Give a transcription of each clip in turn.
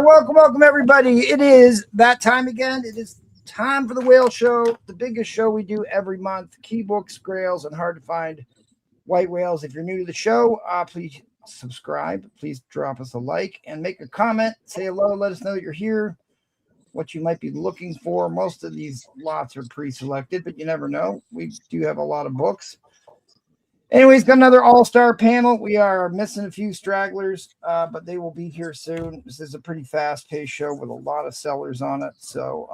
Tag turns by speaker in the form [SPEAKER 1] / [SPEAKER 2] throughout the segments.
[SPEAKER 1] Welcome, everybody. It is that time again. It is time for the Whale Show, the biggest show we do every month. Key books, grails, and hard to find white whales. If you're new to the show, please subscribe. Please drop us a like and make a comment. Say hello. Let us know that you're here, what you might be looking for. Most of these lots are pre-selected, but you never know. We do have a lot of books. Anyways, got another all-star panel. We are missing a few stragglers, but they will be here soon. This is a pretty fast-paced show with a lot of sellers on it. So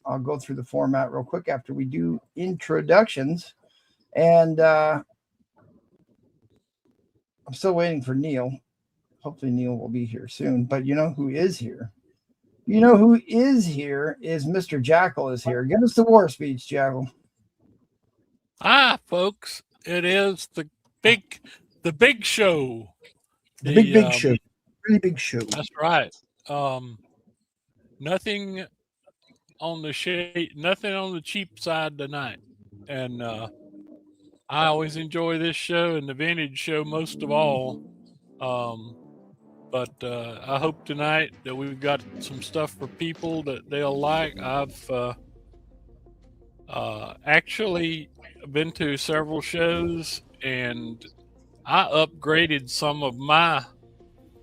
[SPEAKER 1] I'll go through the format real quick after we do introductions. And I'm still waiting for Neil. Hopefully Neil will be here soon. But you know who is here? You know who is here is Mr. Jackal is here. Give us the war speech, Jackal.
[SPEAKER 2] Hi, folks. It is the big show.
[SPEAKER 1] The big show. Really big show.
[SPEAKER 2] That's right. Nothing on the cheap side tonight. And I always enjoy this show and the vintage show most of all. But I hope tonight that we've got some stuff for people that they'll like. I've actually been to several shows, and I upgraded some of my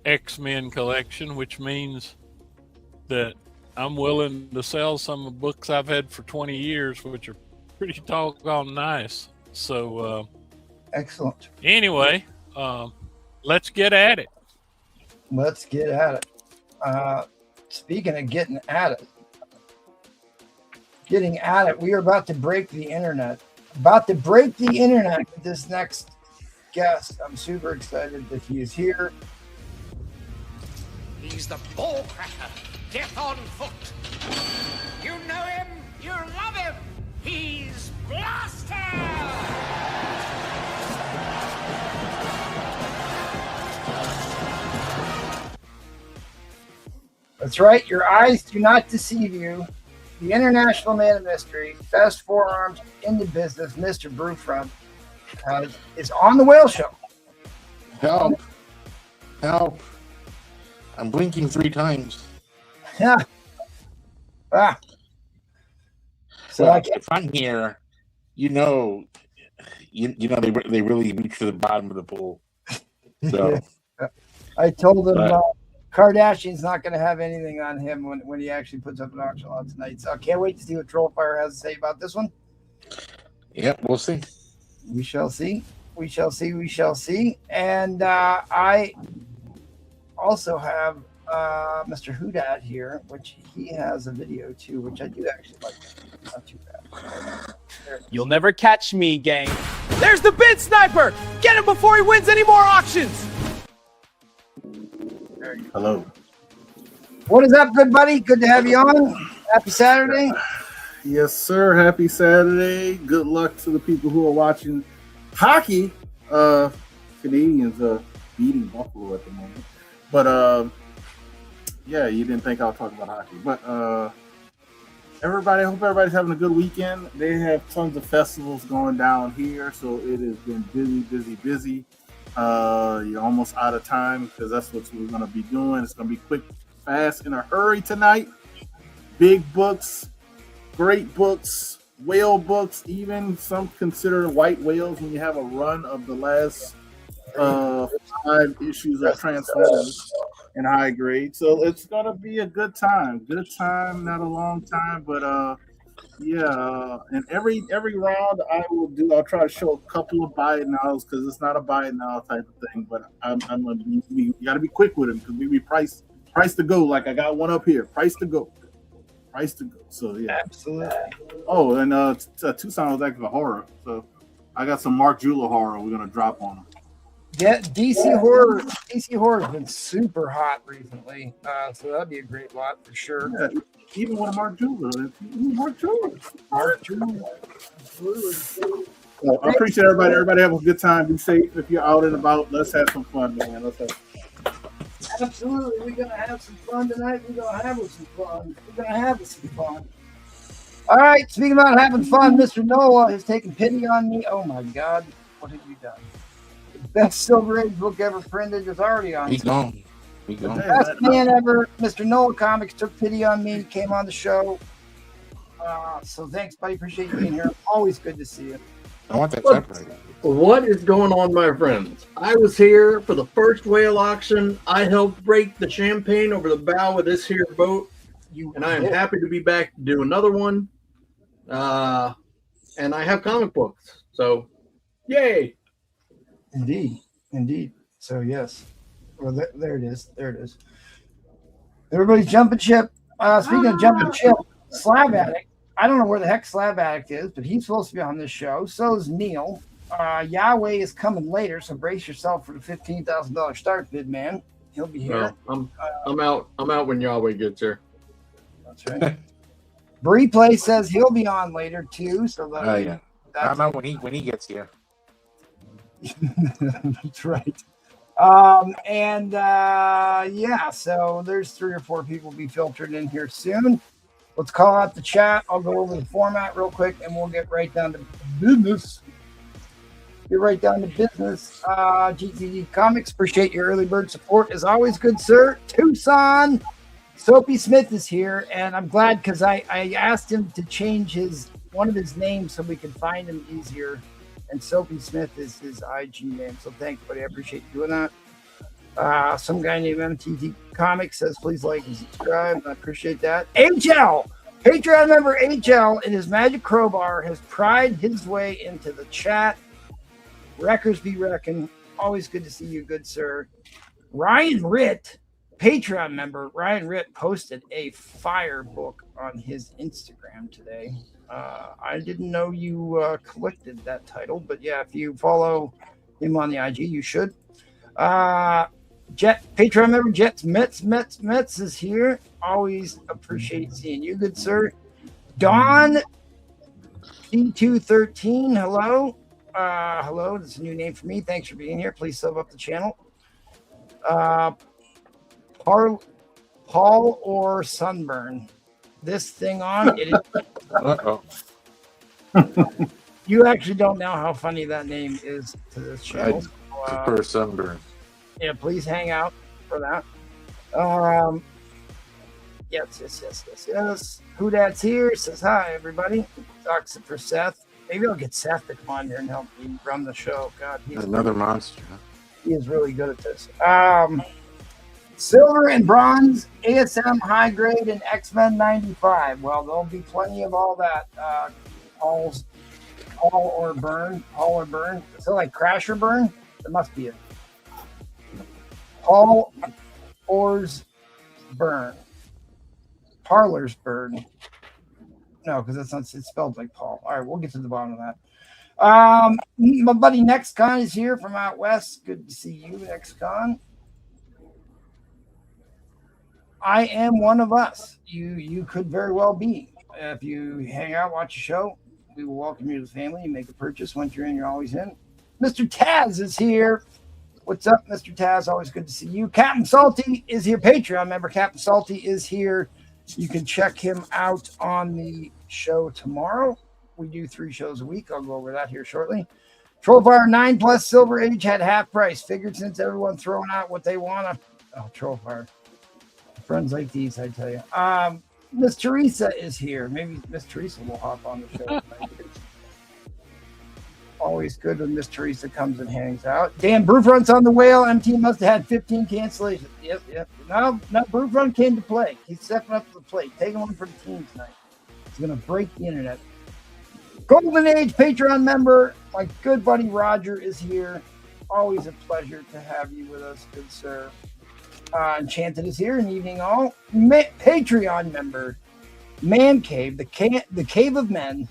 [SPEAKER 2] X-Men collection, which means that I'm willing to sell some of the books I've had for 20 years, which are pretty doggone nice. So
[SPEAKER 1] excellent.
[SPEAKER 2] Anyway, let's get at it.
[SPEAKER 1] Let's get at it. Speaking of getting at it, we are about to break the internet. With this next guest. I'm super excited that he is here.
[SPEAKER 3] He's the ball cracker, death on foot. You know him, you love him. He's Blaster!
[SPEAKER 1] That's right. Your eyes do not deceive you. The international man of mystery, best forearms in the business, Mr. Brewfront, is on the Whale Show.
[SPEAKER 4] Help. I'm blinking 3 times.
[SPEAKER 1] Yeah. So
[SPEAKER 4] well, if I'm here, you know they really reach to the bottom of the pool. So
[SPEAKER 1] I told him Kardashian's not going to have anything on him when he actually puts up an auction lot tonight. So I can't wait to see what Trollfire has to say about this one.
[SPEAKER 4] Yep, we'll see.
[SPEAKER 1] We shall see. And I also have Mr. Hoodad here, which he has a video too, which I do actually like. Not too bad.
[SPEAKER 5] You'll never catch me, gang. There's the bid sniper! Get him before he wins any more auctions!
[SPEAKER 4] Hello.
[SPEAKER 1] What is up, good buddy? Good to have you on. Happy Saturday.
[SPEAKER 6] Yes, sir. Happy Saturday. Good luck to the people who are watching hockey. Canadians are beating Buffalo at the moment. But yeah, you didn't think I would talk about hockey. But I hope everybody's having a good weekend. They have tons of festivals going down here, so it has been busy. You're almost out of time because that's what we're going to be doing. It's going to be quick, fast, in a hurry tonight. Big books, great books, whale books, even some consider white whales when you have a run of the last 5 issues of Transformers in high grade. So it's going to be a good time. Not a long time, but yeah, and every round I'll try to show a couple of buy it nows because it's not a buy it now type of thing. But I'm gonna be, you got to be quick with them because we price to go. Like I got one up here, price to go. So yeah,
[SPEAKER 1] absolutely.
[SPEAKER 6] Oh, and Tucson was actually a horror, so I got some Mark Jewell horror we're gonna drop on them.
[SPEAKER 1] Yeah, DC horror has been super hot recently, so that'd be a great lot for sure.
[SPEAKER 6] Yeah, even with a Mark Jewell. Absolutely. Well, I appreciate everybody. Everybody have a good time. Be safe if you're out and about. Let's have some fun, man.
[SPEAKER 1] Absolutely. We're gonna have some fun tonight. We're gonna have some fun. All right. Speaking about having fun, Mr. Noah has taken pity on me. Oh my God, what have you done? The best Silver Age book ever printed is already on.
[SPEAKER 4] He's gone. We go.
[SPEAKER 1] Best man ever, Mr. Noah Comics took pity on me, came on the show. So thanks, buddy. Appreciate you being here. Always good to see you.
[SPEAKER 4] I want that separated.
[SPEAKER 7] What is going on, my friends? I was here for the first whale auction. I helped break the champagne over the bow of this here boat, and I am happy to be back to do another one. And I have comic books, so yay!
[SPEAKER 1] Indeed. So yes. Well, there it is. Everybody's jumping ship. Speaking of jumping ship, Slab Addict. I don't know where the heck Slab Addict is, but he's supposed to be on this show. So is Neil. Yahweh is coming later, so brace yourself for the $15,000 start bid, man. He'll be here.
[SPEAKER 7] Well, I'm out when Yahweh gets here.
[SPEAKER 1] That's right. Bree Play says he'll be on later too. So
[SPEAKER 4] Yeah. I'm out when he gets here.
[SPEAKER 1] That's right. Yeah, so there's 3 or 4 people be filtered in here soon. Let's call out the chat. I'll go over the format real quick and we'll get right down to business. GTD Comics, appreciate your early bird support as always, good sir. Tucson, Soapy Smith is here, and I'm glad because I asked him to change one of his names so we can find him easier. And Soapy Smith is his IG name. So thanks, buddy. I appreciate you doing that. Some guy named MTT Comics says, please like and subscribe. I appreciate that. HL, Patreon member HL in his magic crowbar has pried his way into the chat. Wreckers be wrecking. Always good to see you, good sir. Ryan Ritt, Patreon member, Ryan Ritt posted a fire book on his Instagram today. I didn't know you collected that title, but yeah, if you follow him on the IG, you should. Patreon member Jets Metz is here. Always appreciate seeing you, good sir. Don P213, hello. Hello, that's a new name for me. Thanks for being here. Please sub up the channel. Paul or Sunburn. This thing on it is.
[SPEAKER 4] Uh-oh.
[SPEAKER 1] You actually don't know how funny that name is to this channel.
[SPEAKER 4] I prefer Sunburn.
[SPEAKER 1] Yeah, please hang out for that. Yes. Who that's here says hi, everybody. Talks for Seth. Maybe I'll get Seth to come on here and help me run the show. God, he's
[SPEAKER 4] Another monster.
[SPEAKER 1] He is really good at this. Silver and bronze, ASM high grade, and X-Men 95. Well, there'll be plenty of all that. Paul or Burn. Is it like Crash or Burn? It must be it. Paul Or's Burn. Parlor's Burn. No, because that's not, it's spelled like Paul. All right, we'll get to the bottom of that. My buddy NextCon is here from out west. Good to see you, NextCon. I am one of us. You could very well be. If you hang out, watch a show, we will welcome you to the family and make a purchase. Once you're in, you're always in. Mr. Taz is here. What's up, Mr. Taz? Always good to see you. Captain Salty is here. Patreon member Captain Salty is here. You can check him out on the show tomorrow. We do 3 shows a week. I'll go over that here shortly. Trollfire 9+ Silver Age had half price. Figured since everyone's throwing out what they want to. Oh, Trollfire. Friends like these, I tell you. Miss Teresa is here. Maybe Miss Teresa will hop on the show tonight. Always good when Miss Teresa comes and hangs out. Dan Brewfront's on the whale. MT must have had 15 cancellations. Yep. Now Brewfront came to play. He's stepping up to the plate. Taking one for the team tonight. He's going to break the internet. Golden Age Patreon member, my good buddy Roger is here. Always a pleasure to have you with us, good sir. Enchanted is here, and evening all. Patreon member, Man Cave, the Cave of Men,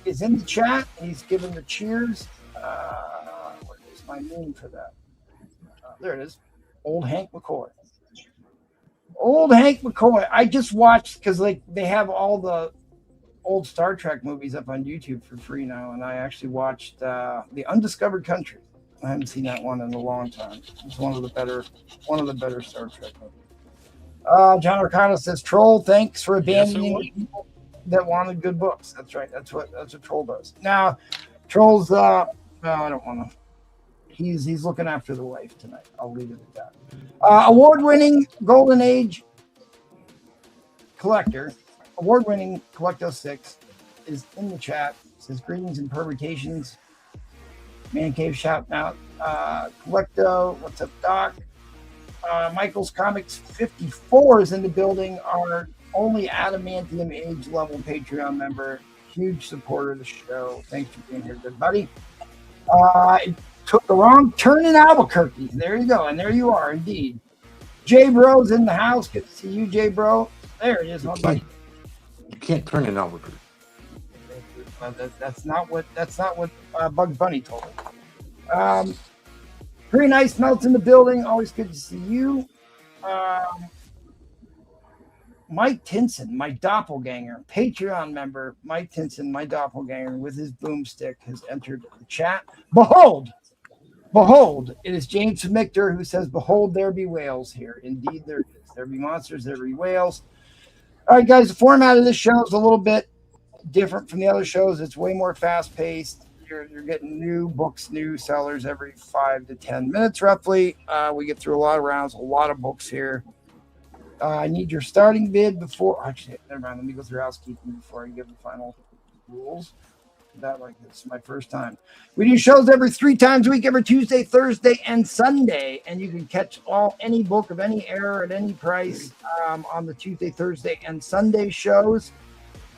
[SPEAKER 1] is in the chat. He's giving the cheers. What is my name for that? There it is. Old Hank McCoy. I just watched because they have all the old Star Trek movies up on YouTube for free now, and I actually watched The Undiscovered Country. I haven't seen that one in a long time. It's one of the better Star Trek movies. John Arcano says, "Troll, thanks for abandoning people that wanted good books." That's right. That's what Troll does. Now, Troll's. I don't want to. He's looking after the wife tonight. I'll leave it at that. Award-winning Golden Age collector, award-winning Collecto 6 is in the chat. It says greetings and permutations. Man Cave shouting out. Collecto, what's up, Doc? Michael's Comics 54 is in the building. Our only adamantium age level Patreon member. Huge supporter of the show. Thanks for being here, good buddy. It took the wrong turn in Albuquerque. There you go. And there you are, indeed. Jay Bro's in the house. Good to see you, Jay Bro. There it is, my buddy.
[SPEAKER 4] You can't turn in Albuquerque.
[SPEAKER 1] That's not what Bugs Bunny told him. Pretty nice melts in the building. Always good to see you. Mike Tinson, my doppelganger, Patreon member, Mike Tinson, my doppelganger, with his boomstick, has entered the chat. Behold, it is James Michter who says, behold, there be whales here. Indeed, there is. There be monsters, there be whales. All right, guys, the format of this show is a little bit different from the other shows. It's way more fast-paced. You're getting new books, new sellers every 5 to 10 minutes, roughly. We get through a lot of rounds, a lot of books here. I need your starting bid before. Actually, never mind. Let me go through housekeeping before I give the final rules. That like this is my first time. We do shows every 3 times a week, every Tuesday, Thursday, and Sunday, and you can catch any book of any era at any price on the Tuesday, Thursday, and Sunday shows.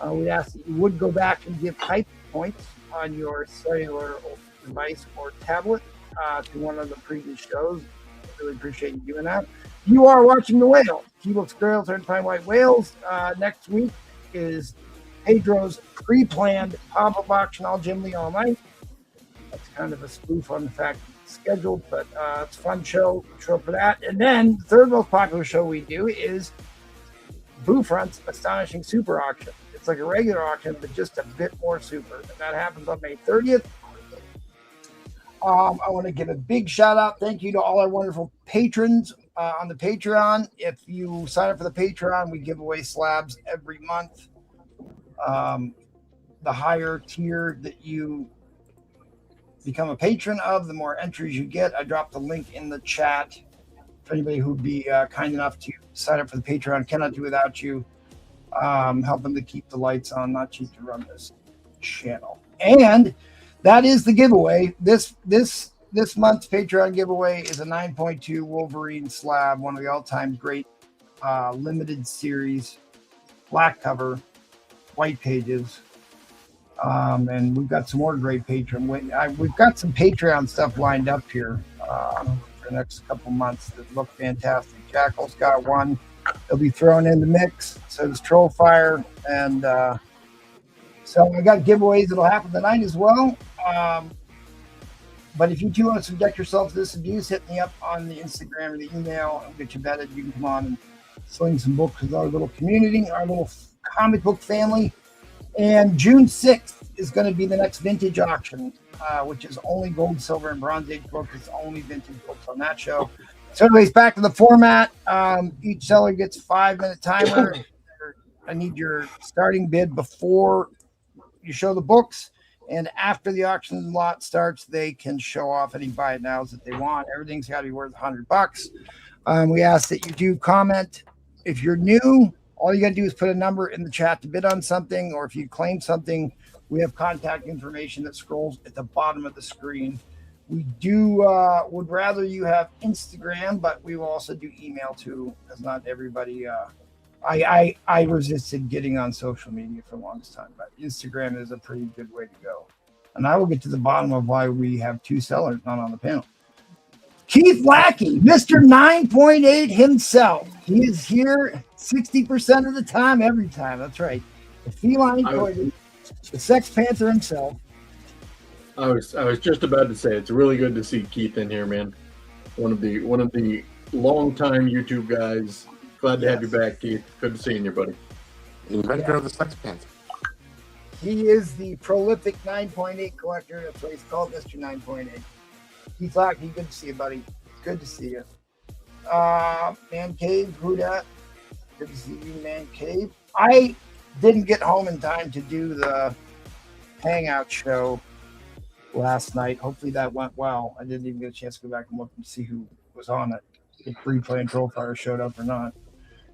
[SPEAKER 1] We ask that you would go back and give type points on your cellular device or tablet to one of the previous shows. Really appreciate you doing that. You are watching The Whale. T-Books, Grails, and Fine White Whales. Next week is Pedro's pre-planned pop-up auction, all Jim Lee all night. That's kind of a spoof on the fact that it's scheduled, but it's a fun show. Show up for that. And then the third most popular show we do is Boo Front's Astonishing Super Auction. It's like a regular auction, but just a bit more super. And that happens on May 30th. I want to give a big shout out. Thank you to all our wonderful patrons on the Patreon. If you sign up for the Patreon, we give away slabs every month. The higher tier that you become a patron of, the more entries you get. I dropped the link in the chat for anybody who'd be kind enough to sign up for the Patreon. Cannot do without you. Help them to keep the lights on. Not cheap to run this channel. And that is the giveaway. This month's Patreon giveaway is a 9.2 Wolverine slab, one of the all-time great limited series, black cover, white pages. And we've got some more great Patreon. We've got some Patreon stuff lined up here for the next couple months that look fantastic. Jackal's got one. They'll be thrown in the mix. So does Trollfire. And so I got giveaways that'll happen tonight as well. But if you do want to subject yourself to this abuse, hit me up on the Instagram or the email. I'll get you vetted. You can come on and sling some books with our little community, our little comic book family. And June 6th is going to be the next vintage auction, which is only gold, silver, and bronze age books. It's only vintage books on that show. So anyways, back to the format. Each seller gets a 5-minute timer. I need your starting bid before you show the books. And after the auction lot starts, they can show off any buy it nows that they want. Everything's got to be worth $100. We ask that you do comment. If you're new, all you got to do is put a number in the chat to bid on something, or if you claim something, we have contact information that scrolls at the bottom of the screen. We would rather you have Instagram, but we will also do email too, because not everybody. I resisted getting on social media for the longest time, but Instagram is a pretty good way to go. And I will get to the bottom of why we have 2 sellers not on the panel. Keith Lackey, Mr. 9.8 himself. He is here 60% of the time, every time. That's right. The feline coitus, the Sex Panther himself.
[SPEAKER 7] I was just about to say it's really good to see Keith in here, man. One of the longtime YouTube guys. Glad to have you back, Keith. Good to see you, buddy.
[SPEAKER 4] Inventor of the Sex Panther.
[SPEAKER 1] He is the prolific 9.8 collector. That's why he's called Mr. 9.8. Keith Lackey, good to see you, buddy. Good to see you. Man Cave, who dat? Good to see you, Man Cave. I didn't get home in time to do the Hangout show last night. Hopefully that went well. I didn't even get a chance to go back and look and see who was on it, if Replay and Trollfire showed up or not.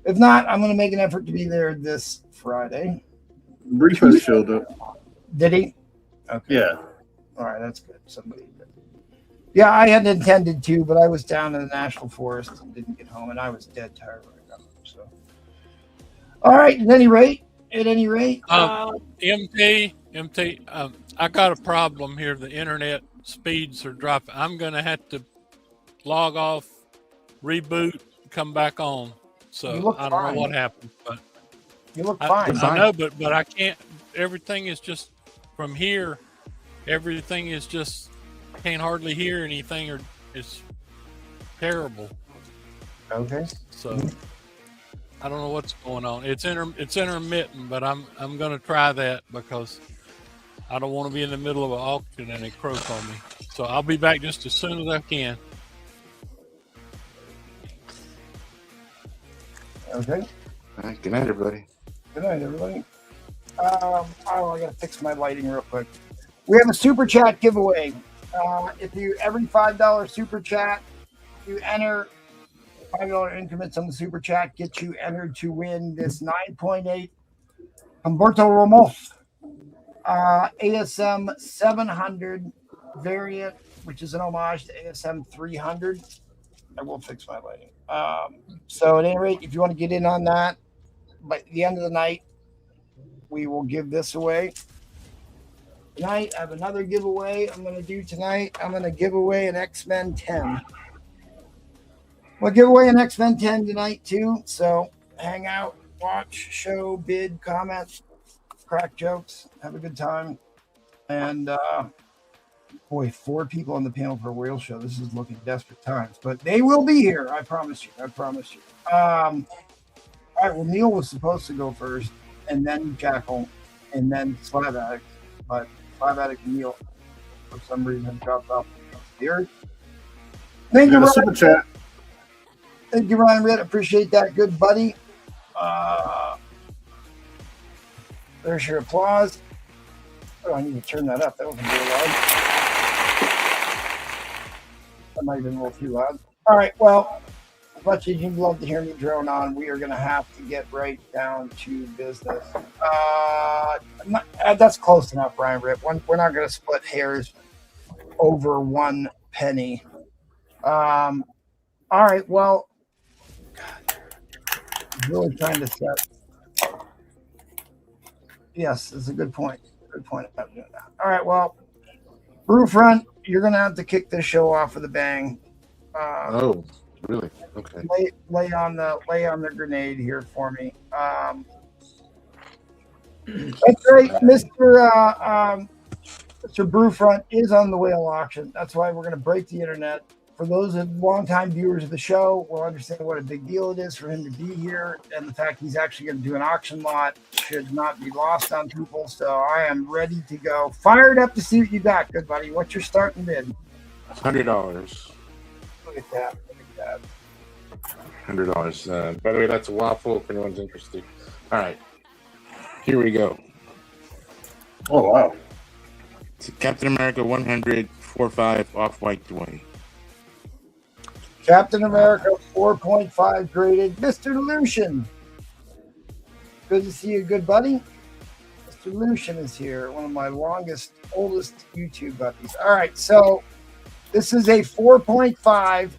[SPEAKER 1] If not, I'm going to make an effort to be there this Friday.
[SPEAKER 6] Replay showed up.
[SPEAKER 1] Did he? Okay.
[SPEAKER 6] Yeah.
[SPEAKER 1] All right, that's good. Somebody did. Yeah, I had intended to, but I was down in the National Forest and didn't get home, and I was dead tired when I got home. So, all right. At any rate,
[SPEAKER 2] MT, I got a problem here. The internet speeds are dropping. I'm gonna have to log off, reboot, come back on. So I don't know what happened, but
[SPEAKER 1] you look fine.
[SPEAKER 2] I know, but I can't. Everything is just from here. Everything is just can't hardly hear anything, or it's terrible.
[SPEAKER 1] Okay.
[SPEAKER 2] So I don't know what's going on. It's intermittent, but I'm gonna try that because I don't want to be in the middle of an auction and it croak on me. So I'll be back just as soon as I can.
[SPEAKER 1] Okay.
[SPEAKER 4] All right, good night, everybody.
[SPEAKER 1] Good night, everybody. I gotta fix my lighting real quick. We have a super chat giveaway. If you every $5 super chat, you enter $5 increments on the super chat, get you entered to win this 9.8 Humberto Ramos ASM 700 variant, which is an homage to ASM 300. I will fix my lighting. So at any rate, if you want to get in on that, by the end of the night, we will give this away. Tonight, I have another giveaway I'm going to do tonight. I'm going to give away an X-Men 10. We'll give away an X-Men 10 tonight, too. So hang out, watch, show, bid, comment, crack jokes, have a good time. And, boy, 4 people on the panel for a whale show. This is looking desperate times. But they will be here. I promise you. I promise you. All right, well, Neil was supposed to go first, and then Jackal, and then Slab Addict. But Slab Addict and Neil, for some reason, dropped off the earth. Thank you,
[SPEAKER 6] Super
[SPEAKER 1] Ryan.
[SPEAKER 6] chat.
[SPEAKER 1] Thank you, Ryan Ritt. Appreciate that, good buddy. There's your applause. Oh, I need to turn that up. That wasn't very loud. That might have been a little too loud. All right, well, as much as you'd love to hear me drone on, we are going to have to get right down to business. That's close enough, Brian Rip. We're not going to split hairs over 1 penny. All right, well, God, I'm really trying to set. Yes, it's a good point. Good point about doing that. All right, well, Brewfront, you're going to have to kick this show off with a bang.
[SPEAKER 4] Oh, really? Okay.
[SPEAKER 1] Lay on the grenade here for me. That's right, Mr. Brewfront is on the whale auction. That's why we're going to break the internet. For those of longtime viewers of the show, will understand what a big deal it is for him to be here, and the fact he's actually going to do an auction lot should not be lost on people. So I am ready to go. Fired up to see what you got, good buddy. What's your starting bid?
[SPEAKER 4] $100.
[SPEAKER 1] Look at that.
[SPEAKER 4] $100. By the way, that's a waffle if anyone's interested. All right. Here we go.
[SPEAKER 6] Oh, wow.
[SPEAKER 4] It's Captain America 100, 4.5, off-white 20.
[SPEAKER 1] Captain America 4.5 graded. Mr. Lucian. Good to see you, good buddy. Mr. Lucian is here, one of my oldest YouTube buddies. All right, so this is a 4.5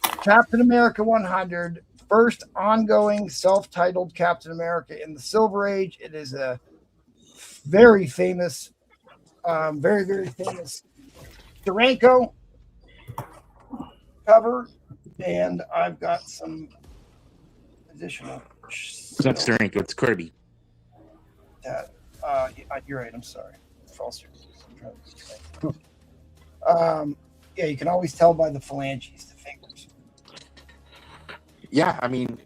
[SPEAKER 1] Captain America 100, first ongoing self-titled Captain America in the Silver Age. It is a very famous, very, very famous Durango cover, and I've got some additional.
[SPEAKER 4] It's not Steranko, it's Kirby.
[SPEAKER 1] You're right. I'm sorry. False. Yeah, you can always tell by the phalanges, the fingers.
[SPEAKER 4] Yeah, I mean,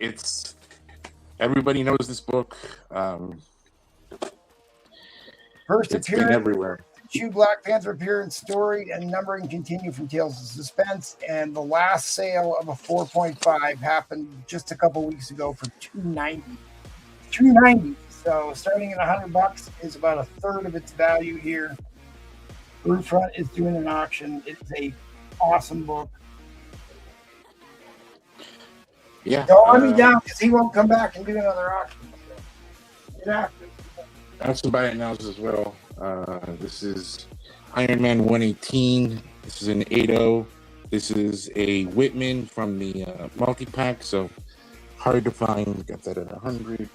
[SPEAKER 4] everybody knows this book.
[SPEAKER 1] First
[SPEAKER 4] It's been
[SPEAKER 1] appearance.
[SPEAKER 4] everywhere.
[SPEAKER 1] Two Black Panther appearance story and numbering continue from Tales of Suspense, and the last sale of a 4.5 happened just a couple weeks ago for $290. So starting at $100 is about a third of its value here. Brewfront is doing an auction. It's a awesome book.
[SPEAKER 4] Yeah.
[SPEAKER 1] Don't let me down because he won't come back and do another auction. Get after it.
[SPEAKER 4] I have some buy it nows as well. This is Iron Man 118. This is an 8.0. This is a Whitman from the multi-pack, so hard to find. Got that at 100.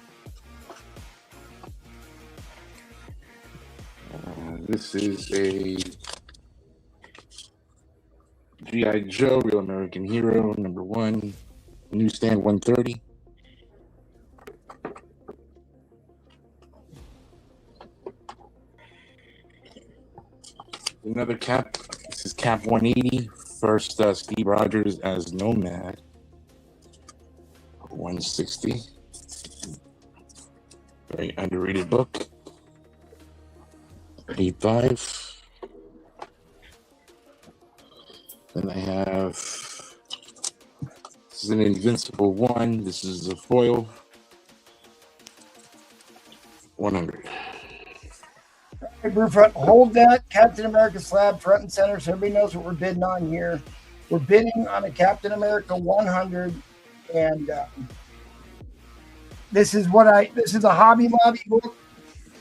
[SPEAKER 4] This is a G.I. Joe, Real American Hero, #1, newsstand 130. Another cap. This is cap 180. First, Steve Rogers as Nomad. 160. Very underrated book. 85. Then I have. This is an Invincible 1. This is a foil. 100.
[SPEAKER 1] Hey, Brewfront, hold that Captain America slab front and center so everybody knows what we're bidding on here. We're bidding on a Captain America 100, and this is a Hobby Lobby book.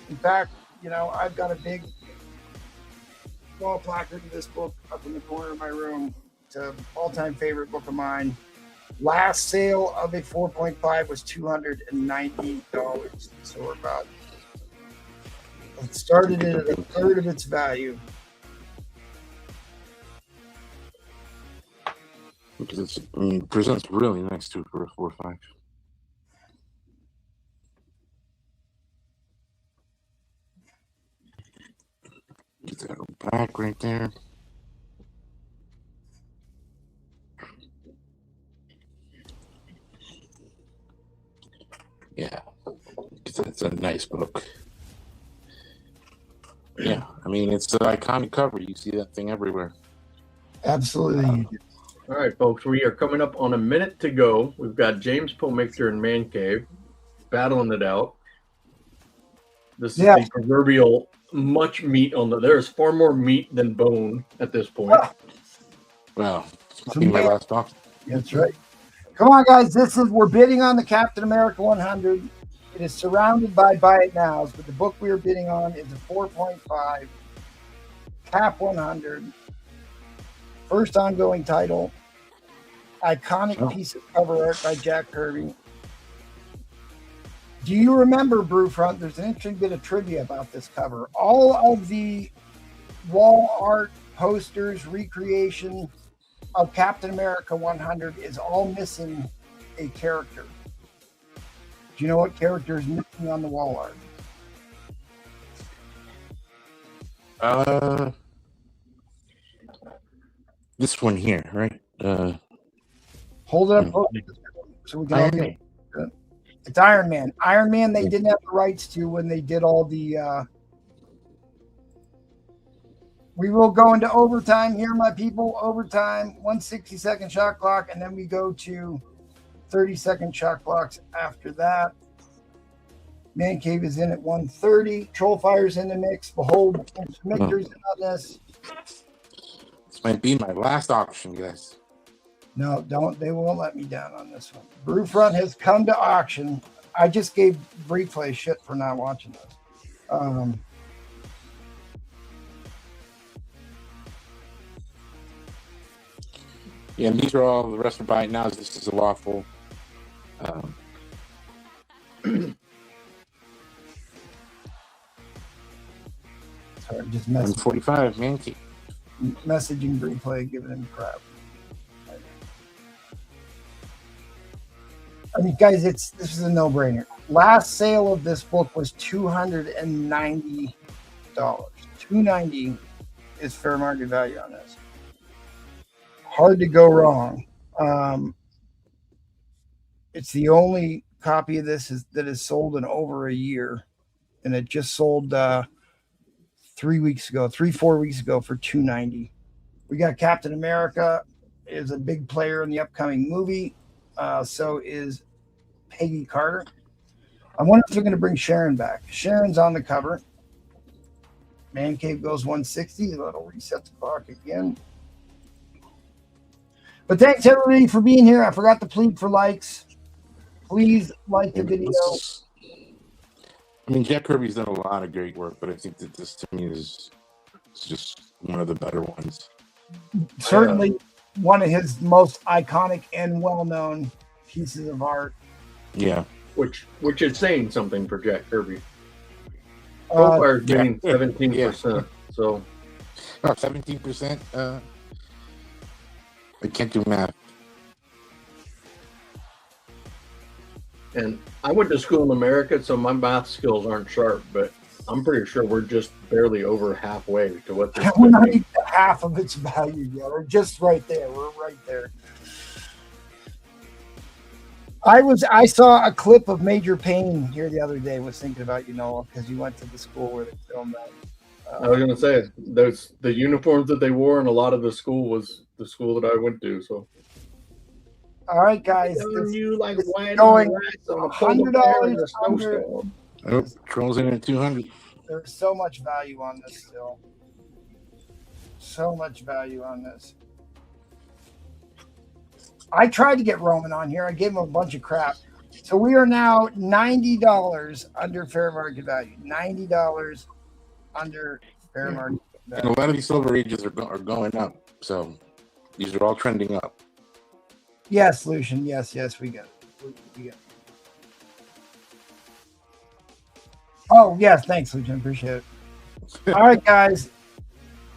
[SPEAKER 1] In fact, I've got a big wall placard of this book up in the corner of my room. It's an all-time favorite book of mine. Last sale of a 4.5 was $290. So we're about. It started it at a third of its value.
[SPEAKER 4] Because it presents really nice too for a 4.5. Get that back right there. Yeah, it's a nice book. Yeah, I mean, it's an iconic cover. You see that thing everywhere.
[SPEAKER 1] Absolutely.
[SPEAKER 7] All right, folks, we are coming up on a minute to go. We've got James Pomictor and Man Cave battling it out. This is the proverbial much meat on there's far more meat than bone at this point.
[SPEAKER 4] Well, it's my last talk.
[SPEAKER 1] That's right. Come on, guys. We're bidding on the Captain America 100. It is surrounded by buy it nows, but the book we are bidding on is a 4.5 Cap 100. First ongoing title. Iconic piece of cover art by Jack Kirby. Do you remember, Brewfront? There's an interesting bit of trivia about this cover. All of the wall art, posters, recreation of Captain America 100 is all missing a character. Do you know what character is missing on the wall art?
[SPEAKER 4] This one here, right?
[SPEAKER 1] Hold it up so we can all get it. It's Iron Man. Iron Man, they didn't have the rights to when they did all the. We will go into overtime here, my people. Overtime, 160-second shot clock, and then we go to 30-second shot clocks after that. Man Cave is in at 1:30. Trollfire's in the mix. Behold, Mictor's in on this.
[SPEAKER 4] This might be my last auction, guys.
[SPEAKER 1] No, don't. They won't let me down on this one. Brewfront has come to auction. I just gave Replay shit for not watching this.
[SPEAKER 4] Yeah, and these are all the rest of buy it nows. This is a lawful.
[SPEAKER 1] Sorry, just
[SPEAKER 4] 145, man.
[SPEAKER 1] Messaging Replay, giving him crap. I mean, guys, this is a no-brainer. Last sale of this book was $290. $290 is fair market value on this. Hard to go wrong. It's the only copy of this that is sold in over a year, and it just sold 4 weeks ago for $290. We got Captain America is a big player in the upcoming movie. So is Peggy Carter. I wonder if they're going to bring Sharon back. Sharon's on the cover. Man Cave goes 160. That'll reset the clock again. But thanks everybody for being here. I forgot to plead for likes. Please like the video.
[SPEAKER 4] I mean, Jack Kirby's done a lot of great work, but I think that this to me is just one of the better ones.
[SPEAKER 1] Certainly one of his most iconic and well-known pieces of art.
[SPEAKER 4] Yeah.
[SPEAKER 7] Which is saying something for Jack Kirby. So far, it's getting 17%. So,
[SPEAKER 4] 17%. I can't do math.
[SPEAKER 7] and I went to school in America, so my math skills aren't sharp, but I'm pretty sure we're just barely over halfway to what this
[SPEAKER 1] We're not even half of its value yet. We're just right there. We're right there. I saw a clip of Major Payne here the other day. Was thinking about you, Noah, because you went to the school where they filmed that.
[SPEAKER 7] I was gonna say those the uniforms that they wore, and a lot of the school was the school that I went to. So,
[SPEAKER 1] all right, guys,
[SPEAKER 7] you like white
[SPEAKER 1] going
[SPEAKER 7] on a
[SPEAKER 1] $100
[SPEAKER 7] snowstorm.
[SPEAKER 4] Oh, Trolls in at 200.
[SPEAKER 1] There's so much value on this still. So much value on this. I tried to get Roman on here. I gave him a bunch of crap. So we are now $90 under fair market value. $90 under fair market value.
[SPEAKER 4] And a lot of these silver ages are going up. So these are all trending up.
[SPEAKER 1] Yes, Lucian. Yes, we got it. We got it. Oh, yes. Thanks, Lucian. Appreciate it. All right, guys.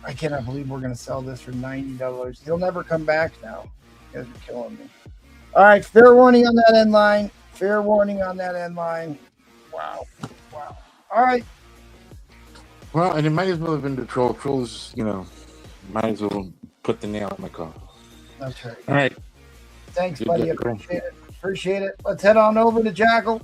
[SPEAKER 1] I cannot believe we're going to sell this for $90. He'll never come back now. You guys are killing me. All right. Fair warning on that end line. Fair warning on that end line. Wow. All right.
[SPEAKER 4] Well, and it might as well have been the Troll. Trolls, might as well put the nail in my coffin.
[SPEAKER 1] That's right.
[SPEAKER 4] All right.
[SPEAKER 1] Thanks, buddy. Appreciate it. Let's head on over to Jackal.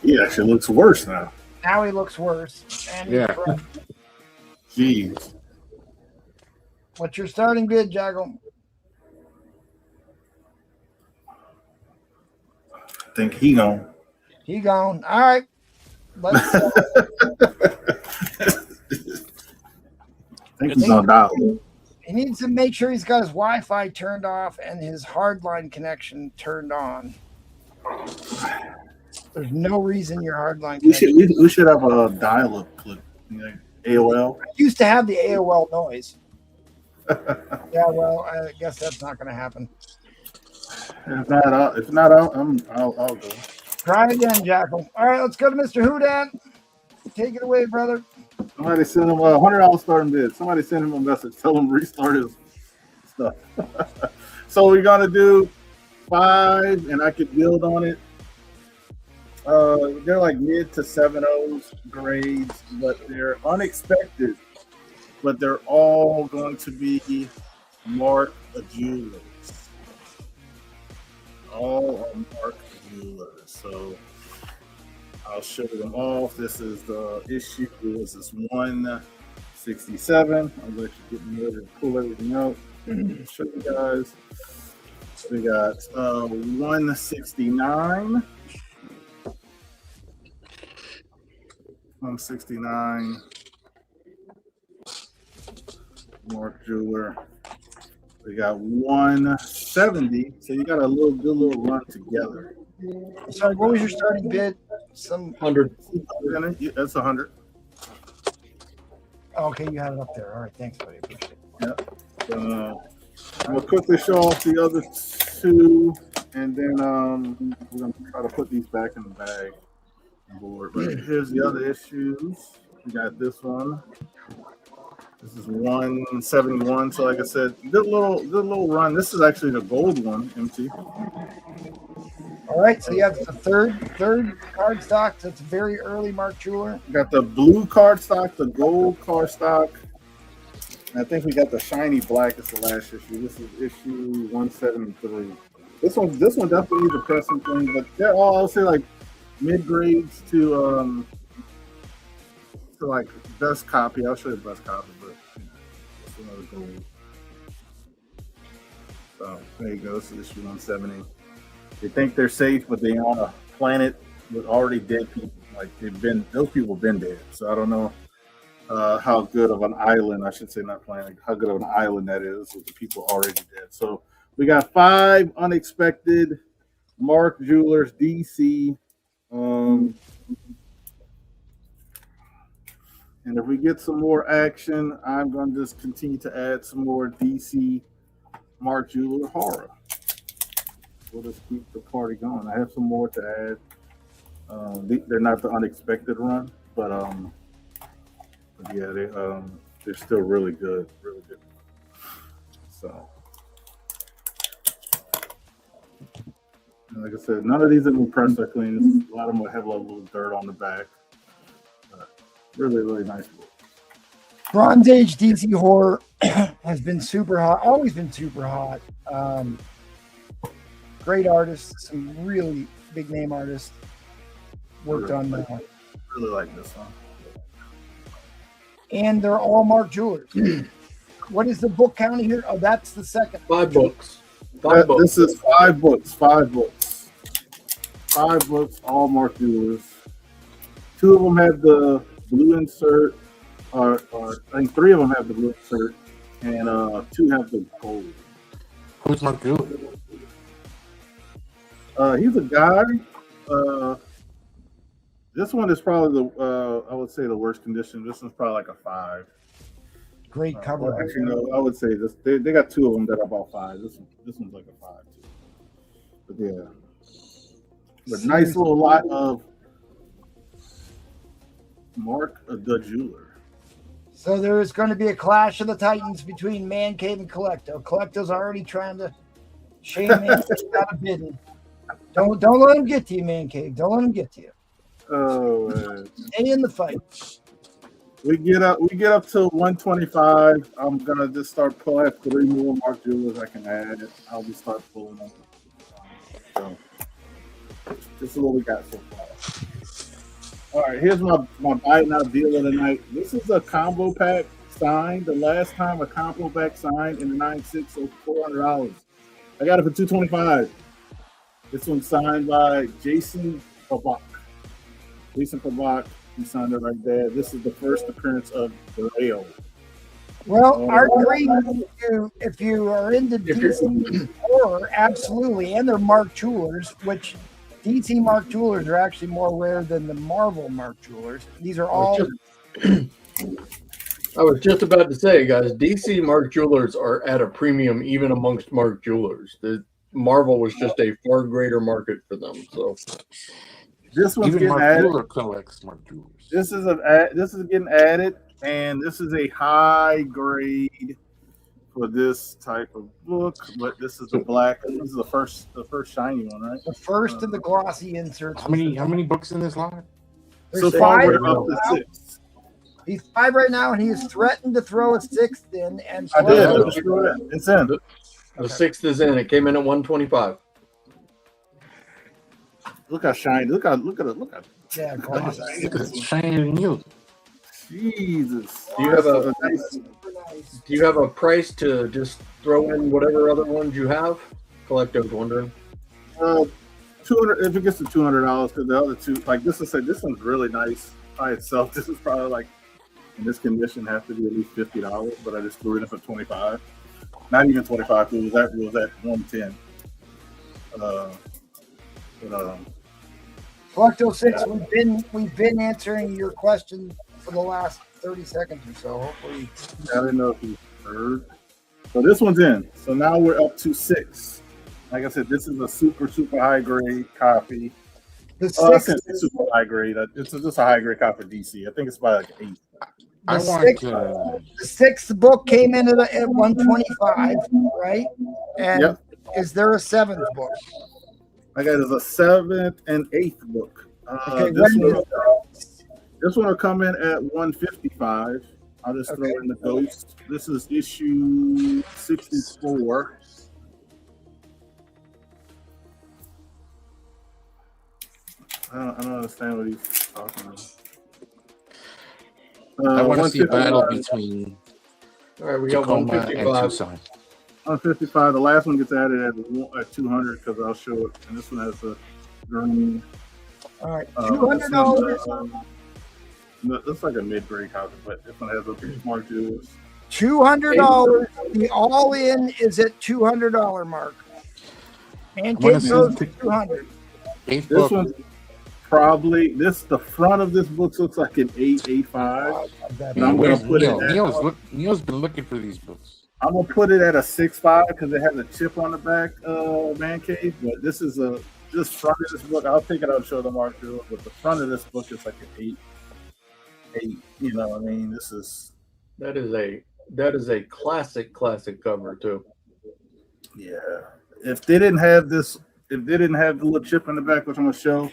[SPEAKER 6] He actually looks worse now.
[SPEAKER 1] Now he looks worse. And
[SPEAKER 4] Yeah.
[SPEAKER 6] Jeez.
[SPEAKER 1] What's your starting bid, Jackal?
[SPEAKER 6] I think he gone.
[SPEAKER 1] He gone. All right. Let's.
[SPEAKER 6] I think he's gonna die.
[SPEAKER 1] He needs to make sure he's got his Wi-Fi turned off and his hardline connection turned on. There's no reason your hardline connection.
[SPEAKER 6] We should have a dial-up clip. AOL.
[SPEAKER 1] I used to have the AOL noise. Yeah, well, I guess that's not going to happen.
[SPEAKER 6] If not, I'll go.
[SPEAKER 1] Try again, Jackal. All right, let's go to Mr. Houdan. Take it away, brother.
[SPEAKER 6] Somebody sent him a $100 starting bid. Somebody sent him a message. Tell him restart his stuff. So we're gonna do 5, and I could build on it. They're like mid to 7.0s grades, but they're unexpected. But they're all going to be Mark Jewelers. All are Mark Jewelers. So I'll show them off. This is the issue. This is 167. I'll let you get ready to pull everything out. Show you guys. We got 169. 169. Mark Jeweler. We got 170. So you got a good little run together.
[SPEAKER 1] Sorry, what was your starting bid? Some
[SPEAKER 7] 100.
[SPEAKER 6] That's 100.
[SPEAKER 1] Okay, you had it up there. All right, thanks, buddy. Appreciate it.
[SPEAKER 6] Yep. We'll quickly show off the other 2, and then we're gonna try to put these back in the bag board. But here's the other issues. We got this one. This is 171. So like I said, good little run. This is actually the gold one, MT.
[SPEAKER 1] All right, so you have the third card stock. That's very early Mark Jeweler.
[SPEAKER 6] We got the blue card stock, the gold card stock. And I think we got the shiny black is the last issue. This is issue 173. This one definitely needs a pressing thing, but they're all, I'll say, like mid grades to like best copy. I'll show you the best copy, but that's another gold. So there you go. This is issue 170. They think they're safe, but they're on a planet with already dead people. Like those people been dead. So I don't know how good of an island, I should say, not playing, like how good of an island that is with the people already dead. So we got 5 unexpected Mark Jewelers DC. And if we get some more action, I'm going to just continue to add some more DC Mark Jeweler horror. We'll just keep the party going. I have some more to add. They're not the unexpected run, but yeah, they're still really good, really good. So, and like I said, none of these have been pressed or cleaned. A lot of them have a little dirt on the back. Really, really nice book.
[SPEAKER 1] Bronze Age DC horror has been super hot, always been super hot. Great artists, some really big name artists worked on that.
[SPEAKER 6] Really like this one.
[SPEAKER 1] And they're all Mark Jewelers. What is the book count here? Oh, that's the second.
[SPEAKER 7] 5 books. 5 books.
[SPEAKER 6] This is 5 books. 5 books. 5 books, all Mark Jewelers. 2 of them have the blue insert, or I think 3 of them have the blue insert, and 2 have the gold.
[SPEAKER 4] Who's Mark Jeweler?
[SPEAKER 6] He's a guy. This one is probably I would say the worst condition. This one's probably like a 5.
[SPEAKER 1] Great cover.
[SPEAKER 6] Well, actually, no, I would say this. They got 2 of them that are about 5. This one's like a 5 too. But yeah, but nice little lot of Mark the Jeweler.
[SPEAKER 1] So there is going to be a clash of the titans between Man Cave and Collecto. Collecto's already trying to shame Man Cave out of bidding. Don't let him get to you, Man Cave. Don't let him get to you.
[SPEAKER 6] Oh, man.
[SPEAKER 1] Stay in the fight.
[SPEAKER 6] We get up to 125. I'm gonna just start pulling. I have 3 more Mark Jewelers I can add. I'll be start pulling them. So this is what we got so far. All right, here's my buy now deal of the night. This is a combo pack signed. The last time a combo pack signed in the 9.6 was $400. I got it for $225. This one's signed by Jason Pabak. Jason Pabak, he signed it right there. This is the first appearance of Grails.
[SPEAKER 1] Well, I agree with you. If you are into DC horror, absolutely, and they're Mark Jewelers, which DC Mark Jewelers are actually more rare than the Marvel Mark Jewelers. These are all.
[SPEAKER 7] I was just about to say, guys, DC Mark Jewelers are at a premium even amongst Mark Jewelers. The Marvel was just a far greater market for them. So
[SPEAKER 6] this one's
[SPEAKER 4] Even
[SPEAKER 6] getting
[SPEAKER 4] Mark
[SPEAKER 6] added.
[SPEAKER 4] Jeweler collects Mark Jewelers.
[SPEAKER 6] This is getting added, and this is a high grade for this type of book. But this is the black. This is the first shiny one, right?
[SPEAKER 1] The first of the glossy inserts.
[SPEAKER 4] How many books in this line?
[SPEAKER 6] So
[SPEAKER 1] There's
[SPEAKER 6] far,
[SPEAKER 1] 5
[SPEAKER 6] we're up to 6.
[SPEAKER 1] He's 5 right now, and he has threatened to throw a 6th in. And
[SPEAKER 6] I did. I just threw it in. It's in.
[SPEAKER 7] the 6th is in. It came in at 125.
[SPEAKER 6] Look how shiny. Look at
[SPEAKER 1] Yeah, glossy.
[SPEAKER 4] It's shinier than you.
[SPEAKER 6] Jesus.
[SPEAKER 7] Do you have a
[SPEAKER 6] nice.
[SPEAKER 1] Super nice.
[SPEAKER 7] Do you have a price to just throw in whatever other ones you have? Collecto's wondering.
[SPEAKER 6] 200. If it gets to $200, because the other 2, like this one's really nice by itself. This is probably like in this condition have to be at least $50, but I just threw it in for 25. Not even 25. It was at 110.
[SPEAKER 1] Collecto 6, we've been answering your question for the last 30 seconds or so. Hopefully,
[SPEAKER 6] I didn't know if you heard. So this one's in. So now we're up to 6. Like I said, this is a super high grade copy.
[SPEAKER 1] the
[SPEAKER 6] I
[SPEAKER 1] 6th,
[SPEAKER 6] said super high grade. It's just a high grade copy for DC. I think it's by like 8.
[SPEAKER 4] I
[SPEAKER 1] The
[SPEAKER 4] want
[SPEAKER 1] sixth-
[SPEAKER 4] to.
[SPEAKER 1] the 6th book came in at 125, right? And
[SPEAKER 6] Yep.
[SPEAKER 1] is there a 7th book?
[SPEAKER 6] I got a 7th and 8th book.
[SPEAKER 1] Okay,
[SPEAKER 6] This
[SPEAKER 1] when
[SPEAKER 6] one will come in at 155. I'll just throw in the Ghost. This is issue 64. I don't understand what he's talking about.
[SPEAKER 4] I want to see a battle
[SPEAKER 6] 155.
[SPEAKER 4] between
[SPEAKER 7] All right, we got
[SPEAKER 4] Tacoma and
[SPEAKER 7] 155.
[SPEAKER 4] Tucson.
[SPEAKER 6] 155. The last one gets added at 200 because I'll show it. And this one has the green.
[SPEAKER 1] All right,
[SPEAKER 6] This
[SPEAKER 1] $200.
[SPEAKER 6] one, looks like a mid-grade copy, but this one has a Mark Jewels.
[SPEAKER 1] $200. The all-in is at $200 mark. And kids goes to 200.
[SPEAKER 6] This one's probably the front of this book looks like an 8.85. I'm gonna put
[SPEAKER 4] Neil's been looking for these books.
[SPEAKER 6] I'm gonna put it at a 6.5 because it has a chip on the back, Man Cave. But this is this front of this book. I'll take it out and show the Mark Jewels, but the front of this book is like an 8. You know what I mean?
[SPEAKER 7] That is a classic cover too.
[SPEAKER 6] Yeah. If they didn't have the little chip in the back, which I'm gonna show,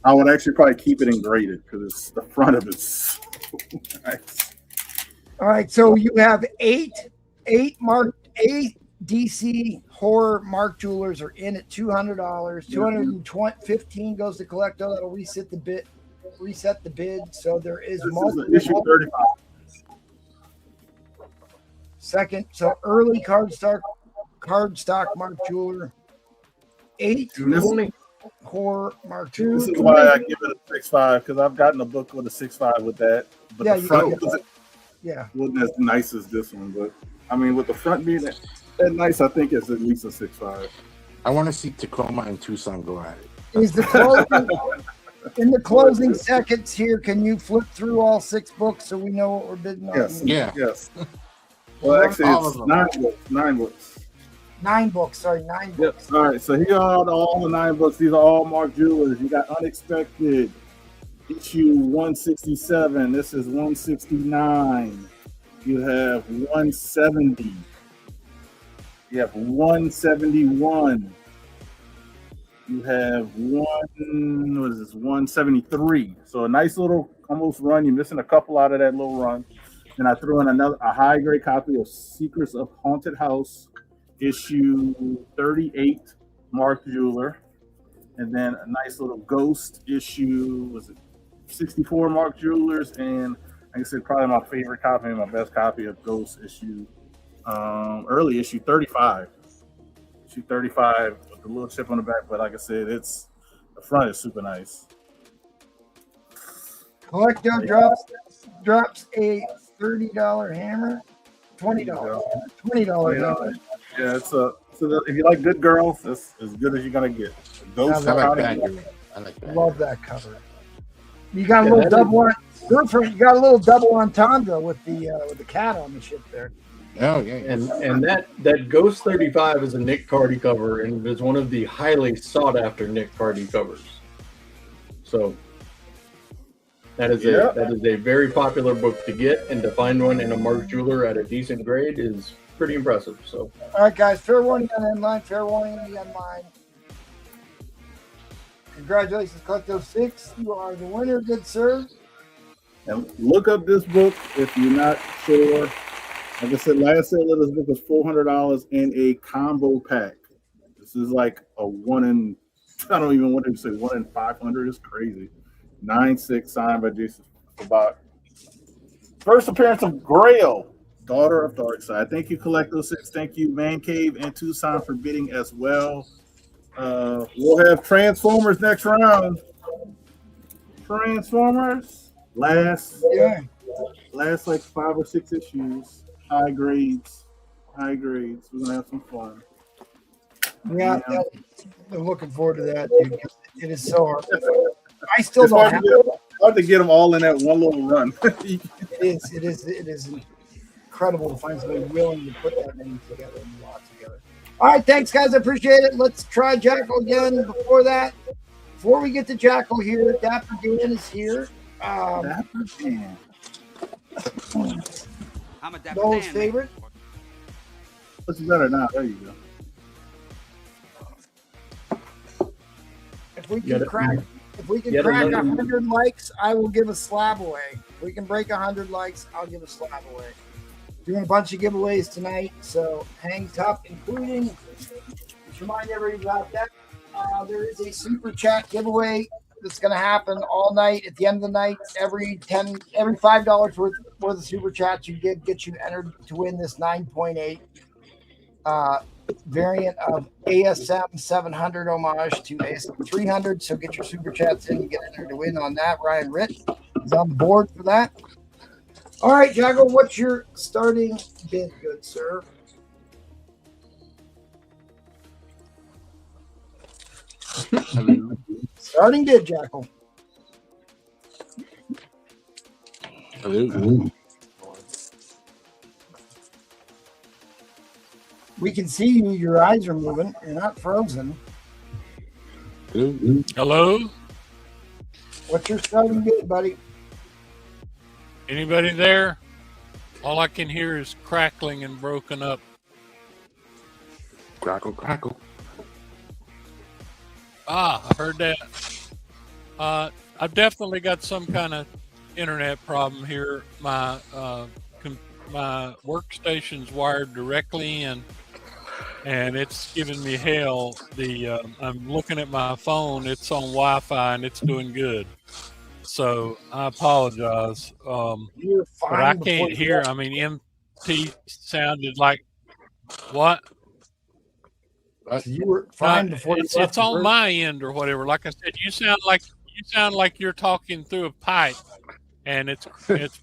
[SPEAKER 6] I would actually probably keep it engraded because the front of it's so nice.
[SPEAKER 1] All right, so you have eight DC horror Mark Jewelers are in at $200. $215 goes to Collecto. That'll reset the bid. So there is multiple.
[SPEAKER 6] Issue 35.
[SPEAKER 1] Second, so early cardstock Mark Jeweler. 8 horror Mark Jeweler.
[SPEAKER 6] This is why I give it a 6.5 because I've gotten a book with a 6.5 with that, but the front wasn't as nice as this one. But I mean, with the front being that nice, I think it's at least a 6.5.
[SPEAKER 4] I want to see Tacoma and Tucson go at it.
[SPEAKER 1] Is the closing in the closing seconds here? Can you flip through all 6 books so we know what we're bidding on?
[SPEAKER 6] Yes. Well, actually, it's 9 books.
[SPEAKER 1] 9 books. Sorry, 9 books.
[SPEAKER 6] Yep. All right. So here are all the 9 books. These are all Mark Jewelers. You got Unexpected, issue 167. This is 169. You have 170. You have 171. You have 173. So a nice little almost run. You're missing a couple out of that little run. And I threw in a high grade copy of Secrets of Haunted House, issue 38, Mark Jeweler. And then a nice little Ghost issue, 64 Mark Jewelers. And like I said, probably my favorite copy, my best copy of Ghost issue, early issue 35. Issue 35 with the little chip on the back. But like I said, the front is super nice.
[SPEAKER 1] Collector drops a $30 hammer, $20 hammer.
[SPEAKER 6] Yeah, so if you like good girls, that's as good as you're gonna get.
[SPEAKER 4] I like that.
[SPEAKER 1] Love that cover. You got a little double on. You got a little double entendre with the cat on the ship there.
[SPEAKER 4] Oh yeah.
[SPEAKER 7] And that Ghost 35 is a Nick Cardy cover, and is one of the highly sought after Nick Cardy covers. So. That is a very popular book to get, and to find one in a Mark Jeweler at a decent grade is pretty impressive. So,
[SPEAKER 1] all right, guys, fair warning on the end line, fair warning on the end line. Congratulations, Collecto 6. You are the winner, good sir.
[SPEAKER 6] And look up this book if you're not sure. Like I said, last sale of this book was $400 in a combo pack. This is like a 1 in 500. It's crazy. 9/6 signed by Jason Fabak. First appearance of Grail, Daughter of Darkside. Thank you, Collecto 6. Thank you, Man Cave and Tucson for bidding as well. We'll have Transformers next round. Transformers. Last like 5 or 6 issues. High grades. We're gonna have some fun.
[SPEAKER 1] Yeah, I'm looking forward to that, dude. It is so hard. I still don't have
[SPEAKER 6] hard to get them all in that one little run.
[SPEAKER 1] It is incredible to find somebody willing to put that many together and lot together. All right, thanks guys, I appreciate it. Let's try Jackal again. Before we get to Jackal here, Dapper Dan is here.
[SPEAKER 6] Dapper Dan.
[SPEAKER 8] I'm a Dapper
[SPEAKER 1] Noel's
[SPEAKER 8] Dan,
[SPEAKER 1] favorite.
[SPEAKER 6] What's better now? There you go.
[SPEAKER 1] If we can crack 100 likes, I will give a slab away. If we can break 100 likes, I'll give a slab away. Doing a bunch of giveaways tonight, so hang tough, including, just remind everybody about that. There is a super chat giveaway that's going to happen all night. At the end of the night, every $5 worth of super chats you get you entered to win this 9.8 variant of ASM 700 homage to ASM 300. So get your super chats in. You get entered to win on that. Ryan Ritt is on the board for that. All right, Jago, what's your starting bid, good sir? Starting bid, Jackal.
[SPEAKER 4] Hello.
[SPEAKER 1] We can see you. Your eyes are moving. You're not frozen.
[SPEAKER 4] Hello.
[SPEAKER 2] Hello?
[SPEAKER 1] What's your starting bid, buddy?
[SPEAKER 2] Anybody there? All I can hear is crackling and broken up.
[SPEAKER 4] Crackle, crackle.
[SPEAKER 2] Ah, I heard that. I've definitely got some kind of internet problem here. My workstation's wired directly in, and it's giving me hell. I'm looking at my phone. It's on Wi-Fi and it's doing good. So I apologize.
[SPEAKER 1] You're fine.
[SPEAKER 2] But I can't hear. I mean, MT sounded like what?
[SPEAKER 1] You were fine before
[SPEAKER 2] it's on my end or whatever. Like I said, you sound like you're talking through a pipe, and it's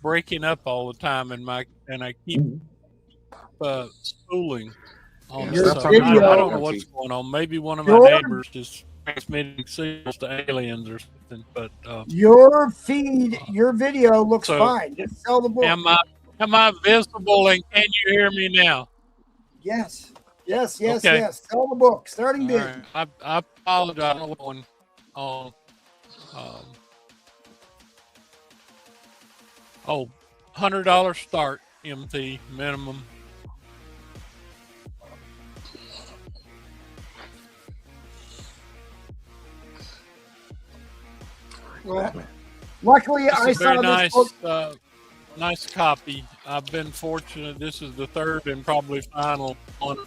[SPEAKER 2] breaking up all the time, and I keep spooling on
[SPEAKER 1] Your
[SPEAKER 2] this. I don't know what's going on. Maybe one of my neighbors is transmitting signals to aliens or something. But
[SPEAKER 1] your feed, your video looks fine. Just sell the book.
[SPEAKER 2] Am I visible, and can you hear me now?
[SPEAKER 1] Yes. Yes.
[SPEAKER 2] Okay.
[SPEAKER 1] Yes. Sell the book. Starting bid.
[SPEAKER 2] Right. I apologize. I don't know what's going on. $100 start, MT minimum.
[SPEAKER 1] Well, luckily,
[SPEAKER 2] It's
[SPEAKER 1] I
[SPEAKER 2] a very
[SPEAKER 1] saw
[SPEAKER 2] nice,
[SPEAKER 1] this book.
[SPEAKER 2] nice copy. I've been fortunate. This is the third and probably final one.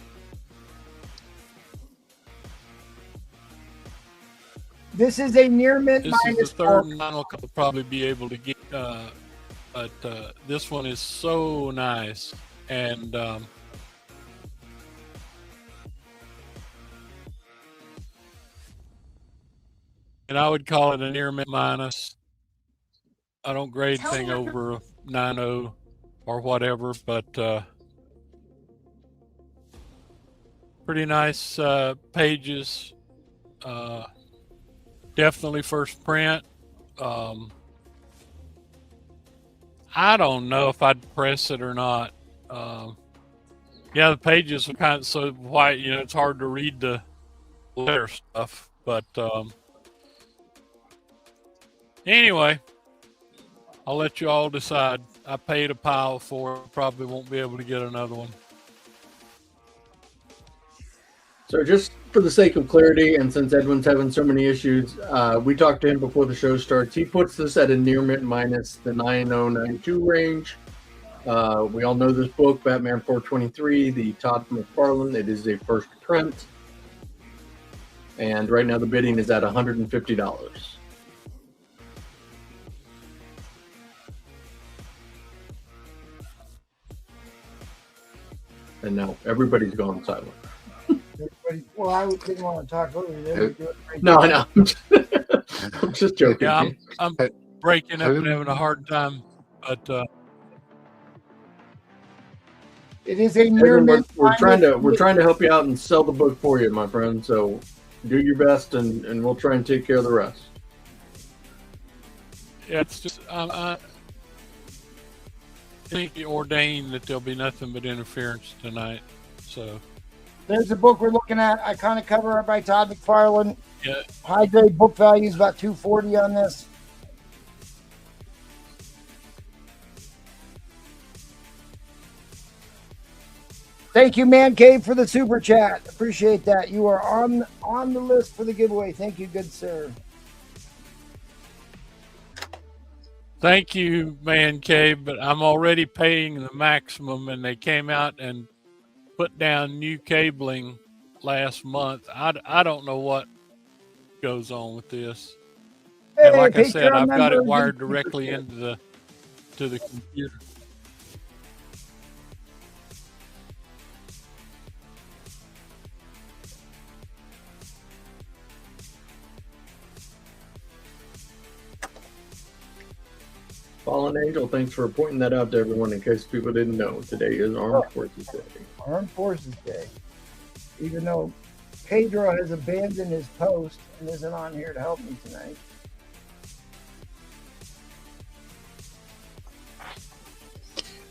[SPEAKER 1] This is a near mint
[SPEAKER 2] This is
[SPEAKER 1] minus
[SPEAKER 2] the third
[SPEAKER 1] book.
[SPEAKER 2] and final I'll probably be able to get. But this one is so nice. And I would call it a near mint minus. I don't grade thing over a 9.0 or whatever, but pretty nice pages. Definitely first print. I don't know if I'd press it or not. Yeah, the pages are kind of so white, it's hard to read the letter stuff. But anyway, I'll let you all decide. I paid a pile for it. Probably won't be able to get another one.
[SPEAKER 7] So just for the sake of clarity, and since Edwin's having so many issues, we talked to him before the show starts. He puts this at a near mint minus the 9092 range. We all know this book, Batman 423, the Todd McFarlane. It is a first print. And right now the bidding is at $150. And now everybody's gone silent.
[SPEAKER 1] Well, I didn't want to talk over you.
[SPEAKER 7] No, I know. I'm just joking.
[SPEAKER 2] Yeah, I'm breaking up and having a hard time. But
[SPEAKER 1] it is a near mint.
[SPEAKER 7] We're trying to help you out and sell the book for you, my friend. So do your best, and we'll try and take care of the rest.
[SPEAKER 2] Yeah, it's just I think he ordained that there'll be nothing but interference tonight. So
[SPEAKER 1] there's a book we're looking at. Iconic cover art by Todd McFarlane.
[SPEAKER 2] yeah,
[SPEAKER 1] High grade book value is about $240 on this. Thank you, Man Cave, for the super chat. Appreciate that. You are on the list for the giveaway. Thank you, good sir.
[SPEAKER 2] thank you, Man Cave, but I'm already paying the maximum, and they came out and put down new cabling last month. I don't know what goes on with this. And
[SPEAKER 1] Hey,
[SPEAKER 2] like I said,
[SPEAKER 1] Patreon
[SPEAKER 2] I've got it
[SPEAKER 1] members,
[SPEAKER 2] wired directly into the computer.
[SPEAKER 7] Fallen Angel, thanks for pointing that out to everyone in case people didn't know. Today is Armed Forces Day.
[SPEAKER 1] Armed Forces Day. Even though Pedro has abandoned his post and isn't on here to help me tonight.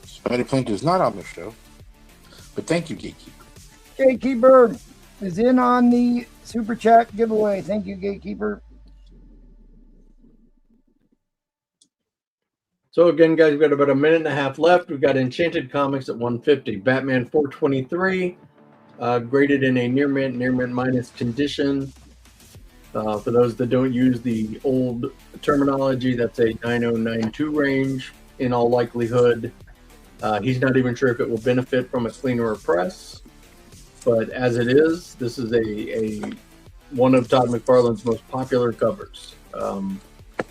[SPEAKER 4] Spider Flint is not on the show, but thank you, Gatekeeper.
[SPEAKER 1] Gatekeeper is in on the Super Chat giveaway. Thank you, Gatekeeper.
[SPEAKER 7] So again, guys, we've got about a minute and a half left. We've got Enchanted Comics at 150. Batman 423, graded in a near mint minus condition. For those that don't use the old terminology, that's a 9092 range in all likelihood. He's not even sure if it will benefit from a cleaner press. But as it is, this is a one of Todd McFarlane's most popular covers.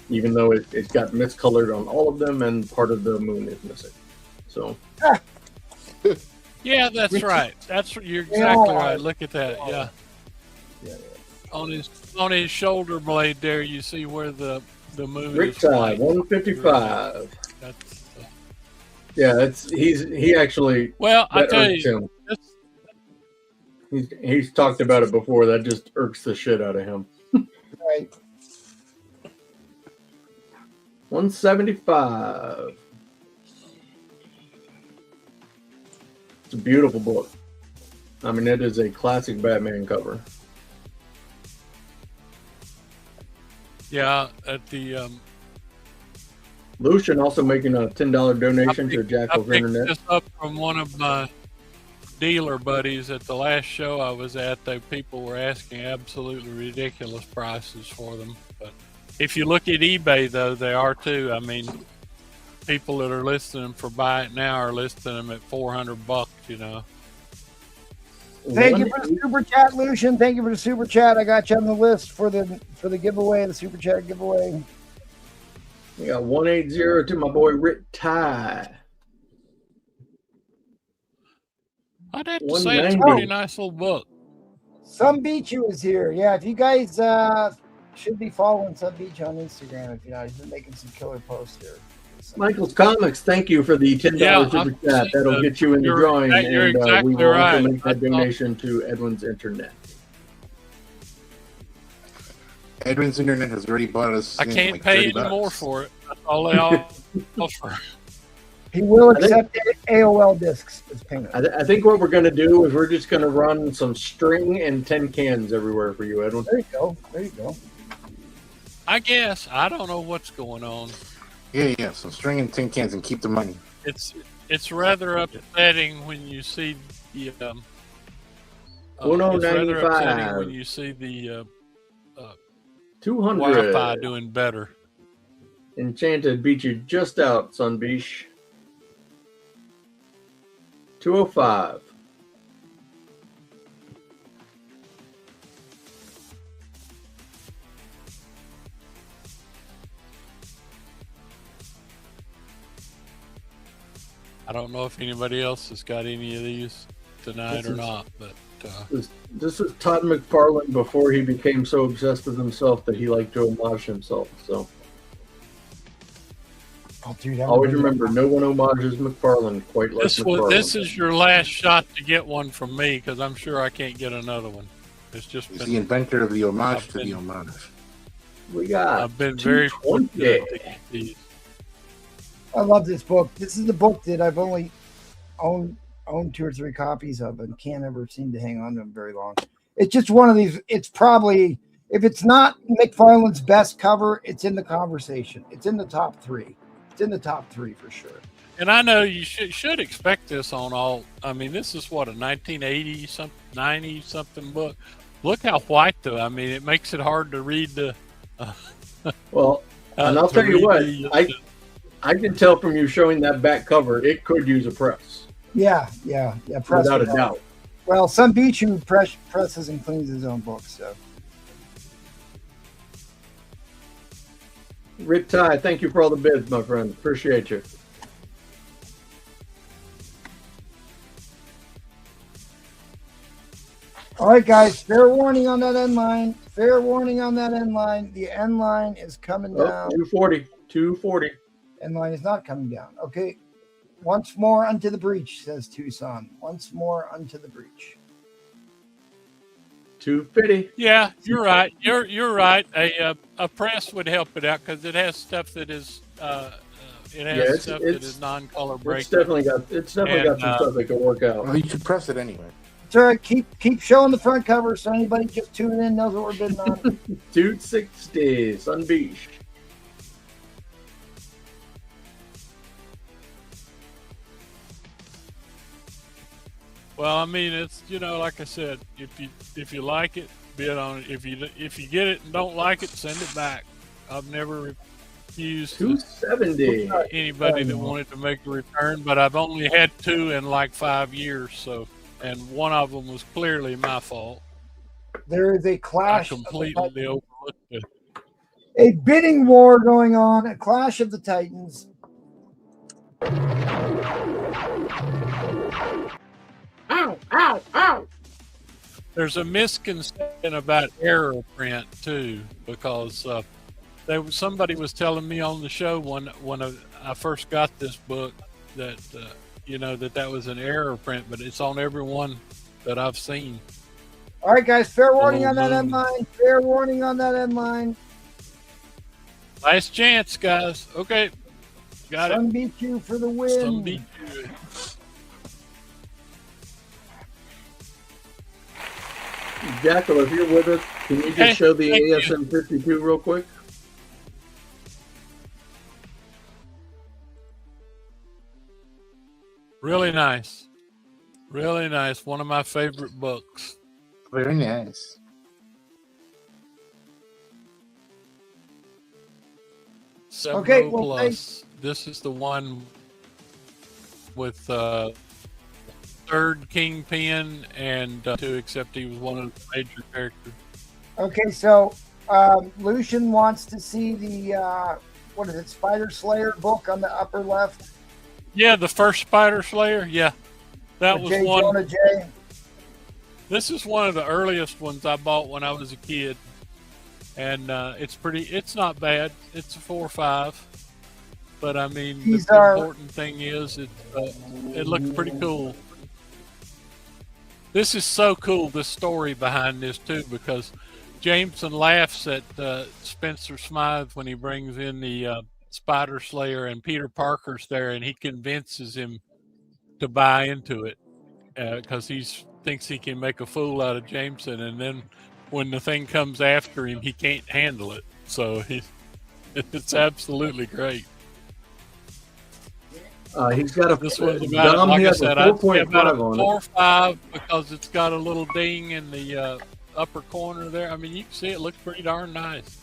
[SPEAKER 7] Even though it got miscolored on all of them and part of the moon is missing. So
[SPEAKER 2] Yeah, that's right. You're exactly right. Look at that. Yeah. On his shoulder blade there, you see where the moon
[SPEAKER 7] Rick
[SPEAKER 2] is white.
[SPEAKER 7] 155. He actually.
[SPEAKER 2] Well, I tell you,
[SPEAKER 7] he's talked about it before. That just irks the shit out of him.
[SPEAKER 1] Right.
[SPEAKER 7] 175. It's a beautiful book. I mean, it is a classic Batman cover.
[SPEAKER 2] yeah, at the
[SPEAKER 7] Lucian also making a $10 donation to
[SPEAKER 2] I
[SPEAKER 7] Jackal
[SPEAKER 2] picked
[SPEAKER 7] Internet.
[SPEAKER 2] this up from one of my dealer buddies at the last show I was at. People were asking absolutely ridiculous prices for them. But if you look at eBay, though, they are too. I mean, people that are listing them for buy it now are listing them at $400. You know.
[SPEAKER 1] Thank you for the super chat, Lucian. Thank you for the super chat. I got you on the list for the giveaway, the super chat giveaway.
[SPEAKER 7] We got 180 to my boy Rick Ty.
[SPEAKER 2] I'd have to say it's a
[SPEAKER 7] 190.
[SPEAKER 2] pretty nice little book.
[SPEAKER 1] Some Beach is here. Yeah, if you guys should be following Some Beach on Instagram. If you're not, he's been making some killer posts here.
[SPEAKER 7] Michael's Comics, thank you for the $10 super chat. That'll get you in the drawing,
[SPEAKER 2] you're
[SPEAKER 7] and
[SPEAKER 2] exactly
[SPEAKER 7] we will
[SPEAKER 2] right.
[SPEAKER 7] also make that donation to Edwin's Internet.
[SPEAKER 4] Edwin's Internet has already bought us.
[SPEAKER 2] I can't
[SPEAKER 4] like
[SPEAKER 2] pay
[SPEAKER 4] $30.
[SPEAKER 2] any more for it. That's all they all offer.
[SPEAKER 1] He will accept AOL discs as payment.
[SPEAKER 7] I think what we're going to do is we're just going to run some string and 10 cans everywhere for you, Edwin.
[SPEAKER 1] There you go. There you go.
[SPEAKER 2] I guess I don't know what's going on.
[SPEAKER 4] Yeah. Some string and tin cans and keep the money.
[SPEAKER 2] It's rather upsetting when you see the it's rather
[SPEAKER 7] 195.
[SPEAKER 2] upsetting when you see the
[SPEAKER 7] 200.
[SPEAKER 2] Wi-Fi doing better.
[SPEAKER 7] Enchanted beat you just out, Sunbeach. 205.
[SPEAKER 2] I don't know if anybody else has got any of these tonight or not, but
[SPEAKER 7] This is Todd McFarlane before he became so obsessed with himself that he liked to homage himself. So
[SPEAKER 1] Oh, dude,
[SPEAKER 7] always remember, no one homages McFarlane quite like McFarlane.
[SPEAKER 2] this is your last shot to get one from me because I'm sure I can't get another one. It's just
[SPEAKER 4] He's
[SPEAKER 2] been,
[SPEAKER 4] the inventor of the homage
[SPEAKER 2] I've
[SPEAKER 4] to the
[SPEAKER 2] been-
[SPEAKER 4] homage.
[SPEAKER 7] We got
[SPEAKER 2] I've been very
[SPEAKER 7] 220.
[SPEAKER 2] fortunate to get these.
[SPEAKER 1] I love this book. This is the book that I've only owned 2 or 3 copies of and can't ever seem to hang on to them very long. It's just one of these. It's probably, if it's not McFarlane's best cover, it's in the conversation. It's in the top 3. It's in the top 3 for sure.
[SPEAKER 2] And I know you should expect this on all. I mean, this is what, a 1980 something, 90 something book. Look how white though. I mean, it makes it hard to read the.
[SPEAKER 7] Well, and I'll
[SPEAKER 2] to
[SPEAKER 7] tell you
[SPEAKER 2] read
[SPEAKER 7] what, I can tell from you showing that back cover, it could use a press.
[SPEAKER 1] Yeah. Press
[SPEAKER 7] Without a
[SPEAKER 1] it out.
[SPEAKER 7] doubt.
[SPEAKER 1] Well, some Beach who presses and cleans his own books. So
[SPEAKER 7] Rick Ty, thank you for all the bids, my friend. Appreciate you.
[SPEAKER 1] all right, guys. Fair warning on that end line. Fair warning on that end line. The end line is coming
[SPEAKER 7] Oh,
[SPEAKER 1] down.
[SPEAKER 7] 240. 240.
[SPEAKER 1] End line is not coming down. Okay. Once more unto the breach, says Tucson. Once more unto the breach.
[SPEAKER 7] 250.
[SPEAKER 2] Yeah, you're right. You're right. A press would help it out because it has stuff that is that is non-color breaking.
[SPEAKER 7] It's definitely got some stuff that can work out.
[SPEAKER 4] Well, you should press it anyway.
[SPEAKER 1] So keep showing the front cover so anybody just tuning in knows what we're bidding on.
[SPEAKER 7] 260 Sunbeach.
[SPEAKER 2] Well, I mean, it's like I said, if you like it, bid on it. If you get it and don't like it, send it back. I've never refused
[SPEAKER 7] 270
[SPEAKER 2] anybody that wanted to make a return, but I've only had 2 in like 5 years. So, and one of them was clearly my fault.
[SPEAKER 1] There is a clash.
[SPEAKER 2] I completely overlooked it.
[SPEAKER 1] A bidding war going on. A clash of the Titans.
[SPEAKER 7] Ow, ow, ow.
[SPEAKER 2] There's a misconception about error print too, because somebody was telling me on the show when I first got this book that that was an error print, but it's on every one that I've seen.
[SPEAKER 1] All right, guys. Fair warning on that end line. Fair warning on that end line.
[SPEAKER 2] Last chance, guys. Okay, got it.
[SPEAKER 1] Sun beat you for the win.
[SPEAKER 2] Sun beat you.
[SPEAKER 7] Jackal, if you're with us, can you just show the ASM 52 real quick?
[SPEAKER 2] Really nice. Really nice. One of my favorite books.
[SPEAKER 4] Very nice.
[SPEAKER 1] Okay, well,
[SPEAKER 2] plus. This is the one with third Kingpin and 2, except he was one of the major characters.
[SPEAKER 1] Okay, so Lucian wants to see the what is it, Spider Slayer book on the upper left.
[SPEAKER 2] Yeah, the first Spider Slayer. Yeah, that was
[SPEAKER 1] J.
[SPEAKER 2] one.
[SPEAKER 1] Jonah J.
[SPEAKER 2] This is one of the earliest ones I bought when I was a kid, and it's not bad. It's a 4 or 5, but I mean the important thing is it looks pretty cool. This is so cool, this story behind this too, because Jameson laughs at Spencer Smythe when he brings in the Spider Slayer and Peter Parker's there, and he convinces him to buy into it because he thinks he can make a fool out of Jameson, and then when the thing comes after him, he can't handle it. So it's absolutely great.
[SPEAKER 7] He's got a.
[SPEAKER 2] This one's about, like I said, I'd say about a 4 or 5 because it's got a little ding in the upper corner there. I mean, you can see it looks pretty darn nice.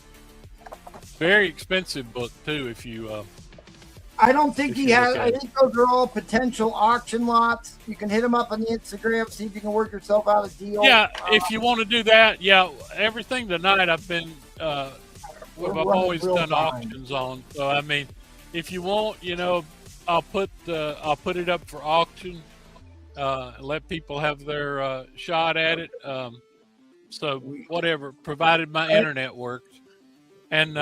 [SPEAKER 2] Very expensive book too. If you,
[SPEAKER 1] I don't think he has. I think those are all potential auction lots. You can hit them up on the Instagram, see if you can work yourself out a deal.
[SPEAKER 2] Yeah, if you want to do that, yeah. Everything tonight I've been, I've always done auctions on. So I mean, if you want, I'll put it up for auction. Let people have their shot at it. So whatever, provided my internet works. And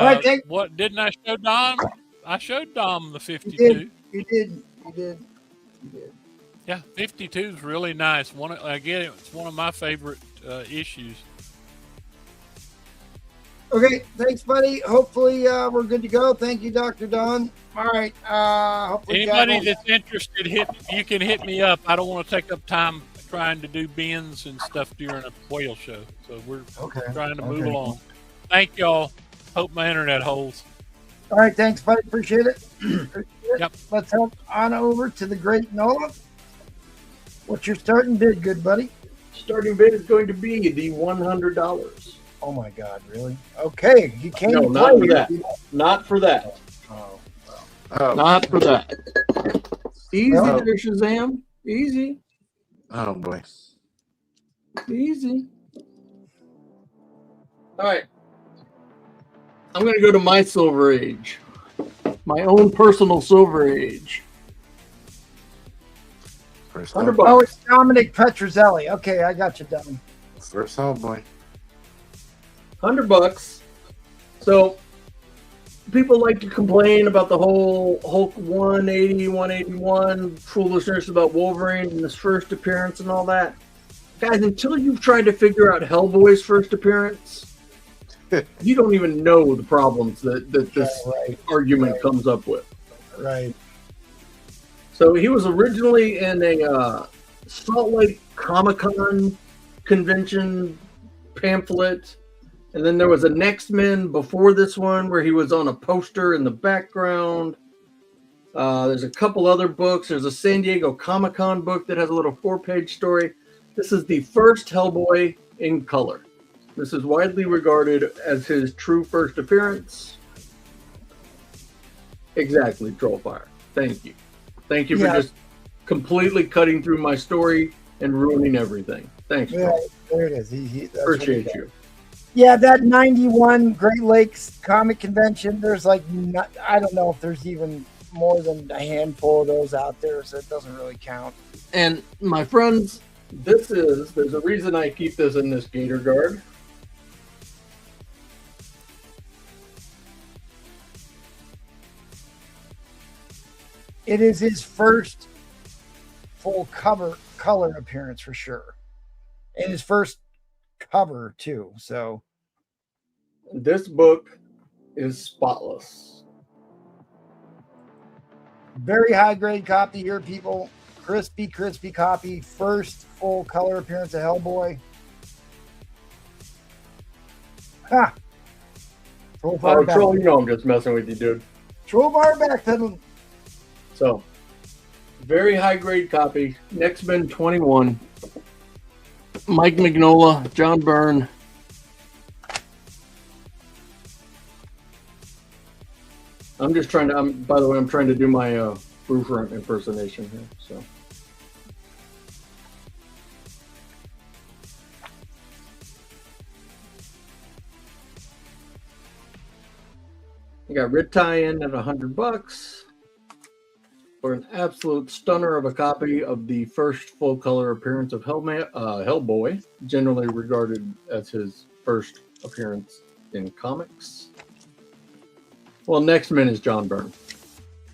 [SPEAKER 2] what didn't I show Dom? I showed Dom the 52.
[SPEAKER 1] You did.
[SPEAKER 2] Yeah, 52 is really nice. Again, it's one of my favorite issues.
[SPEAKER 1] Okay, thanks, buddy. Hopefully, we're good to go. Thank you, Dr. Don. All right.
[SPEAKER 2] Anybody that's interested, you can hit me up. I don't want to take up time trying to do bins and stuff during a whale show. So we're trying to move along. Thank y'all. Hope my internet holds.
[SPEAKER 1] All right, thanks, buddy. Appreciate it.
[SPEAKER 2] Yep.
[SPEAKER 1] Let's head on over to the great Noah. What's your starting bid, good buddy?
[SPEAKER 7] Starting bid is going to be the $100.
[SPEAKER 1] Oh my God, really? Okay, you can't.
[SPEAKER 7] No, not for that. Not for that. Not for that. Easy there, Shazam. Easy.
[SPEAKER 4] Oh boy.
[SPEAKER 7] Easy. All right. I'm going to go to my Silver Age. My own personal Silver Age.
[SPEAKER 4] First
[SPEAKER 7] $100.
[SPEAKER 1] Oh, it's Dominic Petrozelli. Okay, I got you, Dom.
[SPEAKER 4] First all boy.
[SPEAKER 7] $100. So people like to complain about the whole Hulk 180, 181 foolishness about Wolverine and his first appearance and all that. Guys, until you've tried to figure out Hellboy's first appearance, you don't even know the problems that this argument comes up with.
[SPEAKER 1] Right.
[SPEAKER 7] So he was originally in a Salt Lake Comic-Con convention pamphlet. And then there was a Next Men before this one where he was on a poster in the background. There's a couple other books. There's a San Diego Comic-Con book that has a little 4-page story. This is the first Hellboy in color. This is widely regarded as his true first appearance. Exactly, Trollfire. Thank you. Thank you for just completely cutting through my story and ruining everything. Thanks.
[SPEAKER 1] Yeah, there it is.
[SPEAKER 7] Appreciate you.
[SPEAKER 1] Yeah, that 91 Great Lakes Comic Convention, there's like, I don't know if there's even more than a handful of those out there, so it doesn't really count.
[SPEAKER 7] And my friends, there's a reason I keep this in this Gator Guard.
[SPEAKER 1] It is his first full color appearance for sure. And his first cover too. So
[SPEAKER 7] this book is spotless.
[SPEAKER 1] Very high grade copy here, people. Crispy copy. First full color appearance of Hellboy. Ha!
[SPEAKER 7] Troll, you know I'm just messing with you, dude.
[SPEAKER 1] Troll bar backpedaling.
[SPEAKER 7] So, very high grade copy. Next Men 21. Mike Mignola, John Byrne. I'm just trying to, by the way, I'm trying to do my Brewfront impersonation here. So, you got Rit tie-in at $100 for an absolute stunner of a copy of the first full color appearance of Hellboy, generally regarded as his first appearance in comics. Well, Next Men is John Byrne.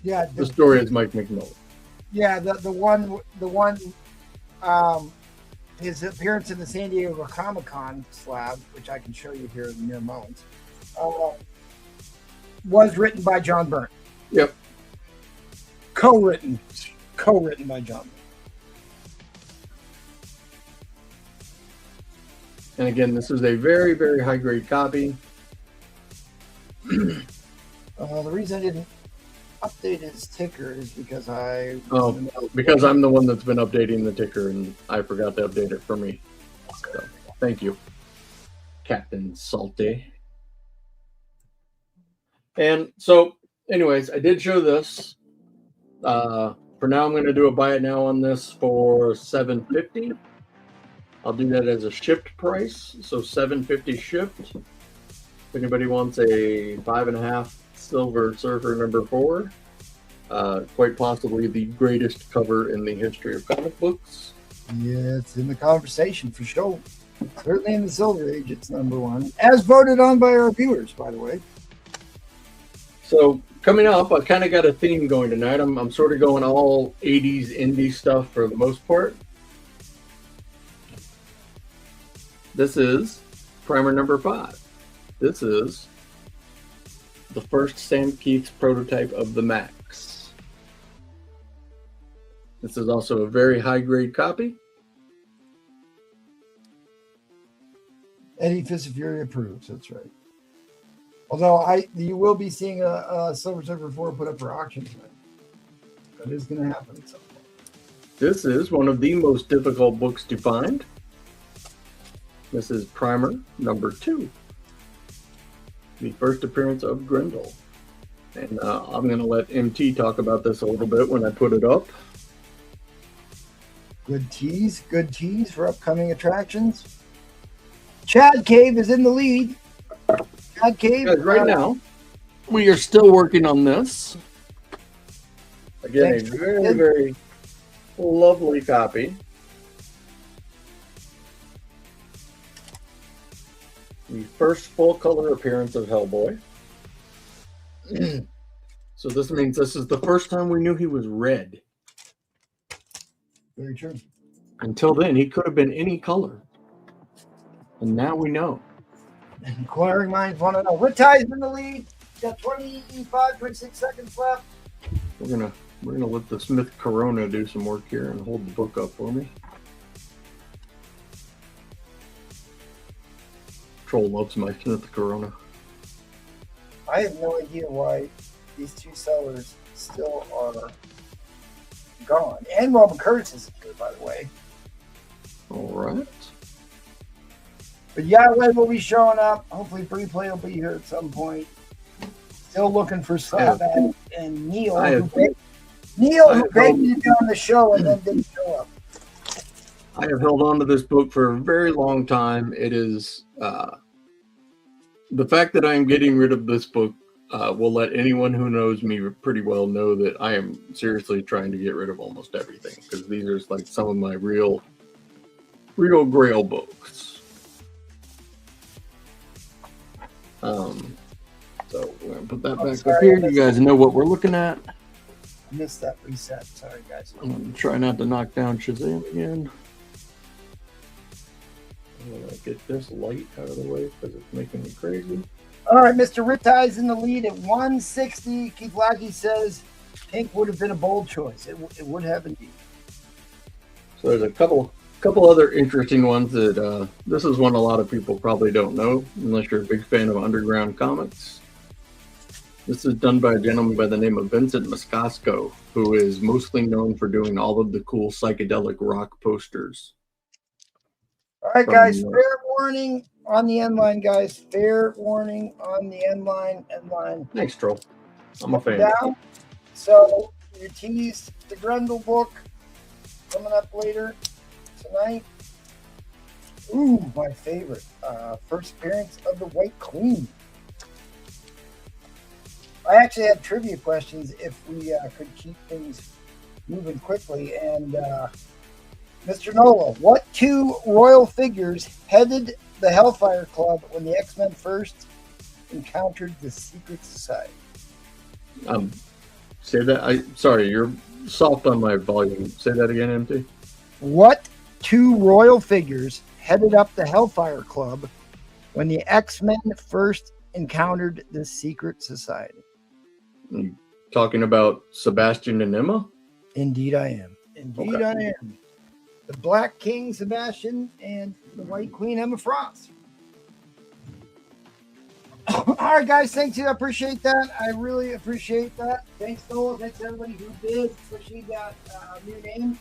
[SPEAKER 1] Yeah,
[SPEAKER 7] the story is Mike Mignola.
[SPEAKER 1] Yeah, the one his appearance in the San Diego Comic-Con slab, which I can show you here in mere moments, was written by John Byrne.
[SPEAKER 7] Yep.
[SPEAKER 1] Co-written by John.
[SPEAKER 7] And again, this is a very, very high grade copy.
[SPEAKER 1] The reason I didn't update his ticker is because
[SPEAKER 7] because I'm the one that's been updating the ticker and I forgot to update it for me. So, thank you, Captain Salty. And so, anyways, I did show this. For now, I'm going to do a buy it now on this for $7.50. I'll do that as a shipped price, so $7.50 shipped. If anybody wants a 5.5 Silver Surfer number 4, quite possibly the greatest cover in the history of comic books.
[SPEAKER 1] Yeah, it's in the conversation for sure. Certainly in the Silver Age, it's number 1, as voted on by our viewers, by the way.
[SPEAKER 7] So coming up, I kind of got a theme going tonight. I'm sort of going all 80s indie stuff for the most part. This is primer number 5. This is the first Sam Keith's prototype of the Max. This is also a very high grade copy.
[SPEAKER 1] Eddie Fist of Fury approves, that's right. Although you will be seeing a Silver Surfer 4 put up for auction tonight. That is going to happen at some point.
[SPEAKER 7] This is one of the most difficult books to find. This is primer number 2. The first appearance of Grendel. And I'm going to let MT talk about this a little bit when I put it up.
[SPEAKER 1] Good tease for upcoming attractions. Chad Cave is in the lead. Chad Cave.
[SPEAKER 7] Guys, right now, we are still working on this. Again, a very, very lovely copy. The first full color appearance of Hellboy. So this means this is the first time we knew he was red.
[SPEAKER 1] Very true.
[SPEAKER 7] Until then, he could have been any color. And now we know.
[SPEAKER 1] Inquiring minds want to know. Rittai's in the lead. Got 26 seconds left.
[SPEAKER 7] We're gonna let the Smith Corona do some work here and hold the book up for me. Troll loves my Smith Corona.
[SPEAKER 1] I have no idea why these two sellers still are gone. And Robin Curtis is here, by the way.
[SPEAKER 7] All right.
[SPEAKER 1] But Yahweh will be showing up. Hopefully, Replay will be here at some point. Still looking for Sabbath and Neil. Who begged me to be on the show and then didn't show up.
[SPEAKER 7] I have held on to this book for a very long time. It is the fact that I am getting rid of this book will let anyone who knows me pretty well know that I am seriously trying to get rid of almost everything, because these are like some of my real Grail books. So we're gonna put that back up here. You guys know what we're looking at.
[SPEAKER 1] Missed that reset. Sorry, guys.
[SPEAKER 7] I'm gonna try not to knock down Shazam again. I'm gonna get this light out of the way because it's making me crazy.
[SPEAKER 1] All right, Mr. Rittai's in the lead at 160. Keith Lackey says pink would have been a bold choice. It would have indeed.
[SPEAKER 7] So there's a couple other interesting ones that this is one a lot of people probably don't know unless you're a big fan of underground comics. This is done by a gentleman by the name of Vincent Moscasco, who is mostly known for doing all of the cool psychedelic rock posters.
[SPEAKER 1] All right, guys, fair warning on the end line, guys. Fair warning on the end line.
[SPEAKER 7] Thanks, Troll. I'm a fan.
[SPEAKER 1] Down. So you teased the Grendel book coming up later tonight. Ooh, my favorite. First appearance of the White Queen. I actually had trivia questions if we could keep things moving quickly. And Mr. Nola, what two royal figures headed the Hellfire Club when the X-Men first encountered the Secret Society?
[SPEAKER 7] Say that. Sorry, you're soft on my volume. Say that again, MT.
[SPEAKER 1] What two royal figures headed up the Hellfire Club when the X-Men first encountered the Secret Society?
[SPEAKER 7] Talking about Sebastian and Emma?
[SPEAKER 1] Indeed I am. Indeed okay. I am. The Black King, Sebastian, and the White Queen, Emma Frost. All right, guys. Thank you. I appreciate that. I really appreciate that. Thanks, Noah. Thanks, everybody who did, especially that new name.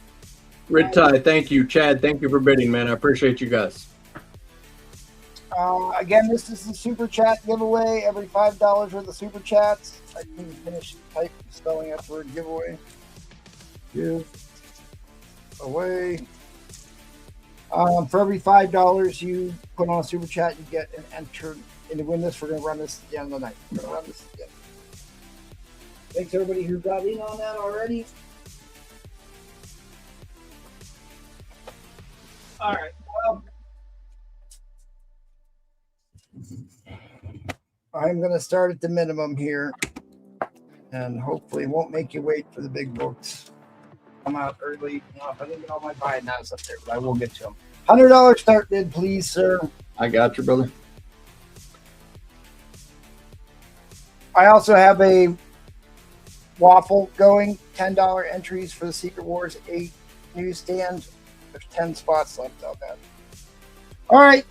[SPEAKER 7] Red Tie, thank you. Chad, thank you for bidding, man. I appreciate you guys.
[SPEAKER 1] Again, this is the Super Chat giveaway. Every $5 worth of Super Chats. I didn't even finish spelling out the word giveaway. Give away. For every $5 you put on a Super Chat, you get an entry to win this. We're going to run this at the end of the night. We're going to run this again. Thanks, everybody who got in on that already. All right. Well, I'm going to start at the minimum here, and hopefully it won't make you wait for the big books. Come out early. If I didn't get all my buy nows up there, but I will get to them. $100 start bid, please, sir.
[SPEAKER 7] I got you, brother.
[SPEAKER 1] I also have a waffle going. $10 entries for the Secret Wars 8 newsstand. There's 10 spots left on that. All right.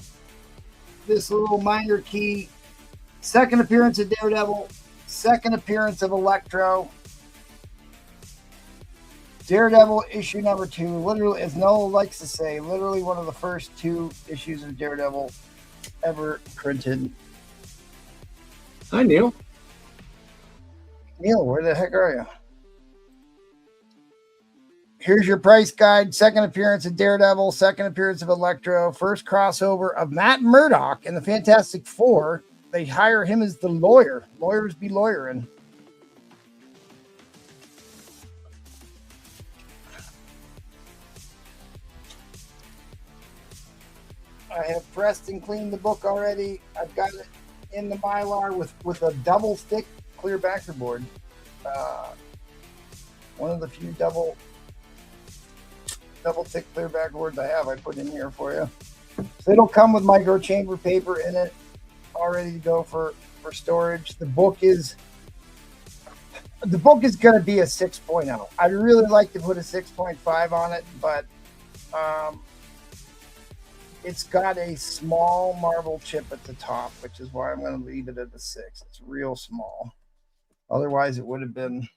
[SPEAKER 1] This little minor key. Second appearance of Daredevil. Second appearance of Electro. Daredevil issue number 2. Literally, as Noah likes to say, literally one of the first 2 issues of Daredevil ever printed.
[SPEAKER 7] Hi, Neil.
[SPEAKER 1] Neil, where the heck are you? Here's your price guide. Second appearance of Daredevil. Second appearance of Electro. First crossover of Matt Murdock and the Fantastic Four. They hire him as the lawyer. Lawyers be lawyering. I have pressed and cleaned the book already. I've got it in the Mylar with a double stick clear backer board. One of the few double thick clear backer boards I have. I put in here for you. So it'll come with micro chamber paper in it, all ready to go for storage. The book is going to be a 6.0. I'd really like to put a 6.5 on it, but it's got a small marble chip at the top, which is why I'm going to leave it at the 6. It's real small. Otherwise, it would have been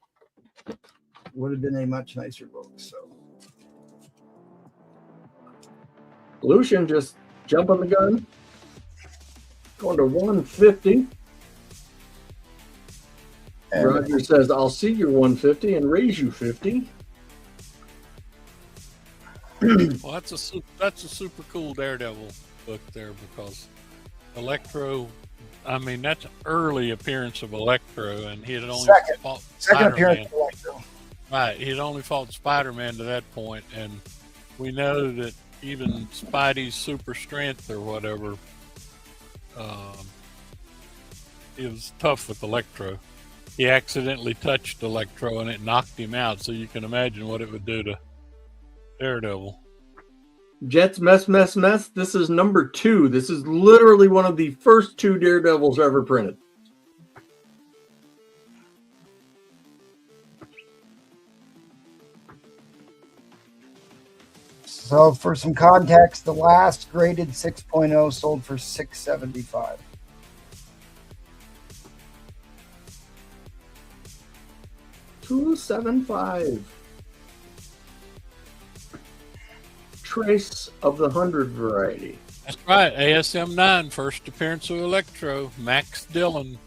[SPEAKER 1] a much nicer book. So,
[SPEAKER 7] Lucian just jumping the gun, going to 150.
[SPEAKER 1] and
[SPEAKER 7] Roger says, "I'll see your 150 and raise you 50."
[SPEAKER 2] Well, that's a super cool Daredevil book there, because Electro. I mean, that's an early appearance of Electro, and he had only fought
[SPEAKER 1] second
[SPEAKER 2] Spider-Man.
[SPEAKER 1] appearance of Electro.
[SPEAKER 2] Right, he had only fought Spider-Man to that point, and we know that even Spidey's super strength or whatever, it was tough with Electro. He accidentally touched Electro and it knocked him out, so you can imagine what it would do to Daredevil.
[SPEAKER 7] Jets mess. This is number 2. This is literally one of the first 2 Daredevils ever printed.
[SPEAKER 1] So for some context, the last graded 6.0 sold for $675.
[SPEAKER 7] $275. Trace of the 100 variety.
[SPEAKER 2] That's right, ASM 9, first appearance of Electro, Max Dillon.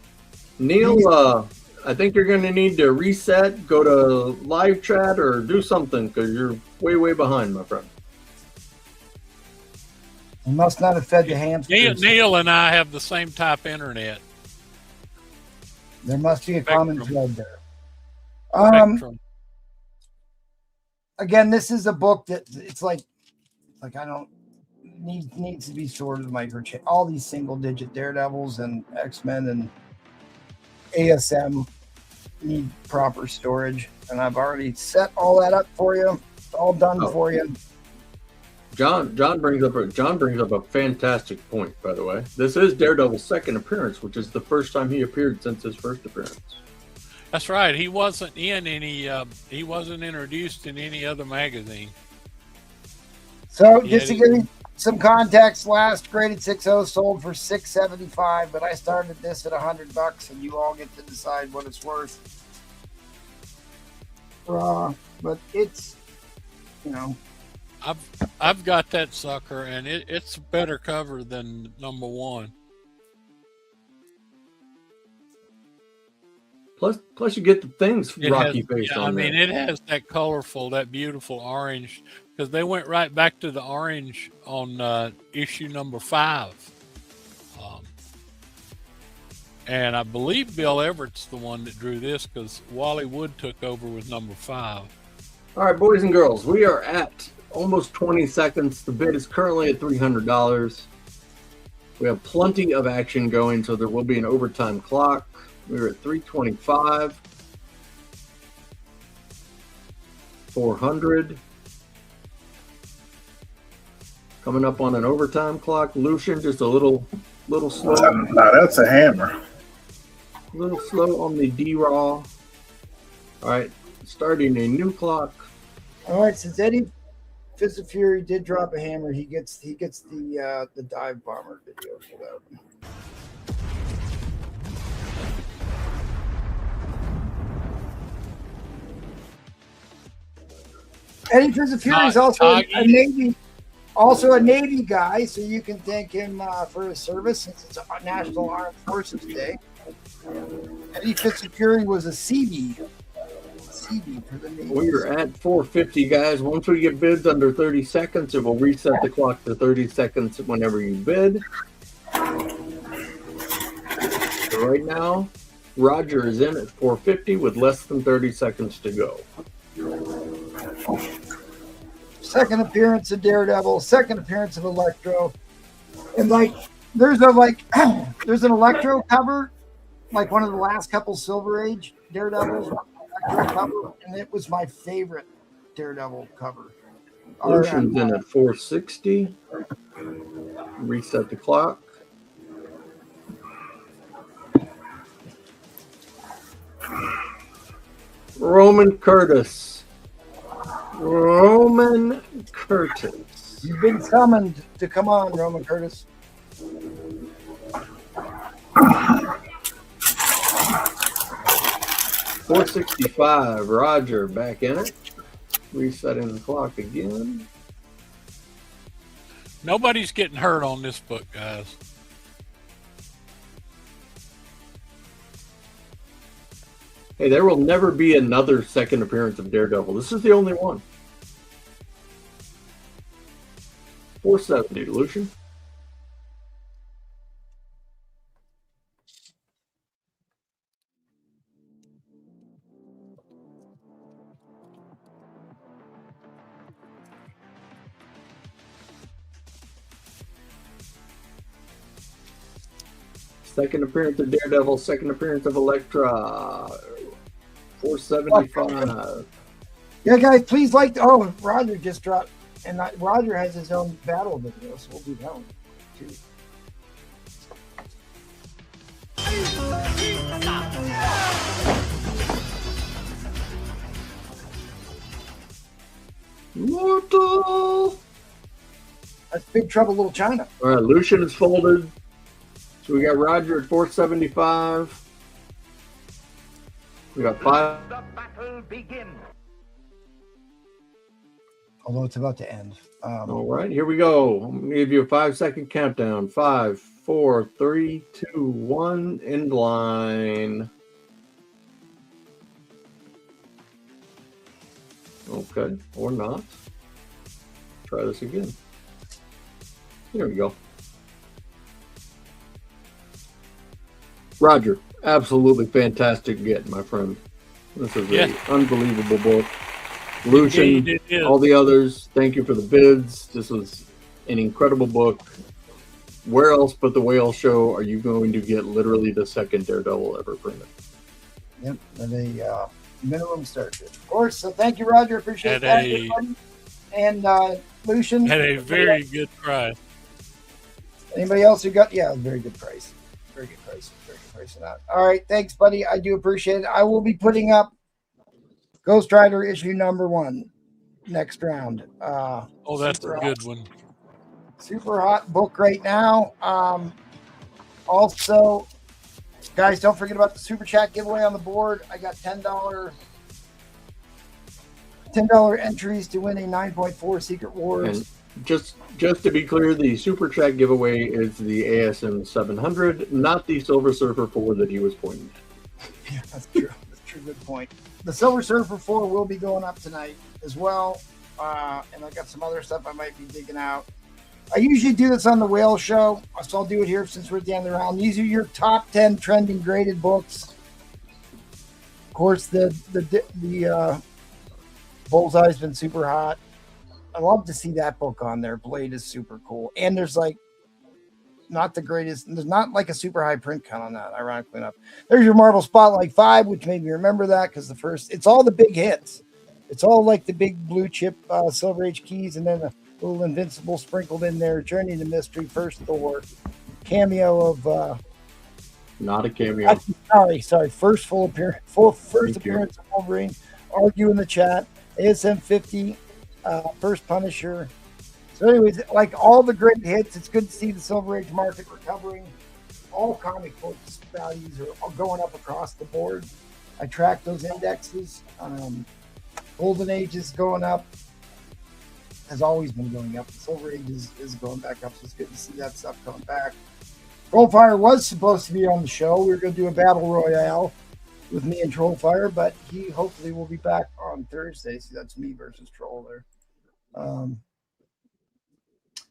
[SPEAKER 7] Neil, I think you're going to need to reset, go to live chat, or do something, because you're way behind, my friend.
[SPEAKER 1] You must not have fed the hamsters.
[SPEAKER 2] Neil and I have the same type internet.
[SPEAKER 1] There must be a common thread there.
[SPEAKER 2] Spectrum.
[SPEAKER 1] Again, this is a book that it's like I don't needs to be stored with microchip. All these single digit Daredevils and X-Men and ASM need proper storage, and I've already set all that up for you. It's all done for you.
[SPEAKER 7] John brings up a fantastic point, by the way. This is Daredevil's second appearance, which is the first time he appeared since his first appearance.
[SPEAKER 2] That's right. He wasn't in any. He wasn't introduced in any other magazine.
[SPEAKER 1] So just to give you some context, last graded 6.0 sold for $675, but I started this at $100, and you all get to decide what it's worth. But it's,
[SPEAKER 2] I've got that sucker, and it's a better cover than number 1.
[SPEAKER 7] Plus, you get the things Rocky face on.
[SPEAKER 2] I mean, it has that colorful, that beautiful orange, because they went right back to the orange on issue number 5. And I believe Bill Everett's the one that drew this, because Wally Wood took over with number 5.
[SPEAKER 7] All right, boys and girls, we are at almost 20 seconds. The bid is currently at $300. We have plenty of action going, so there will be an overtime clock. We're at 325, 400. Coming up on an overtime clock. Lucian, just a little slow.
[SPEAKER 6] Now that's a hammer.
[SPEAKER 7] A little slow on the D-Raw. All right, starting a new clock.
[SPEAKER 1] all right. Since Eddie Fist of Fury did drop a hammer, he gets the dive bomber video for that. Eddie Fist of Fury is also a Navy guy, so you can thank him for his service since it's a National Armed Forces Day. Eddie Fist of Fury was a Seabee for the Navy.
[SPEAKER 7] We're at 450, guys. Once we get bids under 30 seconds, it will reset the clock to 30 seconds whenever you bid. So right now, Roger is in at 450 with less than 30 seconds to go.
[SPEAKER 1] Second appearance of Daredevil, second appearance of Electro, and there's an Electro cover like one of the last couple Silver Age Daredevils, cover, and it was my favorite Daredevil cover.
[SPEAKER 7] Lucian's in at 460. Reset the clock. Roman Curtis. Roman Curtis.
[SPEAKER 1] You've been summoned to come on, Roman Curtis.
[SPEAKER 7] $465. Roger back in it. Resetting the clock again.
[SPEAKER 2] Nobody's getting hurt on this book, guys.
[SPEAKER 7] Hey, there will never be another second appearance of Daredevil. This is the only one. 470, Lucian. Second appearance of Daredevil, second appearance of Elektra. 475.
[SPEAKER 1] Yeah, guys, please like. Oh, Roger just dropped, and Roger has his own battle video, so we'll do that one too.
[SPEAKER 7] Mortal.
[SPEAKER 1] That's Big Trouble Little China.
[SPEAKER 7] All right, Lucian is folded. So we got Roger at 475. We got 5.
[SPEAKER 3] The battle begins.
[SPEAKER 1] Although it's about to end.
[SPEAKER 7] All right, here we go. I'm gonna give you a 5-second countdown. 5, 4, 3, 2, 1. End line. Okay, or not. Try this again. Here we go. Roger, absolutely fantastic get, my friend. This is an unbelievable book. Lucian,
[SPEAKER 2] Indeed, it is.
[SPEAKER 7] all the others, thank you for the bids. This was an incredible book. Where else but the Whale Show are you going to get literally the second Daredevil ever printed?
[SPEAKER 1] Yep, and a minimum start bid. Of course, so thank you, Roger. Appreciate that. Everybody. And Lucian.
[SPEAKER 2] At a very good price.
[SPEAKER 1] Anybody else who got? Yeah, very good price. Very good price. Very good price on that. All right, thanks, buddy. I do appreciate it. I will be putting up Ghost Rider issue #1 next round.
[SPEAKER 2] Oh, that's a good one.
[SPEAKER 1] Super hot book right now. Also, guys, don't forget about the Super Chat giveaway on the board. I got $10 entries to win a 9.4 Secret Wars.
[SPEAKER 7] And just to be clear, the Super Chat giveaway is the ASM 700, not the Silver Surfer 4 that he was pointing at.
[SPEAKER 1] Yeah, that's true. That's true. Good point. The Silver Surfer 4 will be going up tonight as well. And I got some other stuff I might be digging out. I usually do this on the Whale Show, so I'll do it here since we're at the end of the round. These are your top 10 trending graded books. Of course, the Bullseye's been super hot. I love to see that book on there. Blade is super cool. And there's like not the greatest, there's not like a super high print count on that, ironically enough. There's your Marvel Spotlight 5, which made me remember that because it's all the big hits. It's all like the big blue chip Silver Age keys, and then a little Invincible sprinkled in there. Journey to Mystery, First Thor, cameo of
[SPEAKER 7] not a cameo.
[SPEAKER 1] Sorry. First appearance of Wolverine. Argue in the chat. ASM 50. First Punisher. So anyways, like all the great hits, it's good to see the Silver Age market recovering. All comic books values are going up across the board. I track those indexes. Golden Age is going up. Has always been going up. The Silver Age is going back up, so it's good to see that stuff coming back. Trollfire was supposed to be on the show. We were going to do a battle royale with me and Trollfire, but he hopefully will be back on Thursday. So that's me versus Troll there.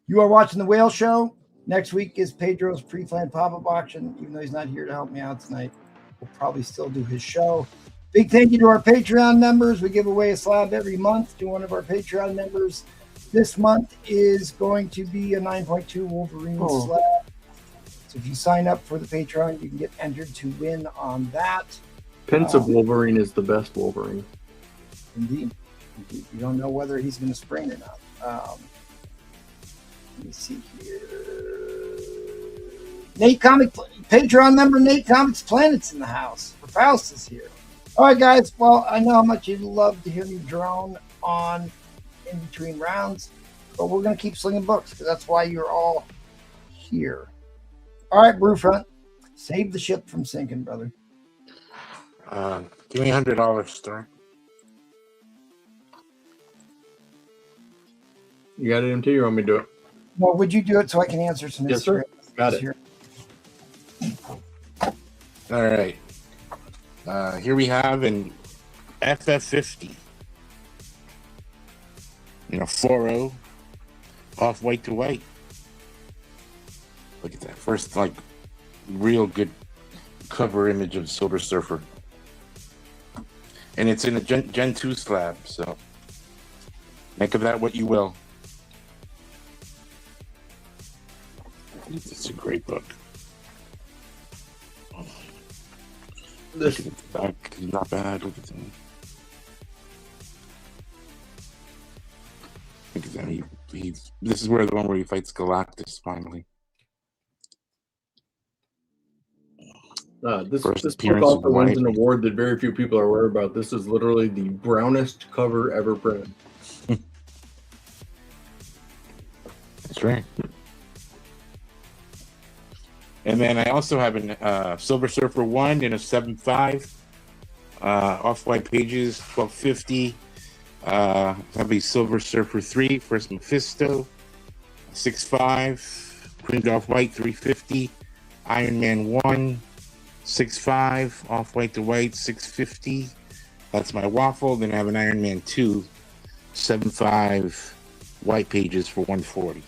[SPEAKER 1] You are watching the Whale Show. Next week is Pedro's pre-planned pop-up auction. Even though he's not here to help me out tonight, we'll probably still do his show. Big thank you to our Patreon members. We give away a slab every month to one of our Patreon members. This month is going to be a 9.2 Wolverine slab. So if you sign up for the Patreon, you can get entered to win on that.
[SPEAKER 7] Pensive Wolverine is the best Wolverine.
[SPEAKER 1] Indeed. You don't know whether he's going to spring or not. Let me see here. Patreon member Nate Comics Planet's in the house. Faust is here. All right, guys. Well, I know how much you'd love to hear me drone on in between rounds, but we're going to keep slinging books because that's why you're all here. All right, Brewfront. Save the ship from sinking, brother.
[SPEAKER 4] Give me $100, sir.
[SPEAKER 7] You got it, MT? You want me to do it?
[SPEAKER 1] Well, would you do it so I can answer some
[SPEAKER 7] Yes, sir. Got it.
[SPEAKER 1] here?
[SPEAKER 4] All right. Here we have an FF50. 4.0 off white to white. Look at that. First, real good cover image of Silver Surfer. And it's in a Gen 2 slab, so make of that what you will. It's a great book.
[SPEAKER 7] This
[SPEAKER 4] Look at the back, not bad. Look at that. Look at that. This is where the one where he fights Galactus finally.
[SPEAKER 7] This
[SPEAKER 4] First
[SPEAKER 7] book
[SPEAKER 4] appearance
[SPEAKER 7] also
[SPEAKER 4] of
[SPEAKER 7] wins an
[SPEAKER 4] White.
[SPEAKER 7] award that very few people are aware about. This is literally the brownest cover ever printed.
[SPEAKER 4] That's right. And then I also have a Silver Surfer 1 in a 7.5. Off-white pages, 1250. Have a Silver Surfer 3, First Mephisto, 6.5. Creamed off-white, 350. Iron Man 1, 6.5. Off-white to white, 650. That's my waffle. Then I have an Iron Man 2, 7.5. White pages for 140.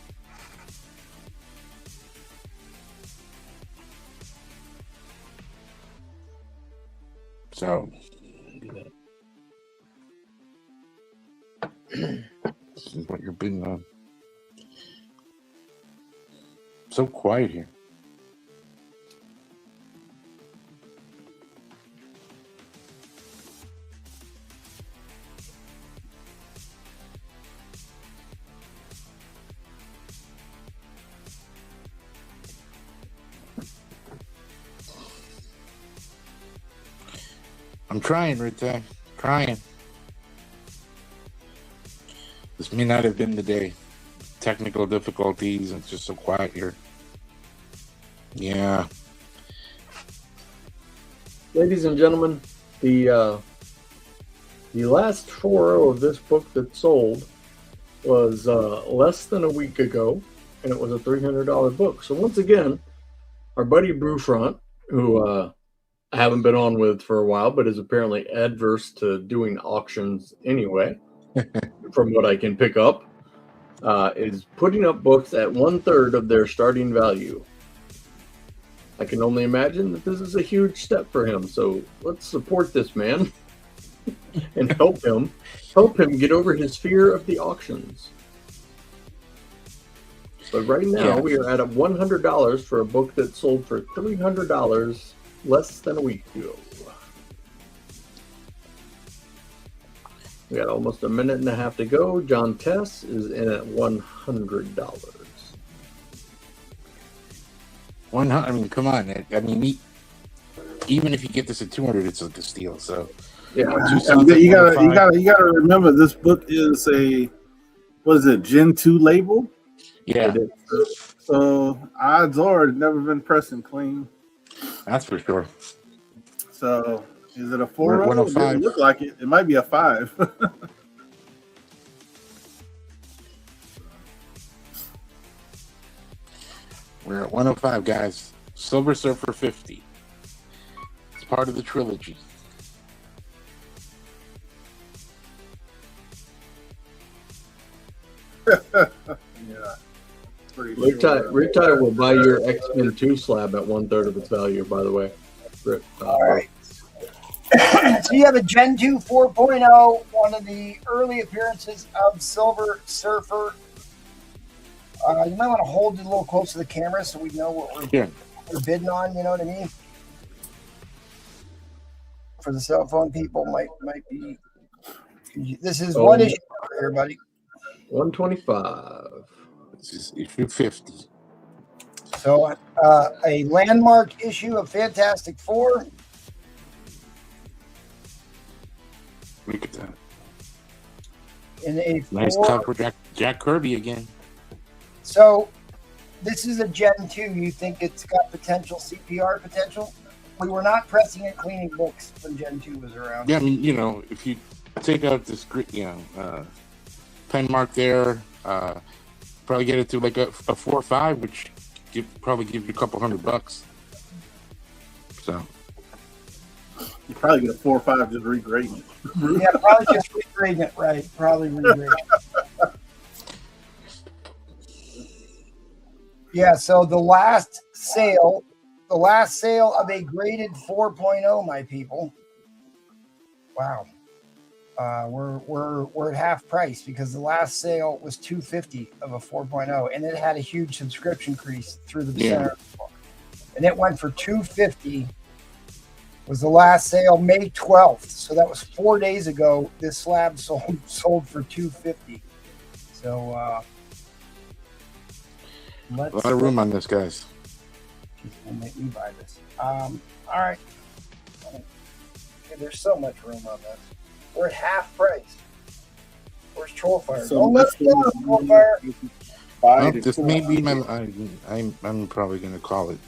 [SPEAKER 4] So, this is what you're bidding on. So quiet here. I'm trying, right there. Trying. This may not have been the day. Technical difficulties. It's just so quiet here. Yeah.
[SPEAKER 7] Ladies and gentlemen, the last 4.0 of this book that sold was less than a week ago, and it was a $300 book. So once again, our buddy Brewfront, who I haven't been on with for a while, but is apparently adverse to doing auctions anyway, from what I can pick up, is putting up books at 1/3 of their starting value. I can only imagine that this is a huge step for him. So let's support this man and help him get over his fear of the auctions. But right now we are at $100 for a book that sold for $300 less than a week ago. We got almost a minute and a half to go. John Tess is in at $100.
[SPEAKER 4] I mean, come on. I mean, even if you get this at 200, it's like a steal. So
[SPEAKER 7] yeah,
[SPEAKER 6] you gotta remember this book is a Gen 2 label.
[SPEAKER 4] Yeah.
[SPEAKER 6] So odds are it's never been pressing clean.
[SPEAKER 4] That's for sure.
[SPEAKER 6] So is it a 4?
[SPEAKER 4] We're at
[SPEAKER 6] It
[SPEAKER 4] 105.
[SPEAKER 6] doesn't look like it. It might be a 5.
[SPEAKER 4] We're at 105, guys. Silver Surfer 50. It's part of the trilogy.
[SPEAKER 6] Yeah.
[SPEAKER 7] Riptide will buy your X-Men 2 slab at 1/3 of its value, by the way.
[SPEAKER 1] All right. So you have a Gen 2 4.0, one of the early appearances of Silver Surfer. You might want to hold it a little close to the camera so we know what we're you're bidding on. You know what I mean? For the cell phone people, might be. This is what issue here, buddy?
[SPEAKER 7] 125.
[SPEAKER 4] This is issue 50.
[SPEAKER 1] So a landmark issue of Fantastic Four.
[SPEAKER 4] Look at that.
[SPEAKER 1] In a
[SPEAKER 4] Nice cover, Jack Kirby again.
[SPEAKER 1] So this is a Gen 2. You think it's got potential CPR potential? We were not pressing and cleaning books when Gen 2 was around.
[SPEAKER 4] Yeah, I mean, if you take out this, pen mark there, probably get it to like a 4 or 5, which probably give you a couple $100. So
[SPEAKER 6] You probably get a 4 or 5 just regrading it.
[SPEAKER 1] Yeah, probably just regrading it, right? Probably regrading it. Yeah, so the last sale of a graded 4.0, my people. Wow. We're at half price because the last sale was $250 of a 4.0, and it had a huge subscription increase through the center of the book. And it went for $250. Was the last sale May 12th. So that was 4 days ago. This slab sold for $250. So
[SPEAKER 4] a lot of room on this, guys.
[SPEAKER 1] Will make me buy this. All right. Okay, there's so much room on this. We're at half price. Where's Trollfire?
[SPEAKER 6] So
[SPEAKER 1] Don't let it down, Trollfire.
[SPEAKER 4] Well, this may be my. I'm probably going to call it.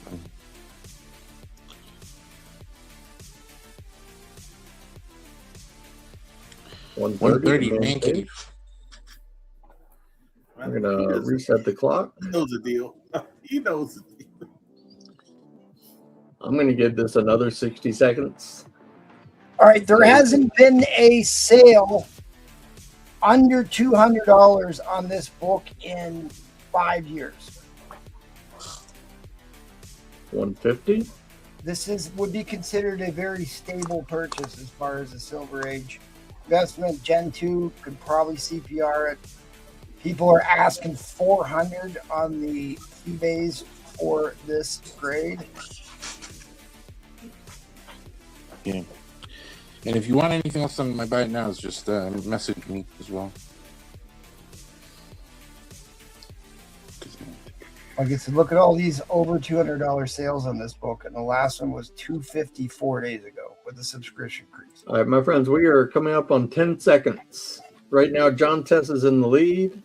[SPEAKER 4] 130 man cave.
[SPEAKER 7] I'm gonna reset the clock.
[SPEAKER 6] He knows the deal. He knows the deal.
[SPEAKER 7] I'm gonna give this another 60 seconds.
[SPEAKER 1] All right, there hasn't been a sale under $200 on this book in 5 years.
[SPEAKER 7] 150.
[SPEAKER 1] This would be considered a very stable purchase as far as the Silver Age investment. Gen 2 could probably CPR it. People are asking $400 on the eBays for this grade.
[SPEAKER 4] Yeah. And if you want anything else on my buy it now, just message me as well.
[SPEAKER 1] Like I said, look at all these over $200 sales on this book, and the last one was $250 4 days ago with a subscription increase.
[SPEAKER 7] All right, my friends, we are coming up on 10 seconds. Right now, John Tess is in the lead.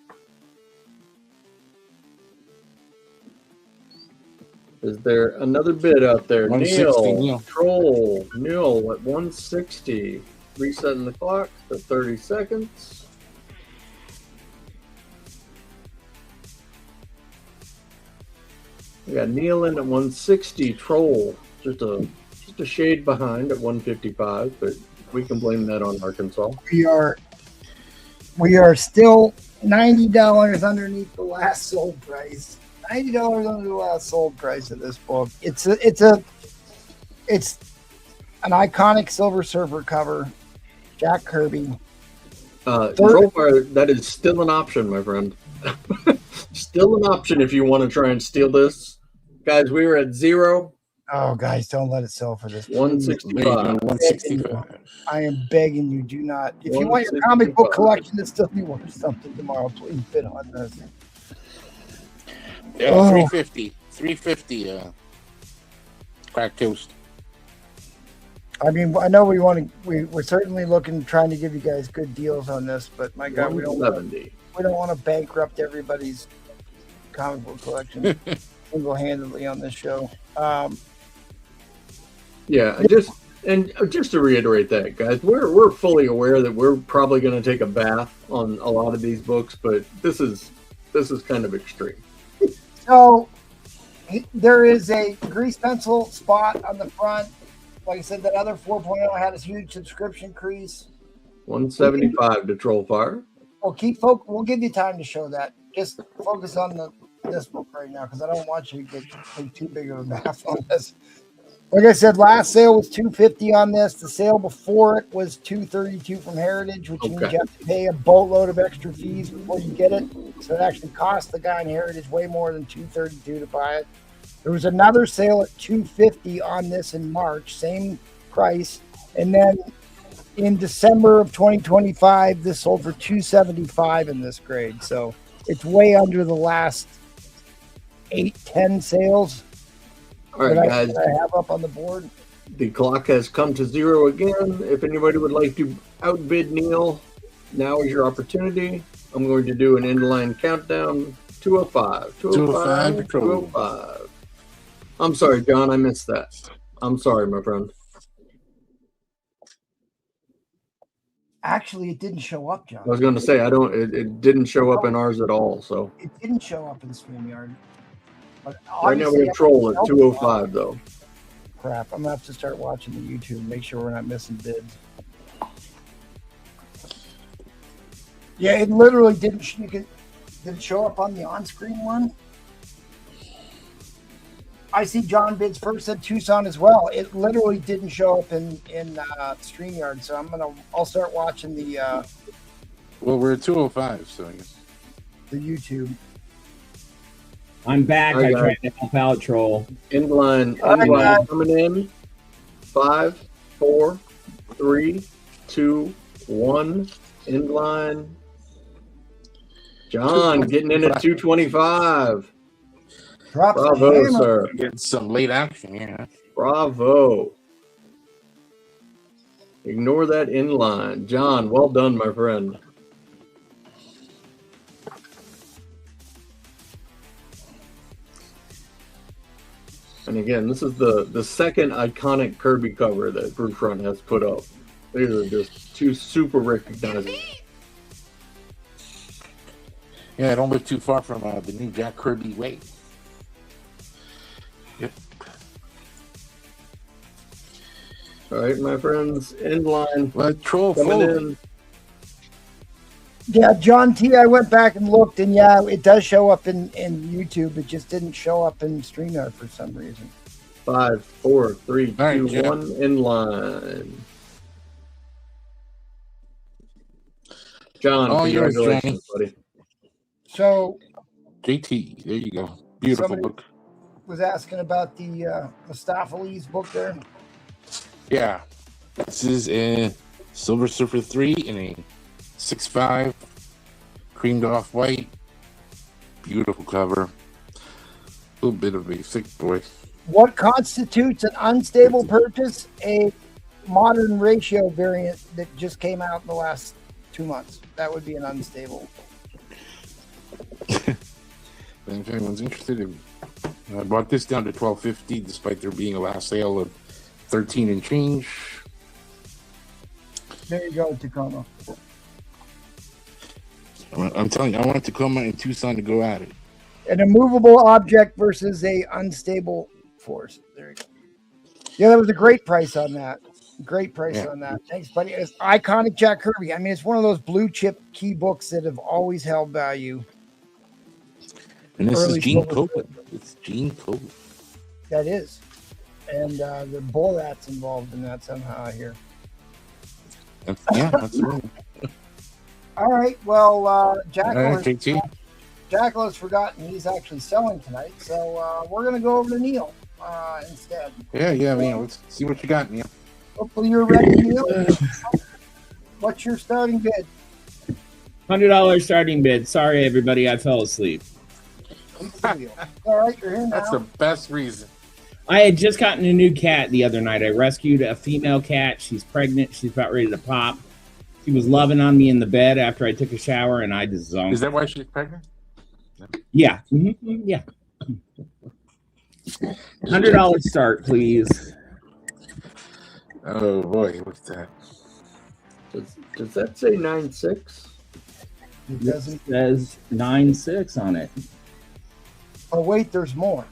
[SPEAKER 7] Is there another bid out there? Neil, Troll, Neil at 160. Resetting the clock to 30 seconds. We got Neil in at 160. Troll just a shade behind at 155, but we can blame that on Arkansas.
[SPEAKER 1] We are still $90 underneath the last sold price. $90 under the last sold price of this book. It's an iconic Silver Surfer cover. Jack Kirby.
[SPEAKER 7] Trollfire, that is still an option, my friend. Still an option if you want to try and steal this. Guys, we were at 0.
[SPEAKER 1] Oh, guys, don't let it sell for this.
[SPEAKER 7] 165.
[SPEAKER 4] 165.
[SPEAKER 1] I am begging you, do not. If you want your comic book collection to still be worth something tomorrow, please bid on this.
[SPEAKER 4] Yeah, 350. 350. Crack toast.
[SPEAKER 1] I mean, I know we're certainly trying to give you guys good deals on this, but my God, we don't want to bankrupt everybody's comic book collection single-handedly on this show.
[SPEAKER 7] Just to reiterate that, guys, we're fully aware that we're probably going to take a bath on a lot of these books, but this is kind of extreme.
[SPEAKER 1] So there is a grease pencil spot on the front. Like I said, that other 4.0 had a huge subscription increase.
[SPEAKER 7] 175 to Trollfire.
[SPEAKER 1] We'll give you time to show that. Just focus on this book right now because I don't want you to get too big of a math on this. Like I said, last sale was $250 on this. The sale before it was $232 from Heritage, which means you have to pay a boatload of extra fees before you get it. So it actually cost the guy in Heritage way more than $232 to buy it. There was another sale at $250 on this in March, same price, and then in December of 2025, this sold for $275 in this grade. So it's way under the last 8-10 sales.
[SPEAKER 7] All right, guys.
[SPEAKER 1] that I have up on the board.
[SPEAKER 7] The clock has come to 0 again. If anybody would like to outbid Neil, now is your opportunity. I'm going to do an inline countdown. 205, 205, 205. I'm sorry, John, I missed that. I'm sorry, my friend.
[SPEAKER 1] Actually, it didn't show up, John.
[SPEAKER 7] I was going to say, it didn't show up in ours at all, so.
[SPEAKER 1] It didn't show up in StreamYard. But
[SPEAKER 7] Right now we have Troll at 205, though.
[SPEAKER 1] Crap, I'm going to have to start watching the YouTube and make sure we're not missing bids. Yeah, it literally didn't. Did it show up on the on-screen one? I see John bids first at Tucson as well. It literally didn't show up in StreamYard, so I'll start watching the.
[SPEAKER 4] Well, we're at 205, so I guess.
[SPEAKER 1] The YouTube.
[SPEAKER 5] I'm back. I tried to help out, Troll.
[SPEAKER 7] Inline coming in. 5, 4, 3, 2, 1. Inline. John getting in at 225. Bravo, sir.
[SPEAKER 4] Getting some late action, yeah.
[SPEAKER 7] Bravo. Ignore that inline. John, well done, my friend. And again, this is the second iconic Kirby cover that Brewfront has put up. These are just two super recognizable.
[SPEAKER 4] Yeah, I don't live too far from the new Jack Kirby way. Yep.
[SPEAKER 7] All right, my friends, inline.
[SPEAKER 4] Troll
[SPEAKER 7] coming in.
[SPEAKER 1] Yeah, John T, I went back and looked, and yeah, it does show up in YouTube. It just didn't show up in StreamYard for some reason.
[SPEAKER 7] 5, 4, 3, 2,
[SPEAKER 4] right,
[SPEAKER 7] 1,
[SPEAKER 4] Jeff.
[SPEAKER 7] inline. John,
[SPEAKER 4] congratulations,
[SPEAKER 7] buddy.
[SPEAKER 1] So,
[SPEAKER 4] JT, there you go. Beautiful
[SPEAKER 1] somebody
[SPEAKER 4] book.
[SPEAKER 1] was asking about the Mistopheles book there.
[SPEAKER 4] Yeah. This is a Silver Surfer 3 in a 6.5, creamed off white. Beautiful cover. A little bit of a sick boy.
[SPEAKER 1] What constitutes an unstable purchase? A modern ratio variant that just came out in the last 2 months. That would be an unstable.
[SPEAKER 4] If anyone's interested, I bought this down to $12.50, despite there being a last sale of $13 and change.
[SPEAKER 1] There you go, Tacoma.
[SPEAKER 4] I'm telling you, I want Tacoma and Tucson to go at it.
[SPEAKER 1] An immovable object versus a unstable force. There you go. Yeah, that was a great price on that. Great price on that. Thanks, buddy. It's iconic Jack Kirby. I mean, it's one of those blue chip key books that have always held value.
[SPEAKER 4] And this
[SPEAKER 1] Early
[SPEAKER 4] is Gene
[SPEAKER 1] Silver
[SPEAKER 4] Cope. It's Gene Cope.
[SPEAKER 1] That is. And the Borat's involved in that somehow, I hear.
[SPEAKER 4] Yeah, that's right.
[SPEAKER 1] All right. Well, Jackal
[SPEAKER 4] JT.
[SPEAKER 1] has forgotten he's actually selling tonight. So we're going to go over to Neil instead.
[SPEAKER 4] Yeah, man. Let's see what you got, Neil.
[SPEAKER 1] Hopefully you're ready, Neil. What's your starting bid?
[SPEAKER 5] $100 starting bid. Sorry, everybody, I fell asleep.
[SPEAKER 1] All right, you're here now.
[SPEAKER 4] That's the best reason.
[SPEAKER 5] I had just gotten a new cat the other night. I rescued a female cat. She's pregnant. She's about ready to pop. She was loving on me in the bed after I took a shower, and I just zoned.
[SPEAKER 4] Is that why she's pregnant?
[SPEAKER 5] Yeah. Mm-hmm. Yeah. $100 start, please.
[SPEAKER 4] Oh boy, what's that?
[SPEAKER 7] Does that say 9.6?
[SPEAKER 1] It doesn't.
[SPEAKER 5] It says 9.6 on it.
[SPEAKER 1] Oh, wait, there's more.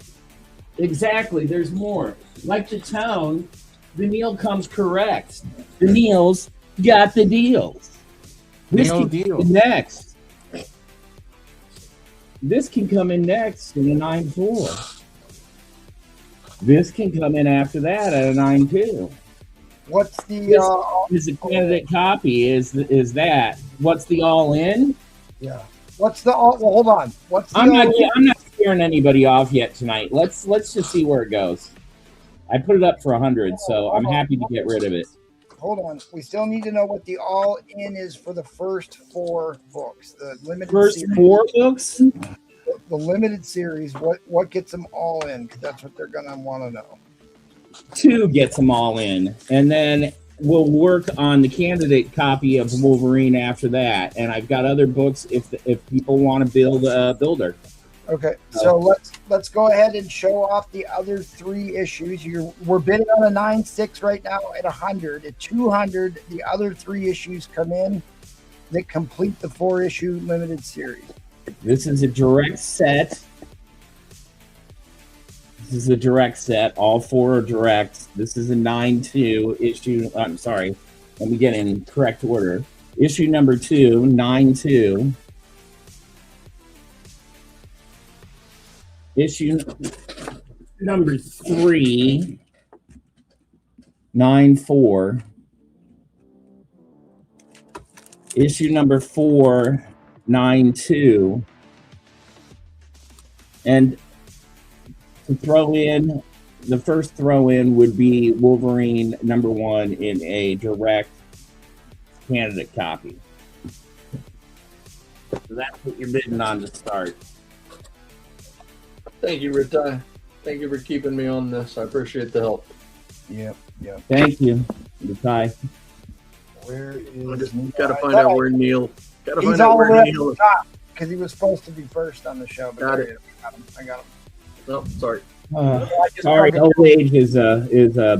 [SPEAKER 5] Exactly, there's more. Like the tone, the Neil comes correct. The Neil's got the deals. This
[SPEAKER 4] Neil
[SPEAKER 5] can
[SPEAKER 4] deal.
[SPEAKER 5] come in next. This can come in next in a 9.4. This can come in after that at a 9.2.
[SPEAKER 1] What's the
[SPEAKER 5] This is a candidate copy. Is that? What's the all in?
[SPEAKER 1] yeah? What's the all? Well, hold on. What's the
[SPEAKER 5] I'm not scaring anybody off yet tonight. Let's just see where it goes. I put it up for 100, so I'm happy to get rid of it.
[SPEAKER 1] Hold on. We still need to know what the all-in is for the first 4 books. The limited
[SPEAKER 5] First
[SPEAKER 1] series.
[SPEAKER 5] 4 books?
[SPEAKER 1] The limited series. What gets them all in? Because that's what they're gonna want to know.
[SPEAKER 5] 2 gets them all in, and then we'll work on the candidate copy of Wolverine after that. And I've got other books if people want to build a builder.
[SPEAKER 1] Okay, so let's go ahead and show off the other 3 issues. We're bidding on a 9.6 right now at 100. At 200, the other 3 issues come in that complete the 4-issue limited series.
[SPEAKER 5] This is a direct set. This is a direct set. All 4 are direct. This is a 9.2 issue. I'm sorry. Let me get in correct order. Issue number 2, 9.2. Issue number 3, 9.4. Issue number 4, 9.2. And to throw in, the first throw in would be Wolverine number 1 in a direct candidate copy. So that's what you're bidding on to start.
[SPEAKER 7] Thank you, Rita. Thank you for keeping me on this. I appreciate the help.
[SPEAKER 1] Yep.
[SPEAKER 5] Thank you, Ty.
[SPEAKER 1] Where
[SPEAKER 7] I
[SPEAKER 1] is
[SPEAKER 7] just gotta find out where Neil. Gotta
[SPEAKER 1] He's
[SPEAKER 7] find out
[SPEAKER 1] all the
[SPEAKER 7] where
[SPEAKER 1] way up
[SPEAKER 7] Neil
[SPEAKER 1] the
[SPEAKER 7] is.
[SPEAKER 1] top because he was supposed to be first on the show. But
[SPEAKER 7] Got it.
[SPEAKER 1] I got him.
[SPEAKER 7] No, sorry.
[SPEAKER 5] Sorry, old age is a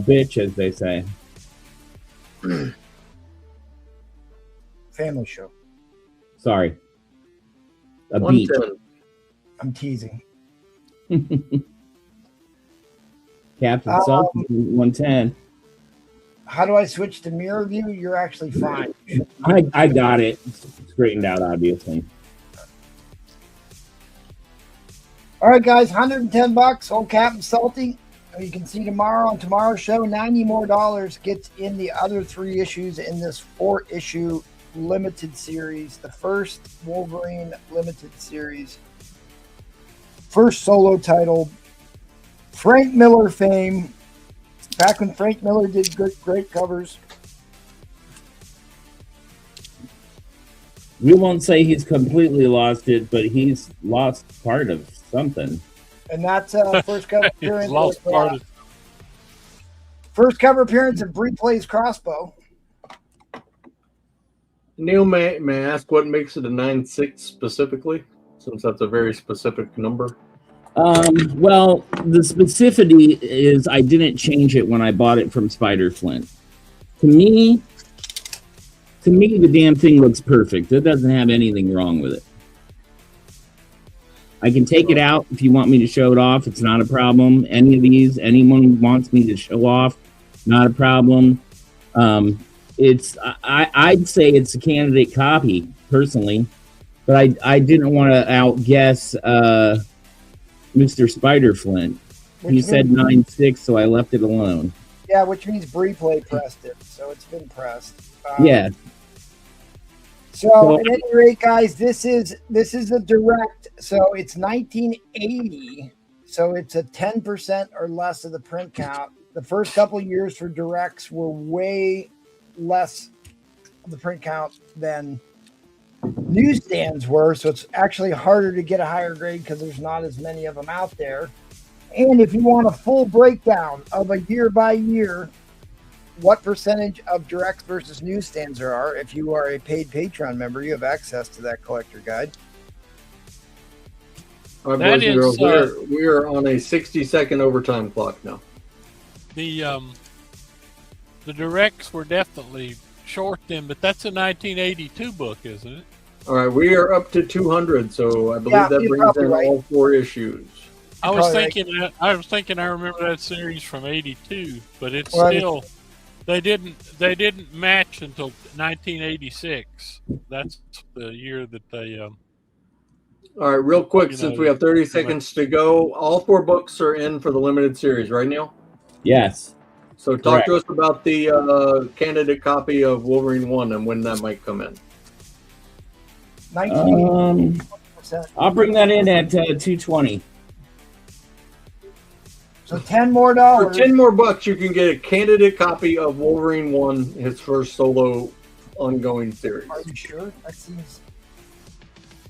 [SPEAKER 5] bitch, as they say.
[SPEAKER 1] Family show.
[SPEAKER 5] Sorry. A beach.
[SPEAKER 7] 110.
[SPEAKER 1] I'm teasing.
[SPEAKER 5] Captain Salt, 110.
[SPEAKER 1] How do I switch to mirror view? You're actually fine.
[SPEAKER 5] I got it straightened out, obviously.
[SPEAKER 1] All right, guys, $110. Old Captain Salty. You can see tomorrow on tomorrow's show, $90 more gets in the other 3 issues in this 4-issue limited series. The first Wolverine limited series. First solo title. Frank Miller fame. Back when Frank Miller did great covers.
[SPEAKER 5] We won't say he's completely lost it, but he's lost part of something.
[SPEAKER 1] And that's first cover appearance.
[SPEAKER 2] Lost part of
[SPEAKER 1] First cover appearance of Bree Plays Crossbow.
[SPEAKER 7] Neil, may I ask what makes it a 9.6 specifically? Since that's a very specific number.
[SPEAKER 5] Well, the specificity is I didn't change it when I bought it from Spider Flint. To me, the damn thing looks perfect. It doesn't have anything wrong with it. I can take it out if you want me to show it off. It's not a problem. Any of these, anyone wants me to show off, not a problem. I'd say it's a candidate copy personally, but I didn't want to outguess Mr. Spider Flint. He said 9.6, so I left it alone.
[SPEAKER 1] Yeah, which means Bree Play pressed it, so it's been pressed.
[SPEAKER 5] Yeah.
[SPEAKER 1] So at any rate, guys, this is a direct. So it's 1980. So it's a 10% or less of the print count. The first couple of years for directs were way less of the print count than newsstands were. So it's actually harder to get a higher grade because there's not as many of them out there. And if you want a full breakdown of a year by year, what percentage of directs versus newsstands there are, if you are a paid Patreon member, you have access to that collector guide.
[SPEAKER 7] All right, boys and girls, we are on a 60-second overtime clock now.
[SPEAKER 2] the directs were definitely short then, but that's a 1982 book, isn't it?
[SPEAKER 7] All right, we are up to 200, so I believe that brings in all 4 issues.
[SPEAKER 2] I was thinking I remember that series from '82, but it's still they didn't match until 1986. That's the year that they.
[SPEAKER 7] All right, real quick, since we have 30 seconds to go, all 4 books are in for the limited series, right, Neil?
[SPEAKER 5] Yes.
[SPEAKER 7] So talk to us about the candidate copy of Wolverine 1 and when that might come in.
[SPEAKER 1] 5%.
[SPEAKER 5] I'll bring that in at 220.
[SPEAKER 1] So $10 more.
[SPEAKER 7] For 10 more bucks, you can get a candidate copy of Wolverine 1, his first solo ongoing series.
[SPEAKER 1] Are you sure? That seems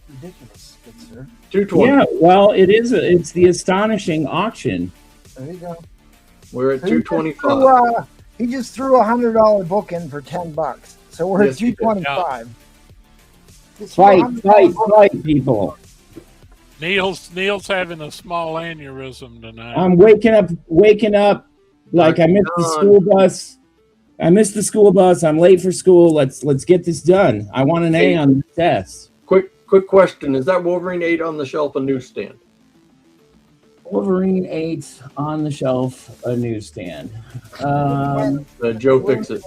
[SPEAKER 1] ridiculous, good sir.
[SPEAKER 7] 220.
[SPEAKER 5] Yeah, well, it's the Astonishing auction.
[SPEAKER 1] There you go.
[SPEAKER 7] We're at
[SPEAKER 1] So
[SPEAKER 7] 225.
[SPEAKER 1] he just threw a $100 book in for $10. So we're
[SPEAKER 7] Yes,
[SPEAKER 1] at
[SPEAKER 7] he did.
[SPEAKER 1] 225.
[SPEAKER 5] Fight, people.
[SPEAKER 2] Neil's having a small aneurysm tonight.
[SPEAKER 5] I'm waking up like I missed the school bus. I'm late for school. Let's get this done. I want an A on the test.
[SPEAKER 7] Quick question. Is that Wolverine 8 on the shelf a newsstand?
[SPEAKER 5] Wolverine 8 on the shelf, a newsstand.
[SPEAKER 7] Joe fix it.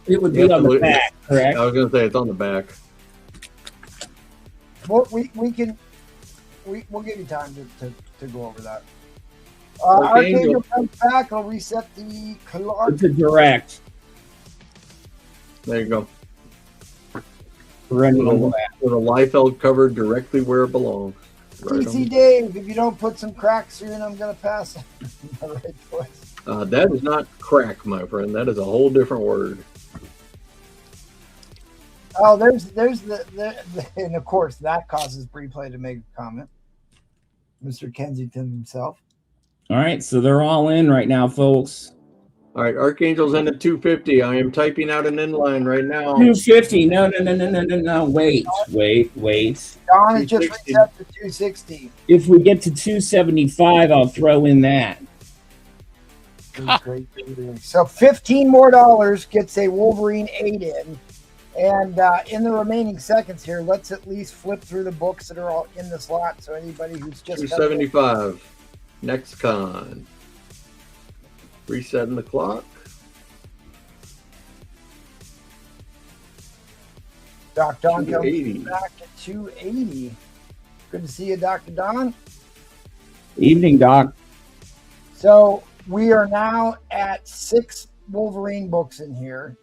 [SPEAKER 5] It would be on the back, correct?
[SPEAKER 7] I was going to say it's on the back.
[SPEAKER 1] Well, we'll give you time to go over that. Archangel comes back. I'll reset the clock.
[SPEAKER 5] It's a direct.
[SPEAKER 7] There you go.
[SPEAKER 5] For anyone
[SPEAKER 7] With a Liefeld cover directly where it belongs. Right
[SPEAKER 1] TC Dave, if you don't put some cracks soon, I'm going to pass.
[SPEAKER 7] That is not crack, my friend. That is a whole different word.
[SPEAKER 1] Oh, there's and of course that causes Replay to make a comment. Mr. Kensington himself.
[SPEAKER 5] All right, so they're all in right now, folks.
[SPEAKER 7] All right, Archangel's in at 250. I am typing out an inline right now.
[SPEAKER 5] 250. No. Wait.
[SPEAKER 1] Don is just reset to 260.
[SPEAKER 5] If we get to 275, I'll throw in that.
[SPEAKER 1] Great. So $15 more gets a Wolverine 8 in. And in the remaining seconds here, let's at least flip through the books that are all in the slot. So anybody who's just
[SPEAKER 7] 275. Next con. Resetting the clock.
[SPEAKER 1] Doc Don
[SPEAKER 7] 280.
[SPEAKER 1] comes back at 280. Good to see you, Dr. Don.
[SPEAKER 5] Evening, Doc.
[SPEAKER 1] So we are now at 6 Wolverine books in here.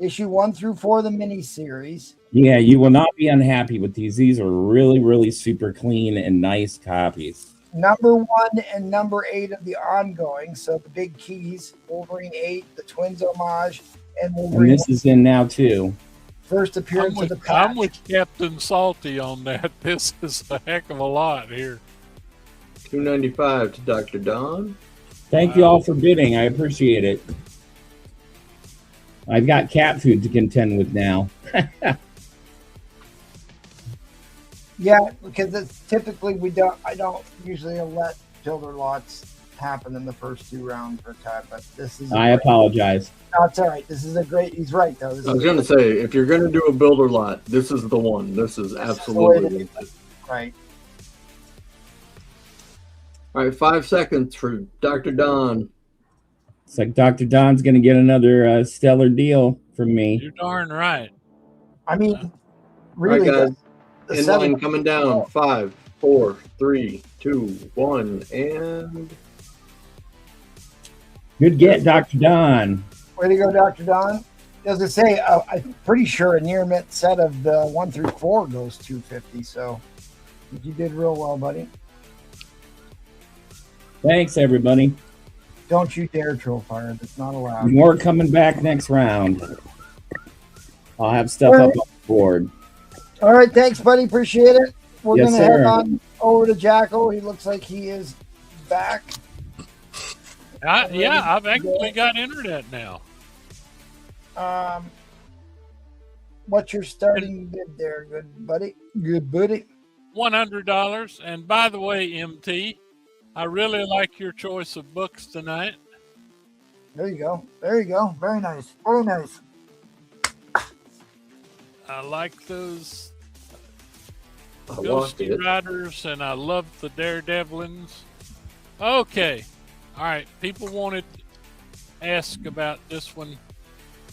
[SPEAKER 1] Issue 1 through 4 of the mini-series.
[SPEAKER 5] Yeah, you will not be unhappy with these. These are really, really super clean and nice copies.
[SPEAKER 1] Number 1 and number 8 of the ongoing. So the big keys, Wolverine 8, the Twins homage, and Wolverine.
[SPEAKER 5] And this is in now, too.
[SPEAKER 1] First appearance of the patch.
[SPEAKER 2] I'm with Captain Salty on that. This is a heck of a lot here.
[SPEAKER 7] 295 to Dr. Don.
[SPEAKER 5] Thank you all for bidding. I appreciate it. I've got cat food to contend with now.
[SPEAKER 1] Yeah, because it's typically I don't usually let builder lots happen in the first 2 rounds per time, but this is.
[SPEAKER 5] I apologize.
[SPEAKER 1] No, it's all right. This is a great. He's right though.
[SPEAKER 7] I was going to say, if you're going to do a builder lot, this is the one. This is absolutely
[SPEAKER 1] right.
[SPEAKER 7] All right, 5 seconds for Dr. Don.
[SPEAKER 5] It's like Dr. Don's going to get another stellar deal from me.
[SPEAKER 2] You're darn right.
[SPEAKER 1] I mean, really,
[SPEAKER 7] all right, guys.
[SPEAKER 1] the
[SPEAKER 7] Inline coming down. 5, 4, 3, 2, 1, and
[SPEAKER 5] good get, Dr. Don.
[SPEAKER 1] Way to go, Dr. Don. As I say, I'm pretty sure a near mint set of the 1 through 4 goes 250. So you did real well, buddy.
[SPEAKER 5] Thanks, everybody.
[SPEAKER 1] Don't you dare troll fire. That's not allowed.
[SPEAKER 5] More coming back next round. I'll have stuff up on the board.
[SPEAKER 1] All right, thanks, buddy. Appreciate it. We're
[SPEAKER 5] Yes,
[SPEAKER 1] going to
[SPEAKER 5] sir.
[SPEAKER 1] head on over to Jacko. He looks like he is back.
[SPEAKER 2] Yeah, I've actually got internet now.
[SPEAKER 1] What's your starting bid there, good buddy? Good buddy.
[SPEAKER 2] $100. And by the way, MT, I really like your choice of books tonight.
[SPEAKER 1] There you go. There you go. Very nice. Very nice.
[SPEAKER 2] I like those
[SPEAKER 7] I lost
[SPEAKER 2] Ghosty
[SPEAKER 7] it.
[SPEAKER 2] Riders, and I love the Daredevilins. Okay. All right. People wanted to ask about this one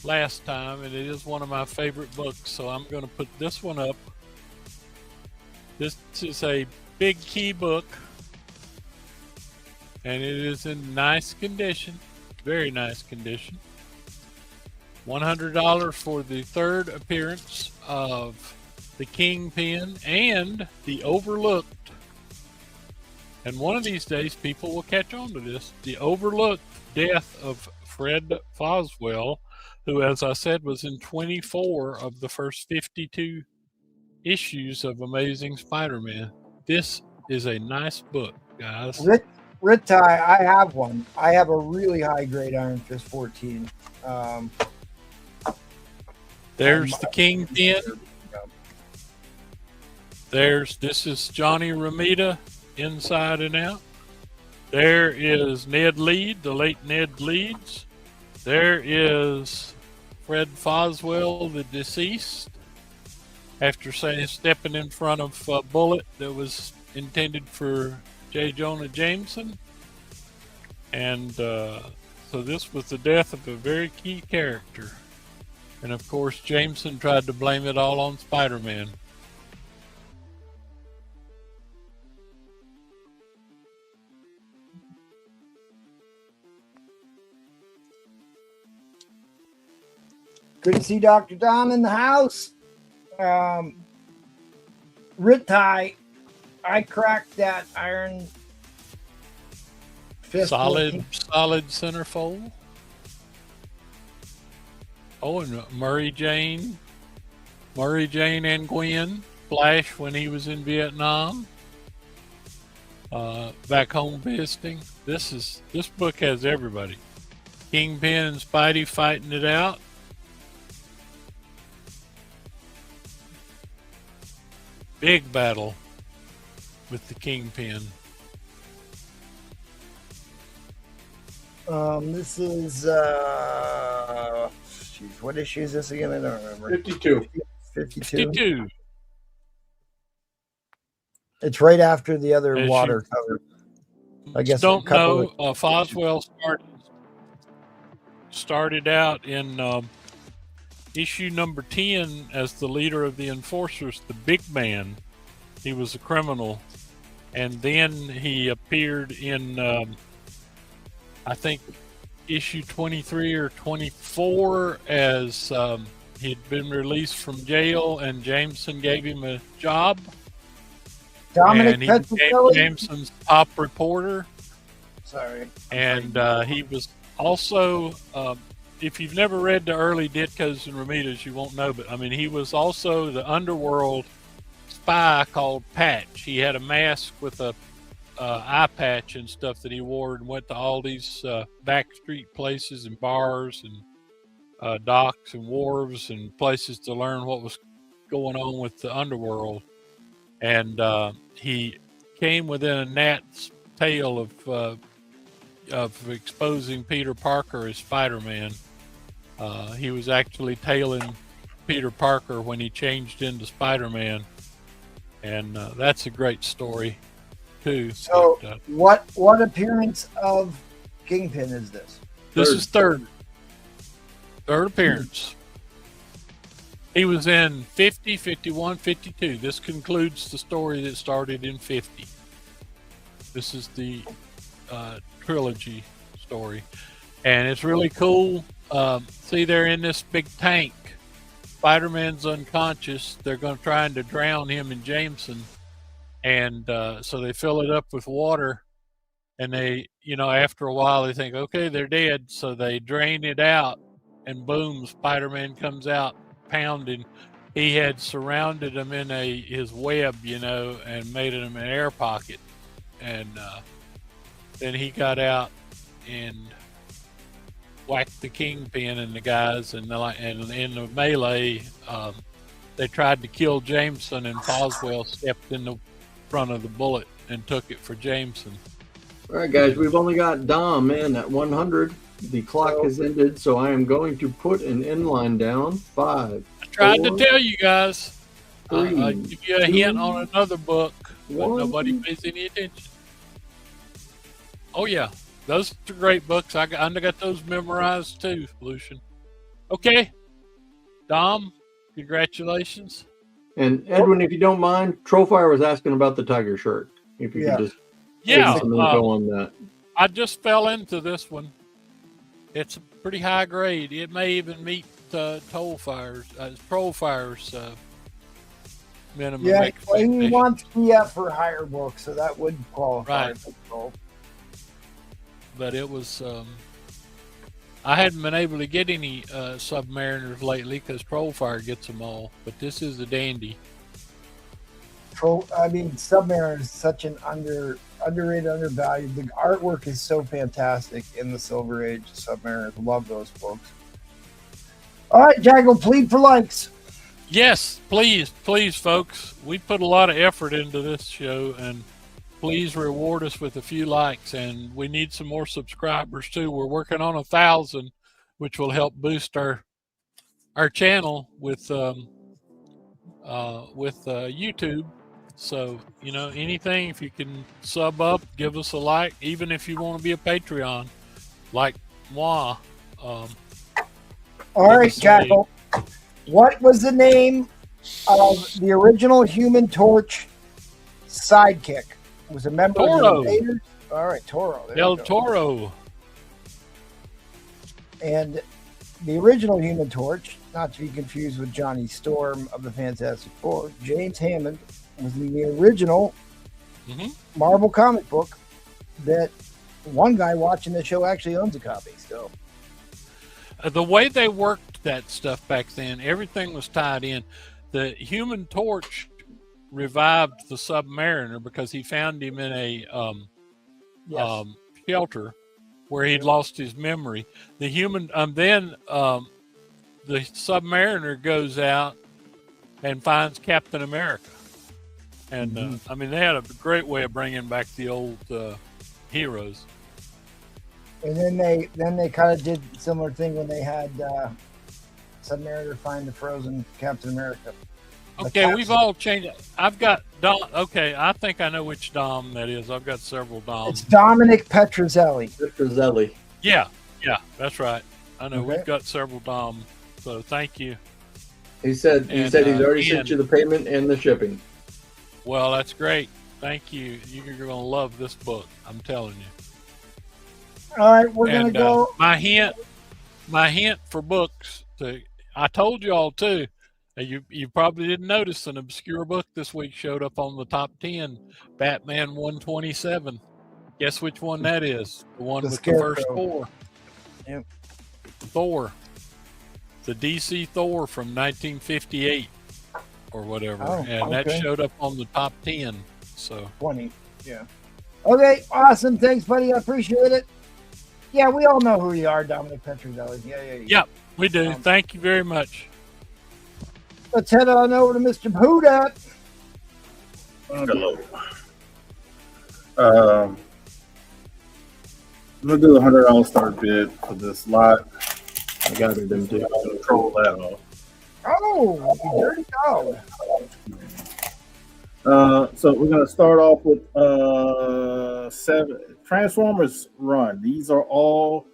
[SPEAKER 2] last time, and it is one of my favorite books, so I'm going to put this one up. This is a big key book, and it is in nice condition, very nice condition. $100 for the 3rd appearance of the Kingpin, and the overlooked. And one of these days, people will catch on to this. The overlooked death of Fred Foswell, who, as I said, was in 24 of the first 52 issues of Amazing Spider-Man. This is a nice book, guys.
[SPEAKER 1] Ritai, I have one. I have a really high grade Iron Fist 14.
[SPEAKER 2] There's the Kingpin. This is Johnny Romita, Inside and Out. There is Ned Leeds, the late Ned Leeds. There is Fred Foswell, the deceased, after stepping in front of a bullet that was intended for J. Jonah Jameson. And so this was the death of a very key character. And of course, Jameson tried to blame it all on Spider-Man.
[SPEAKER 1] Good to see Dr. Dom in the house. Ritai, I cracked that Iron Fist.
[SPEAKER 2] Solid centerfold. Oh, and Mary Jane and Gwen. Flash when he was in Vietnam. Back home visiting. This book has everybody. Kingpin and Spidey fighting it out. Big battle with the Kingpin.
[SPEAKER 1] This is what issue is this again? I don't remember.
[SPEAKER 7] 52.
[SPEAKER 2] 52.
[SPEAKER 1] It's right after the other
[SPEAKER 2] As
[SPEAKER 1] water cover. I guess
[SPEAKER 2] don't know. Foswell started out in issue number 10 as the leader of the Enforcers, the Big Man. He was a criminal, and then he appeared in I think issue 23 or 24 as he'd been released from jail, and Jameson gave him a job.
[SPEAKER 1] Dominic
[SPEAKER 2] and he became Jameson's top reporter.
[SPEAKER 1] Sorry.
[SPEAKER 2] And he was also, if you've never read the early Ditkos and Romitas, you won't know, but I mean, he was also the underworld spy called Patch. He had a mask with a eye patch and stuff that he wore, and went to all these back street places and bars and docks and wharves and places to learn what was going on with the underworld. And he came within a gnat's tail of exposing Peter Parker as Spider-Man. He was actually tailing Peter Parker when he changed into Spider-Man, and that's a great story too.
[SPEAKER 1] So, what appearance of Kingpin is this?
[SPEAKER 2] This is third appearance. He was in 50, 51, 52. This concludes the story that started in 50. This is the trilogy story, and it's really cool. See, they're in this big tank. Spider-Man's unconscious. They're trying to drown him and Jameson, and so they fill it up with water, and they, after a while they think, okay, they're dead, so they drain it out, and boom, Spider-Man comes out pounding. He had surrounded him in his web, and made him an air pocket, and then he got out and whacked the Kingpin and the guys, and in the melee, they tried to kill Jameson, and Foswell stepped in the front of the bullet and took it for Jameson.
[SPEAKER 7] All right, guys, we've only got Dom in at 100. The clock has ended, so I am going to put an inline down. 5.
[SPEAKER 2] I tried to tell you guys.
[SPEAKER 7] 3.
[SPEAKER 2] I give you a hint on another book, but
[SPEAKER 7] 1.
[SPEAKER 2] nobody pays any attention. Oh yeah, those are great books. I got those memorized too, Lucian. Okay, Dom, congratulations.
[SPEAKER 7] And Edwin, if you don't mind, Trollfire was asking about the tiger shirt. If you could just give some info on that.
[SPEAKER 2] I just fell into this one. It's a pretty high grade. It may even meet Trollfire's minimum
[SPEAKER 1] Yeah, well, he
[SPEAKER 2] expectation.
[SPEAKER 1] wants PF for higher books, so that would qualify.
[SPEAKER 2] Right.
[SPEAKER 1] For gold.
[SPEAKER 2] But it was I hadn't been able to get any Submariners lately because Trollfire gets them all. But this is a dandy.
[SPEAKER 1] Submariner is such an underrated, undervalued. The artwork is so fantastic in the Silver Age. Submariners, love those books. All right, Jago, plead for likes.
[SPEAKER 2] Yes, please, folks. We put a lot of effort into this show, and please reward us with a few likes. And we need some more subscribers too. We're working on 1,000, which will help boost our channel with YouTube. So, anything, if you can sub up, give us a like, even if you want to be a Patreon, like moi.
[SPEAKER 1] All right, Jackal. What was the name of the original Human Torch sidekick? It was a member of the Invaders? All right, Toro.
[SPEAKER 2] El Toro.
[SPEAKER 1] And the original Human Torch, not to be confused with Johnny Storm of the Fantastic Four, James Hammond, was in the original Marvel comic book that one guy watching the show actually owns a copy. So
[SPEAKER 2] the way they worked that stuff back then, everything was tied in. The Human Torch revived the Submariner because he found him in a shelter where he'd lost his memory. The Submariner goes out and finds Captain America. And they had a great way of bringing back the old heroes.
[SPEAKER 1] And then they kind of did a similar thing when they had Submariner find the frozen Captain America.
[SPEAKER 2] Okay, we've all changed. I've got Dom. Okay, I think I know which Dom that is. I've got several Doms.
[SPEAKER 1] It's Dominic Petrozelli.
[SPEAKER 2] Yeah, that's right. I know
[SPEAKER 1] Okay.
[SPEAKER 2] we've got several Doms. So thank you.
[SPEAKER 7] He said he's already sent you the payment and the shipping.
[SPEAKER 2] Well, that's great. Thank you. You're going to love this book. I'm telling you.
[SPEAKER 1] All right, we're going to go.
[SPEAKER 2] My hint for books. I told you all too. You probably didn't notice an obscure book this week showed up on the top 10. Batman 127. Guess which one that is? The one with the first Thor.
[SPEAKER 1] Yep.
[SPEAKER 2] Thor. The DC Thor from 1958 or whatever. That showed up on the top 10. So
[SPEAKER 1] 20. Yeah. Okay, awesome. Thanks, buddy. I appreciate it. Yeah, we all know who you are, Dominic Petrozelli. Yeah.
[SPEAKER 2] Yep, we do. Thank you very much.
[SPEAKER 1] Let's head on over to Mr. Hudat.
[SPEAKER 6] Hello. I'm gonna do a $100 start bid for this lot. I got it in to control that off.
[SPEAKER 1] Oh, you dirty dog.
[SPEAKER 6] So we're gonna start off with 7 Transformers Run. These are all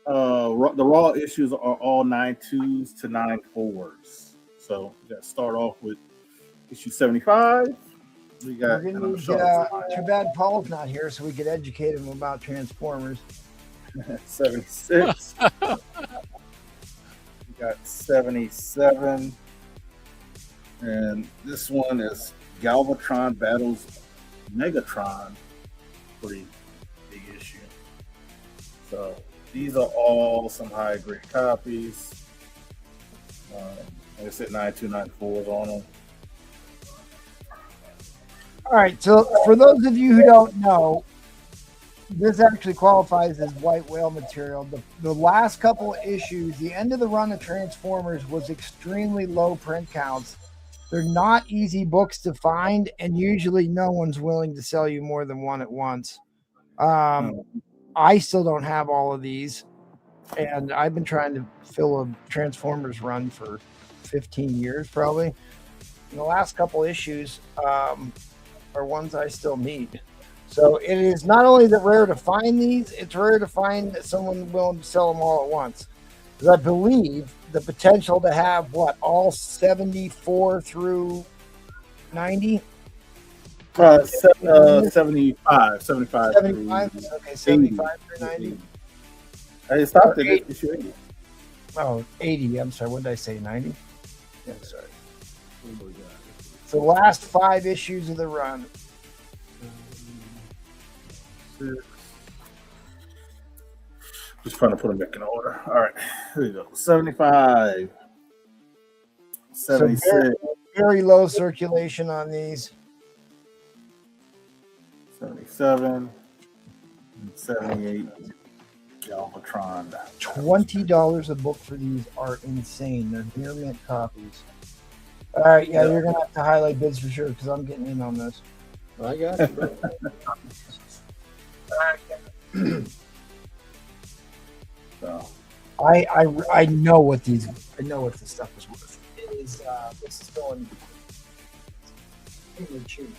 [SPEAKER 6] the raw issues are all 9.2s to 9.4s. So we got to start off with issue 75. We got
[SPEAKER 1] too bad Paul's not here, so we could educate him about Transformers.
[SPEAKER 6] 76. We got 77. And this one is Galvatron battles Megatron. Pretty big issue. So these are all some high grade copies. Like I said, 9.2, 9.4s on them.
[SPEAKER 1] All right, so for those of you who don't know, this actually qualifies as white whale material. The last couple of issues, the end of the run of Transformers was extremely low print counts. They're not easy books to find, and usually no one's willing to sell you more than one at once. I still don't have all of these, and I've been trying to fill a Transformers run for 15 years probably. And the last couple issues are ones I still need. So it is not only that rare to find these, it's rare to find someone willing to sell them all at once. Because I believe the potential to have all 74 through 90?
[SPEAKER 6] 75.
[SPEAKER 1] 75? Okay, 75 through 90.
[SPEAKER 6] I stopped at issue 80.
[SPEAKER 1] Oh, 80. I'm sorry. What did I say? 90? Yeah, sorry. So the last 5 issues of the run.
[SPEAKER 6] 6. Just trying to put them back in order. All right, here we go. 75. 76.
[SPEAKER 1] So very low circulation on these.
[SPEAKER 6] 77. And 78. Galvatron.
[SPEAKER 1] $20 a book for these are insane. They're near mint copies. All right, yeah, you're gonna have to highlight bids for sure because I'm getting in on this.
[SPEAKER 7] I got you, bro.
[SPEAKER 6] So,
[SPEAKER 1] I know what this stuff is worth. It is this is going extremely cheap.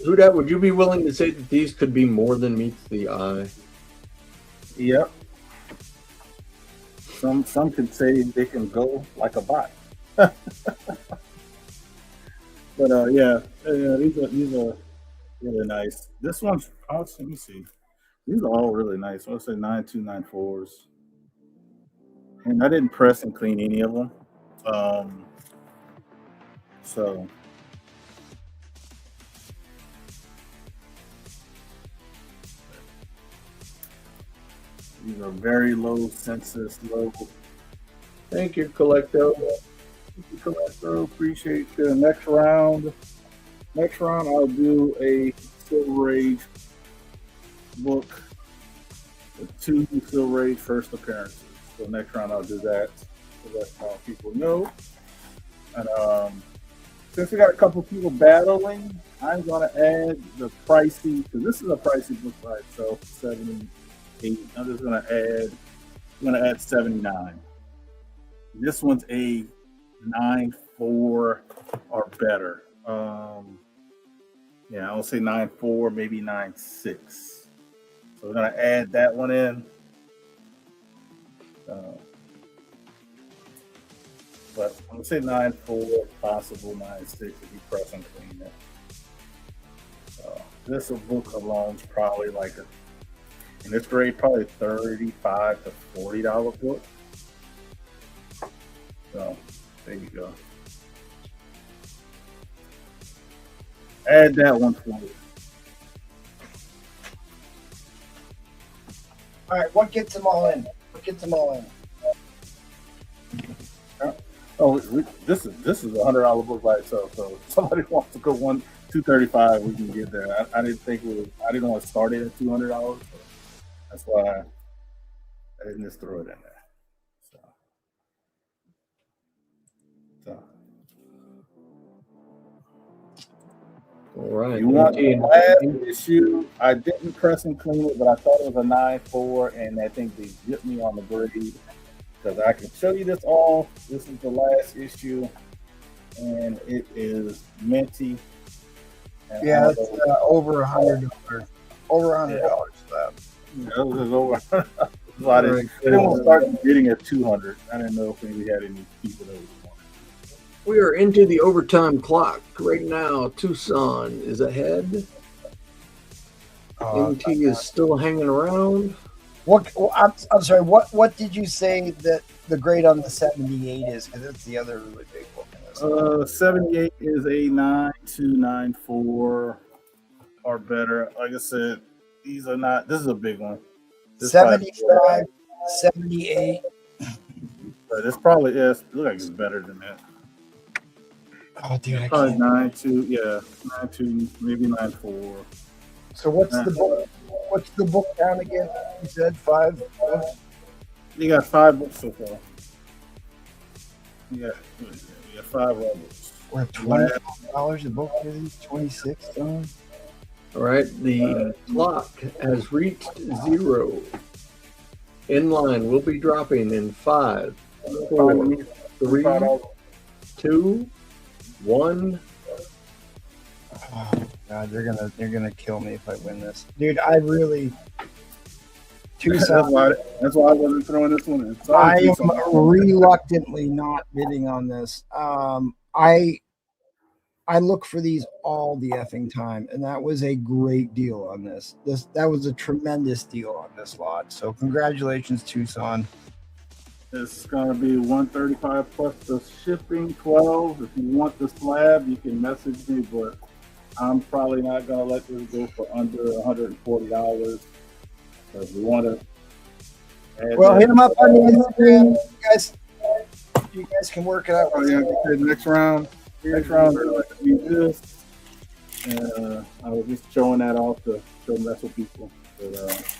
[SPEAKER 7] Hudat, would you be willing to say that these could be more than meets the eye?
[SPEAKER 6] yep. Some could say they can go like a bot. But these are really nice. This one's let me see. These are all really nice. I'll say 9294s. And I didn't press and clean any of them. So these are very low census, low.
[SPEAKER 7] Thank you, Collecto.
[SPEAKER 6] Appreciate the next round. Next round, I'll do a Silver Age book with 2 Silver Age first appearances. So next round, I'll do that. So that's how people know. And since we got a couple people battling, I'm going to add the pricey, because this is a pricey book by itself, 78. I'm just going to add 79. This one's a 9.4 or better. I'll say 9.4, maybe 9.6. So we're gonna add that one in. But I'm gonna say 9.4, possible 9.6 if you press and clean it. This book alone is probably in this grade, probably $35 to $40 book. So there you go. Add that one for you.
[SPEAKER 1] All right, what gets them all in?
[SPEAKER 6] This is $100 book by itself. So if somebody wants to go $235, we can get there. I didn't want to start it at $200. So that's why I didn't just throw it in there.
[SPEAKER 7] All right.
[SPEAKER 6] You want the last issue? I didn't press and clean it, but I thought it was a 9.4, and I think they dipped me on the grade because I can show you this all. This is the last issue, and it is minty.
[SPEAKER 1] Yeah, it's over $100. Over $100 for that.
[SPEAKER 6] That was over. So I didn't want to start getting at 200. I didn't know if we had any people that would.
[SPEAKER 7] We are into the overtime clock right now. Tucson is ahead. MT is still hanging around.
[SPEAKER 1] I'm sorry. What did you say that the grade on the 78 is? Because it's the other really big book in this.
[SPEAKER 6] 78 is a 9294 or better. Like I said, these are not. This is a big one.
[SPEAKER 1] 75, 78.
[SPEAKER 6] But it's probably looks like it's better than that.
[SPEAKER 1] Oh, dude, I
[SPEAKER 6] Probably
[SPEAKER 1] can't.
[SPEAKER 6] 9.2, 9.2, maybe 9.4.
[SPEAKER 1] So what's the book? What's the book down again? You said 5 books?
[SPEAKER 6] You got 5 books so far. You got 5 books.
[SPEAKER 1] We're at $20 a book for these. 26.
[SPEAKER 7] All right, the clock has reached 0. In line will be dropping in 5, 4, 3, 2, 1.
[SPEAKER 1] Oh God, they're gonna kill me if I win this, dude. I really. Tucson.
[SPEAKER 6] That's why I wasn't throwing this one in.
[SPEAKER 1] I am reluctantly not bidding on this. I look for these all the effing time, and that was a great deal on this. That was a tremendous deal on this lot. So congratulations, Tucson.
[SPEAKER 6] It's gonna be $135 plus the shipping, $12. If you want the slab, you can message me, but I'm probably not gonna let this go for under $140. So if you want to,
[SPEAKER 1] Well, hit them up on the Instagram. You guys can work it out.
[SPEAKER 6] oh yeah, okay, next round, they're like to be this. I was just showing that off to mess with people. But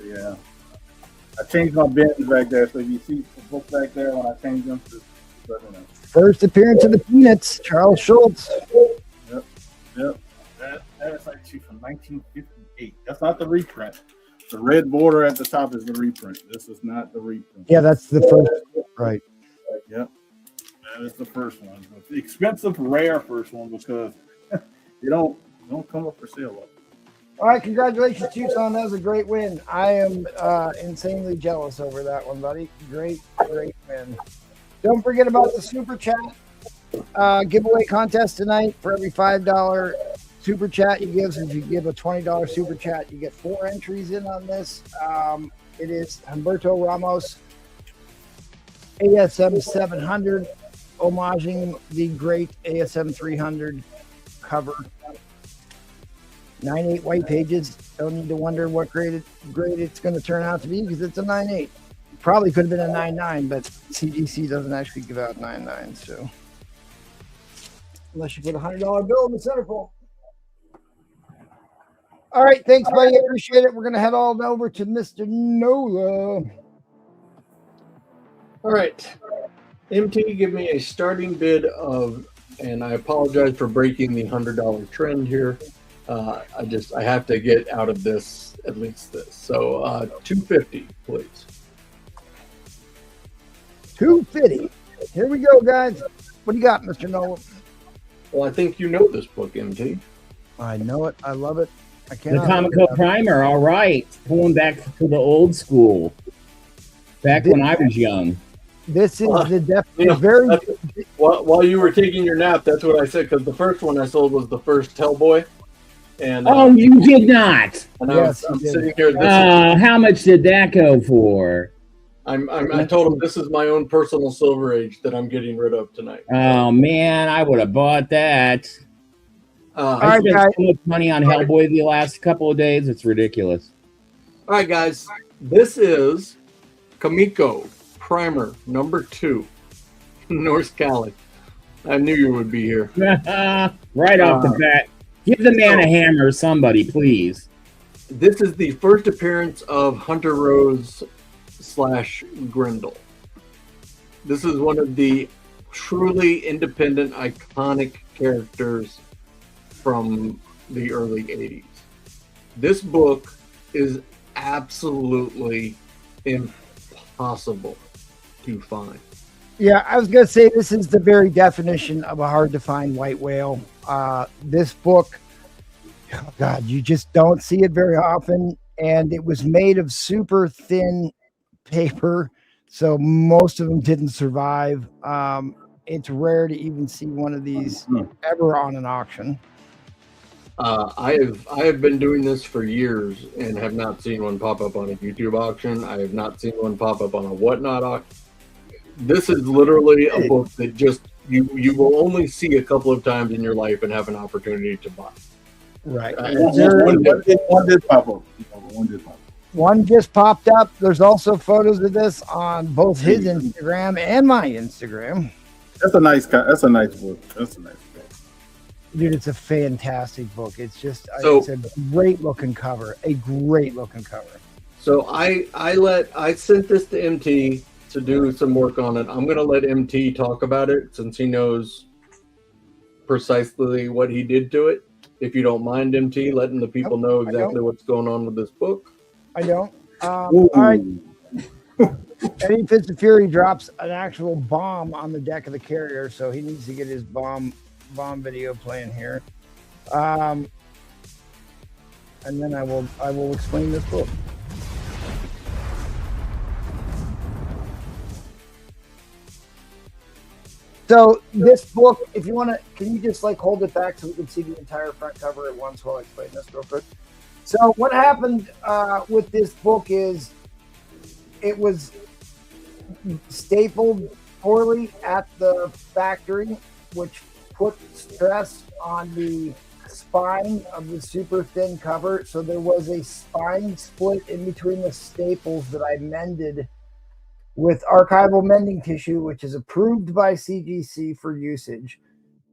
[SPEAKER 6] yeah, I changed my bins back there, so if you see the book back there when I change them, just let me know.
[SPEAKER 1] First appearance of the Peanuts, Charles Schultz.
[SPEAKER 6] Yep. That's actually from 1958. That's not the reprint. The red border at the top is the reprint. This is not the reprint.
[SPEAKER 1] Yeah, that's the first. Right.
[SPEAKER 6] Yep. That is the first one. It's the expensive, rare first one because you don't come up for sale.
[SPEAKER 1] All right, congratulations, Tucson. That was a great win. I am insanely jealous over that one, buddy. Great win. Don't forget about the super chat giveaway contest tonight. For every $5 super chat you give, if you give a $20 super chat, you get 4 entries in on this. It is Humberto Ramos ASM 700, homaging the great ASM 300 cover. 9.8 white pages. Don't need to wonder what grade it's going to turn out to be because it's a 9.8. Probably could have been a 9.9, but CGC doesn't actually give out 9.9. So unless you put a $100 bill in the centerfold. All right, thanks, buddy. Appreciate it. We're going to head all over to Mr. Nola.
[SPEAKER 7] All right. MT, give me a starting bid of, and I apologize for breaking the $100 trend here. I have to get out of this, at least this. So $250, please.
[SPEAKER 1] $250. Here we go, guys. What do you got, Mr. Nola?
[SPEAKER 7] Well, I think you know this book, MT.
[SPEAKER 1] I know it. I love it. I
[SPEAKER 5] The
[SPEAKER 1] cannot.
[SPEAKER 5] Comico Primer, all right. Pulling back to the old school. Back when I was young.
[SPEAKER 1] This is the
[SPEAKER 7] You
[SPEAKER 1] very.
[SPEAKER 7] know, while you were taking your nap, that's what I said, because the first one I sold was the first Hellboy. And,
[SPEAKER 5] Oh, you did not.
[SPEAKER 7] and
[SPEAKER 1] Yes,
[SPEAKER 7] I'm
[SPEAKER 1] you did.
[SPEAKER 7] sitting here.
[SPEAKER 5] How much did that go for?
[SPEAKER 7] I told him this is my own personal Silver Age that I'm getting rid of tonight.
[SPEAKER 5] Oh, man, I would have bought that.
[SPEAKER 7] All
[SPEAKER 5] I
[SPEAKER 1] right,
[SPEAKER 5] spent
[SPEAKER 1] guys.
[SPEAKER 5] so much money on Hellboy the last couple of days. It's ridiculous.
[SPEAKER 7] right, guys. This is Comico Primer number 2, Norse Cali. I knew you would be here.
[SPEAKER 5] Right off the bat. Give the man a hammer, somebody, please.
[SPEAKER 7] This is the first appearance of Hunter Rose / Grendel. This is one of the truly independent, iconic characters from the early 80s. This book is absolutely impossible to find.
[SPEAKER 1] Yeah, I was going to say this is the very definition of a hard-to-find white whale. This book, oh God, you just don't see it very often. And it was made of super thin paper, so most of them didn't survive. It's rare to even see one of these ever on an auction.
[SPEAKER 7] I have been doing this for years and have not seen one pop up on a YouTube auction. I have not seen one pop up on a whatnot auction. This is literally a book that just you will only see a couple of times in your life and have an opportunity to buy.
[SPEAKER 1] Right.
[SPEAKER 6] One did pop up. One did pop up.
[SPEAKER 1] One just popped up. There's also photos of this on both his Instagram and my Instagram.
[SPEAKER 6] That's a nice book. That's a nice book.
[SPEAKER 1] Dude, it's a fantastic book. It's just
[SPEAKER 7] So-
[SPEAKER 1] it's a great looking cover. A great looking cover.
[SPEAKER 7] So I sent this to MT to do some work on it. I'm gonna let MT talk about it since he knows precisely what he did to it. If you don't mind, MT, letting the people know exactly what's going on with this book.
[SPEAKER 1] I don't. All right. Eddie Fitz of Fury drops an actual bomb on the deck of the carrier, so he needs to get his bomb video playing here. And then I will explain this book. So this book, if you want to, can you just like hold it back so we can see the entire front cover at once while I explain this real quick? So what happened with this book is it was stapled poorly at the factory, which put stress on the spine of the super thin cover. So there was a spine split in between the staples that I mended with archival mending tissue, which is approved by CGC for usage.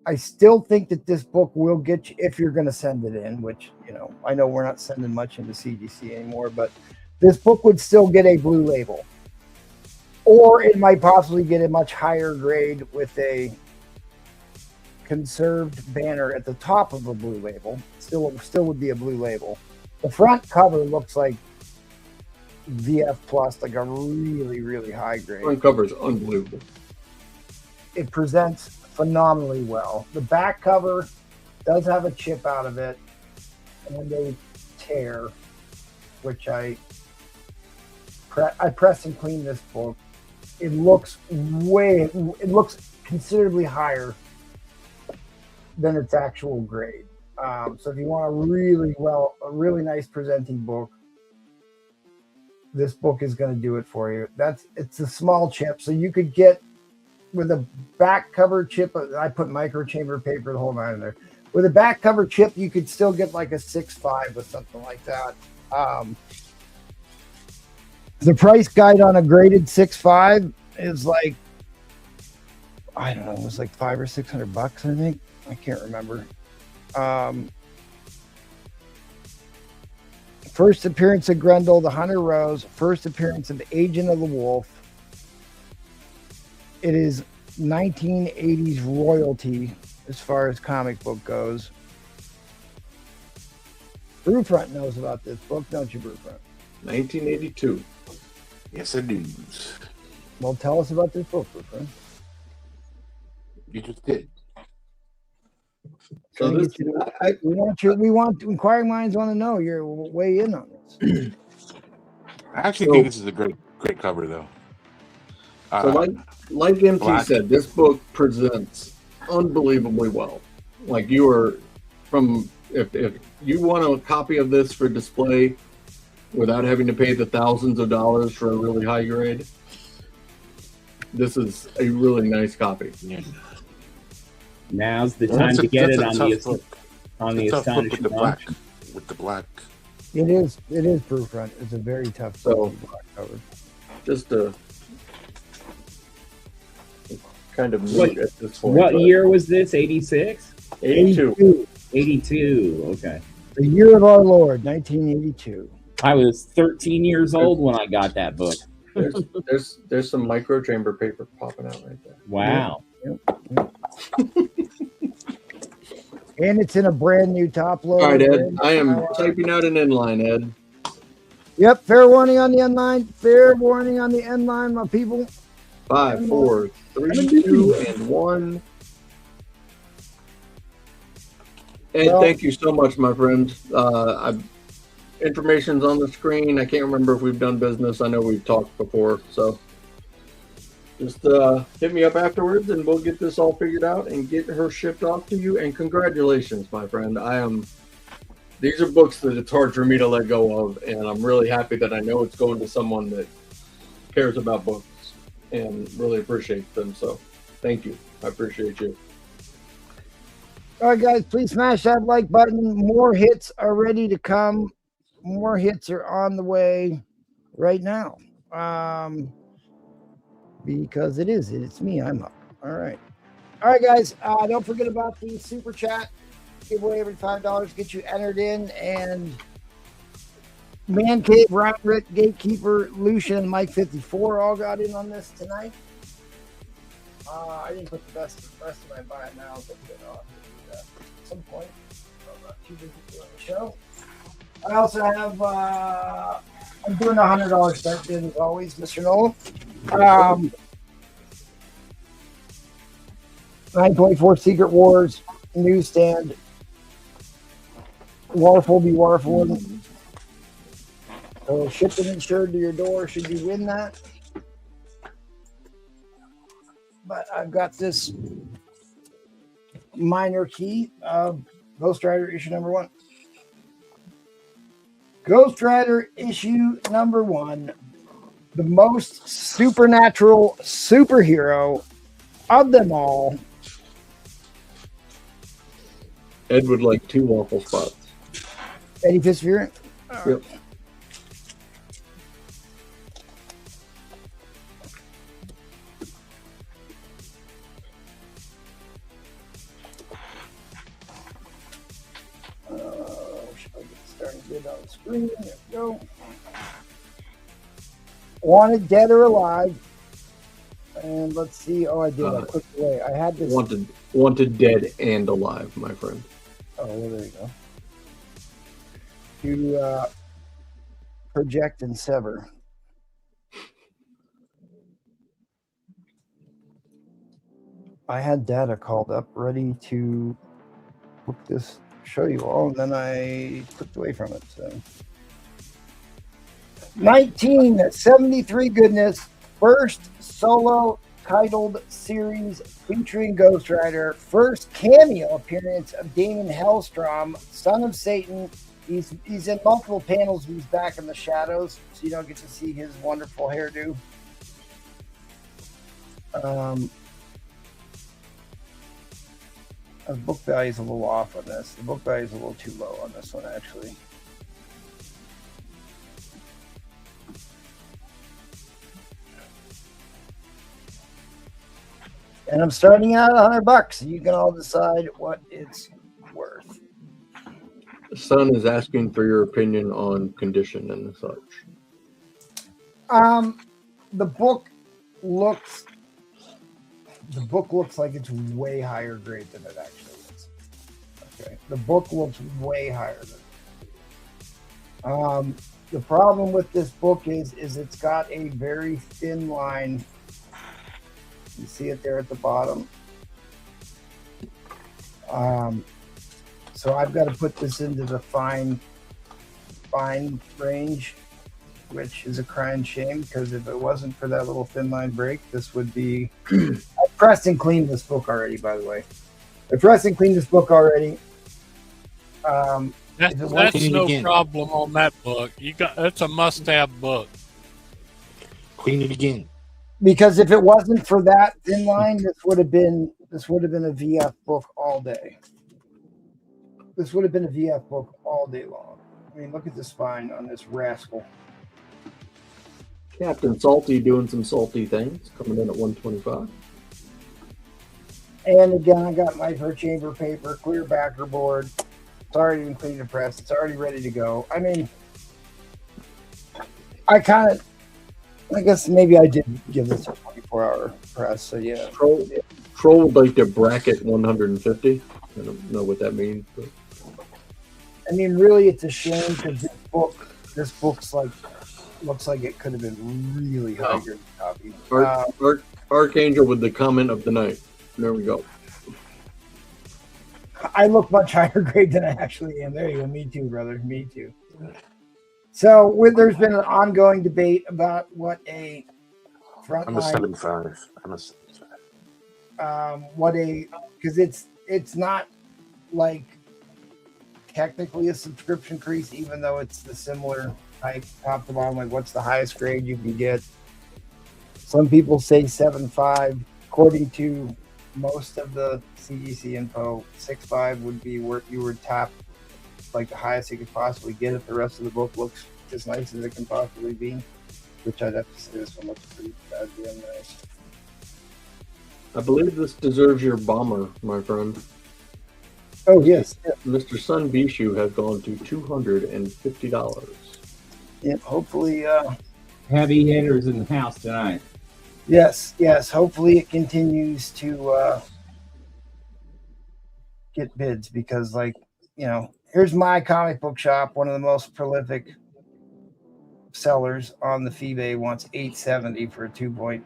[SPEAKER 1] I still think that this book will get you, if you're going to send it in, which, you know, I know we're not sending much into CGC anymore, but this book would still get a blue label. Or it might possibly get a much higher grade with a conserved banner at the top of a blue label. Still would be a blue label. The front cover looks like VF Plus, like a really, really high grade.
[SPEAKER 7] Front cover is unbelievable.
[SPEAKER 1] It presents phenomenally well. The back cover does have a chip out of it and a tear, which I press and clean this book. It looks considerably higher than its actual grade. So if you want a really nice presenting book, this book is going to do it for you. It's a small chip, so you could get with a back cover chip. I put micro chamber paper, the whole nine in there. With a back cover chip, you could still get like a 6.5 with something like that. The price guide on a graded 6.5 is like, I don't know, it was like $500 or $600, I think. I can't remember. First appearance of Grendel, the Hunter Rose. First appearance of Agent of the Wolf. It is 1980s royalty as far as comic book goes. Brewfront knows about this book, don't you, Brewfront?
[SPEAKER 7] 1982.
[SPEAKER 4] Yes, I do.
[SPEAKER 1] Well, tell us about this book, Brewfront.
[SPEAKER 4] You just did.
[SPEAKER 7] So this,
[SPEAKER 1] we want inquiring minds want to know your way in on this.
[SPEAKER 4] I actually think this is a great cover, though.
[SPEAKER 7] So like MT
[SPEAKER 4] Black.
[SPEAKER 7] said, this book presents unbelievably well. Like you are if you want a copy of this for display without having to pay the thousands of dollars for a really high grade, this is a really nice copy.
[SPEAKER 4] Yeah.
[SPEAKER 5] Now's the time to get it on the Astonishing
[SPEAKER 4] with the black. With the black.
[SPEAKER 1] It is Brewfront. It's a very tough book. Cover.
[SPEAKER 7] Just a kind of neat at this point.
[SPEAKER 5] What year was this? 86?
[SPEAKER 7] 82.
[SPEAKER 5] 82. Okay.
[SPEAKER 1] The year of our Lord, 1982.
[SPEAKER 5] I was 13 years old when I got that book.
[SPEAKER 7] There's some micro chamber paper popping out right there.
[SPEAKER 5] Wow.
[SPEAKER 1] Yep. And it's in a brand new top load.
[SPEAKER 7] All right, Ed. I am typing out an inline, Ed.
[SPEAKER 1] Yep. Fair warning on the end line. Fair warning on the end line, my people.
[SPEAKER 7] 5, 4, 3, 2, and 1. Ed, thank you so much, my friend. Information's on the screen. I can't remember if we've done business. I know we've talked before, so just hit me up afterwards, and we'll get this all figured out and get her shipped off to you. And congratulations, my friend. These are books that it's hard for me to let go of, and I'm really happy that I know it's going to someone that cares about books and really appreciates them. So thank you. I appreciate you.
[SPEAKER 1] All right, guys, please smash that like button. More hits are ready to come. More hits are on the way right now. Because it's me. I'm up. All right, guys. Don't forget about the super chat giveaway. Every $5 gets you entered in, and Man Cave, Roderick, Gatekeeper, Lucian, and Mike 54 all got in on this tonight. I didn't put the rest of my buy it now, but I'll do that at some point. I'm not too busy doing the show. I also have I'm doing a $100 start bid as always, Mr. Nolan. 924 Secret Wars newsstand. Warful be Warful. So shipped and insured to your door should you win that. But I've got this minor key of Ghost Rider issue number 1. Ghost Rider issue number 1. the most supernatural superhero of them all.
[SPEAKER 7] Ed would like 2 waffle spots.
[SPEAKER 1] Eddie Fitzgerald.
[SPEAKER 7] Yep.
[SPEAKER 1] Starting to get on the screen. There we go. Wanted Dead or Alive. And let's see. Oh, I did. I clicked away. I had this.
[SPEAKER 7] Wanted Dead and Alive, my friend.
[SPEAKER 1] Oh, well, there you go. To project and sever. I had data called up ready to book this, show you all, and then I clicked away from it. So 1973 goodness, first solo titled series featuring Ghost Rider, first cameo appearance of Damon Hellstrom, son of Satan. He's in multiple panels. He's back in the shadows, so you don't get to see his wonderful hairdo. The book value is a little off on this. The book value is a little too low on this one, actually. And I'm starting out at $100. You can all decide what it's worth.
[SPEAKER 7] Son is asking for your opinion on condition and such.
[SPEAKER 1] The book looks like it's way higher grade than it actually is. Okay, the book looks way higher than it. The problem with this book is it's got a very thin line. You see it there at the bottom. So I've got to put this into the fine range, which is a crying shame, because if it wasn't for that little thin line break, this would be... I pressed and cleaned this book already, by the way. I pressed and cleaned this book already.
[SPEAKER 2] That's no problem on that book. That's a must-have book.
[SPEAKER 4] Clean it again.
[SPEAKER 1] Because if it wasn't for that thin line, this would have been a VF book all day. This would have been a VF book all day long. I mean, look at the spine on this rascal.
[SPEAKER 7] Captain Salty doing some salty things, coming in at 125.
[SPEAKER 1] And again, I got my per chamber paper, clear backer board. It's already been cleaned and pressed. It's already ready to go. I mean, I guess maybe I did give this a 24-hour press. So yeah.
[SPEAKER 7] Troll would like to bracket 150. I don't know what that means, but
[SPEAKER 1] I mean, really, it's a shame because this book's looks like it could have been really high grade copy.
[SPEAKER 7] Archangel with the comment of the night. There we go.
[SPEAKER 1] I look much higher grade than I actually am. There you go. Me too, brother. Me too. So there's been an ongoing debate about what a frontline.
[SPEAKER 4] I'm a 7.5.
[SPEAKER 1] Because it's not like technically a subscription crease, even though it's the similar type top to bottom. Like, what's the highest grade you can get? Some people say 7.5. According to most of the CGC info, 6.5 would be where you would tap, like the highest you could possibly get if the rest of the book looks as nice as it can possibly be, which I'd have to say this one looks pretty goddamn nice.
[SPEAKER 7] I believe this deserves your bomber, my friend.
[SPEAKER 1] Oh, yes.
[SPEAKER 7] Mr. Sun Bishu has gone to $250.
[SPEAKER 1] Yep, hopefully.
[SPEAKER 5] Heavy hitters in the house tonight.
[SPEAKER 1] Yes. Hopefully it continues to get bids because, here's my comic book shop, one of the most prolific sellers on the eBay, wants $870 for a 2.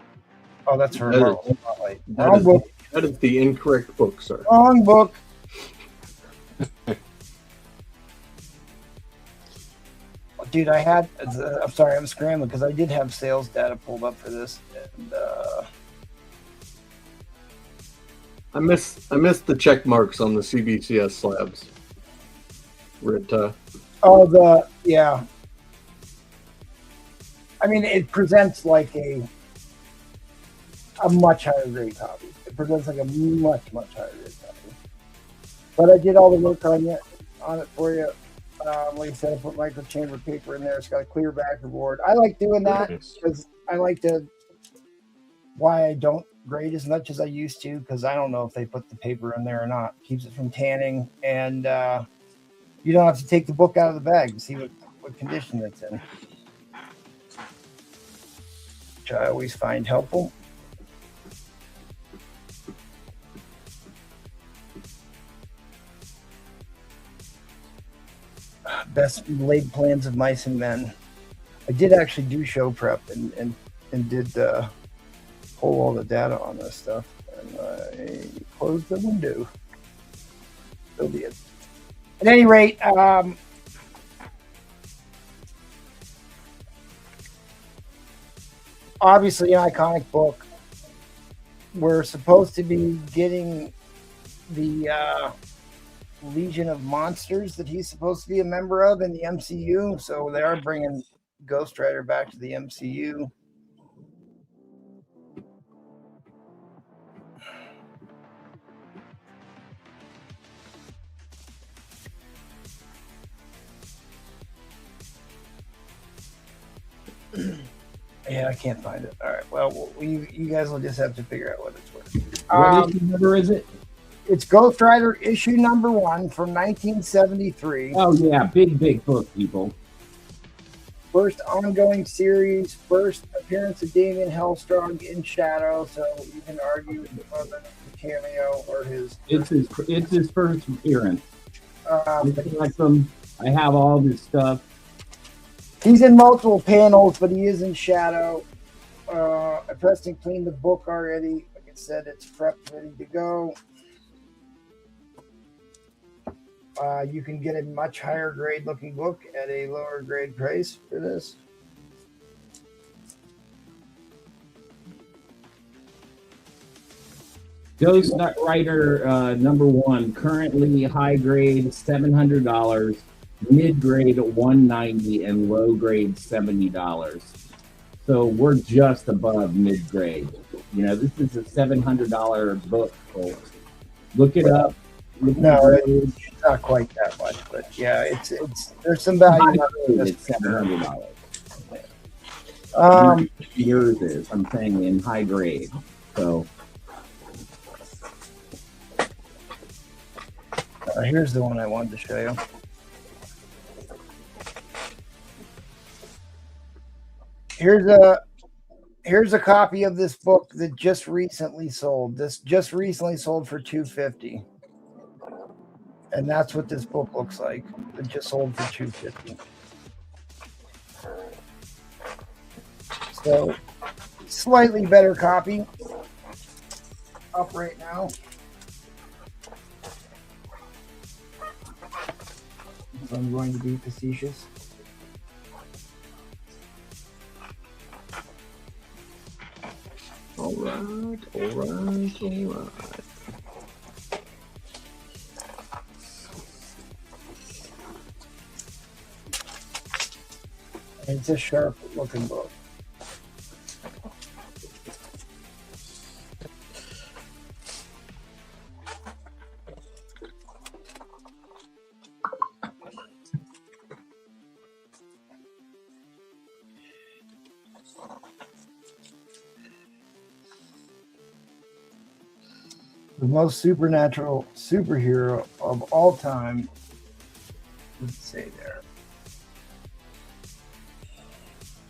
[SPEAKER 1] Oh, that's for Marvel Spotlight. Wrong book.
[SPEAKER 7] That is the incorrect book, sir.
[SPEAKER 1] Wrong book. Dude, I'm sorry, I'm scrambling because I did have sales data pulled up for this. And
[SPEAKER 7] I missed the check marks on the CBCS slabs. Yeah.
[SPEAKER 1] I mean, it presents like a much higher grade copy. It presents like a much higher grade copy. But I did all the work on it for you. Like I said, I put microchamber paper in there. It's got a clear backer board. I like doing that because I like to. Why I don't grade as much as I used to, because I don't know if they put the paper in there or not. Keeps it from tanning, and you don't have to take the book out of the bag to see what condition it's in, which I always find helpful. Best laid plans of mice and men. I did actually do show prep and did pull all the data on this stuff, and I closed the window. So be it. At any rate, obviously an iconic book. We're supposed to be getting the Legion of Monsters that he's supposed to be a member of in the MCU, so they are bringing Ghost Rider back to the MCU. Yeah, I can't find it. All right. Well, you guys will just have to figure out what it's worth.
[SPEAKER 5] What issue number is it?
[SPEAKER 1] It's Ghost Rider issue number 1 from 1973.
[SPEAKER 5] Oh yeah, big book, people.
[SPEAKER 1] First ongoing series, first appearance of Damian Hellstrong in Shadow. So you can argue whether it's a cameo or his.
[SPEAKER 5] It's his first appearance. I have all this stuff.
[SPEAKER 1] He's in multiple panels, but he is in Shadow. I pressed and cleaned the book already. Like I said, it's prepped, ready to go. You can get a much higher grade looking book at a lower grade price for this.
[SPEAKER 5] Ghost Rider number 1, currently high grade $700, mid grade $190, and low grade $70. So we're just above mid grade. You know, this is a $700 book, folks. Look it up.
[SPEAKER 1] No, it's not quite that much, but yeah, it's there's some value.
[SPEAKER 5] It's $700. Yours is. I'm saying in high grade. So
[SPEAKER 1] here's the one I wanted to show you. Here's a copy of this book that just recently sold. This just recently sold for $250. And that's what this book looks like. It just sold for $250. So, slightly better copy up right now. So I'm going to be facetious.
[SPEAKER 8] All right.
[SPEAKER 1] It's a sharp looking book. The most supernatural superhero of all time. Let's say there.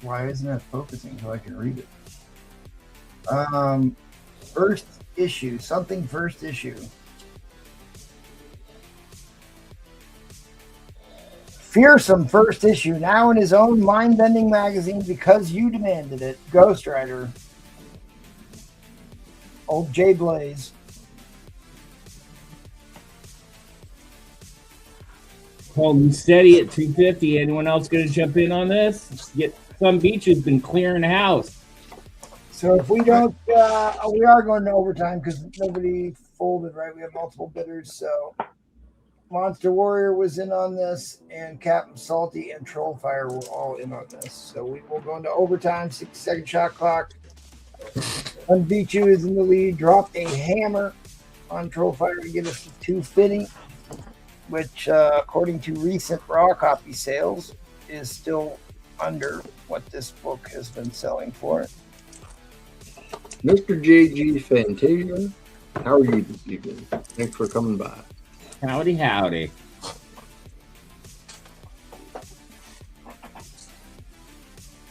[SPEAKER 1] Why isn't it focusing so I can read it? First issue, something first issue. Fearsome first issue, now in his own mind-bending magazine because you demanded it. Ghost Rider. Old Jay Blaze.
[SPEAKER 5] holding steady at 250. Anyone else going to jump in on this? Some Beach has been clearing the house.
[SPEAKER 1] So if we don't, we are going to overtime because nobody folded, right? We have multiple bidders, so Monster Warrior was in on this, and Captain Salty and Trollfire were all in on this. So we will go into overtime, 6-second shot clock. Unbeat You is in the lead, dropped a hammer on Trollfire to get us to 250, which, according to recent raw copy sales, is still under what this book has been selling for.
[SPEAKER 7] Mr. JG Fantasia, how are you this evening? Thanks for coming by.
[SPEAKER 5] Howdy, howdy.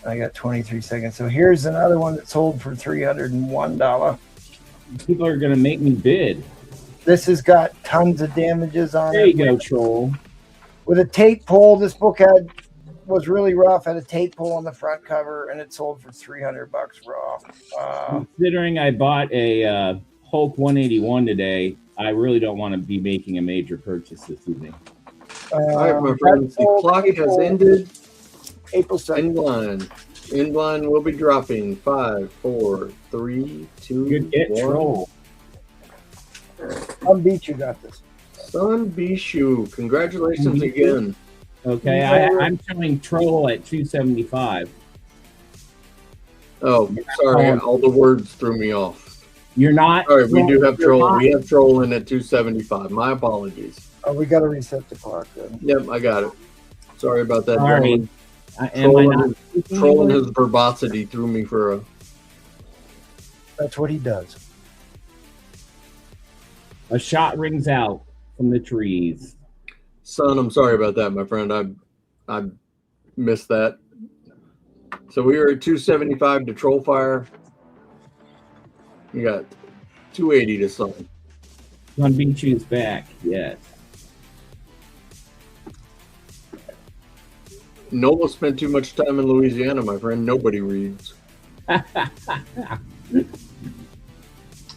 [SPEAKER 1] I got 23 seconds. So here's another one that sold for $301.
[SPEAKER 5] People are going to make me bid.
[SPEAKER 1] This has got tons of damages on
[SPEAKER 5] There
[SPEAKER 1] it.
[SPEAKER 5] you go, Troll.
[SPEAKER 1] With a tape pull, this book was really rough. Had a tape pull on the front cover, and it sold for $300 raw.
[SPEAKER 5] Considering I bought a Hulk 181 today, I really don't want to be making a major purchase this evening.
[SPEAKER 7] All right, my friends, the clock has ended.
[SPEAKER 1] April 2nd.
[SPEAKER 7] In line will be dropping 5, 4, 3, 2,
[SPEAKER 5] Good get,
[SPEAKER 7] 1.
[SPEAKER 5] Troll.
[SPEAKER 1] Unbeat You got this.
[SPEAKER 7] Son Bishu, congratulations again.
[SPEAKER 5] Okay, I'm showing Troll at 275.
[SPEAKER 7] Oh, sorry, all the words threw me off.
[SPEAKER 5] You're not.
[SPEAKER 7] Sorry, we do have
[SPEAKER 5] you're
[SPEAKER 7] Troll.
[SPEAKER 5] not.
[SPEAKER 7] We have Troll in at 275. My apologies.
[SPEAKER 1] Oh, we got to reset the clock then.
[SPEAKER 7] Yep, I got it. Sorry about that,
[SPEAKER 5] Sorry.
[SPEAKER 7] gentlemen.
[SPEAKER 5] Am I not?
[SPEAKER 7] Troll and his verbosity threw me for a...
[SPEAKER 1] That's what he does.
[SPEAKER 5] A shot rings out from the trees.
[SPEAKER 7] Son, I'm sorry about that, my friend. I missed that. So we are at 275 to Trollfire. You got 280 to Son.
[SPEAKER 5] Unbeat You's back, yes.
[SPEAKER 7] Nola spent too much time in Louisiana, my friend. Nobody reads. All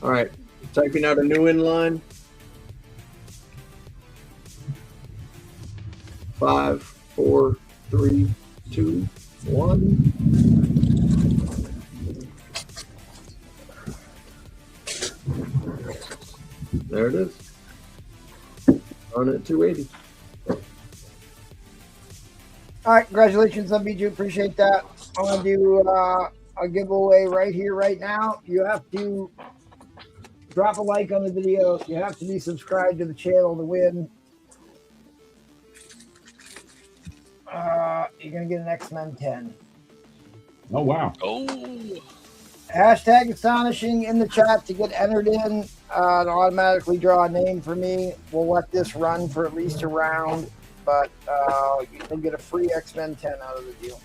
[SPEAKER 7] right. Typing out a new inline. 5, 4, 3, 2, 1. There it is. On at 280.
[SPEAKER 1] All right, congratulations, Unbeat You. Appreciate that. I'm going to do a giveaway right here, right now. You have to drop a like on the video. You have to be subscribed to the channel to win. You're going to get an X-Men 10.
[SPEAKER 5] Oh, wow.
[SPEAKER 2] Oh,
[SPEAKER 1] Hashtag Astonishing in the chat to get entered in. It'll automatically draw a name for me. We'll let this run for at least a round, but you can get a free X-Men 10 out of the deal.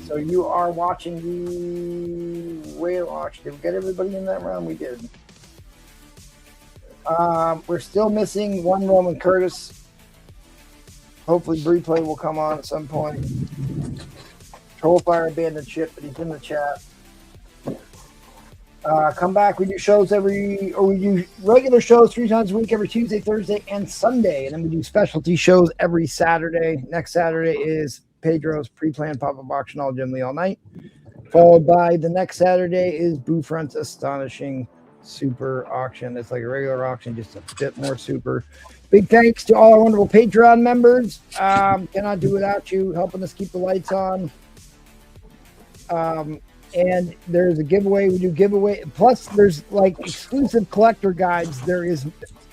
[SPEAKER 1] So you are watching the whale auction. Did we get everybody in that round? We did. We're still missing one Roman Curtis. Hopefully replay will come on at some point. Trollfire abandoned ship, but he's in the chat. Come back. We do shows we do regular shows 3 times a week, every Tuesday, Thursday, and Sunday. And then we do specialty shows every Saturday. Next Saturday is Pedro's pre-planned pop-up auction, all generally all night. Followed by the next Saturday is Boo Front's Astonishing Super Auction. It's like a regular auction, just a bit more super. Big thanks to all our wonderful Patreon members. Cannot do without you helping us keep the lights on. And there's a giveaway. We do giveaway. Plus, there's like exclusive collector guides.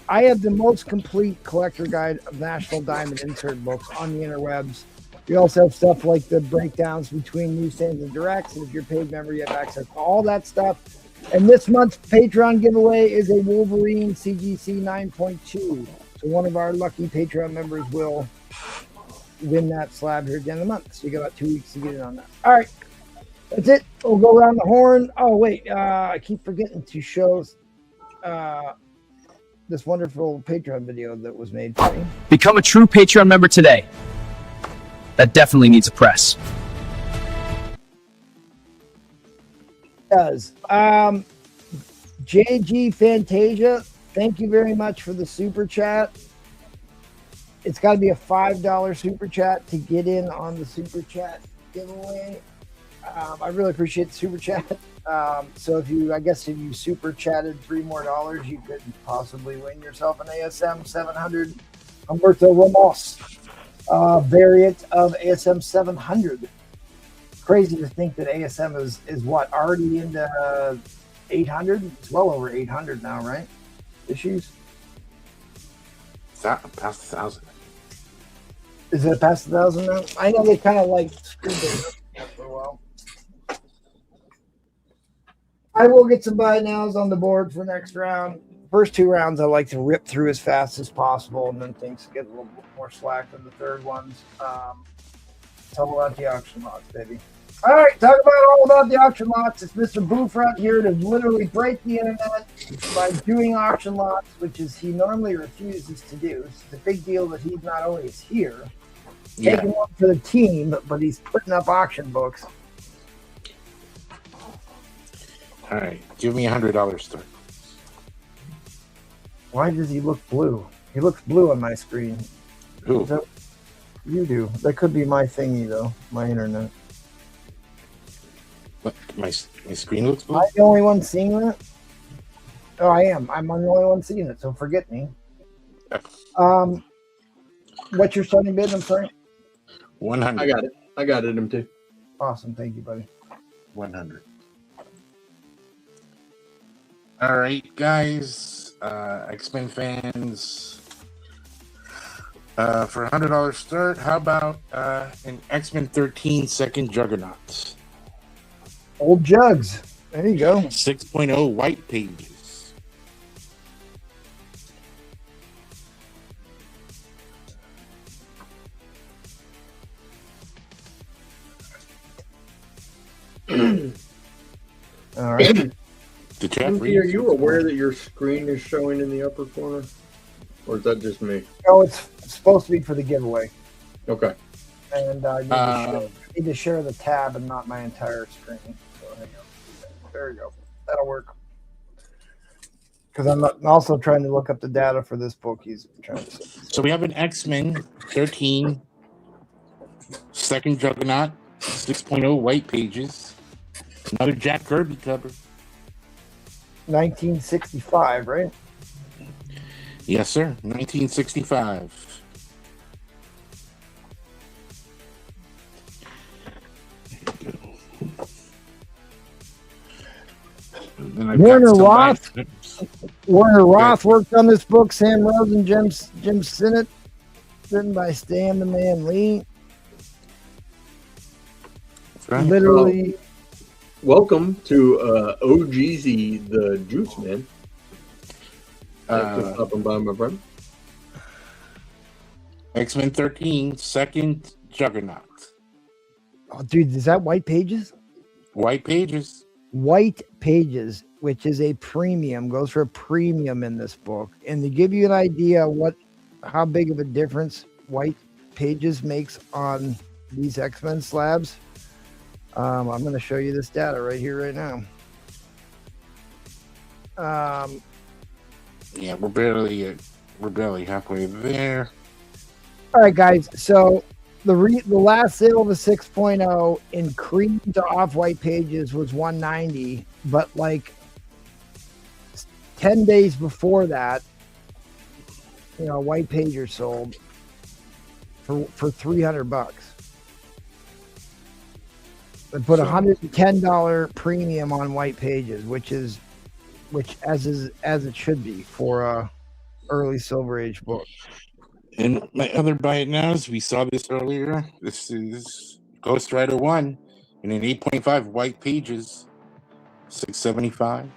[SPEAKER 1] I have the most complete collector guide of National Diamond insert books on the interwebs. We also have stuff like the breakdowns between newsstands and directs. And if you're a paid member, you have access to all that stuff. And this month's Patreon giveaway is a Wolverine CGC 9.2. So one of our lucky Patreon members will win that slab here at the end of the month. So you got about 2 weeks to get in on that. All right. That's it. We'll go around the horn. Oh, wait. I keep forgetting to show this wonderful Patreon video that was made for me.
[SPEAKER 8] Become a true Patreon member today. That definitely needs a press.
[SPEAKER 1] Does. JG Fantasia, thank you very much for the super chat. It's got to be a $5 super chat to get in on the super chat giveaway. I really appreciate the super chat. So if you super chatted $3 more, you could possibly win yourself an ASM 700 Humberto Ramos variant of ASM 700. Crazy to think that ASM is what, already into 800? It's well over 800 now, right? Issues?
[SPEAKER 4] Is that past 1,000?
[SPEAKER 1] Is it past 1,000 now? I know they kind of like screwed it up for a while. I will get some buy nows on the board for next round. First 2 rounds, I like to rip through as fast as possible, and then things get a little bit more slack than the third ones. Talk about the auction lots, baby. All right, talk all about the auction lots. It's Mr. Boofront here to literally break the internet by doing auction lots, which is he normally refuses to do. It's a big deal that he's not always here, taking one for the team, but he's putting up auction books.
[SPEAKER 4] All right, give me $100 start.
[SPEAKER 1] Why does he look blue? He looks blue on my screen.
[SPEAKER 4] Who?
[SPEAKER 1] You do. That could be my thingy, though. My internet.
[SPEAKER 4] What? My screen looks blue?
[SPEAKER 1] Am I the only one seeing that? Oh, I am. I'm the only one seeing it, so forget me. What's your starting bid? I'm sorry?
[SPEAKER 4] 100.
[SPEAKER 7] I got it. I got it, M2.
[SPEAKER 1] Awesome. Thank you, buddy.
[SPEAKER 4] 100. All right, guys. X-Men fans. For $100 start, how about an X-Men 13 second Juggernaut?
[SPEAKER 1] Old Jugs. There you go.
[SPEAKER 4] 6.0 white pages.
[SPEAKER 1] All right.
[SPEAKER 4] The chat
[SPEAKER 7] M2, are you aware that your screen is showing in the upper corner? Or is that just me?
[SPEAKER 1] Oh, it's supposed to be for the giveaway.
[SPEAKER 7] Okay.
[SPEAKER 1] And I need to share the tab and not my entire screen. So hang on. There you go. That'll work. Because I'm also trying to look up the data for this book he's trying to say.
[SPEAKER 4] So we have an X-Men 13 second Juggernaut, 6.0 white pages. Another Jack Kirby cover.
[SPEAKER 1] 1965, right?
[SPEAKER 4] Yes, sir. 1965.
[SPEAKER 1] Warner Roth worked on this book. Sam Rose and Jim Sinnott, written by Stan the Man Lee.
[SPEAKER 4] Right.
[SPEAKER 1] Literally.
[SPEAKER 7] Welcome to OGZ, the Juice Man. Just up and by my friend.
[SPEAKER 4] X-Men 13 second Juggernaut.
[SPEAKER 1] Oh, dude, is that white pages?
[SPEAKER 4] White pages.
[SPEAKER 1] White pages, which is a premium, goes for a premium in this book. And to give you an idea how big of a difference white pages makes on these X-Men slabs, I'm going to show you this data right here, right now.
[SPEAKER 4] Yeah, we're barely halfway there.
[SPEAKER 1] All right, guys. So the last sale of the 6.0 in cream to off-white pages was $190, but like 10 days before that, white pages sold for $300. They put $110 premium on white pages, which as it should be for a early Silver Age book.
[SPEAKER 4] And my other buy it now is we saw this earlier. This is Ghost Rider 1 in an 8.5 white pages, $675.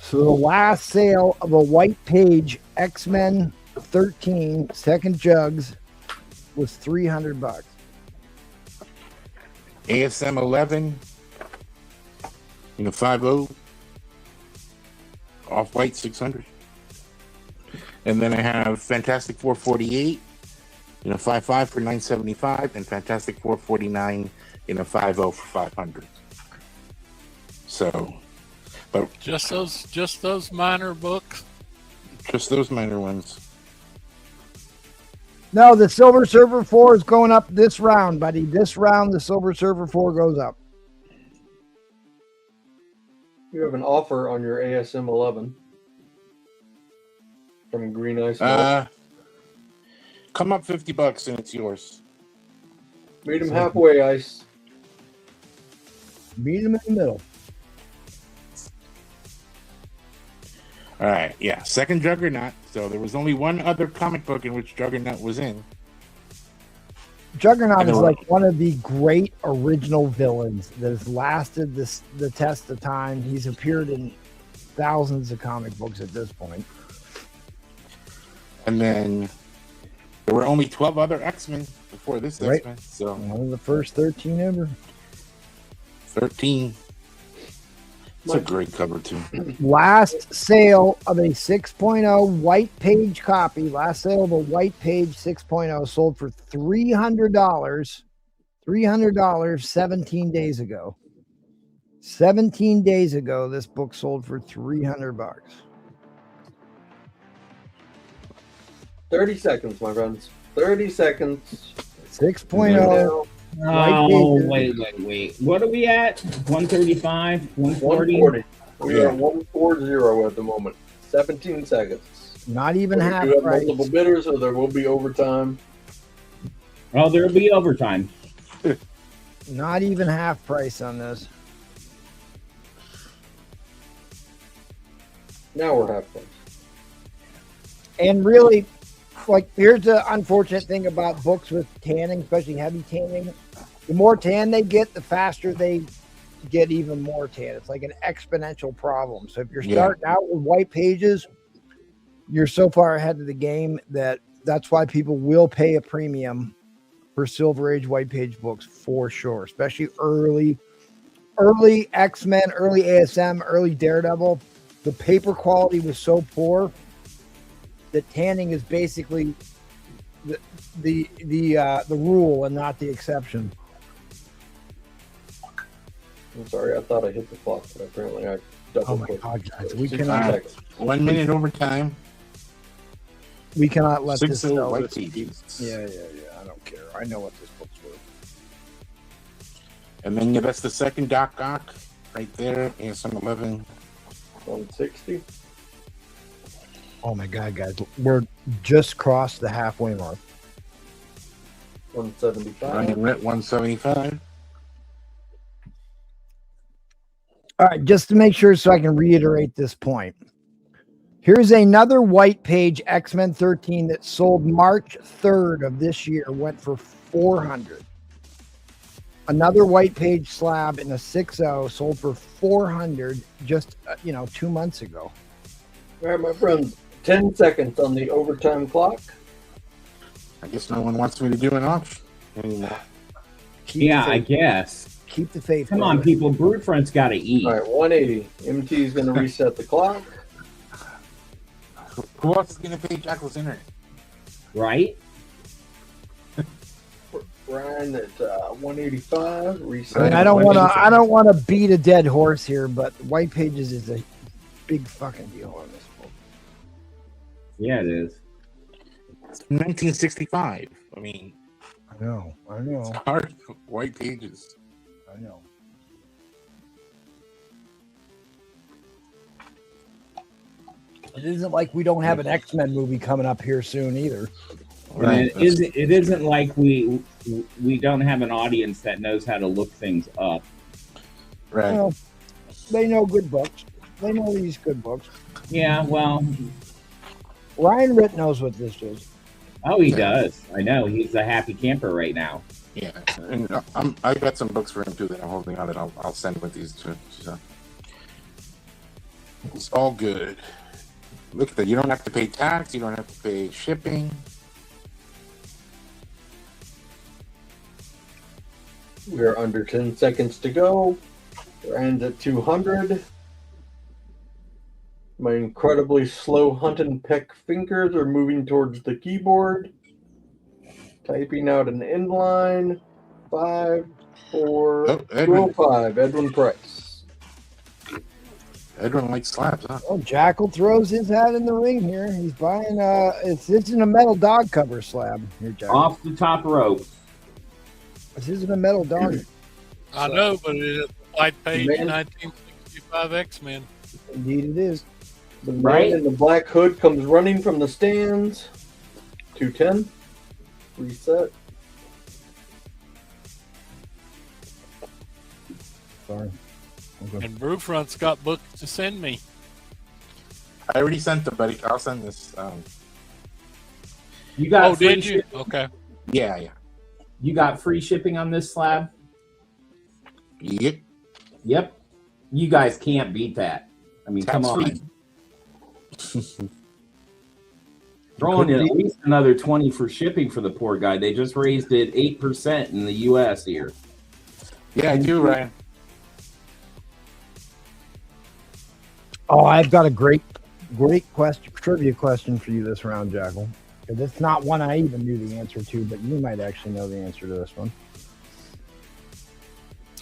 [SPEAKER 1] So the last sale of a white page X-Men 13 second jugs was $300.
[SPEAKER 4] ASM 11 in a 5.0 off white 600. And then I have Fantastic 448 in a 5.5 for $975 and Fantastic 449 in a 5.0 for $500. So, but
[SPEAKER 2] just those minor books.
[SPEAKER 4] Just those minor ones.
[SPEAKER 1] No, the Silver Surfer 4 is going up this round, buddy. This round, the Silver Surfer 4 goes up.
[SPEAKER 7] You have an offer on your ASM 11 from Green Ice.
[SPEAKER 4] Come up $50 and it's yours.
[SPEAKER 7] Meet him halfway, Ice.
[SPEAKER 1] Meet him in the middle.
[SPEAKER 4] All right, yeah. Second Juggernaut. So there was only one other comic book in which Juggernaut was in.
[SPEAKER 1] Juggernaut is like one of the great original villains that has lasted the test of time. He's appeared in thousands of comic books at this point.
[SPEAKER 4] And then there were only 12 other X-Men before this
[SPEAKER 1] Right.
[SPEAKER 4] X-Men. So
[SPEAKER 1] One of the first 13 ever.
[SPEAKER 4] 13. It's a great cover too.
[SPEAKER 1] Last sale of a 6.0 white page copy. Last sale of a white page 6.0 sold for $300. $300 17 days ago. 17 days ago, this book sold for $300.
[SPEAKER 7] 30 seconds, my friends. 30 seconds.
[SPEAKER 1] 6.0.
[SPEAKER 5] Oh, wait. What are we at? 135? 140?
[SPEAKER 7] 140. We are 140 at the moment. 17 seconds.
[SPEAKER 1] Not even
[SPEAKER 7] We
[SPEAKER 1] half
[SPEAKER 7] do have
[SPEAKER 1] price.
[SPEAKER 7] multiple bidders, so there will be overtime.
[SPEAKER 5] Oh, there'll be overtime.
[SPEAKER 1] Not even half price on this.
[SPEAKER 7] Now we're half price.
[SPEAKER 1] And really, like, here's the unfortunate thing about books with tanning, especially heavy tanning. The more tan they get, the faster they get even more tan. It's like an exponential problem. So if you're starting out with white pages, you're so far ahead of the game that's why people will pay a premium for Silver Age white page books for sure, especially early X-Men, early ASM, early Daredevil. The paper quality was so poor that tanning is basically the rule and not the exception.
[SPEAKER 7] I'm sorry, I thought I hit the clock, but apparently I double
[SPEAKER 1] Oh my
[SPEAKER 7] clicked.
[SPEAKER 1] God, guys, we
[SPEAKER 7] 16
[SPEAKER 1] cannot
[SPEAKER 7] seconds.
[SPEAKER 4] 1 minute overtime.
[SPEAKER 1] let this
[SPEAKER 4] 6
[SPEAKER 1] sell.
[SPEAKER 4] white pages.
[SPEAKER 1] Yeah. I don't care. I know what this book's worth.
[SPEAKER 4] And then that's the second Doc Ock right there. ASM 11.
[SPEAKER 7] 160.
[SPEAKER 1] Oh my God, guys, we're just crossed the halfway mark.
[SPEAKER 7] 175.
[SPEAKER 4] Ryan Rett 175.
[SPEAKER 1] All right, just to make sure so I can reiterate this point. Here's another white page X-Men 13 that sold March 3rd of this year, went for $400. Another white page slab in a 6.0 sold for $400 just 2 months ago.
[SPEAKER 7] All right, my friends. 10 seconds on the overtime clock.
[SPEAKER 4] I guess no one wants me to do an auction anymore.
[SPEAKER 5] I guess.
[SPEAKER 1] Keep the faith.
[SPEAKER 5] Come on, people. Brutefront's got to eat.
[SPEAKER 7] All right, 180. MT is going to reset the clock.
[SPEAKER 4] Who else is going to pay Jackal's internet?
[SPEAKER 5] Right?
[SPEAKER 7] Ryan at 185. Reset.
[SPEAKER 1] I don't want to beat a dead horse here, but white pages is a big fucking deal on this book.
[SPEAKER 5] Yeah, it is.
[SPEAKER 4] It's 1965. I mean,
[SPEAKER 1] I know.
[SPEAKER 4] it's hard. White pages.
[SPEAKER 1] I know. It isn't like we don't have an X-Men movie coming up here soon either.
[SPEAKER 5] Right. It isn't like we don't have an audience that knows how to look things up.
[SPEAKER 4] Right.
[SPEAKER 1] Well, they know good books. They know these good books.
[SPEAKER 5] Yeah, well.
[SPEAKER 1] Ryan Ritt knows what this is.
[SPEAKER 5] Oh, he does. I know. He's a happy camper right now.
[SPEAKER 4] Yeah, and I got some books for him too that I'm holding out that I'll send with these two. So it's all good. Look at that. You don't have to pay tax. You don't have to pay shipping.
[SPEAKER 7] We're under 10 seconds to go. Ryan's at 200. My incredibly slow hunt and peck fingers are moving towards the keyboard. Typing out an inline. 5, 4,
[SPEAKER 4] Edwin.
[SPEAKER 7] 205. Edwin Price.
[SPEAKER 4] Edwin likes slabs, huh?
[SPEAKER 1] Oh, Jackal throws his hat in the ring here. He's buying this isn't a metal dog cover slab here, Jackal.
[SPEAKER 5] Off the top rope.
[SPEAKER 1] This isn't a metal dog.
[SPEAKER 2] I know, but it is white page
[SPEAKER 7] Man.
[SPEAKER 2] 1965. 55 X-Men.
[SPEAKER 1] Indeed, it is.
[SPEAKER 7] The man
[SPEAKER 5] Right.
[SPEAKER 7] in the black hood comes running from the stands. 210. Reset.
[SPEAKER 1] Sorry. Okay.
[SPEAKER 2] And Brewfront's got books to send me.
[SPEAKER 4] I already sent them, buddy. I'll send this.
[SPEAKER 5] You got
[SPEAKER 2] Oh,
[SPEAKER 5] free
[SPEAKER 2] did you? Okay.
[SPEAKER 4] Yeah.
[SPEAKER 5] You got free shipping on this slab?
[SPEAKER 4] Yep.
[SPEAKER 5] Yep. You guys can't beat that. I mean, come on.
[SPEAKER 4] Tax-free.
[SPEAKER 5] Throwing in
[SPEAKER 1] Could
[SPEAKER 5] at least another 20 for shipping for the poor guy. They just raised it 8% in the US here.
[SPEAKER 4] Yeah, I do, Ryan.
[SPEAKER 1] Oh, I've got a great question, trivia question for you this round, Jackal. Because it's not one I even knew the answer to, but you might actually know the answer to this one.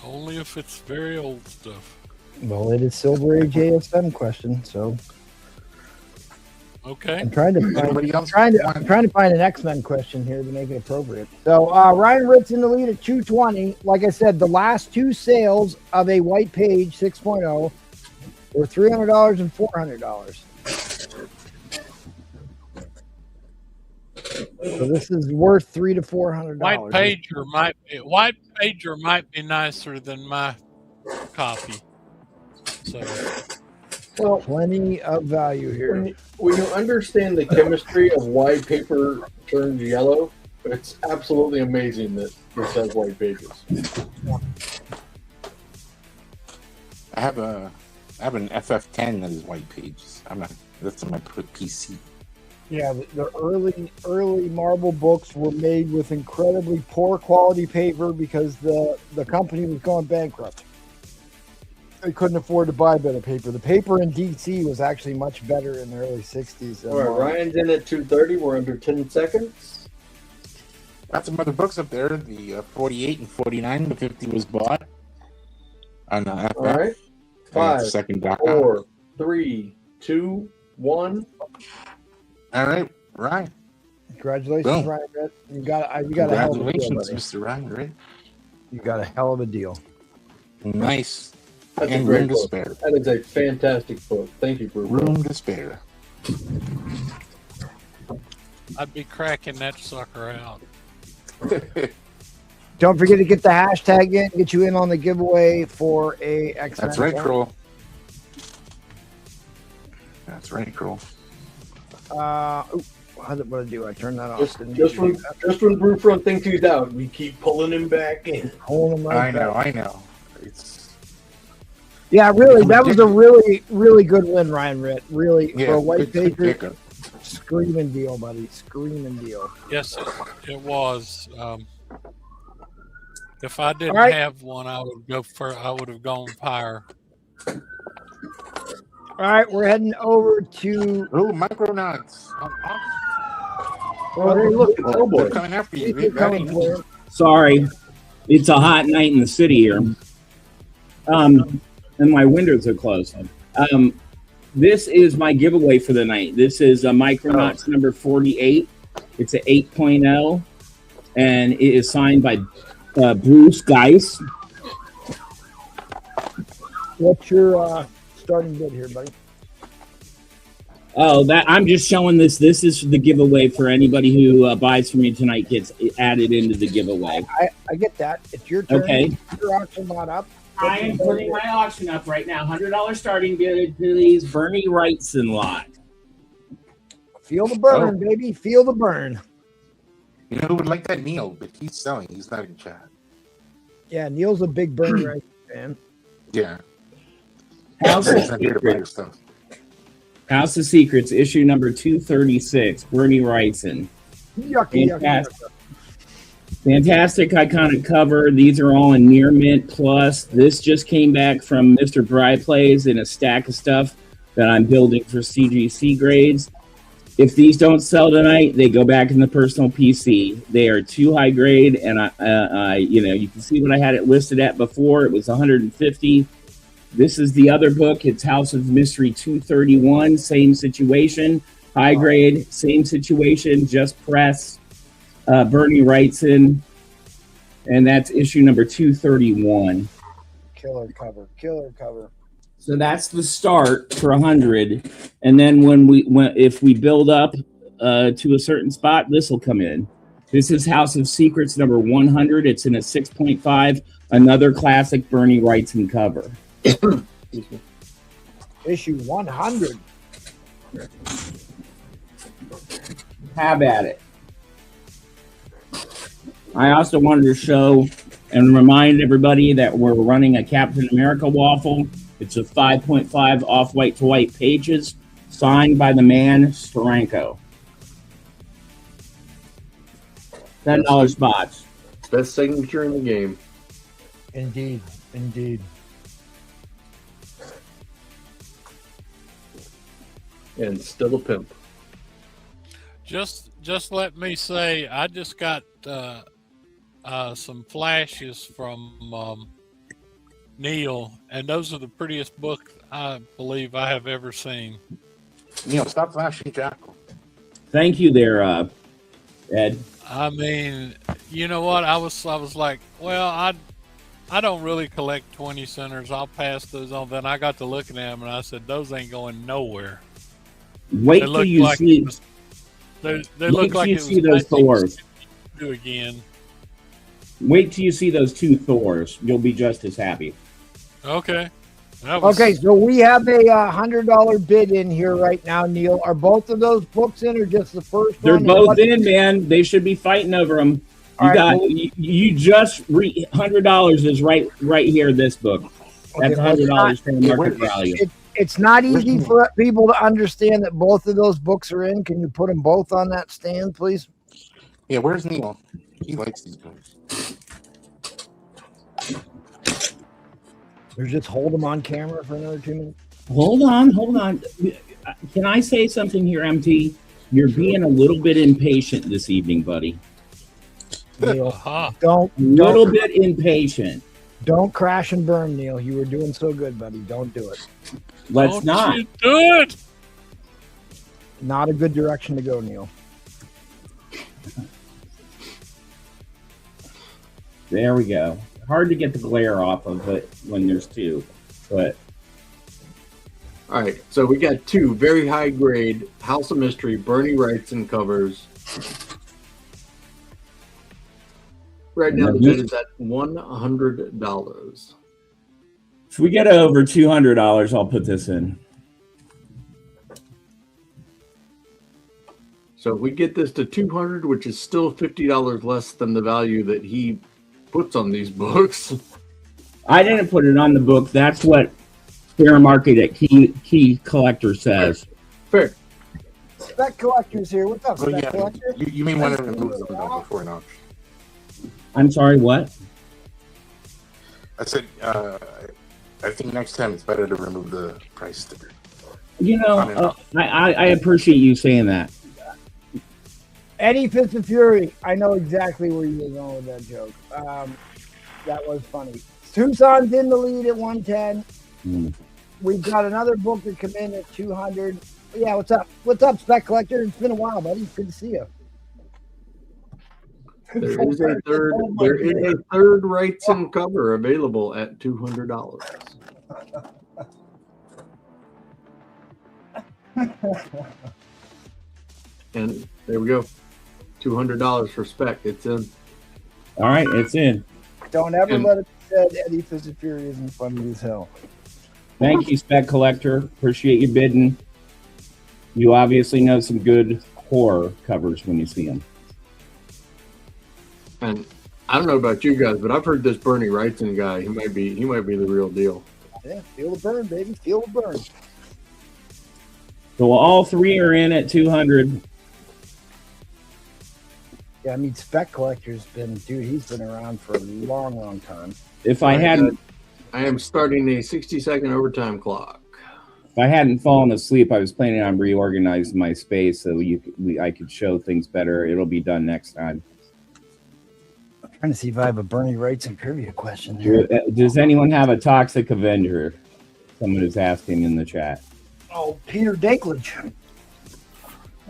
[SPEAKER 2] Only if it's very old stuff.
[SPEAKER 1] Well, it is Silver Age ASM question, so
[SPEAKER 2] Okay.
[SPEAKER 1] I'm trying to
[SPEAKER 4] Anybody else?
[SPEAKER 1] find an X-Men question here to make it appropriate. So Ryan Ritt's in the lead at 220. Like I said, the last two sales of a white page 6.0 were $300 and $400. So this is worth $300 to $400.
[SPEAKER 2] White pager might be nicer than my copy. So
[SPEAKER 1] Well, plenty of value here.
[SPEAKER 7] When you understand the chemistry of why paper turns yellow, it's absolutely amazing that this has white pages.
[SPEAKER 4] I have an FF10 that is white pages. That's on my PC.
[SPEAKER 1] Yeah, the early Marvel books were made with incredibly poor quality paper because the company was going bankrupt. They couldn't afford to buy better paper. The paper in DC was actually much better in the early 60s.
[SPEAKER 7] All right, Ryan's in at 230. We're under 10 seconds.
[SPEAKER 4] Got some other books up there. The 48 and 49. The 50 was bought on FF.
[SPEAKER 7] All right.
[SPEAKER 4] And
[SPEAKER 7] 5,
[SPEAKER 4] second
[SPEAKER 7] 4, 3, 2, 1.
[SPEAKER 4] All right, Ryan.
[SPEAKER 1] Congratulations,
[SPEAKER 4] Boom.
[SPEAKER 1] Ryan. You got a hell of a deal,
[SPEAKER 4] Congratulations,
[SPEAKER 1] buddy.
[SPEAKER 4] Mr. Ryan. Right?
[SPEAKER 1] You got a hell of a deal.
[SPEAKER 4] Nice.
[SPEAKER 7] That's
[SPEAKER 4] And
[SPEAKER 7] a great
[SPEAKER 4] room to
[SPEAKER 7] book.
[SPEAKER 4] spare.
[SPEAKER 7] That is a fantastic book. Thank you, Bruce.
[SPEAKER 4] Room to spare.
[SPEAKER 2] I'd be cracking that sucker out.
[SPEAKER 1] Don't forget to get the hashtag in, get you in on the giveaway for a X-Men.
[SPEAKER 4] That's right, Kroll. That's right, Kroll.
[SPEAKER 1] What did I do? I turned that off.
[SPEAKER 7] Just when Brewfront thinks he's out, we keep pulling him back in.
[SPEAKER 1] Hold him right back.
[SPEAKER 4] I know.
[SPEAKER 1] Yeah, really, that was a really good win, Ryan Ritt. Really,
[SPEAKER 4] Yeah,
[SPEAKER 1] for a white
[SPEAKER 4] good
[SPEAKER 1] paper,
[SPEAKER 4] pickup.
[SPEAKER 1] screaming deal, buddy. Screaming deal.
[SPEAKER 2] Yes, it was. If I didn't
[SPEAKER 1] right.
[SPEAKER 2] have one, I would have gone higher.
[SPEAKER 1] All right, we're heading over to.
[SPEAKER 4] Oh, Micronauts.
[SPEAKER 1] Oh, hey, look, it's
[SPEAKER 4] They're
[SPEAKER 1] Hellboy.
[SPEAKER 4] coming after you.
[SPEAKER 1] They're coming for him.
[SPEAKER 5] Sorry, it's a hot night in the city here. And my windows are closed. This is my giveaway for the night. This is a Micronauts number 48. It's an 8.0, and it is signed by Bruce Geis.
[SPEAKER 1] What's your starting bid here, buddy?
[SPEAKER 5] Oh, that I'm just showing this. This is the giveaway for anybody who buys from me tonight. Gets added into the giveaway.
[SPEAKER 1] I get that. It's your turn.
[SPEAKER 5] Okay.
[SPEAKER 1] Your auction not up.
[SPEAKER 5] I am putting my auction up right now. $100 starting bid, please. Bernie Wrightson lot.
[SPEAKER 1] Feel the burn, baby. Feel the burn.
[SPEAKER 4] You know who would like that? Neil, but he's selling. He's not in chat.
[SPEAKER 1] Yeah, Neil's a big Bernie Wright fan.
[SPEAKER 4] Yeah.
[SPEAKER 5] House
[SPEAKER 4] He's
[SPEAKER 5] of
[SPEAKER 4] not here to buy your
[SPEAKER 5] Secrets.
[SPEAKER 4] stuff.
[SPEAKER 5] House of Secrets, issue number 236. Bernie Wrightson.
[SPEAKER 1] Yucky,
[SPEAKER 5] Fantastic. Fantastic iconic cover. These are all in near mint plus. This just came back from Mr. Bry Plays in a stack of stuff that I'm building for CGC grades. If these don't sell tonight, they go back in the personal PC. They are too high grade, and I you can see what I had it listed at before. It was 150. This is the other book. It's House of Mystery 231. Same situation, high grade, same situation, just press. Bernie Wrightson, and that's issue number 231.
[SPEAKER 1] Killer cover. Killer cover.
[SPEAKER 5] So that's the start for 100, and then if we build up to a certain spot, this will come in. This is House of Secrets number 100. It's in a 6.5. Another classic Bernie Wrightson cover.
[SPEAKER 1] Issue 100.
[SPEAKER 5] Have at it. I also wanted to show and remind everybody that we're running a Captain America waffle. It's a 5.5 off-white to white pages, signed by the man Steranko. $10 spots.
[SPEAKER 7] Best signature in the game.
[SPEAKER 1] Indeed.
[SPEAKER 7] And still a pimp.
[SPEAKER 2] Just let me say, I just got some flashes from Neil, and those are the prettiest books I believe I have ever seen.
[SPEAKER 4] Neil, stop flashing Jackal.
[SPEAKER 5] Thank you there, Ed.
[SPEAKER 2] I mean, you know what? I was like, well, I don't really collect 20 centers. I'll pass those on. Then I got to looking at them, and I said, those ain't going nowhere.
[SPEAKER 5] Wait till you see.
[SPEAKER 2] They look like
[SPEAKER 5] you
[SPEAKER 2] it was
[SPEAKER 5] see those Thors.
[SPEAKER 2] Do again.
[SPEAKER 5] Wait till you see those two Thors. You'll be just as happy.
[SPEAKER 2] Okay.
[SPEAKER 1] Okay, so we have a $100 bid in here right now, Neil. Are both of those books in, or just the first
[SPEAKER 5] They're
[SPEAKER 1] one?
[SPEAKER 5] both in, man. They should be fighting over them. You just $100 is right here. This book. That's $100 for the market value.
[SPEAKER 1] It's not easy for people to understand that both of those books are in. Can you put them both on that stand, please?
[SPEAKER 4] Yeah, where's Neil? He likes these books.
[SPEAKER 1] Or just hold them on camera for another 2 minutes.
[SPEAKER 5] Hold on. Can I say something here, MT? You're being a little bit impatient this evening, buddy.
[SPEAKER 1] Neil,
[SPEAKER 5] A little bit impatient.
[SPEAKER 1] Don't crash and burn, Neil. You were doing so good, buddy. Don't do it.
[SPEAKER 5] Let's not.
[SPEAKER 2] You do it.
[SPEAKER 1] Not a good direction to go, Neil.
[SPEAKER 5] There we go. Hard to get the glare off of it when there's two, but
[SPEAKER 7] all right, so we got two very high grade House of Mystery Bernie Wrightson covers. Right now the bid is at $100.
[SPEAKER 5] if we get over $200, I'll put this in.
[SPEAKER 7] So if we get this to $200, which is still $50 less than the value that he puts on these books.
[SPEAKER 5] I didn't put it on the book. That's what fair market at Key Collector says.
[SPEAKER 7] Fair.
[SPEAKER 1] Spec Collector's here. What's up,
[SPEAKER 4] Oh,
[SPEAKER 1] Spec
[SPEAKER 4] yeah.
[SPEAKER 1] Collector?
[SPEAKER 4] You may want to remove them though before an auction.
[SPEAKER 5] I'm sorry, what?
[SPEAKER 4] I said, I think next time it's better to remove the price sticker.
[SPEAKER 5] You know, I appreciate you saying that.
[SPEAKER 1] Eddie Fist of Fury. I know exactly where you were going with that joke. That was funny. Tucson's in the lead at 110. We've got another book that come in at 200. Yeah, what's up? What's up, Spec Collector? It's been a while, buddy. Good to see you.
[SPEAKER 7] There is a third Wrightson cover available at $200. And there we go. $200 for Spec. It's in.
[SPEAKER 5] All right, it's in.
[SPEAKER 1] Don't ever let it be said Eddie Fist of Fury isn't funny as hell.
[SPEAKER 5] Thank you, Spec Collector. Appreciate you bidding. You obviously know some good horror covers when you see them.
[SPEAKER 7] And I don't know about you guys, but I've heard this Bernie Wrightson guy. He might be the real deal.
[SPEAKER 1] Yeah, feel the burn, baby. Feel the burn.
[SPEAKER 5] So all three are in at 200.
[SPEAKER 1] Yeah, I mean, Spec Collector's been, dude, he's been around for a long, long time.
[SPEAKER 5] If I hadn't,
[SPEAKER 7] I am starting a 60-second overtime clock.
[SPEAKER 5] if I hadn't fallen asleep, I was planning on reorganizing my space so I could show things better. It'll be done next time.
[SPEAKER 1] I'm trying to see if I have a Bernie Wrightson trivia question here.
[SPEAKER 5] Does anyone have a Toxic Avenger? Someone is asking in the chat.
[SPEAKER 1] Oh, Peter Dinklage.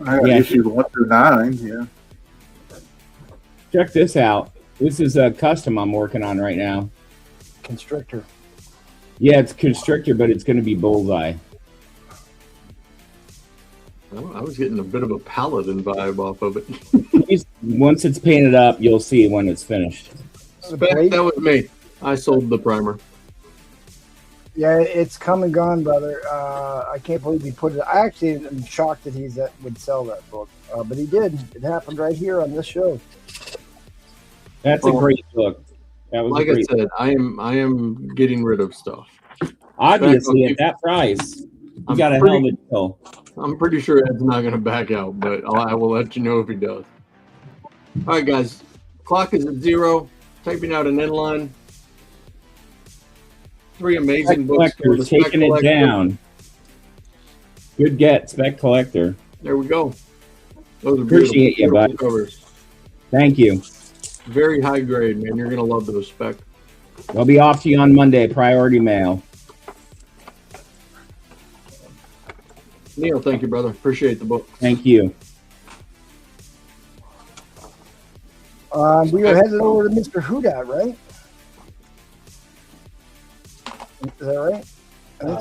[SPEAKER 6] I got issues 1 through 9. Yeah.
[SPEAKER 5] Check this out. This is a custom I'm working on right now.
[SPEAKER 1] Constrictor.
[SPEAKER 5] Yeah, it's Constrictor, but it's going to be Bullseye.
[SPEAKER 7] I was getting a bit of a Paladin vibe off of it.
[SPEAKER 5] Once it's painted up, you'll see when it's finished.
[SPEAKER 7] Spec, that was me. I sold the primer.
[SPEAKER 1] Yeah, it's come and gone, brother. I can't believe he put it. I actually am shocked that would sell that book, but he did. It happened right here on this show.
[SPEAKER 5] That's a great book. That was
[SPEAKER 7] like I said, I am getting rid of stuff.
[SPEAKER 5] Obviously, at that price, you got a hell of a deal.
[SPEAKER 7] I'm pretty sure Ed's not going to back out, but I will let you know if he does. All right, guys. Clock is at 0. Typing out an inline. 3 amazing books.
[SPEAKER 5] Collector's taking it down. Good get, Spec Collector.
[SPEAKER 7] There we go. Those are
[SPEAKER 5] Appreciate you, bud.
[SPEAKER 7] Covers.
[SPEAKER 5] Thank you.
[SPEAKER 7] Very high grade, man. You're going to love those, Spec.
[SPEAKER 5] They'll be off to you on Monday, priority mail.
[SPEAKER 7] Neil, thank you, brother. Appreciate the book.
[SPEAKER 5] Thank you.
[SPEAKER 1] We are headed over to Mr. Houdat, right? Is that right? I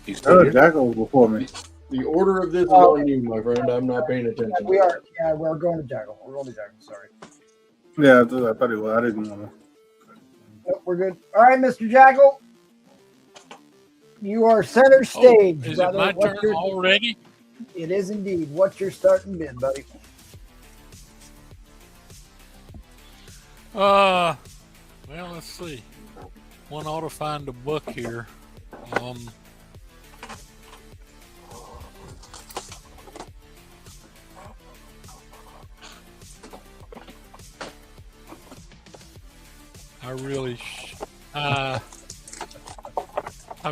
[SPEAKER 1] think so.
[SPEAKER 6] Jackal before me.
[SPEAKER 7] The order of this is on you, my friend. I'm not paying attention.
[SPEAKER 1] We are. Yeah, we're going to Jackal. We're going to Jackal. Sorry.
[SPEAKER 6] Yeah, I thought it was. I didn't want to.
[SPEAKER 1] Nope, we're good. All right, Mr. Jackal. You are center stage,
[SPEAKER 2] is
[SPEAKER 1] brother.
[SPEAKER 2] it my turn already?
[SPEAKER 1] It is indeed. What's your starting bid, buddy?
[SPEAKER 2] Well, let's see. One ought to find a book here. I really, I've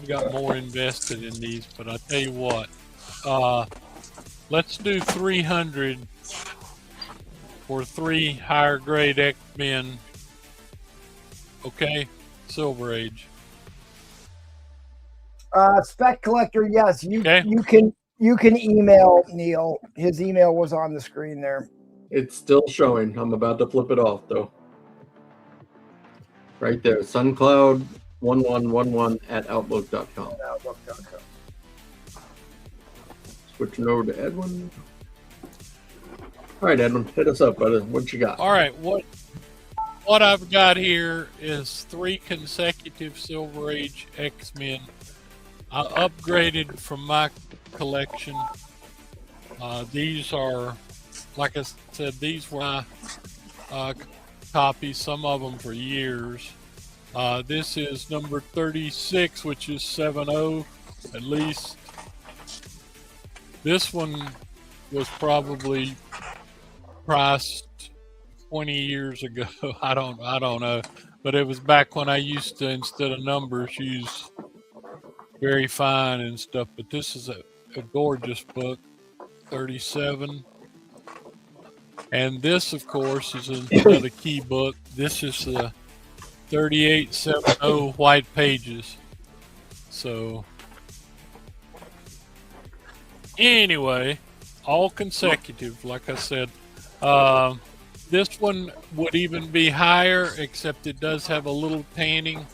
[SPEAKER 2] got more invested in these, but I tell you what, let's do 300 for 3 higher grade X-Men. Okay, Silver Age.
[SPEAKER 1] Spec Collector, yes, you
[SPEAKER 2] Okay.
[SPEAKER 1] you can email Neil. His email was on the screen there.
[SPEAKER 7] It's still showing. I'm about to flip it off, though. Right there, suncloud1111 at outlook.com. Switching over to Edwin. All right, Edwin, hit us up, brother. What you got?
[SPEAKER 2] All right, what I've got here is 3 consecutive Silver Age X-Men. I upgraded from my collection. These are, like I said, these were my copies, some of them for years. This is number 36, which is 7.0 at least. This one was probably priced 20 years ago. I don't know, but it was back when I used to, instead of numbers, use very fine and stuff. But this is a gorgeous book, 37. And this, of course, is another key book. This is the 3870 white pages. So anyway, all consecutive, like I said. This one would even be higher, except it does have a little tanning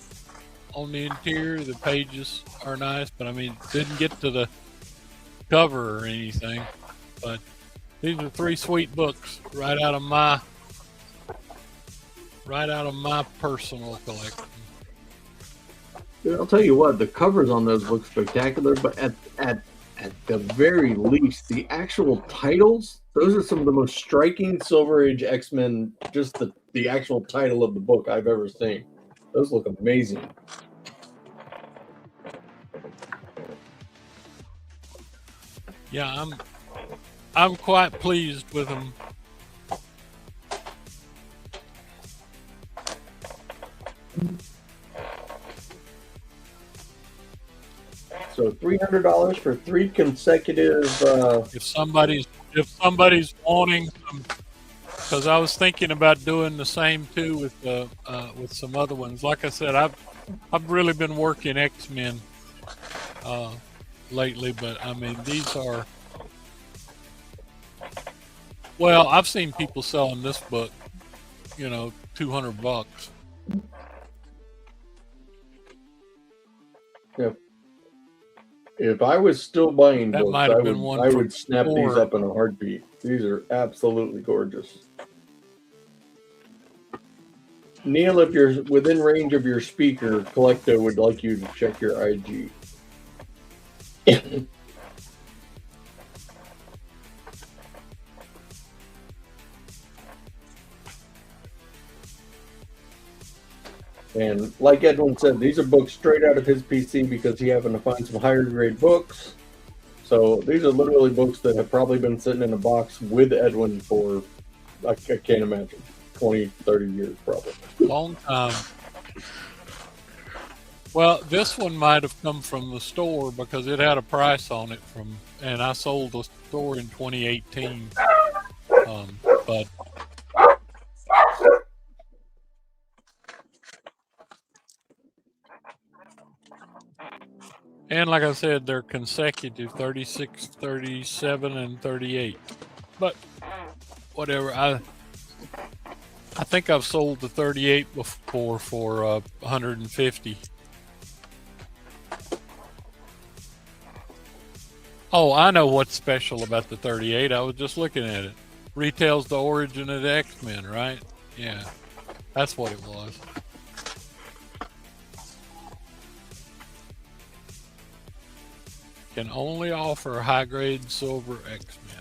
[SPEAKER 2] on the interior. The pages are nice, but I mean, didn't get to the cover or anything. But these are 3 sweet books right out of my personal collection.
[SPEAKER 7] Dude, I'll tell you what, the covers on those look spectacular, but at the very least, the actual titles, those are some of the most striking Silver Age X-Men, just the actual title of the book I've ever seen. Those look amazing.
[SPEAKER 2] Yeah, I'm quite pleased with them.
[SPEAKER 7] So $300 for 3 consecutive.
[SPEAKER 2] If somebody's wanting some, because I was thinking about doing the same too with some other ones. Like I said, I've really been working X-Men lately, but I mean these are. Well, I've seen people selling this book, $200.
[SPEAKER 7] If I was still buying
[SPEAKER 2] That
[SPEAKER 7] books,
[SPEAKER 2] might have been one
[SPEAKER 7] I
[SPEAKER 2] from
[SPEAKER 7] would snap these
[SPEAKER 2] before.
[SPEAKER 7] up in a heartbeat. These are absolutely gorgeous. Neil, if you're within range of your speaker, Collecto would like you to check your IG. And like Edwin said, these are books straight out of his PC because he happened to find some higher grade books. So these are literally books that have probably been sitting in a box with Edwin for, I can't imagine, 20, 30 years probably.
[SPEAKER 2] Long time. Well, this one might have come from the store because it had a price on it and I sold the store in 2018. But and like I said, they're consecutive 36, 37, and 38. But whatever, I think I've sold the 38 before for 150. Oh, I know what's special about the 38. I was just looking at it. Retails the origin of the X-Men, right? Yeah, that's what it was. Can only offer high-grade silver X-Men.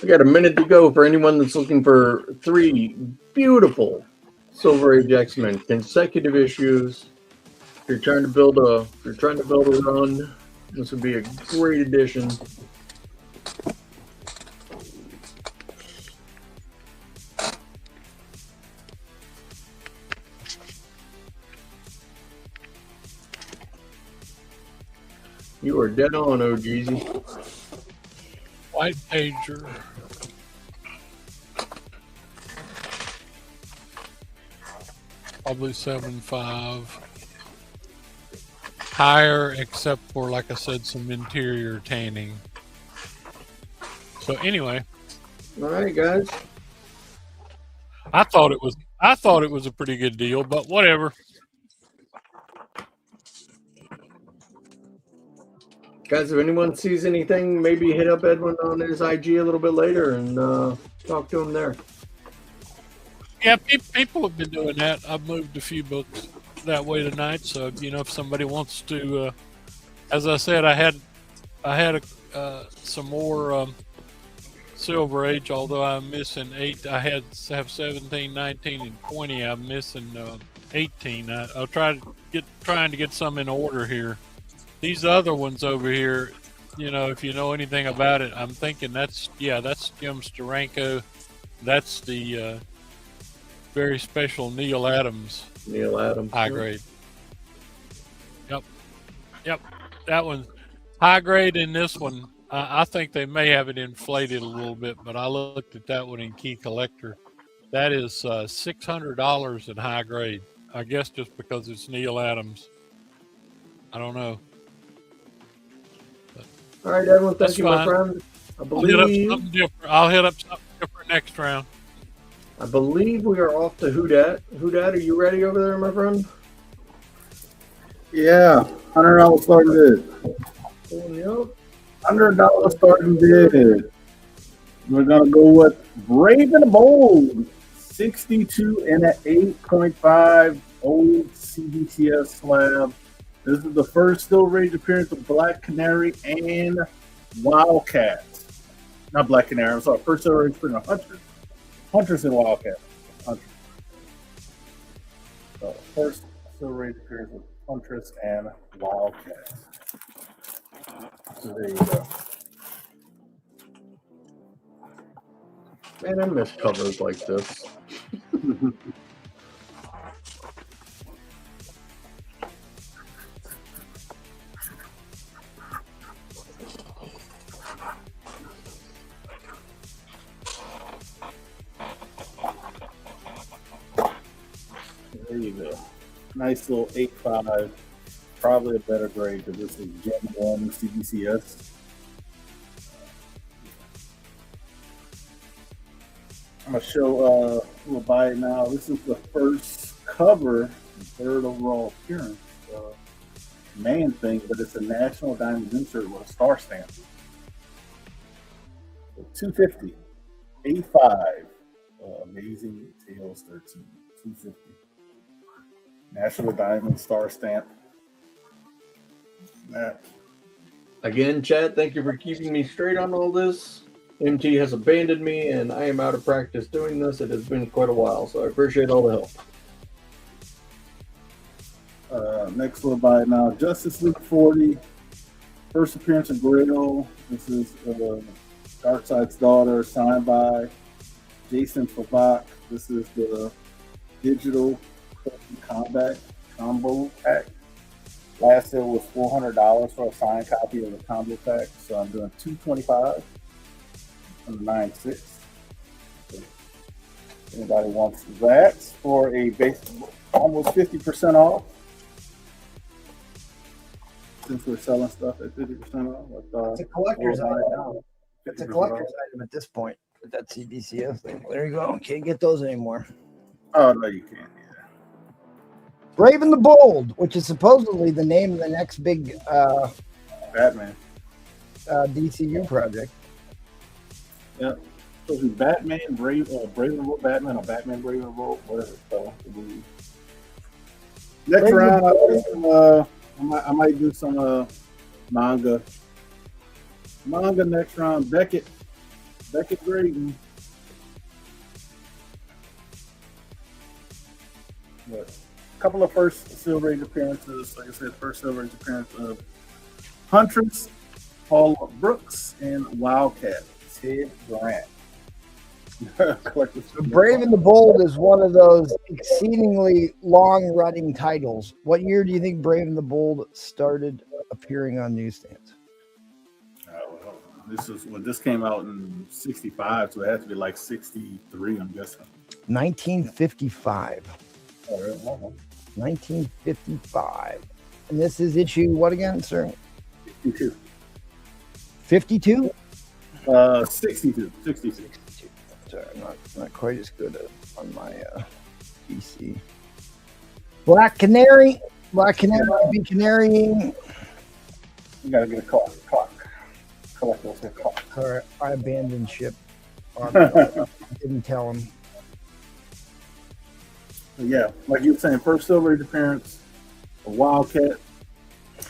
[SPEAKER 7] We got a minute to go for anyone that's looking for 3 beautiful Silver Age X-Men consecutive issues. If you're trying to build a run, this would be a great addition. You are dead on, OGZ.
[SPEAKER 2] White Pager. Probably 7.5. Higher, except for, like I said, some interior tanning. So anyway.
[SPEAKER 7] All right, guys.
[SPEAKER 2] I thought it was a pretty good deal, but whatever.
[SPEAKER 7] Guys, if anyone sees anything, maybe hit up Edwin on his IG a little bit later and talk to him there.
[SPEAKER 2] Yeah, people have been doing that. I've moved a few books that way tonight, so if somebody wants to, as I said, I had some more Silver Age, although I'm missing 8. I have 17, 19, and 20. I'm missing 18. I'll trying to get some in order here. These other ones over here, if you know anything about it, I'm thinking that's Jim Steranko. That's the very special Neil Adams. High grade. Yep. That one, high grade in this one. I think they may have it inflated a little bit, but I looked at that one in Key Collector. That is $600 in high grade. I guess just because it's Neil Adams. I don't know.
[SPEAKER 7] All right, Edwin, thank you,
[SPEAKER 2] fine.
[SPEAKER 7] my friend.
[SPEAKER 2] I'll hit up something different next round.
[SPEAKER 7] I believe we are off to Whodat. Whodat, are you ready over there, my friend?
[SPEAKER 6] Yeah, $100 starting bid.
[SPEAKER 7] Yep.
[SPEAKER 6] $100 starting bid. We're gonna go with Brave and Bold, 62 and an 8.5 old CBTS slab. This is the first Silver Age appearance of Black Canary and Wildcat. Not Black Canary, I'm sorry. First Silver Age appearance of Huntress. Huntress and Wildcat. Huntress. So first Silver Age appearance of Huntress and Wildcat. So there you go.
[SPEAKER 7] Man, I miss covers like this. There you
[SPEAKER 6] Nice little 8.5. Probably a better grade because this is Gen 1 CBCS. I'm going to show, we'll buy it now. This is the first cover and third overall appearance. Man thing, but it's a National Diamond insert with a star stamp. So $250. 8.5. Amazing Tales 13. $250. National Diamond star stamp. That.
[SPEAKER 7] Again, Chad, thank you for keeping me straight on all this. MT has abandoned me, and I am out of practice doing this. It has been quite a while, so I appreciate all the help.
[SPEAKER 6] Next we'll buy it now. Justice League 40. First appearance of Grail. This is Darkseid's daughter, signed by Jason Fabak. This is the digital combat combo pack. Last sale was $400 for a signed copy of the combo pack, so I'm doing $225 on the 9.6. So anybody wants that for a base, almost 50% off. Since we're selling stuff at 50% off,
[SPEAKER 1] It's a collector's item now. It's a collector's item at this point with that CBCS thing. There you go. Can't get those anymore.
[SPEAKER 6] Oh no, you can't. Yeah.
[SPEAKER 1] Brave and the Bold, which is supposedly the name of the next big
[SPEAKER 6] Batman.
[SPEAKER 1] DCU project.
[SPEAKER 6] Yeah. So it's Batman, Brave and Bold Batman, or Batman, Brave and Bold, whatever it's called. Next round, I might do some manga. Manga next round. Beckett Graydon. But a couple of first Silver Age appearances. Like I said, first Silver Age appearance of Huntress, Paul Brooks, and Wildcat, Ted Grant.
[SPEAKER 1] Brave and the Bold is one of those exceedingly long-running titles. What year do you think Brave and the Bold started appearing on newsstands?
[SPEAKER 6] Well, this came out in '65, so it has to be like '63, I'm guessing.
[SPEAKER 1] 1955.
[SPEAKER 6] Oh, really?
[SPEAKER 1] 1955. And this is issue what again, sir?
[SPEAKER 6] 52.
[SPEAKER 1] 52?
[SPEAKER 6] 62.
[SPEAKER 1] Sorry, not quite as good on my PC. Black Canary be canarying.
[SPEAKER 6] You gotta get a clock. Collect those clock.
[SPEAKER 1] Sorry, I abandoned ship. Didn't tell him.
[SPEAKER 6] Yeah, like you were saying, first Silver Age appearance of Wildcat,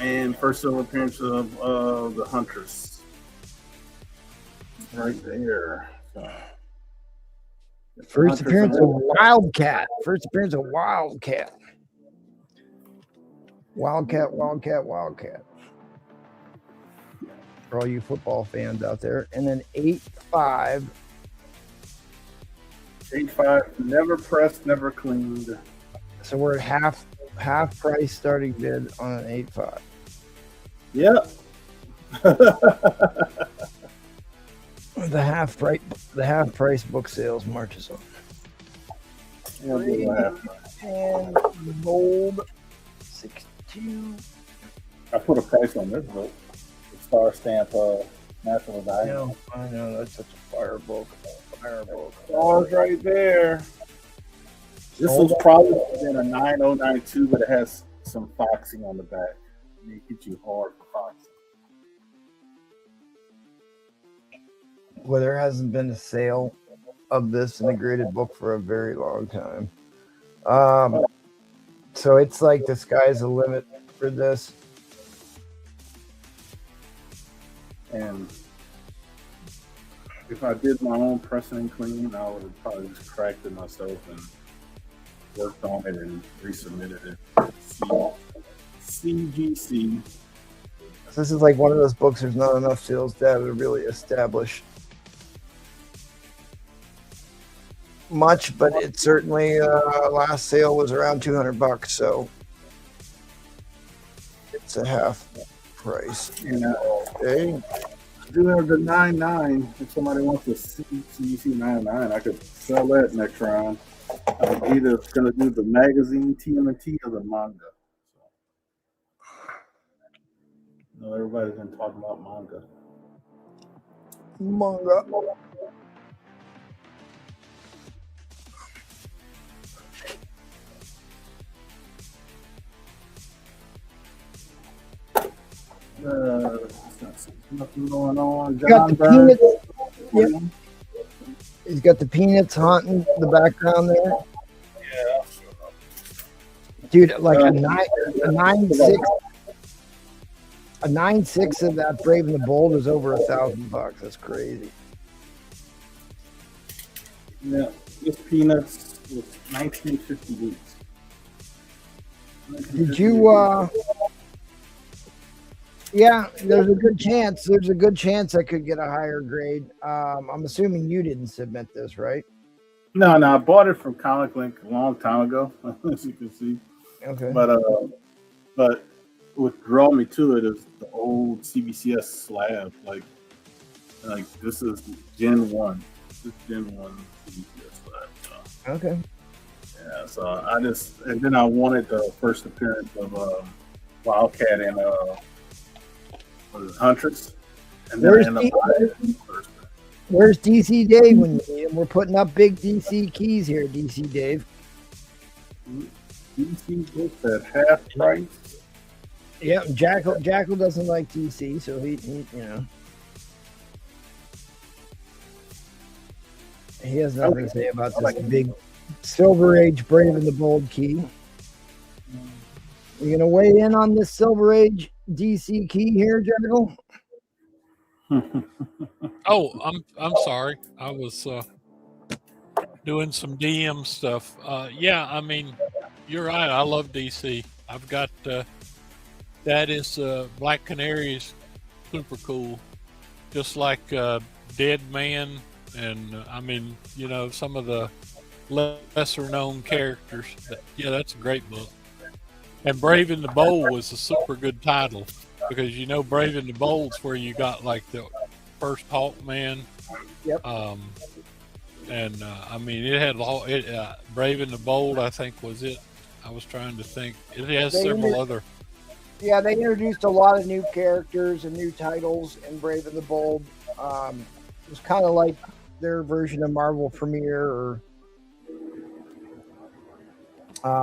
[SPEAKER 6] and first silver appearance of the Huntress. Right there.
[SPEAKER 1] First appearance of Wildcat. Wildcat. For all you football fans out there. And then 8.5.
[SPEAKER 6] 8.5, never pressed, never cleaned.
[SPEAKER 1] So we're at half price starting bid on an 8.5.
[SPEAKER 6] Yep.
[SPEAKER 1] The half price book sales marches on. And gold 62.
[SPEAKER 6] I put a price on this book. The star stamp National Diamond.
[SPEAKER 1] I know that's such a fire book.
[SPEAKER 6] Stars right there. This was probably in a 9092, but it has some foxing on the back. It hit you hard for foxing.
[SPEAKER 1] Well, there hasn't been a sale of this in a graded book for a very long time. So it's like the sky's the limit for this.
[SPEAKER 6] And if I did my own pressing and cleaning, I would have probably just cracked it myself and worked on it and resubmitted it. CGC.
[SPEAKER 1] This is like one of those books there's not enough sales data to really establish much, but it certainly last sale was around $200, so it's a half price.
[SPEAKER 6] Okay. I do have the 9.9. If somebody wants to CGC 9.9, I could sell that next round. Either it's gonna do the magazine TMNT or the manga. So, everybody's been talking about manga.
[SPEAKER 1] Manga.
[SPEAKER 6] Nothing going on.
[SPEAKER 1] Got the
[SPEAKER 6] John Burns.
[SPEAKER 1] peanuts. Yep. He's got the peanuts haunting the background there.
[SPEAKER 6] Yeah.
[SPEAKER 1] Dude, like a 9.6 of that Brave and the Bold is over $1,000. That's crazy.
[SPEAKER 6] Yeah. This peanuts was 1958.
[SPEAKER 1] Did you yeah, there's a good chance I could get a higher grade. I'm assuming you didn't submit this, right?
[SPEAKER 6] No, I bought it from Comic Link a long time ago, as you can see.
[SPEAKER 1] Okay.
[SPEAKER 6] But what drew me to it is the old CBCS slab. Like this is Gen 1. This is Gen 1 CBCS slab. So.
[SPEAKER 1] Okay.
[SPEAKER 6] Yeah, so and then I wanted the first appearance of Wildcat and Huntress. And then
[SPEAKER 1] where's DC Dave when you need him? We're putting up big DC keys here, DC Dave.
[SPEAKER 6] DC books at half price.
[SPEAKER 1] Yeah, Jackal doesn't like DC, so he he has nothing to say about this big Silver Age Brave and the Bold key. You gonna weigh in on this Silver Age DC key here, Jackal?
[SPEAKER 2] Oh, I'm sorry. I was doing some DM stuff. Yeah, I mean, you're right. I love DC. I've got that is Black Canary is super cool, just like Dead Man, and I mean, some of the lesser known characters. Yeah, that's a great book. And Brave and the Bold was a super good title because Brave and the Bold's where you got like the first Hawkman.
[SPEAKER 1] Yep.
[SPEAKER 2] And I mean, it had all it. Brave and the Bold, I think, was it. I was trying to think. It has several other.
[SPEAKER 1] Yeah, they introduced a lot of new characters and new titles in Brave and the Bold. It was kind of like their version of Marvel Premiere or.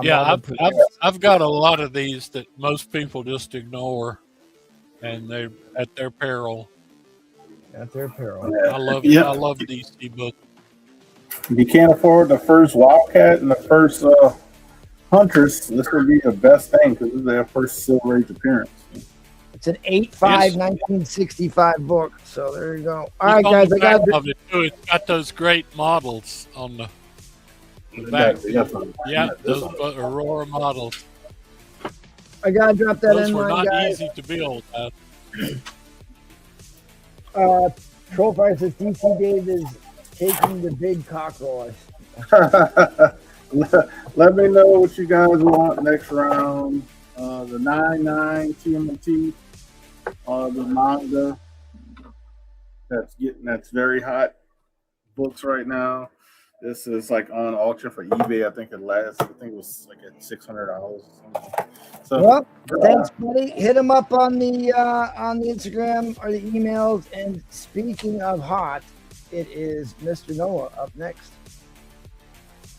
[SPEAKER 2] Yeah, I've got a lot of these that most people just ignore, and they're at their peril.
[SPEAKER 1] At their peril.
[SPEAKER 2] I love DC books.
[SPEAKER 6] If you can't afford the first Wildcat and the first Huntress, this would be the best thing because this is their first Silver Age appearance.
[SPEAKER 1] It's an 8.5 1965 book. So there you go. All right, guys. I got
[SPEAKER 2] it too. It's got those great models on the back. Yeah, those Aurora models.
[SPEAKER 1] I gotta drop that
[SPEAKER 2] those
[SPEAKER 1] in
[SPEAKER 2] were
[SPEAKER 1] line,
[SPEAKER 2] not
[SPEAKER 1] guys.
[SPEAKER 2] easy to build.
[SPEAKER 1] Trollfire says DC Dave is taking the big cockroach.
[SPEAKER 6] Let me know what you guys want next round. The 9.9 TMNT, the manga that's very hot books right now. This is like on auction for eBay. I think it was like at $600. So,
[SPEAKER 1] well, thanks, buddy. Hit him up on the Instagram or the emails. And speaking of hot, it is Mr. Noah up next.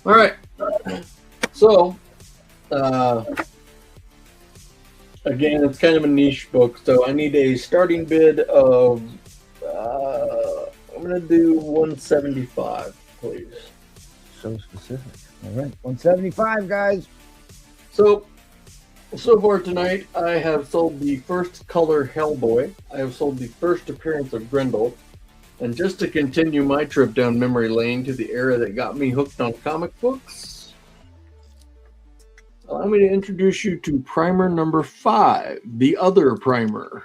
[SPEAKER 7] All right. So, again, it's kind of a niche book, so I need a starting bid of. I'm gonna do 175, please.
[SPEAKER 1] So specific. All right, 175, guys.
[SPEAKER 7] So far tonight, I have sold the first color Hellboy. I have sold the first appearance of Grendel. And just to continue my trip down memory lane to the era that got me hooked on comic books, allow me to introduce you to primer number 5, the other primer.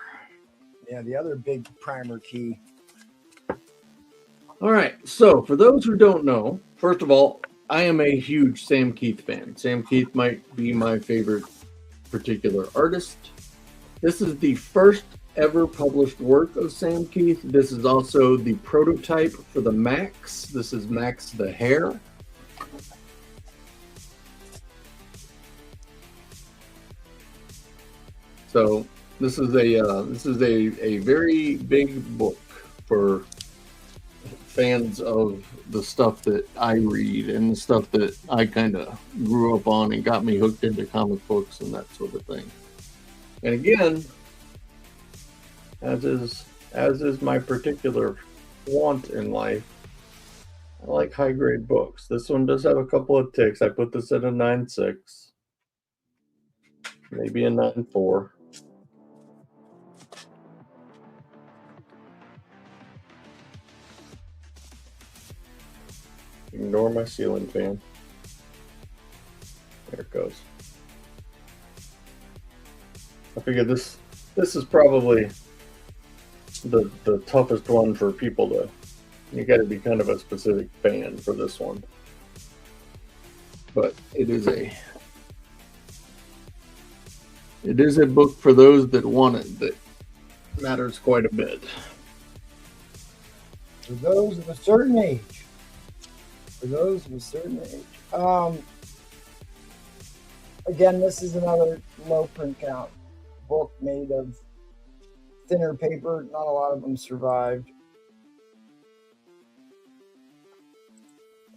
[SPEAKER 1] Yeah, the other big primer key.
[SPEAKER 7] All right, so for those who don't know, first of all, I am a huge Sam Keith fan. Sam Keith might be my favorite particular artist. This is the first ever published work of Sam Keith. This is also the prototype for the Max. This is Max the Hare. So this is a very big book for fans of the stuff that I read and the stuff that I kind of grew up on and got me hooked into comic books and that sort of thing. And again, as is my particular want in life, I like high grade books. This one does have a couple of ticks. I put this at a 9.6, maybe a 9.4. Ignore my ceiling fan. There it goes. I figure this is probably the toughest one for people to. You got to be kind of a specific fan for this one, but it is a book for those that want it. That matters quite a bit.
[SPEAKER 1] For those of a certain age. Again, this is another low print count book made of thinner paper. Not a lot of them survived.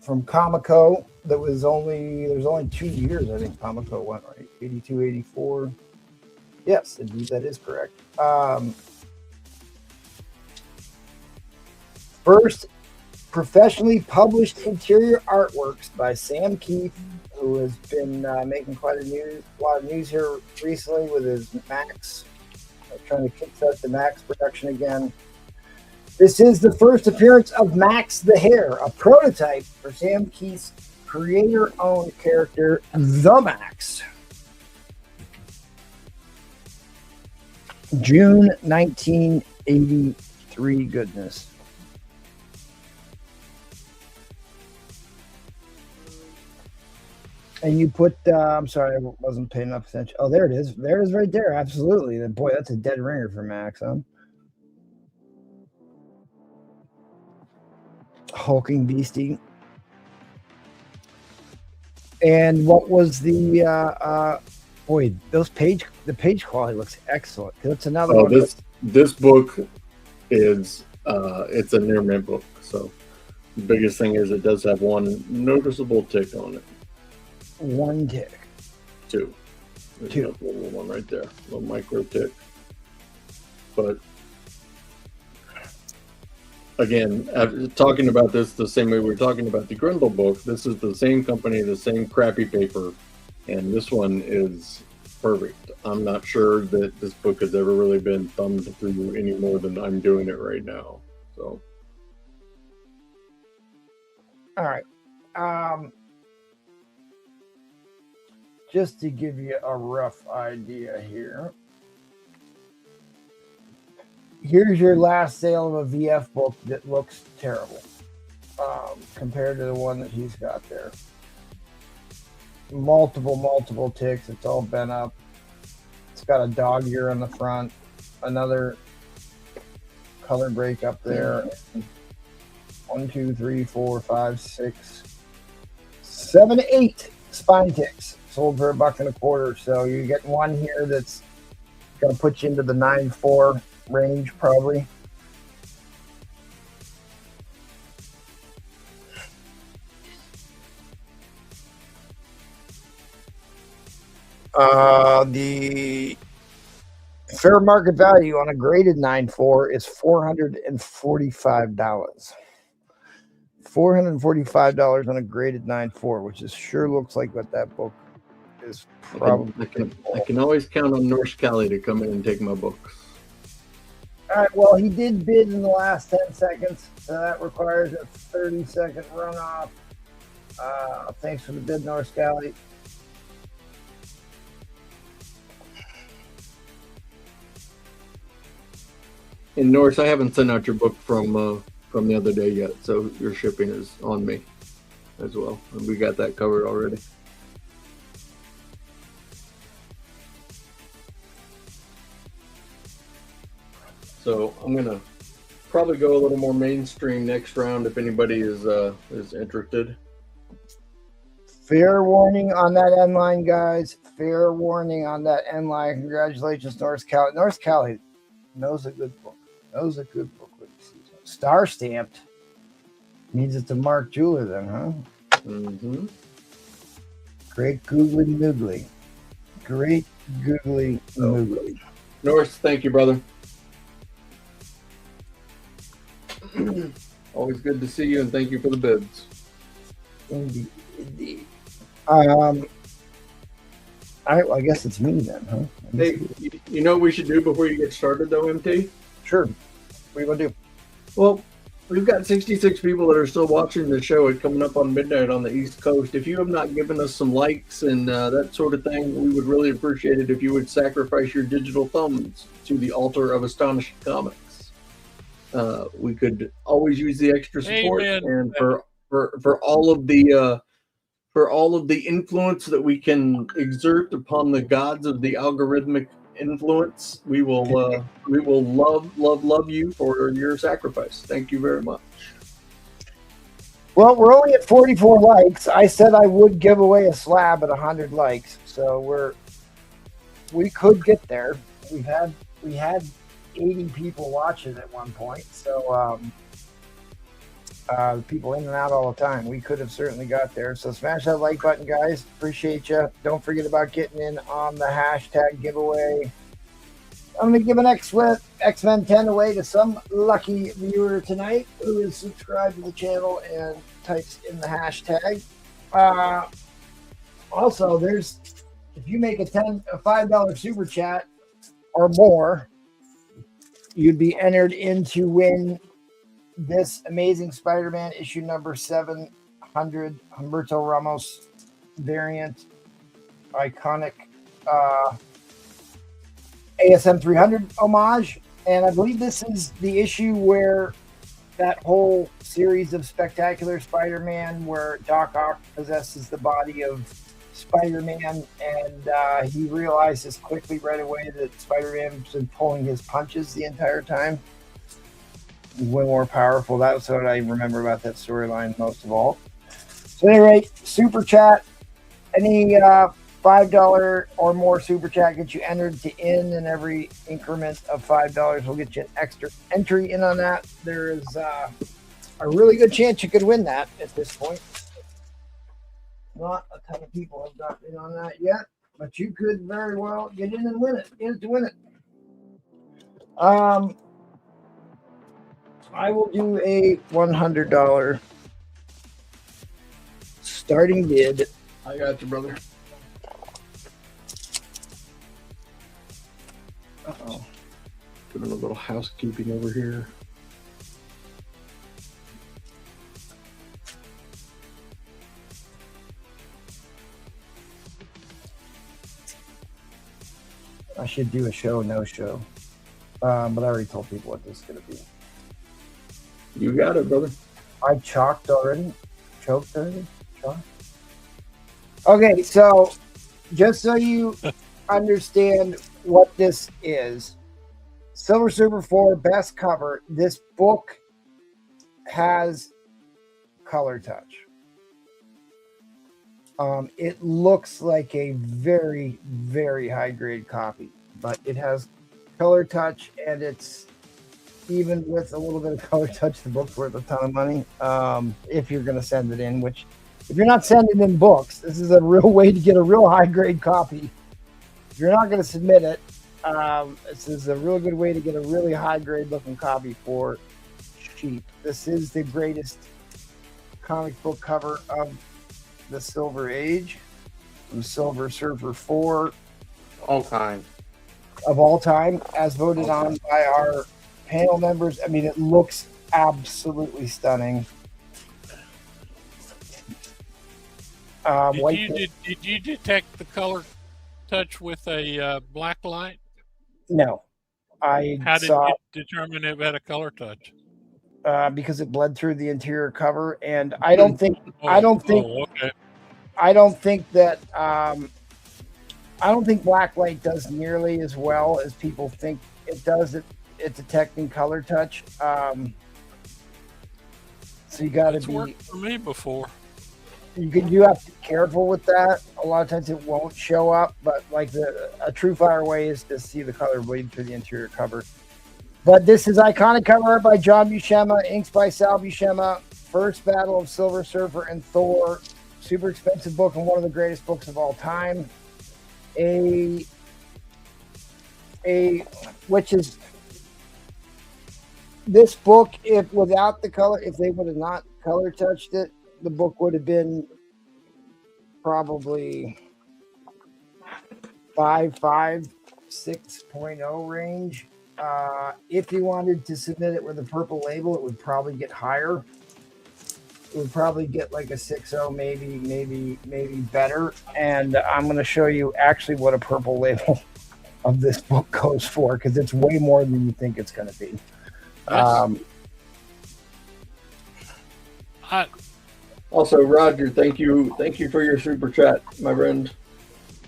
[SPEAKER 1] From Comico, there's only 2 years, I think Comico went, right? 82, 84. Yes, indeed, that is correct. First professionally published interior artworks by Sam Keith, who has been making quite a lot of news here recently with his Max, trying to kickstart the Max production again. This is the first appearance of Max the Hare, a prototype for Sam Keith's creator-owned character, The Max. June 1983 goodness. And you put, I'm sorry, I wasn't paying enough attention. Oh, there it is. There it is right there. Absolutely. Boy, that's a dead ringer for Max, huh? Hulking beastie. And what was the boy, the page quality looks excellent. That's another one.
[SPEAKER 7] This book is it's a near mint book. So the biggest thing is it does have one noticeable tick on it.
[SPEAKER 1] One tick.
[SPEAKER 7] Two. There's a little one right there. A little micro tick. But again, talking about this the same way we're talking about the Grindle book, this is the same company, the same crappy paper, and this one is perfect. I'm not sure that this book has ever really been thumbed through any more than I'm doing it right now. So,
[SPEAKER 1] all right. Just to give you a rough idea here. Here's your last sale of a VF book that looks terrible compared to the one that he's got there. Multiple ticks. It's all bent up. It's got a dog ear on the front. Another color break up there. 1, 2, 3, 4, 5, 6, 7, 8 spine ticks. Sold for $1.25. So you get one here that's going to put you into the 9.4 range, probably. The fair market value on a graded 9.4 is $445. $445 on a graded 9.4, which is sure looks like what that book is probably.
[SPEAKER 7] I can always count on Norse Cali to come in and take my books.
[SPEAKER 1] All right, well, he did bid in the last 10 seconds, so that requires a 30-second runoff. Thanks for the bid, North Cali.
[SPEAKER 7] In Norse, I haven't sent out your book from the other day yet, so your shipping is on me as well. And we got that covered already. So I'm gonna probably go a little more mainstream next round if anybody is interested.
[SPEAKER 1] Fair warning on that end line, guys. Fair warning on that end line. Congratulations, North Cal. North Cal knows a good book. Knows a good book. Star stamped. Means it's a Mark Jeweler then, huh?
[SPEAKER 7] Mm-hmm.
[SPEAKER 1] Great googly moogly. Great googly moogly.
[SPEAKER 7] North, thank you, brother. Always good to see you, and thank you for the bids.
[SPEAKER 1] Indeed. Indeed. All right, well, I guess it's me then, huh?
[SPEAKER 7] Hey, you know what we should do before you get started, though, MT?
[SPEAKER 1] Sure. What are you going to do?
[SPEAKER 7] Well, we've got 66 people that are still watching the show. It's coming up on midnight on the East Coast. If you have not given us some likes and that sort of thing, we would really appreciate it if you would sacrifice your digital thumbs to the altar of Astonishing Comics. We could always use the extra support,
[SPEAKER 2] Amen.
[SPEAKER 7] and for all of the influence that we can exert upon the gods of the algorithmic influence, we will love you for your sacrifice. Thank you very much.
[SPEAKER 1] Well, we're only at 44 likes. I said I would give away a slab at 100 likes, so we could get there. We had 80 people watching at one point, so people in and out all the time. We could have certainly got there. So smash that like button, guys. Appreciate you. Don't forget about getting in on the hashtag giveaway. I'm going to give an X-Men 10 away to some lucky viewer tonight who is subscribed to the channel and types in the hashtag. Also, if you make a $5 super chat or more, you'd be entered in to win this Amazing Spider-Man issue number 700 Humberto Ramos variant, iconic ASM 300 homage. And I believe this is the issue where that whole series of Spectacular Spider-Man where Doc Ock possesses the body of Spider-Man, and he realizes quickly right away that Spider-Man's been pulling his punches the entire time. Way more powerful. That's what I remember about that storyline most of all. So anyway, super chat. Any $5 or more super chat gets you entered to in, and every increment of $5 will get you an extra entry in on that. There is a really good chance you could win that at this point. Not a ton of people have gotten in on that yet, but you could very well get in and win it. Get it to win it. I will do a $100 starting bid.
[SPEAKER 7] I got you, brother.
[SPEAKER 1] Uh-oh.
[SPEAKER 7] Doing a little housekeeping over here.
[SPEAKER 1] I should do a show, no show. But I already told people what this is going to be.
[SPEAKER 7] You got it, brother.
[SPEAKER 1] I chalked already. Choked already? Chalked? Okay, so just so you understand what this is, Silver Surfer 4 best cover. This book has color touch. It looks like a very, very high grade copy, but it has color touch, and it's even with a little bit of color touch, the book's worth a ton of money. If you're going to send it in, which if you're not sending in books, this is a real way to get a real high grade copy. If you're not going to submit it, this is a real good way to get a really high grade looking copy for cheap. This is the greatest comic book cover of the Silver Age, from Silver Surfer 4
[SPEAKER 4] All time.
[SPEAKER 1] of all time, as voted on by our panel members. I mean, it looks absolutely stunning.
[SPEAKER 2] Did you detect the color touch with a black light?
[SPEAKER 1] No,
[SPEAKER 2] How did you determine it had a color touch?
[SPEAKER 1] because it bled through the interior cover, and I don't think
[SPEAKER 2] Okay.
[SPEAKER 1] I don't think black light does nearly as well as people think it does. It's detecting color touch. So you got to
[SPEAKER 2] It's
[SPEAKER 1] be.
[SPEAKER 2] worked for me before.
[SPEAKER 1] you have to be careful with that. A lot of times it won't show up, but like a true fire way is to see the color bleed through the interior cover. But this is iconic cover art by John Buscema, inks by Sal Buscema. First battle of Silver Surfer and Thor. Super expensive book and one of the greatest books of all time. Which is this book, if without the color, if they would have not color touched it, the book would have been probably 5.5, 6.0 range. If you wanted to submit it with a purple label, it would probably get higher. It would probably get like a 6.0, maybe better. And I'm going to show you actually what a purple label of this book goes for, because it's way more than you think it's going to be.
[SPEAKER 7] Also, Roger, thank you for your super chat, my friend.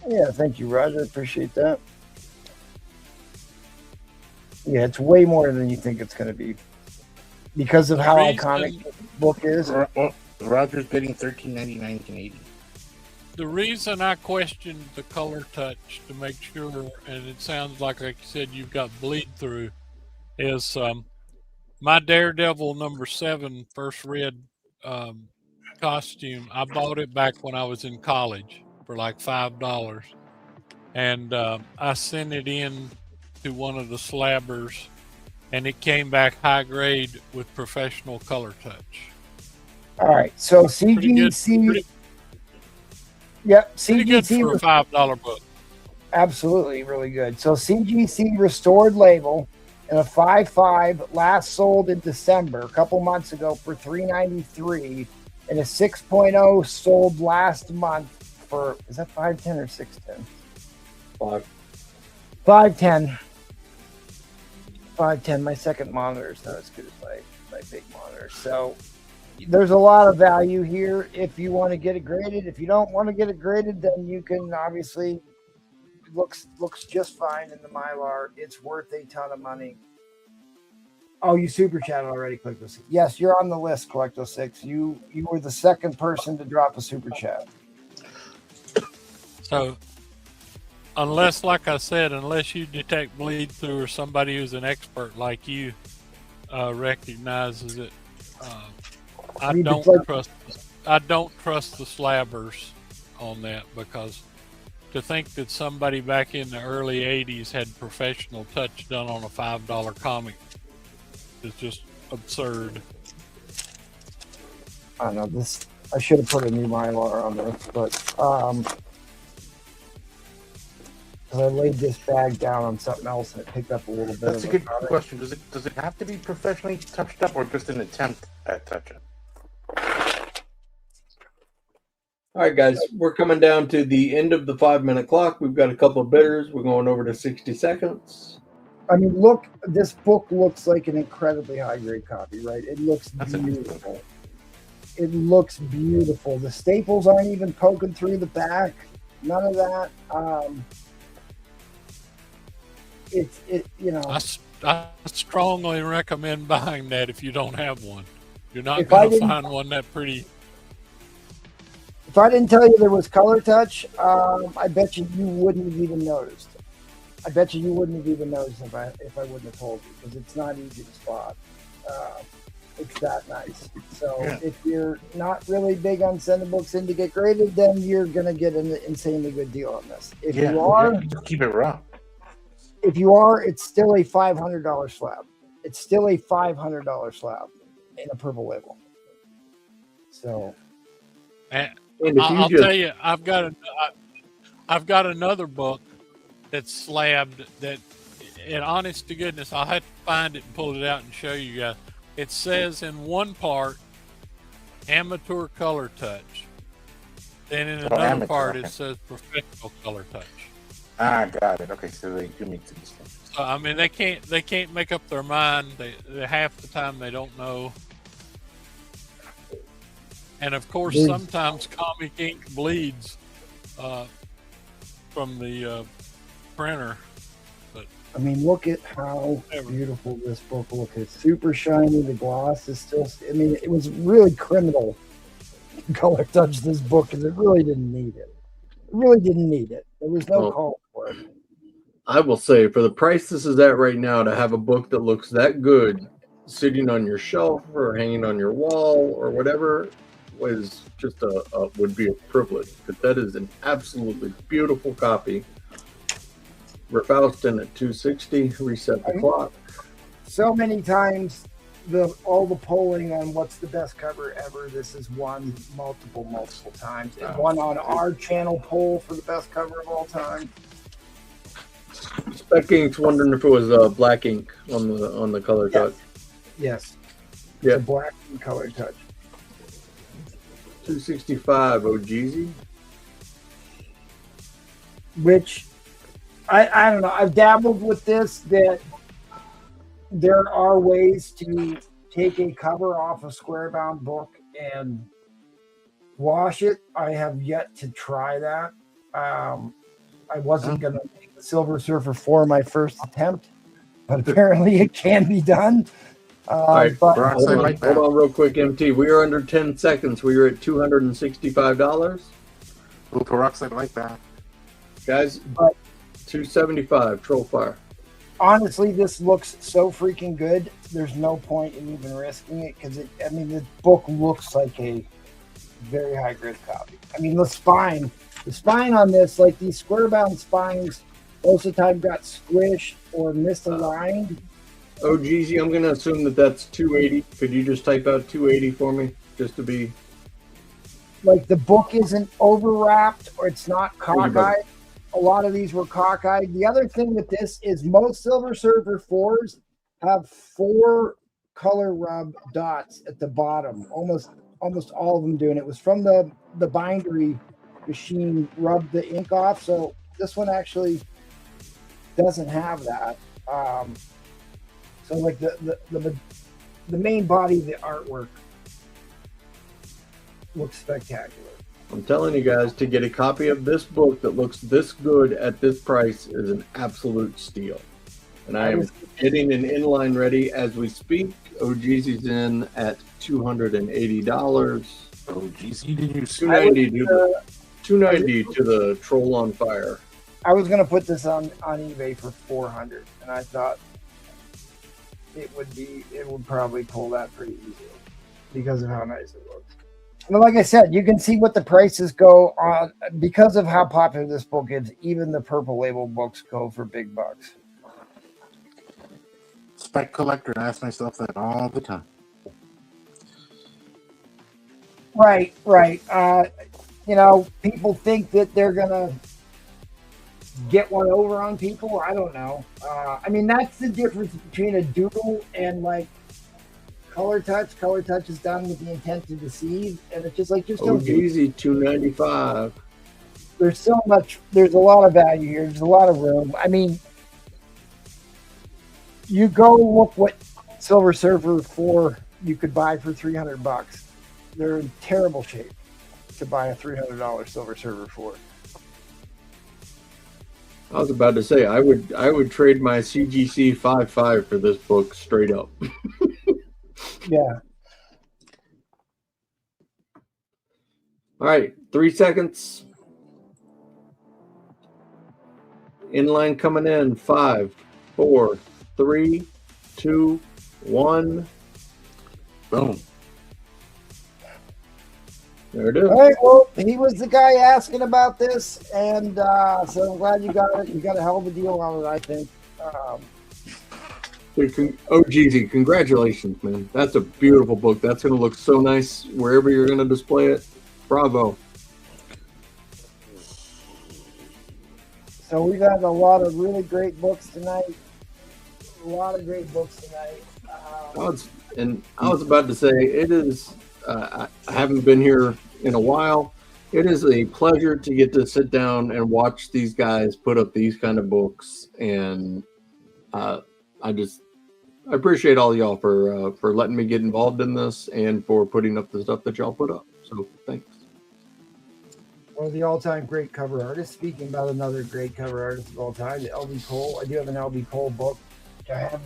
[SPEAKER 1] Yeah, thank you, Roger. Appreciate that. Yeah, it's way more than you think it's going to be because of how iconic the book is.
[SPEAKER 4] Roger's getting $13.99 Canadian.
[SPEAKER 2] The reason I questioned the color touch to make sure, and it sounds like you said you've got bleed through, is my Daredevil #7 first red costume. I bought it back when I was in college for like $5, and I sent it in to one of the slabbers, and it came back high grade with professional color touch.
[SPEAKER 1] All right, so CGC. Yep, CGC
[SPEAKER 2] for a $5 book.
[SPEAKER 1] Absolutely, really good. So CGC restored label in a 5.5, last sold in December, a couple months ago for $3.93, and a 6.0 sold last month for, is that 5.10 or 6.10? 5.10. 5.10. My second monitor is not as good as my big monitor. So there's a lot of value here if you want to get it graded. If you don't want to get it graded, then you can obviously looks just fine in the Mylar. It's worth a ton of money. Oh, you super chatted already, Collecto6. Yes, you're on the list, Collecto6. You were the second person to drop a super chat.
[SPEAKER 2] So unless, like I said, unless you detect bleed through or somebody who's an expert like you recognizes it, I don't trust the slabbers on that, because to think that somebody back in the early 80s had professional touch done on a $5 comic is just absurd.
[SPEAKER 1] I know this. I should have put a new Mylar on this, but because I laid this bag down on something else and it picked up a little bit.
[SPEAKER 4] That's a good question. Does it have to be professionally touched up, or just an attempt at touching?
[SPEAKER 7] All right, guys, we're coming down to the end of the 5-minute clock. We've got a couple of bidders. We're going over to 60 seconds.
[SPEAKER 1] I mean, look, this book looks like an incredibly high-grade copy, right? It looks beautiful. It looks beautiful. The staples aren't even poking through the back. None of that.
[SPEAKER 2] I strongly recommend buying that if you don't have one. You're not going to find one that pretty.
[SPEAKER 1] If I didn't tell you there was color touch, I bet you wouldn't have even noticed. I bet you wouldn't have even noticed if I wouldn't have told you, because it's not easy to spot. It's that nice. So if you're not really big on sending books in to get graded, then you're going to get an insanely good deal on this. If you are,
[SPEAKER 4] keep it raw.
[SPEAKER 1] If you are, it's still a $500 slab. It's still a $500 slab in a purple label. So,
[SPEAKER 2] I'll tell you, I've got another book that's slabbed that, and honest to goodness, I'll have to find it and pull it out and show you guys. It says in one part, amateur color touch. Then in another part, it says professional color touch.
[SPEAKER 4] Ah, got it. Okay, so they do make the distinction.
[SPEAKER 2] So, I mean, they can't make up their mind. They half the time they don't know. And of course, sometimes comic ink bleeds from the printer. But
[SPEAKER 1] I mean, look at how beautiful this book looks. It's super shiny. The gloss is still. I mean, it was really criminal color touch this book because it really didn't need it. It really didn't need it. There was no
[SPEAKER 7] Well,
[SPEAKER 1] call for it.
[SPEAKER 7] I will say, for the price this is at right now, to have a book that looks that good sitting on your shelf or hanging on your wall or whatever was just would be a privilege, because that is an absolutely beautiful copy. Refaustin at 260, reset the clock.
[SPEAKER 1] So many times, all the polling on what's the best cover ever, this is won multiple times. It won on our channel poll for the best cover of all time.
[SPEAKER 7] Spec Ink's wondering if it was black ink on the color touch.
[SPEAKER 1] Yes.
[SPEAKER 7] Yeah.
[SPEAKER 1] The black and color touch.
[SPEAKER 7] 265 OGZ.
[SPEAKER 1] Which I don't know. I've dabbled with this, that there are ways to take a cover off a square bound book and wash it. I have yet to try that. I wasn't going to make the Silver Surfer 4 my first attempt, but apparently it can be done.
[SPEAKER 7] All right,
[SPEAKER 1] but
[SPEAKER 7] hold on real quick, MT. We are under 10 seconds. We are at $265.
[SPEAKER 4] Ooh, peroxide like that.
[SPEAKER 1] but
[SPEAKER 7] Guys, 275 Troll Fire.
[SPEAKER 1] honestly, this looks so freaking good. There's no point in even risking it because the book looks like a very high grit copy. I mean, the spine on this, like these square bound spines, most of the time got squished or misaligned.
[SPEAKER 7] OGZ, I'm going to assume that that's 280. Could you just type out 280 for me, just to be...
[SPEAKER 1] Like the book isn't overwrapped or it's not cockeyed. A lot of these were cockeyed. The other thing with this is most Silver Surfer 4s have 4 color rub dots at the bottom. Almost all of them do. And it was from the bindery machine rubbed the ink off. So this one actually doesn't have that. So like the main body of the artwork looks spectacular.
[SPEAKER 7] I'm telling you guys, to get a copy of this book that looks this good at this price is an absolute steal. And I am getting an inline ready as we speak. OGZ's in at $280.
[SPEAKER 4] OGZ, did you see?
[SPEAKER 7] $290 to the Troll on Fire.
[SPEAKER 1] I was gonna put this on eBay for $400, and I thought it would probably pull that pretty easily because of how nice it looks. And like I said, you can see what the prices go on because of how popular this book is. Even the purple label books go for big bucks.
[SPEAKER 4] Spec collector, I ask myself that all the time.
[SPEAKER 1] Right. People think that they're gonna get one over on people. I don't know. That's the difference between a doodle and like color touch. Color touch is done with the intent to deceive, and it's just don't do it.
[SPEAKER 7] OGZ $295.
[SPEAKER 1] There's a lot of value here. There's a lot of room. I mean, you go look what Silver Surfer 4 you could buy for $300. They're in terrible shape to buy a $300 Silver Surfer 4.
[SPEAKER 7] I was about to say I would trade my CGC 5.5 for this book straight up.
[SPEAKER 1] Yeah.
[SPEAKER 7] All right, 3 seconds. Inline coming in. 5, 4, 3, 2, 1.
[SPEAKER 4] Boom.
[SPEAKER 7] There it is.
[SPEAKER 1] All right, well, he was the guy asking about this, and so I'm glad you got it. You got a hell of a deal on it, I think.
[SPEAKER 7] OGZ, congratulations, man. That's a beautiful book. That's going to look so nice wherever you're going to display it. Bravo.
[SPEAKER 1] So we've had a lot of really great books tonight. I
[SPEAKER 7] was about to say, it is, I haven't been here in a while. It is a pleasure to get to sit down and watch these guys put up these kind of books. And I appreciate all y'all for letting me get involved in this and for putting up the stuff that y'all put up. So thanks.
[SPEAKER 1] One of the all-time great cover artists. Speaking about another great cover artist of all time, LB Cole. I do have an LB Cole book. I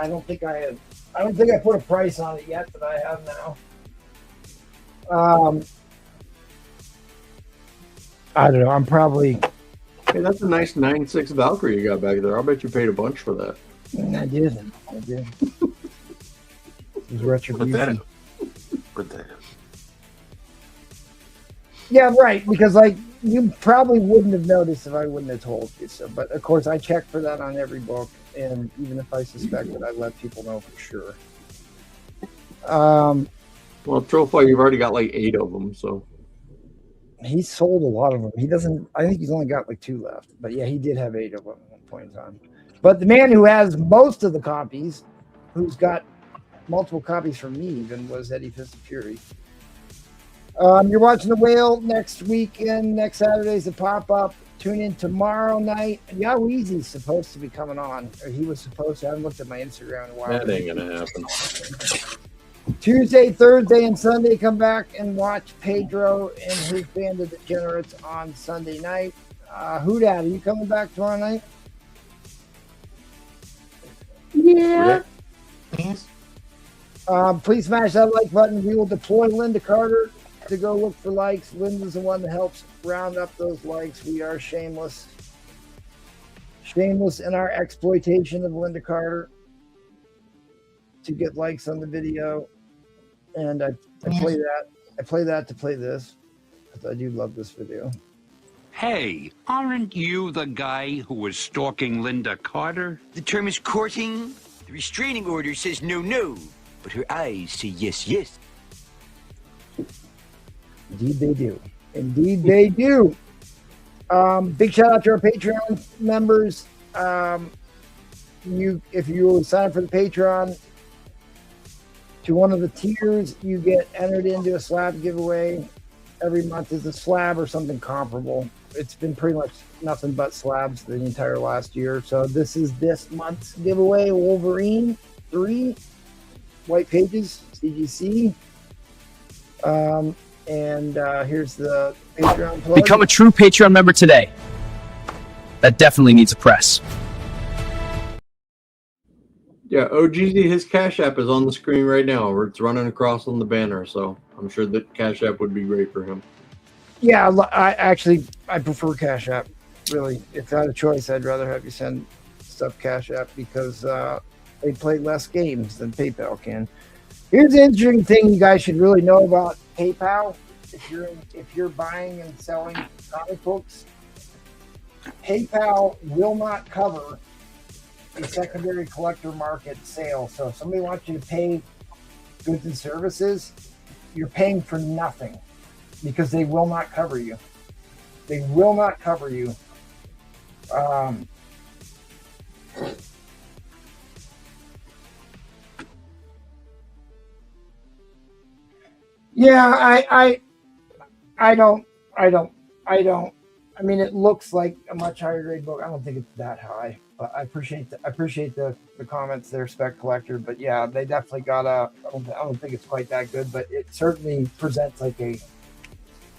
[SPEAKER 1] don't think I put a price on it yet, but I have now. I don't know. I'm probably.
[SPEAKER 7] Hey, that's a nice 9.6 Valkyrie you got back there. I'll bet you paid a bunch for that.
[SPEAKER 1] I did. It was retribution.
[SPEAKER 4] Put that in.
[SPEAKER 1] Yeah, right. Because like you probably wouldn't have noticed if I wouldn't have told you so. But of course, I check for that on every book, and even if I suspect it, I let people know for sure.
[SPEAKER 7] Well, Trophy, you've already got like 8 of them, so.
[SPEAKER 1] He sold a lot of them. He doesn't. I think he's only got like 2 left. But yeah, he did have 8 of them at one point in time. But the man who has most of the copies, who's got multiple copies from me, even was Eddie Fist of Fury. You're watching The Whale next weekend. Next Saturday's a pop-up. Tune in tomorrow night. Yaweezy's supposed to be coming on. Or he was supposed to. I haven't looked at my Instagram in a while.
[SPEAKER 7] That ain't going to happen.
[SPEAKER 1] Tuesday, Thursday, and Sunday, come back and watch Pedro and his band of degenerates on Sunday night. Hoodad, are you coming back tomorrow night?
[SPEAKER 5] Yeah.
[SPEAKER 4] Yes.
[SPEAKER 1] Please smash that like button. We will deploy Linda Carter to go look for likes. Linda's the one that helps round up those likes. We are shameless in our exploitation of Linda Carter to get likes on the video. And I play that. I play that to play this because I do love this video.
[SPEAKER 9] Hey, aren't you the guy who was stalking Linda Carter?
[SPEAKER 10] The term is courting. The restraining order says no, no, but her eyes say yes, yes.
[SPEAKER 1] Indeed they do. Indeed they do. Big shout out to our Patreon members. If you sign up for the Patreon to one of the tiers, you get entered into a slab giveaway. Every month is a slab or something comparable. It's been pretty much nothing but slabs the entire last year. So this is this month's giveaway. Wolverine 3 White Pages CGC. Here's the Patreon plug.
[SPEAKER 8] Become a true Patreon member today. That definitely needs a press.
[SPEAKER 7] Yeah, OGZ, his Cash App is on the screen right now, or it's running across on the banner, so I'm sure that Cash App would be great for him.
[SPEAKER 1] Yeah, I prefer Cash App. Really, if I had a choice, I'd rather have you send stuff Cash App because they play less games than PayPal can. Here's the interesting thing you guys should really know about PayPal. If you're buying and selling comic books, PayPal will not cover a secondary collector market sale. So if somebody wants you to pay goods and services, you're paying for nothing because they will not cover you. They will not cover you. Yeah, I don't. I mean, it looks like a much higher grade book. I don't think it's that high, but I appreciate the comments there, Spec Collector. But yeah, they definitely got I don't think it's quite that good, but it certainly presents like a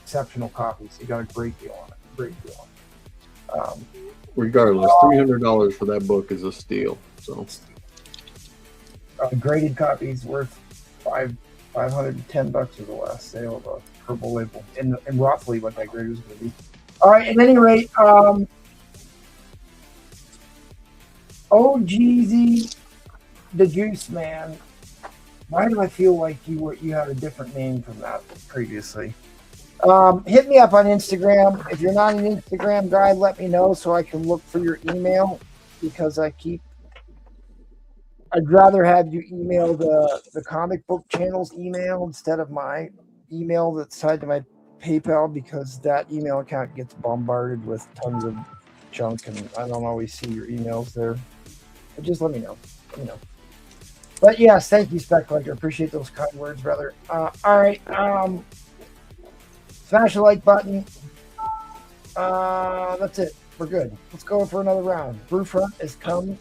[SPEAKER 1] exceptional copy. So you got a great deal on it. Great deal on it.
[SPEAKER 7] Regardless, $300 for that book is a steal. So
[SPEAKER 1] graded copies worth $510 is the last sale of a purple label, and roughly what that grade was going to be. All right, at any rate, OGZ, the Juice Man. Why do I feel like you had a different name from that previously? Hit me up on Instagram. If you're not an Instagram guy, let me know so I can look for your email because I'd rather have you email the comic book channel's email instead of my email that's tied to my PayPal because that email account gets bombarded with tons of junk and I don't always see your emails there. But just let me know. Let me know. But yes, thank you, Spec Collector. Appreciate those kind words, brother. All right. Smash the like button. That's it. We're good. Let's go for another round. Brewfront has come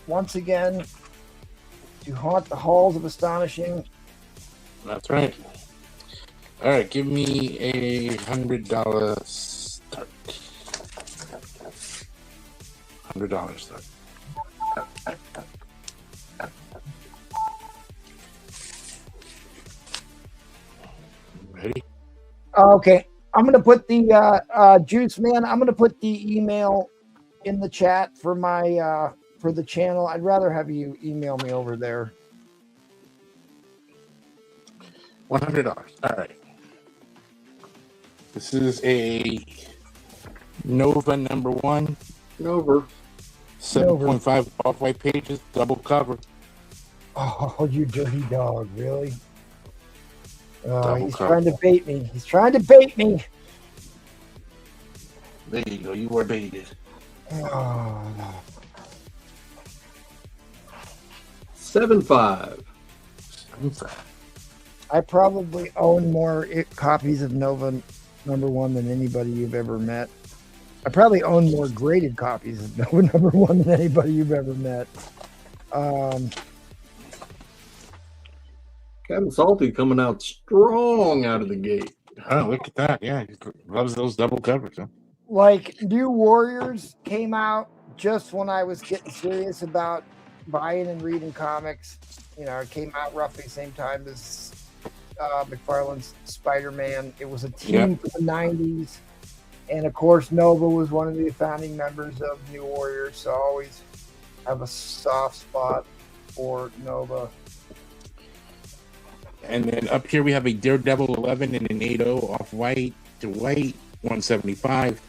[SPEAKER 1] once again to haunt the halls of Astonishing.
[SPEAKER 4] That's right. All right, give me a $100 start. $100 start. Ready?
[SPEAKER 1] Okay. I'm gonna put the Juice Man. I'm gonna put the email in the chat for my for the channel. I'd rather have you email me over there.
[SPEAKER 4] $100. All right. This is a Nova #1.
[SPEAKER 7] Nova.
[SPEAKER 4] 7.5 off-white pages, double cover.
[SPEAKER 1] Oh, you dirty dog! Really?
[SPEAKER 4] Double
[SPEAKER 1] He's
[SPEAKER 4] cover.
[SPEAKER 1] trying to bait me. He's trying to bait me.
[SPEAKER 4] There you go. You were baited.
[SPEAKER 1] Oh, no.
[SPEAKER 7] 7.5.
[SPEAKER 4] 7.5.
[SPEAKER 1] I probably own more copies of Nova #1 than anybody you've ever met. I probably own more graded copies of Nova #1 than anybody you've ever met.
[SPEAKER 7] Captain Salty coming out strong out of the gate.
[SPEAKER 4] Oh, look at that. Yeah, he loves those double covers. Huh?
[SPEAKER 1] Like, New Warriors came out just when I was getting serious about buying and reading comics. You know, it came out roughly the same time as McFarlane's Spider-Man. It was a team for the 90s. And, of course, Nova was one of the founding members of New Warriors, so I always have a soft spot for Nova.
[SPEAKER 4] And then up here we have a Daredevil 11 and an 8.0 off-white to white, 175.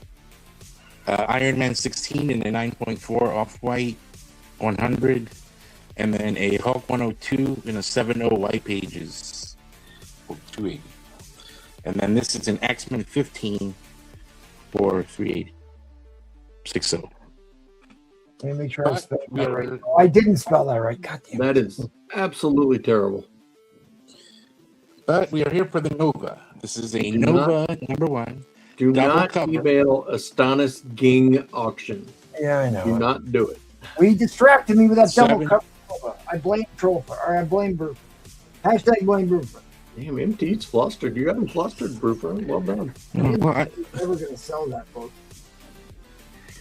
[SPEAKER 4] Iron Man 16 and a 9.4 off-white, 100. And then a Hulk 102 and a 7.0 white pages, 280. And then this is an X-Men 15 for 380. 60.
[SPEAKER 1] Let me make sure I spelled that right. Oh, I didn't spell that right. God damn it.
[SPEAKER 7] That is absolutely terrible.
[SPEAKER 4] But we are here for the Nova. This is a Nova #1.
[SPEAKER 7] Do
[SPEAKER 4] double
[SPEAKER 7] not
[SPEAKER 4] cover.
[SPEAKER 7] email Astonishing auction.
[SPEAKER 1] Yeah, I know.
[SPEAKER 7] Do not do it.
[SPEAKER 1] We distracted me with that double
[SPEAKER 4] 7.
[SPEAKER 1] cover. I blame Troll, or I blame Bruce. Hashtag blame Bruce.
[SPEAKER 7] Damn, MT's flustered. You got him flustered, Broofer. Well done.
[SPEAKER 1] I'm never going to sell that book.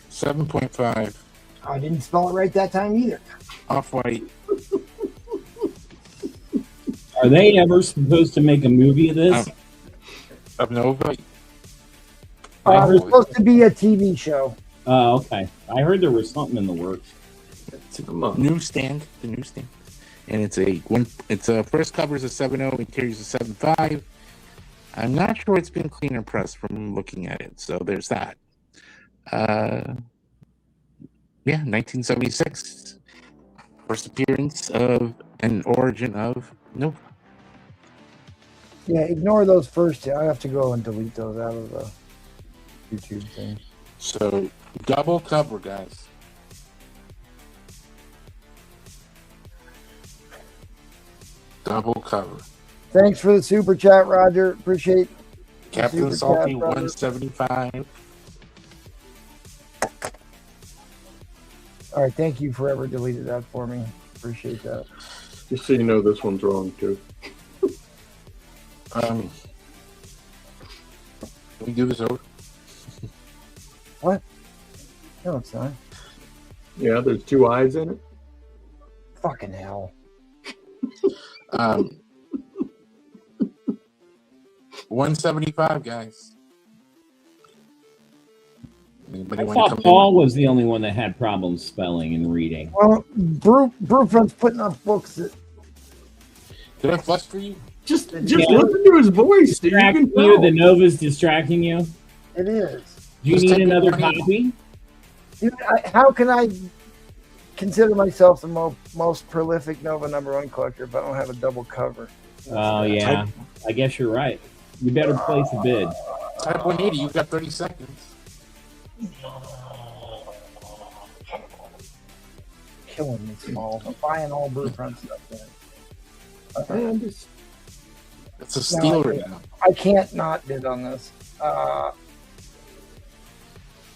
[SPEAKER 4] 7.5
[SPEAKER 1] I didn't spell it right that time either.
[SPEAKER 4] off-white.
[SPEAKER 5] Are they ever supposed to make a movie of this?
[SPEAKER 4] Of Nova.
[SPEAKER 1] There's supposed to be a TV show.
[SPEAKER 5] Oh, okay. I heard there was something in the works.
[SPEAKER 4] It's a newsstand, the newsstand, and it's a first cover is a 7.0, interior is a 7.5. I'm not sure it's been cleaner pressed from looking at it, so there's that. 1976, first appearance of an origin of Nova.
[SPEAKER 1] Yeah, ignore those first two. I have to go and delete those out of the YouTube thing.
[SPEAKER 4] So double cover, guys. Double cover.
[SPEAKER 1] Thanks for the super chat, Roger. Appreciate
[SPEAKER 4] Captain Salty 175.
[SPEAKER 1] All right, thank you for ever deleted that for me. Appreciate that.
[SPEAKER 7] Just so you know, this one's wrong too.
[SPEAKER 4] Can we do this over?
[SPEAKER 1] What? No, it's not.
[SPEAKER 7] Yeah, there's 2 eyes in it.
[SPEAKER 1] Fucking hell.
[SPEAKER 4] 175, guys. Anybody
[SPEAKER 5] I
[SPEAKER 4] want to
[SPEAKER 5] thought
[SPEAKER 4] come
[SPEAKER 5] Paul was the only one that had problems spelling and reading.
[SPEAKER 1] Well, Brufront's putting up books that...
[SPEAKER 4] Did I fluster you?
[SPEAKER 7] Just listen to his voice. Dude.
[SPEAKER 5] Distracting you? The Nova's distracting you?
[SPEAKER 1] It is.
[SPEAKER 5] Do you
[SPEAKER 4] Just
[SPEAKER 5] need
[SPEAKER 4] take
[SPEAKER 5] another
[SPEAKER 4] the money.
[SPEAKER 5] copy?
[SPEAKER 1] Dude, how can I consider myself the most prolific Nova #1 collector if I don't have a double cover?
[SPEAKER 5] Oh, yeah. I guess you're right. You better place a bid.
[SPEAKER 4] Type 180, you've got 30 seconds.
[SPEAKER 1] Killing me, Small. I'm buying all Brufront stuff.
[SPEAKER 4] It's a steal right now.
[SPEAKER 1] I can't not bid on this.
[SPEAKER 7] I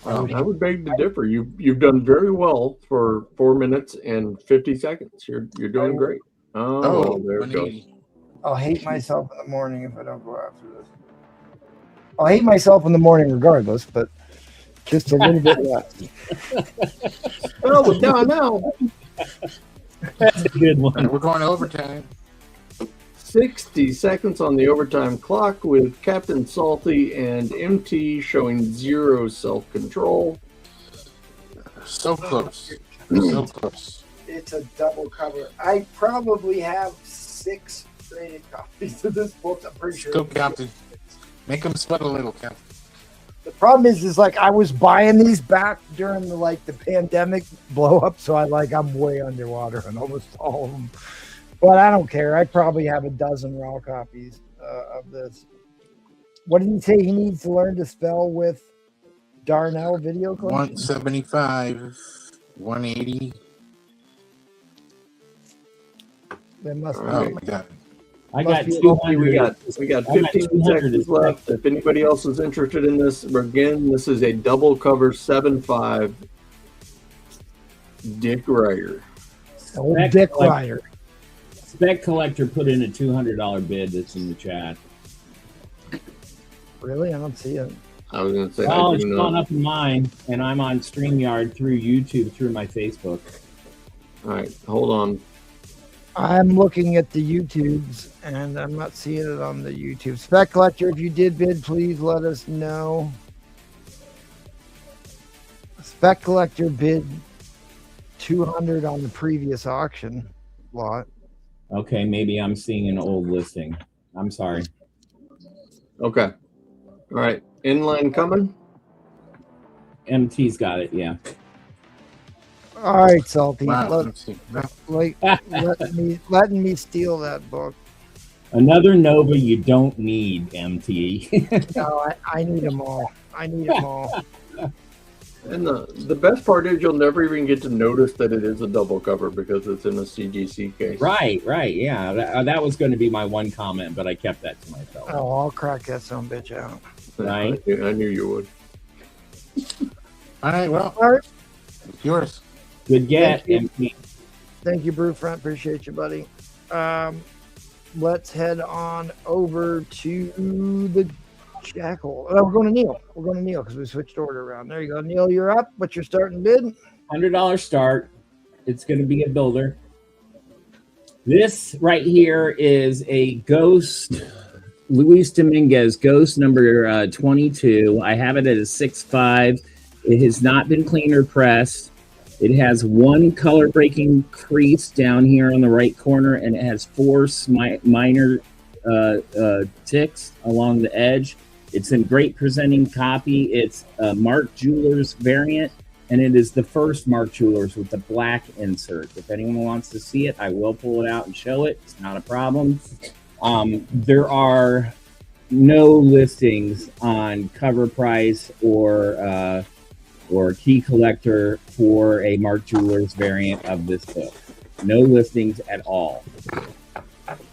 [SPEAKER 7] would beg to differ. You've done very well for 4 minutes and 50 seconds. You're doing great. Oh, there it goes.
[SPEAKER 1] I'll hate myself in the morning if I don't go after this. I'll hate myself in the morning regardless, but just a little bit less.
[SPEAKER 7] Oh, no.
[SPEAKER 5] That's a good one.
[SPEAKER 4] And we're going overtime.
[SPEAKER 7] 60 seconds on the overtime clock with Captain Salty and MT showing 0 self-control.
[SPEAKER 4] So close. So close.
[SPEAKER 1] It's a double cover. I probably have 6 graded copies of this book. I'm pretty sure.
[SPEAKER 4] Go, Captain. Make them sweat a little, Captain.
[SPEAKER 1] The problem is like I was buying these back during the pandemic blow up, so I'm way underwater on almost all of them. But I don't care. I probably have a dozen raw copies of this. What did he say he needs to learn to spell with Darnell Video Collection?
[SPEAKER 4] 175, 180.
[SPEAKER 1] That must be.
[SPEAKER 4] Oh my God.
[SPEAKER 5] I got
[SPEAKER 7] We
[SPEAKER 5] 200.
[SPEAKER 7] got 15 seconds left. If anybody else is interested in this, again, this is a double cover 7.5 Dick Ryder.
[SPEAKER 1] Old Dick Ryder.
[SPEAKER 5] Spec Collector put in a $200 bid that's in the chat.
[SPEAKER 1] Really? I don't see it.
[SPEAKER 7] I was going to say,
[SPEAKER 5] well, it's gone up in mine, and I'm on StreamYard through YouTube through my Facebook.
[SPEAKER 7] All right, hold on.
[SPEAKER 1] I'm looking at the YouTubes, and I'm not seeing it on the YouTube. Spec Collector, if you did bid, please let us know. Spec Collector bid 200 on the previous auction lot.
[SPEAKER 5] Okay, maybe I'm seeing an old listing. I'm sorry.
[SPEAKER 7] Okay. All right. Inline coming?
[SPEAKER 5] MT's got it, yeah.
[SPEAKER 1] All right, Salty.
[SPEAKER 4] Wow.
[SPEAKER 1] Letting me steal that book.
[SPEAKER 5] Another Nova you don't need, MT.
[SPEAKER 1] No, I need them all. I need them all.
[SPEAKER 7] And the best part is you'll never even get to notice that it is a double cover because it's in a CGC case.
[SPEAKER 5] Right, yeah. That was going to be my one comment, but I kept that to myself.
[SPEAKER 1] Oh, I'll crack that son of a bitch out.
[SPEAKER 5] Right?
[SPEAKER 7] I knew you would.
[SPEAKER 4] All right, well,
[SPEAKER 1] All right.
[SPEAKER 4] it's yours.
[SPEAKER 5] Good get, MT.
[SPEAKER 1] Thank you, Brewfront. Appreciate you, buddy. Let's head on over to the Jackal. Oh, we're going to Neil. We're going to Neil because we switched order around. There you go. Neil, you're up. What's your starting bid?
[SPEAKER 5] $100 start. It's going to be a builder. This right here is a Ghost, Luis Dominguez, Ghost number 22. I have it at a 6.5. It has not been cleaned or pressed. It has one color breaking crease down here on the right corner, and it has 4 minor ticks along the edge. It's in great presenting copy. It's a Mark Jewelers variant, and it is the first Mark Jewelers with the black insert. If anyone wants to see it, I will pull it out and show it. It's not a problem. There are no listings on cover price or key collector for a Mark Jewelers variant of this book. No listings at all.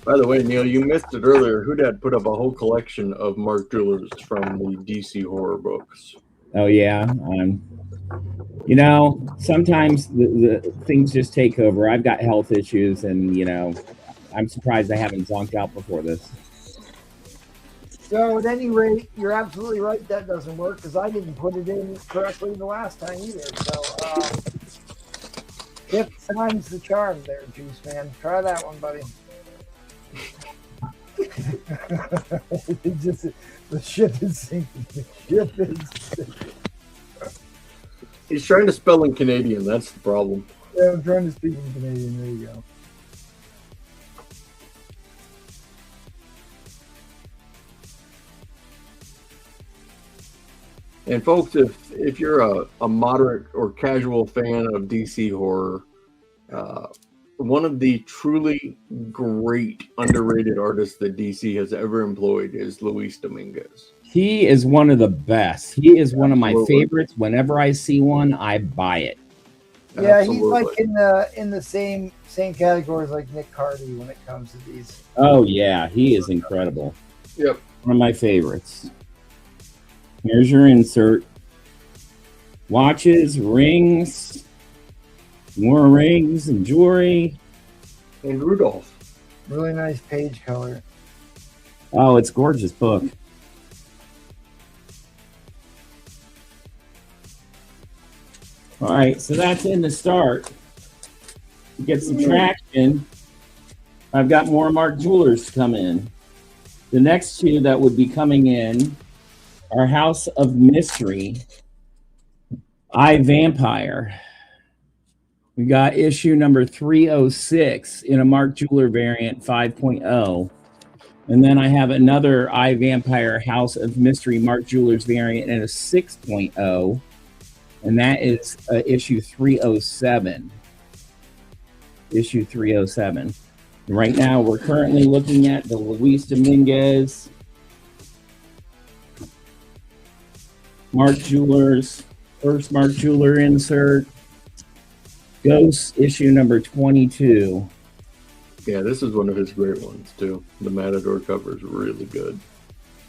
[SPEAKER 7] By the way, Neil, you missed it earlier. Hoodad put up a whole collection of Mark Jewelers from the DC horror books.
[SPEAKER 5] Oh, yeah. Sometimes the things just take over. I've got health issues, and, I'm surprised I haven't zonked out before this.
[SPEAKER 1] So at any rate, you're absolutely right. That doesn't work because I didn't put it in correctly the last time either. So 5th time's the charm there, Juice Man. Try that one, buddy. The ship is sinking. The ship is sinking.
[SPEAKER 7] He's trying to spell in Canadian. That's the problem.
[SPEAKER 1] Yeah, I'm trying to speak in Canadian. There you go.
[SPEAKER 7] And folks, if you're a moderate or casual fan of DC horror, one of the truly great underrated artists that DC has ever employed is Luis Dominguez.
[SPEAKER 5] He is one of the best. He is one of my favorites. Whenever I see one, I buy it.
[SPEAKER 1] Yeah,
[SPEAKER 7] Absolutely.
[SPEAKER 1] he's like in the same categories like Nick Cardy when it comes to these.
[SPEAKER 5] Oh yeah, he is incredible.
[SPEAKER 7] Yep.
[SPEAKER 5] One of my favorites. Here's your insert. Watches, rings, more rings and jewelry.
[SPEAKER 7] And Rudolph.
[SPEAKER 1] Really nice page color.
[SPEAKER 5] Oh, it's a gorgeous book. All right, so that's in the start. To get some traction, I've got more Mark Jewelers to come in. The next two that would be coming in are House of Mystery, I Vampire. We got issue number 306 in a Mark Jeweler variant 5.0. And then I have another I Vampire House of Mystery Mark Jewelers variant in a 6.0. And that is issue 307. Issue 307. Right now, we're currently looking at the Luis Dominguez Mark Jewelers, first Mark Jeweler insert, Ghost issue number 22.
[SPEAKER 7] Yeah, this is one of his great ones, too. The Matador cover is really good.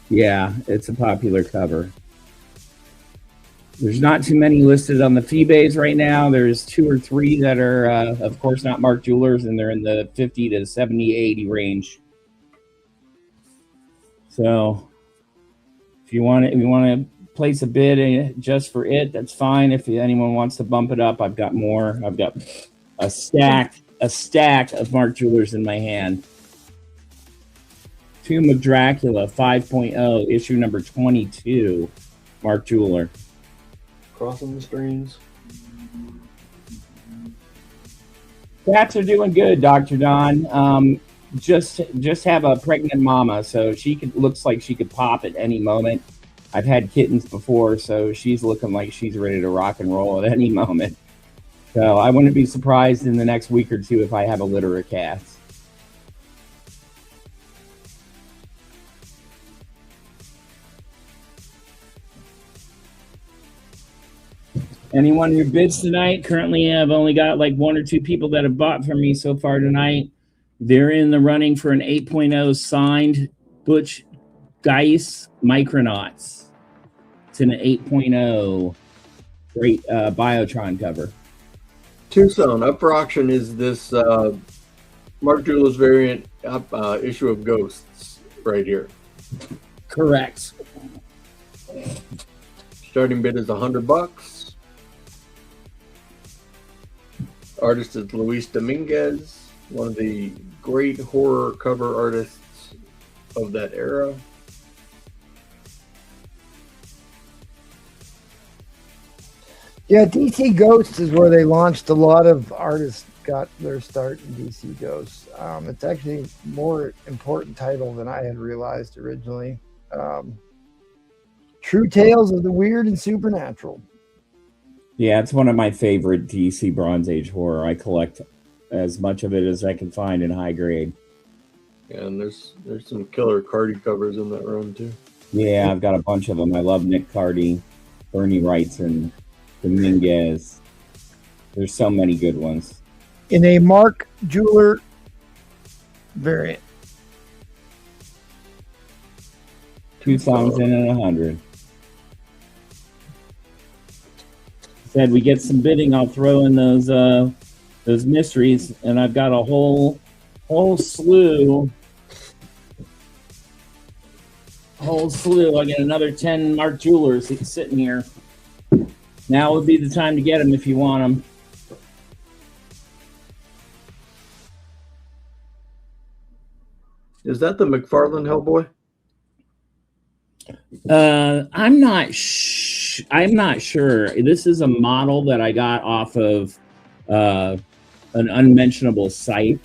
[SPEAKER 5] Yeah, it's a popular cover. There's not too many listed on the Feebays right now. There's 2 or 3 that are, of course, not Mark Jewelers, and they're in the 50 to 70, 80 range. So, if you want to place a bid just for it, that's fine. If anyone wants to bump it up, I've got more. I've got a stack of Mark Jewelers in my hand. Tomb of Dracula 5.0, issue number 22, Mark Jeweler.
[SPEAKER 7] Crossing the streams.
[SPEAKER 5] Cats are doing good, Dr. Don. Just have a pregnant mama, so looks like she could pop at any moment. I've had kittens before, so she's looking like she's ready to rock and roll at any moment. So I wouldn't be surprised in the next week or two if I have a litter of cats. Anyone who bids tonight, currently I've only got like 1 or 2 people that have bought from me so far tonight. They're in the running for an 8.0 signed Butch Geis Micronauts. It's in an 8.0 great Biotron cover.
[SPEAKER 7] Tucson, up for auction is this Mark Jewelers variant issue of Ghosts right here.
[SPEAKER 5] Correct.
[SPEAKER 7] Starting bid is $100. Artist is Luis Dominguez, one of the great horror cover artists of that era.
[SPEAKER 1] Yeah, DC Ghosts is where they launched. A lot of artists got their start in DC Ghosts. It's actually a more important title than I had realized originally. True Tales of the Weird and Supernatural.
[SPEAKER 5] Yeah, it's one of my favorite DC Bronze Age horror. I collect as much of it as I can find in high grade.
[SPEAKER 7] Yeah, and there's some killer Cardi covers in that run too.
[SPEAKER 5] Yeah, I've got a bunch of them. I love Nick Cardi, Bernie Wrightson, Dominguez. There's so many good ones.
[SPEAKER 1] In a Mark Jeweler variant.
[SPEAKER 5] 2 songs in and 100. Said we get some bidding, I'll throw in those mysteries, and I've got a whole slew. I get another 10 Mark Jewelers sitting here. Now would be the time to get them if you want them.
[SPEAKER 7] Is that the McFarlane Hellboy?
[SPEAKER 5] I'm not sure. This is a model that I got off of an unmentionable site,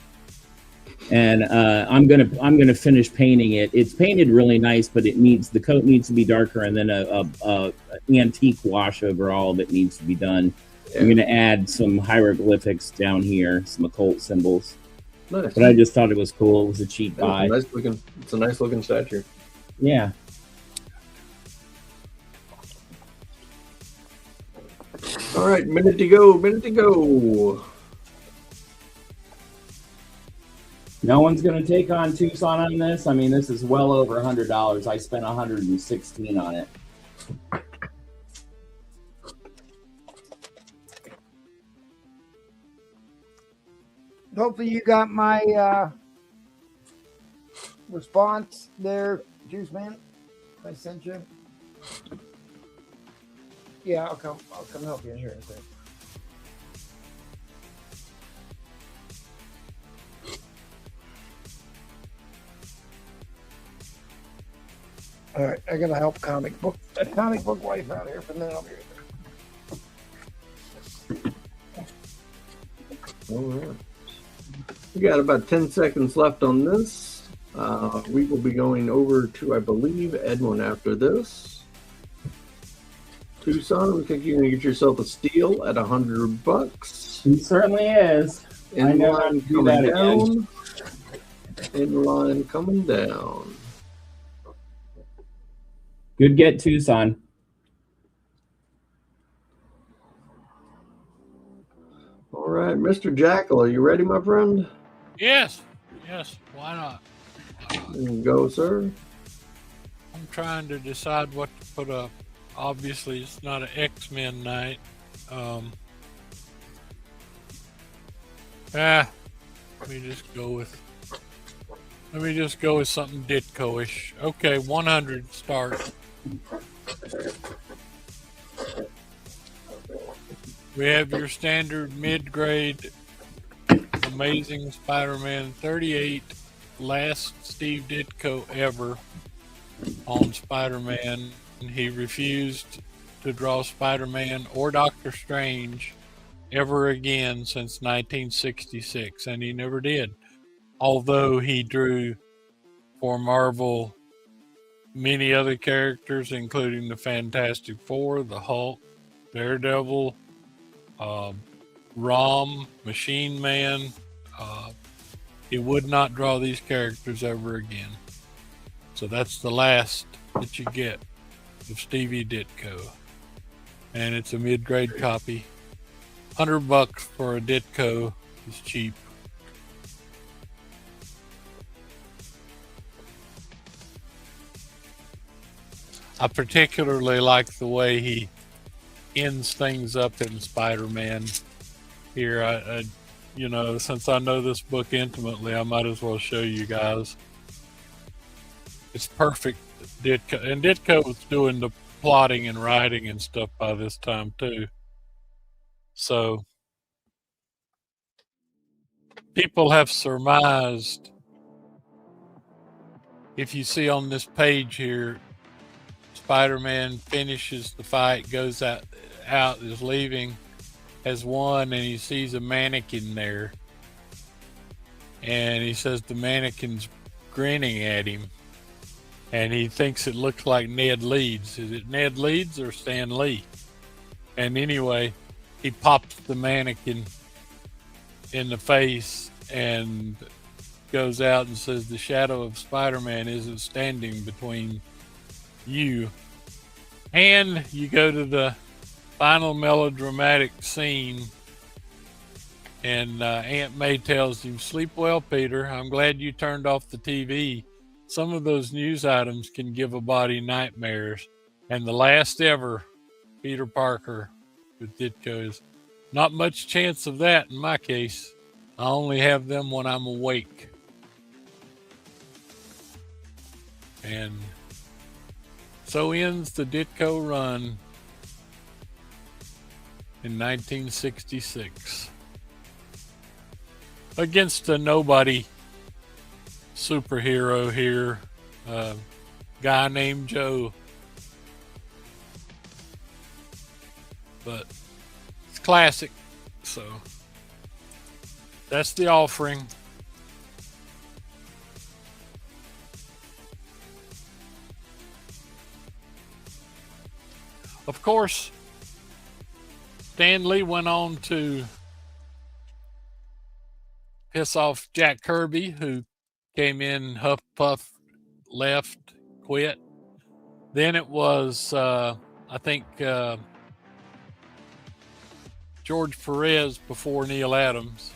[SPEAKER 5] and I'm gonna finish painting it. It's painted really nice, but the coat needs to be darker, and then a antique wash over all of it needs to be done. Yeah. I'm gonna add some hieroglyphics down here, some occult symbols.
[SPEAKER 7] Nice.
[SPEAKER 5] But I just thought it was cool. It was a cheap buy.
[SPEAKER 7] It's a nice looking statue.
[SPEAKER 5] Yeah.
[SPEAKER 7] All right, minute to go.
[SPEAKER 5] No one's going to take on Tucson on this. I mean, this is well over $100. I spent $116 on it.
[SPEAKER 1] Hopefully you got my response there, Juice Man. I sent you. Yeah, I'll come help you in here in a second. All right, I gotta help comic book wife out here for a minute. I'll be right there.
[SPEAKER 7] All right. We got about 10 seconds left on this. We will be going over to, I believe, Edwin after this. Tucson, we think you're going to get yourself a steal at $100.
[SPEAKER 5] He certainly is.
[SPEAKER 7] In line coming down. In line coming down.
[SPEAKER 5] Good get, Tucson.
[SPEAKER 7] All right, Mr. Jackal, are you ready, my friend?
[SPEAKER 2] Yes. Yes. Why not?
[SPEAKER 7] There you go, sir.
[SPEAKER 2] I'm trying to decide what to put up. Obviously, it's not an X-Men night. Let me just go with something Ditko-ish. Okay, 100 start. We have your standard mid-grade Amazing Spider-Man 38, last Steve Ditko ever on Spider-Man. He refused to draw Spider-Man or Doctor Strange ever again since 1966, and he never did. Although he drew for Marvel many other characters, including the Fantastic Four, the Hulk, Daredevil, Rom, Machine Man. He would not draw these characters ever again. So that's the last that you get of Stevie Ditko. And it's a mid-grade copy. $100 for a Ditko is cheap. I particularly like the way he ends things up in Spider-Man. Here, I you know, since I know this book intimately, I might as well show you guys. It's perfect, Ditko. And Ditko was doing the plotting and writing and stuff by this time too. So people have surmised, if you see on this page here, Spider-Man finishes the fight, goes out is leaving, has won, and he sees a mannequin there. And he says the mannequin's grinning at him. And he thinks it looks like Ned Leeds. Is it Ned Leeds or Stan Lee? And anyway, he pops the mannequin in the face and goes out and says the shadow of Spider-Man isn't standing between you. And you go to the final melodramatic scene, and Aunt May tells him, "Sleep well, Peter. I'm glad you turned off the TV. Some of those news items can give a body nightmares." And the last ever Peter Parker with Ditko is, "Not much chance of that in my case. I only have them when I'm awake." And so ends the Ditko run in 1966 against a nobody superhero here, guy named Joe. But it's classic, so that's the offering. Of course, Stan Lee went on to piss off Jack Kirby, who came in, huff puff, left, quit. Then it was, I think, George Perez before Neil Adams,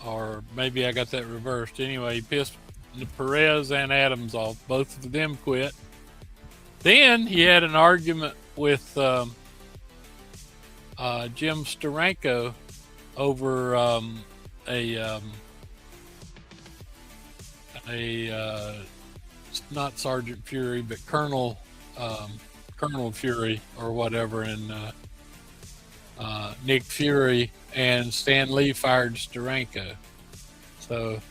[SPEAKER 2] or maybe I got that reversed. Anyway, he pissed Perez and Adams off. Both of them quit. Then he had an argument with Jim Steranko over not Sergeant Fury, but Colonel Fury or whatever, and Nick Fury, and Stan Lee fired Steranko. So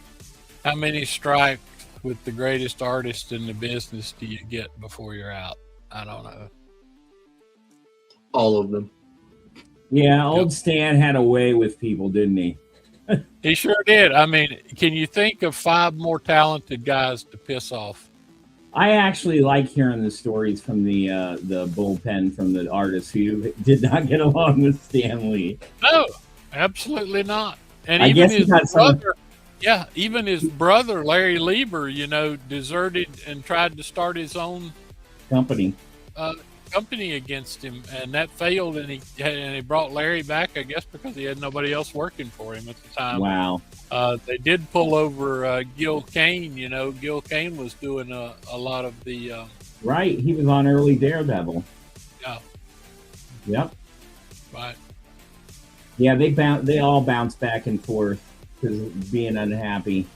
[SPEAKER 2] how many strikes with the greatest artist in the business do you get before you're out? I don't know.
[SPEAKER 7] All of them.
[SPEAKER 5] Yeah, old Stan had a way with people, didn't he?
[SPEAKER 2] He sure did. I mean, can you think of 5 more talented guys to piss off?
[SPEAKER 5] I actually like hearing the stories from the bullpen from the artists who did not get along with Stan Lee.
[SPEAKER 2] No, absolutely not. And
[SPEAKER 5] I
[SPEAKER 2] even
[SPEAKER 5] guess he
[SPEAKER 2] his
[SPEAKER 5] got some-
[SPEAKER 2] brother, yeah, even his brother Larry Lieber, you know, deserted and tried to start his own
[SPEAKER 5] company
[SPEAKER 2] against him, and that failed. And he brought Larry back, I guess, because he had nobody else working for him at the time.
[SPEAKER 5] Wow.
[SPEAKER 2] They did pull over Gil Kane. You know, Gil Kane was doing a lot of the.
[SPEAKER 5] Right, he was on early Daredevil.
[SPEAKER 2] Yeah.
[SPEAKER 5] Yep.
[SPEAKER 2] Right.
[SPEAKER 5] Yeah, they all bounce back and forth because of being unhappy.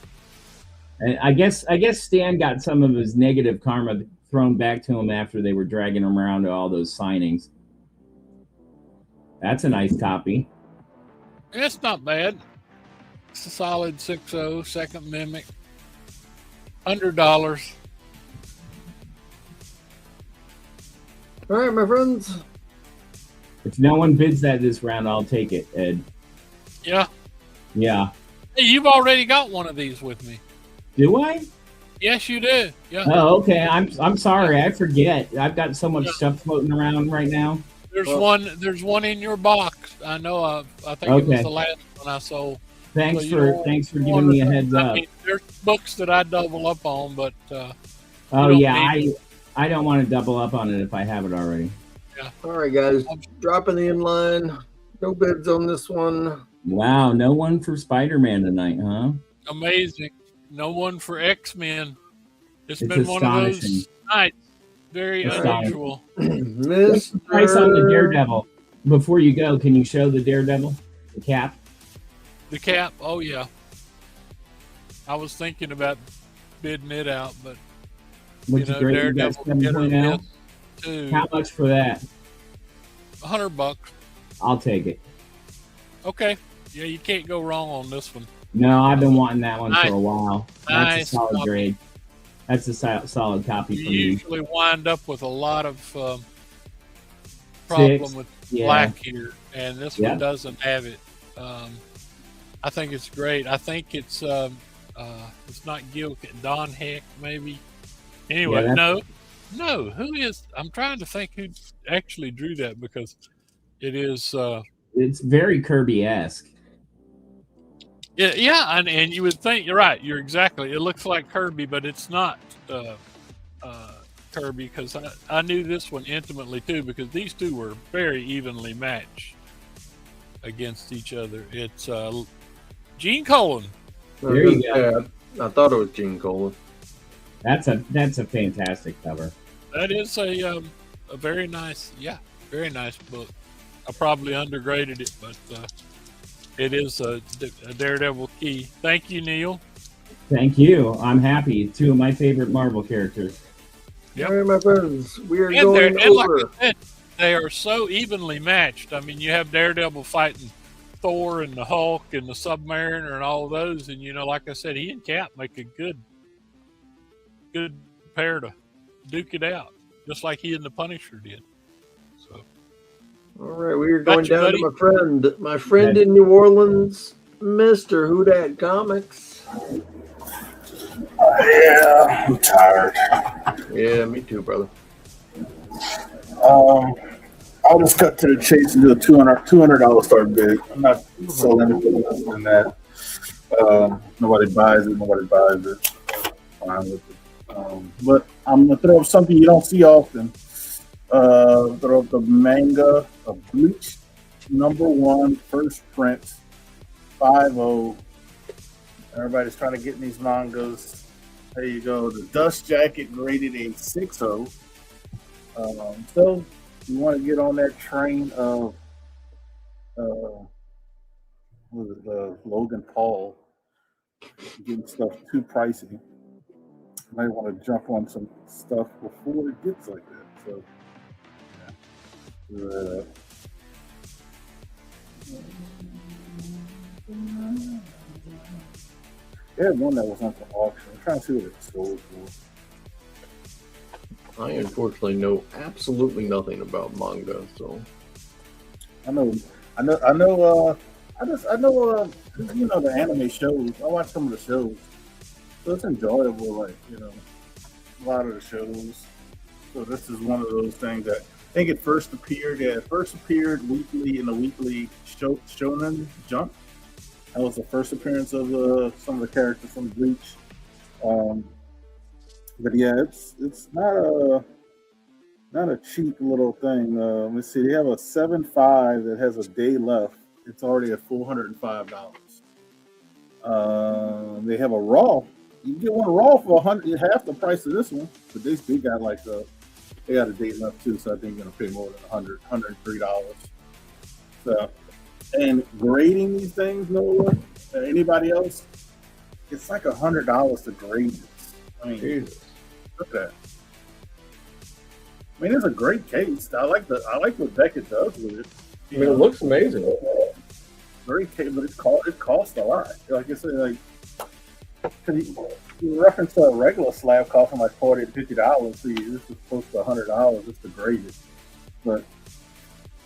[SPEAKER 5] And I guess Stan got some of his negative karma thrown back to him after they were dragging him around to all those signings. That's a nice copy.
[SPEAKER 2] It's not bad. It's a solid 6.0 second mimic. $100.
[SPEAKER 7] All right, my friends.
[SPEAKER 5] If no one bids that this round, I'll take it, Ed.
[SPEAKER 2] Yeah.
[SPEAKER 5] Yeah.
[SPEAKER 2] Hey, you've already got one of these with me.
[SPEAKER 5] Do I?
[SPEAKER 2] Yes, you did. Yeah.
[SPEAKER 5] Oh, okay. I'm sorry. I forget. I've got so much stuff floating around right now.
[SPEAKER 2] There's one in your box. I know. I think it was the last one I sold.
[SPEAKER 5] Thanks for giving me a heads up.
[SPEAKER 2] I mean, there's books that I double up on, but
[SPEAKER 5] oh yeah, I don't want to double up on it if I have it already.
[SPEAKER 2] Yeah.
[SPEAKER 7] All right, guys, dropping the inline. No bids on this one.
[SPEAKER 5] Wow, no one for Spider-Man tonight, huh?
[SPEAKER 2] Amazing. No one for X-Men. It's been
[SPEAKER 5] astonishing.
[SPEAKER 2] one of those nights. Very unusual.
[SPEAKER 5] Price on the Daredevil. Before you go, can you show the Daredevil, the cap?
[SPEAKER 2] The cap. Oh yeah. I was thinking about bidding it out, but
[SPEAKER 5] which is great. You got 7.0. How much for that?
[SPEAKER 2] $100.
[SPEAKER 5] I'll take it.
[SPEAKER 2] Okay. Yeah, you can't go wrong on this one.
[SPEAKER 5] No, I've been wanting that one for a while.
[SPEAKER 2] Nice.
[SPEAKER 5] That's a solid grade. That's a solid copy for me.
[SPEAKER 2] You usually wind up with a lot of problem with black here, and this one doesn't have it. I think it's great. I think it's not Gil, Don Heck maybe. Anyway, no. Who is? I'm trying to think who actually drew that because it is.
[SPEAKER 5] It's very Kirby-esque.
[SPEAKER 2] Yeah, and you would think you're right. You're exactly. It looks like Kirby, but it's not Kirby because I knew this one intimately too because these two were very evenly matched against each other. It's Gene Colan.
[SPEAKER 5] There you go.
[SPEAKER 7] I thought it was Gene Colan.
[SPEAKER 5] That's a fantastic cover.
[SPEAKER 2] That is a very nice, very nice book. I probably undergraded it, but it is a Daredevil key. Thank you, Neil.
[SPEAKER 5] Thank you. I'm happy. 2 of my favorite Marvel characters.
[SPEAKER 2] Yep.
[SPEAKER 7] All right, my friends, we are
[SPEAKER 2] and
[SPEAKER 7] going over.
[SPEAKER 2] Like I said, they are so evenly matched. I mean, you have Daredevil fighting Thor and the Hulk and the Submariner and all of those, and like I said, he and Cap make a good pair to duke it out, just like he and the Punisher did. So,
[SPEAKER 7] all right, we are going down to my friend in New Orleans, Mr. Who Dat Comics.
[SPEAKER 6] Yeah, I'm tired.
[SPEAKER 7] Yeah, me too, brother.
[SPEAKER 6] I'll just cut to the chase and do a $200 start bid. I'm not selling anything less than that. Nobody buys it. Fine with it. But I'm gonna throw up something you don't see often. Throw up the manga of Bleach #1 first print 5.0. Everybody's trying to get in these mangas. There you go. The Dust Jacket graded a 6.0. So you want to get on that train of Logan Paul getting stuff too pricey. You might want to jump on some stuff before it gets like that. So They had one that was on for auction. I'm trying to see what it sold for.
[SPEAKER 7] I unfortunately know absolutely nothing about manga, so
[SPEAKER 6] I know, you know, the anime shows. I watch some of the shows, so it's enjoyable. Like, you know, a lot of the shows. So this is one of those things that I think it first appeared. Yeah, it first appeared weekly in the weekly Shonen Jump. That was the first appearance of some of the characters from Bleach. But yeah, it's not a cheap little thing. Let's see, they have a 7.5 that has a day left. It's already at $405. They have a raw. You can get one raw for half the price of this one. But they got they got a date left too, so I think you're gonna pay more than $103. So, and grading these things, Noah, anybody else, it's like $100 to grade this. I mean, Jesus. Look at that. I mean, it's a great case. I like what Beckett does with it.
[SPEAKER 7] I mean, it looks amazing.
[SPEAKER 6] Great case, but it costs a lot. Like I said, like you reference a regular slab costing like $40 to $50. See, this is close to $100 just to grade it. But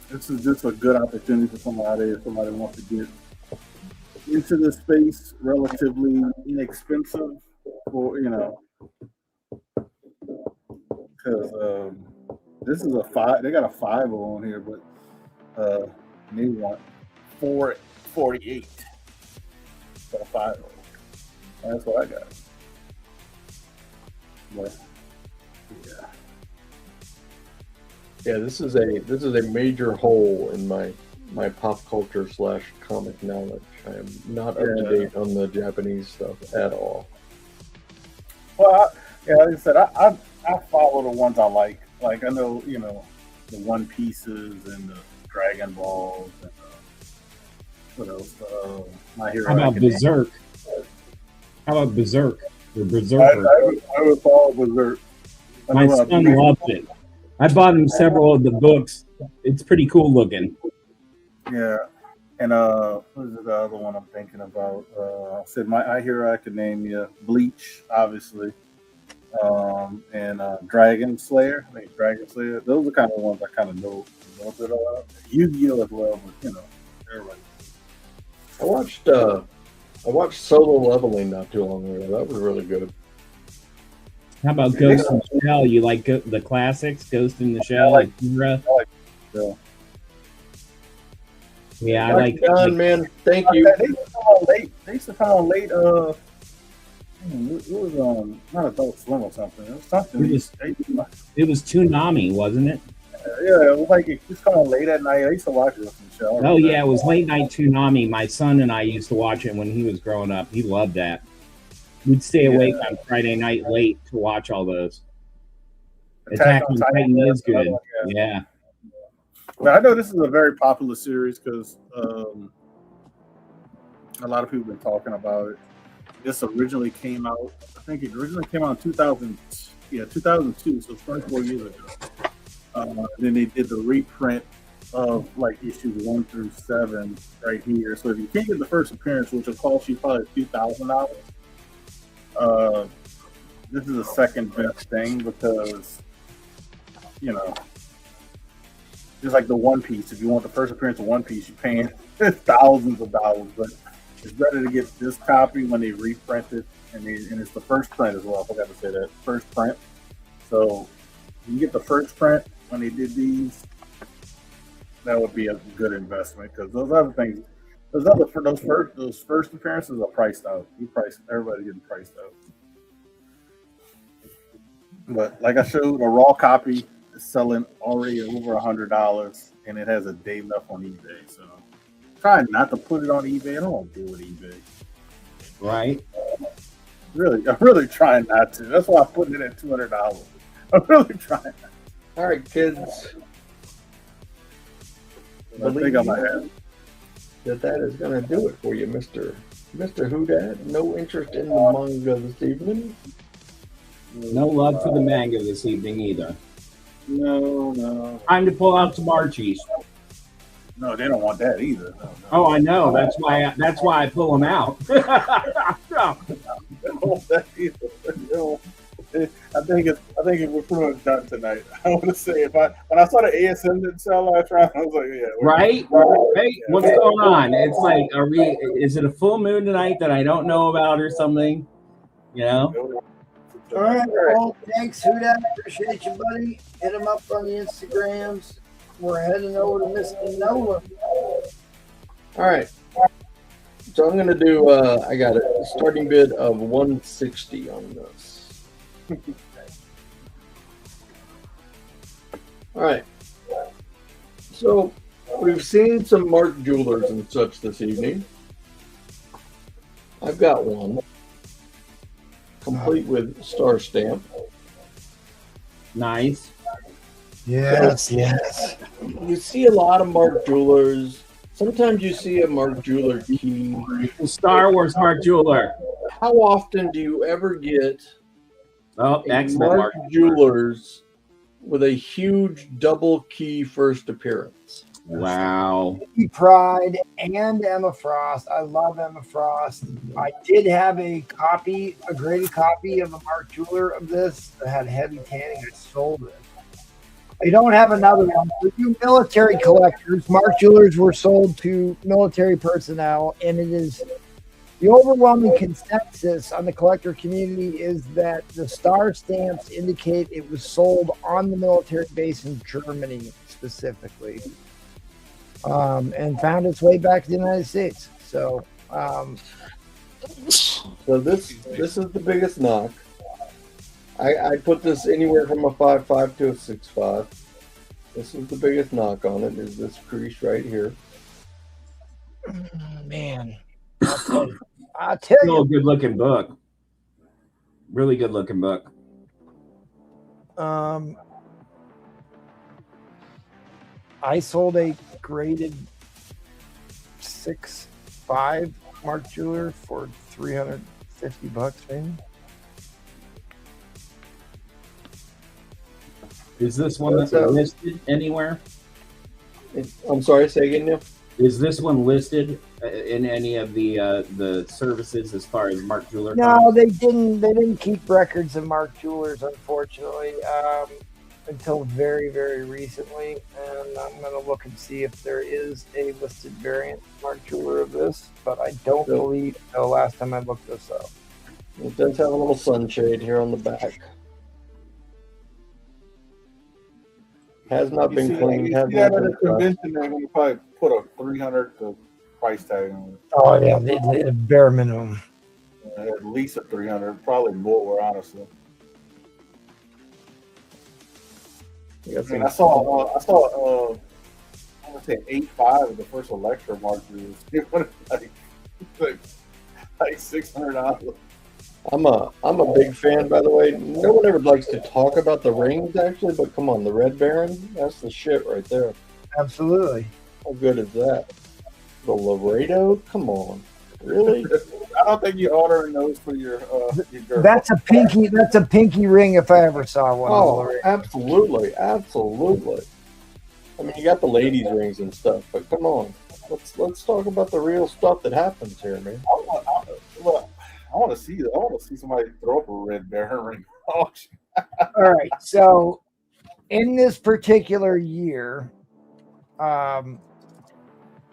[SPEAKER 6] this is just a good opportunity for somebody if somebody wants to get into this space, relatively inexpensive, for because this is a 5. They got a 5 on here, but they want $448 for a 5. That's what I got. But
[SPEAKER 7] yeah, this is a major hole in my pop culture / comic knowledge. I am not up to date on the Japanese stuff at all.
[SPEAKER 6] Well, like I said, I follow the ones I like. Like I know, the One Pieces and the Dragon Balls and what else? My Hero.
[SPEAKER 5] How about
[SPEAKER 6] Academia.
[SPEAKER 5] Berserk? How about Berserk? The Berserker.
[SPEAKER 6] I would follow Berserk.
[SPEAKER 5] My son loved it. I bought him several of the books. It's pretty cool looking.
[SPEAKER 6] Yeah. And what is the other one I'm thinking about? I said My Hero Academia, Bleach, obviously, and Dragon Slayer. I think Dragon Slayer. Those are kind of ones I kind of know a little bit about. Yu-Gi-Oh as well, but everybody.
[SPEAKER 7] I watched Solo Leveling not too long ago. That was really good.
[SPEAKER 5] How about Ghost in the Shell? You like the classics, Ghost in the Shell, like Kira? Yeah, I like
[SPEAKER 7] John, man. Thank you.
[SPEAKER 6] They used to come on late. It was not Adult Swim or something. It was something.
[SPEAKER 5] It was Toonami, wasn't it?
[SPEAKER 6] Yeah, it was like it was coming late at night. I used to watch it on the show.
[SPEAKER 5] Oh yeah, it was late night Toonami. My son and I used to watch it when he was growing up. He loved that. We'd stay awake on Friday night late to watch all those. Attack on Titan is good. Yeah.
[SPEAKER 6] But I know this is a very popular series because a lot of people have been talking about it. This originally came out, I think it originally came out in 2002, so 24 years ago. Then they did the reprint of like issues 1 through 7 right here. So if you can't get the first appearance, which will cost you probably $2,000, this is the second best thing because, just like the One Piece. If you want the first appearance of One Piece, you're paying thousands of dollars. But it's better to get this copy when they reprint it, and it's the first print as well. I forgot to say that first print. So you can get the first print when they did these. That would be a good investment because those other things, those first appearances are priced out. Everybody getting priced out. But like I showed, a raw copy is selling already over $100, and it has a day left on eBay. So try not to put it on eBay. I don't want to deal with eBay.
[SPEAKER 5] Right.
[SPEAKER 6] I'm really trying not to. That's why I'm putting it at $200. I'm really trying.
[SPEAKER 7] All right, kids.
[SPEAKER 6] I think I might have.
[SPEAKER 7] That is going to do it for you, Mr. Whodad. No interest in the manga this evening.
[SPEAKER 5] No love for the manga this evening either.
[SPEAKER 6] No.
[SPEAKER 5] Time to pull out some Archies.
[SPEAKER 6] No, they don't want that either. No.
[SPEAKER 5] Oh, I know. That's why I pull them out.
[SPEAKER 6] They don't want that either. I think we're pretty much done tonight. I want to say when I saw the ASM didn't sell last round, I was like, yeah,
[SPEAKER 5] right? Hey, what's going on? It's like, is it a full moon tonight that I don't know about or something? You know?
[SPEAKER 1] All right. Well, thanks, Huda. Appreciate you, buddy. Hit him up on the Instagrams. We're heading over to Mr. Nola.
[SPEAKER 7] All right. So I'm going to do, I got a starting bid of 160 on this. All right. So we've seen some Mark Jewelers and such this evening. I've got one complete with star stamp.
[SPEAKER 5] Nice.
[SPEAKER 1] Yes.
[SPEAKER 7] You see a lot of Mark Jewelers. Sometimes you see a Mark Jeweler key.
[SPEAKER 5] Star Wars Mark Jeweler.
[SPEAKER 7] How often do you ever get
[SPEAKER 5] excellent
[SPEAKER 7] Mark Jewelers with a huge double key first appearance?
[SPEAKER 5] Wow.
[SPEAKER 1] Pride and Emma Frost. I love Emma Frost. I did have a graded copy of a Mark Jeweler of this that had heavy tanning. I sold it. I don't have another one. For you military collectors, Mark Jewelers were sold to military personnel, and it is the overwhelming consensus on the collector community is that the star stamps indicate it was sold on the military base in Germany specifically, and found its way back to the United States. So
[SPEAKER 7] this is the biggest knock. I put this anywhere from a 5.5 to a 6.5. This is the biggest knock on it, is this crease right here.
[SPEAKER 1] Man, I'll tell you.
[SPEAKER 5] Still a good looking book. Really good looking book.
[SPEAKER 1] I sold a graded 6.5 Mark Jeweler for $350 maybe.
[SPEAKER 5] Is this one that's listed anywhere?
[SPEAKER 7] I'm sorry, say again, Neil?
[SPEAKER 5] Is this one listed in any of the services as far as Mark Jeweler?
[SPEAKER 1] No, they didn't keep records of Mark Jewelers, unfortunately, until very, very recently. And I'm going to look and see if there is a listed variant Mark Jeweler of this, but I don't believe so. Last time I looked this up.
[SPEAKER 7] It does have a little sunshade here on the back. Has not been cleaned.
[SPEAKER 6] At a convention, they're going to probably put a $300 price tag on it.
[SPEAKER 1] Oh yeah, the bare minimum.
[SPEAKER 6] At least a $300, probably more, honestly. I saw I want to say 8.5 of the first Electra Mark Jewelers. It was like $600.
[SPEAKER 7] I'm a big fan, by the way. No one ever likes to talk about the rings, actually, but come on, the Red Baron, that's the shit right there.
[SPEAKER 1] Absolutely.
[SPEAKER 7] How good is that? The Laredo? Come on. Really?
[SPEAKER 6] I don't think you ordering those for your girl.
[SPEAKER 1] That's a pinky ring if I ever saw one.
[SPEAKER 7] Oh, absolutely. Absolutely. I mean, you got the ladies' rings and stuff, but come on. Let's talk about the real stuff that happens here, man.
[SPEAKER 6] I want to see somebody throw up a Red Baron ring.
[SPEAKER 1] All right. So, in this particular year,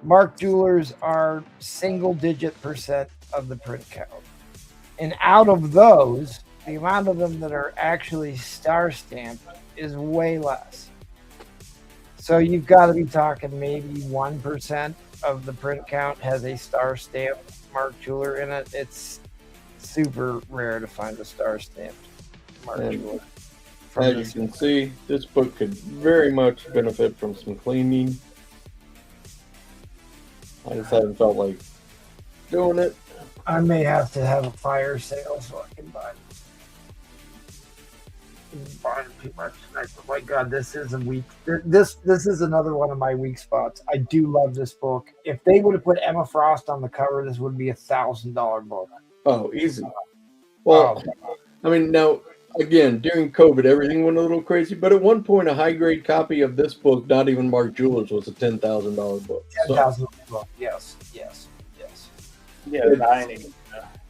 [SPEAKER 1] Mark Jewelers are single-digit % of the print count, and out of those, the amount of them that are actually star stamped is way less. So you've got to be talking maybe 1% of the print count has a star stamp Mark Jeweler in it. It's super rare to find a star stamped Mark Jeweler.
[SPEAKER 7] As you can see, this book could very much benefit from some cleaning. I just haven't felt like doing it.
[SPEAKER 1] I may have to have a fire sale so I can buy too much tonight. But my God, this is a weak. This is another one of my weak spots. I do love this book. If they would have put Emma Frost on the cover, this would be $1,000 book.
[SPEAKER 7] Oh, easy. Well, I mean, now again, during COVID, everything went a little crazy. But at one point, a high grade copy of this book, not even Mark Jewelers, was a $10,000 book.
[SPEAKER 1] $10,000 book. Yes.
[SPEAKER 6] Yeah, 90.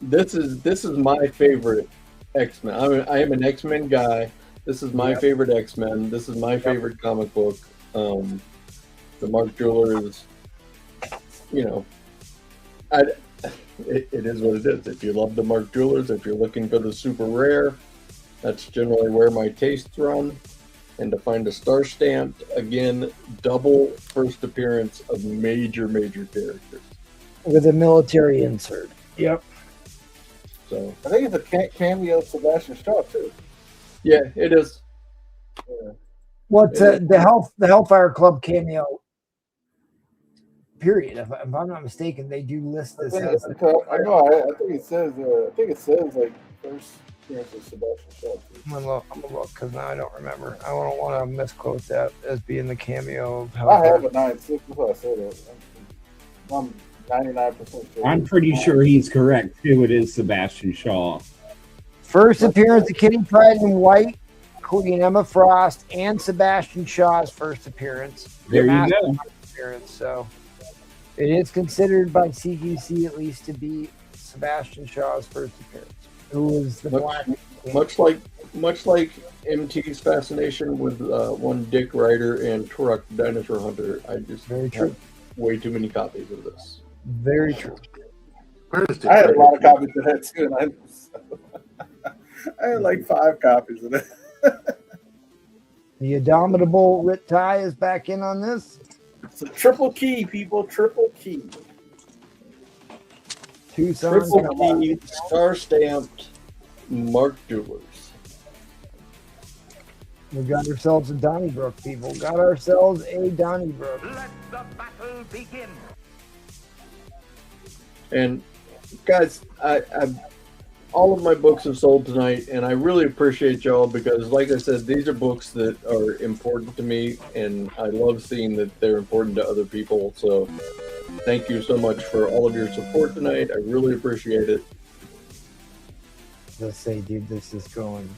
[SPEAKER 7] This is my favorite X-Men. I am an X-Men guy. This is my favorite X-Men. This is my favorite comic book. The Mark Jewelers, it is what it is. If you love the Mark Jewelers, if you're looking for the super rare, that's generally where my tastes run. And to find a star stamped, again, double first appearance of major characters.
[SPEAKER 1] With a military insert. Yep.
[SPEAKER 7] So
[SPEAKER 6] I think it's a cameo of Sebastian Shaw too.
[SPEAKER 7] Yeah, it is.
[SPEAKER 6] Yeah.
[SPEAKER 1] What's the Hellfire Club cameo? Period. If I'm not mistaken, they do list this.
[SPEAKER 6] I know. I think it says. Like first appearance of Sebastian Shaw.
[SPEAKER 1] I'm gonna look because now I don't remember. I don't want to misquote that as being the cameo of
[SPEAKER 6] I
[SPEAKER 1] Hellfire.
[SPEAKER 6] have a 9.6. Before I said that. I'm 99% sure.
[SPEAKER 5] I'm pretty sure he's correct too. It is Sebastian Shaw.
[SPEAKER 1] First appearance of Kitty Pryde in white, including Emma Frost and Sebastian Shaw's first appearance.
[SPEAKER 5] There you go.
[SPEAKER 1] Appearance, so it is considered by CGC at least to be Sebastian Shaw's first appearance. Who was the black?
[SPEAKER 7] Much like MT's fascination with one Dick Ryder and Turok the Dinosaur Hunter, I just have way too many copies of this.
[SPEAKER 1] Very true.
[SPEAKER 6] I had a lot of copies of that too, and I had like 5 copies of that.
[SPEAKER 1] The Indomitable Rit Ty is back in on this.
[SPEAKER 6] It's a triple key, people. Triple key.
[SPEAKER 7] Triple key, star stamped, Mark Jewelers.
[SPEAKER 1] We got ourselves a Donnybrook, people. Got ourselves a Donnybrook.
[SPEAKER 3] Let the battle begin.
[SPEAKER 7] And guys, I all of my books have sold tonight, and I really appreciate y'all because, like I said, these are books that are important to me, and I love seeing that they're important to other people. So thank you so much for all of your support tonight. I really appreciate it.
[SPEAKER 1] Let's say, dude, this is going.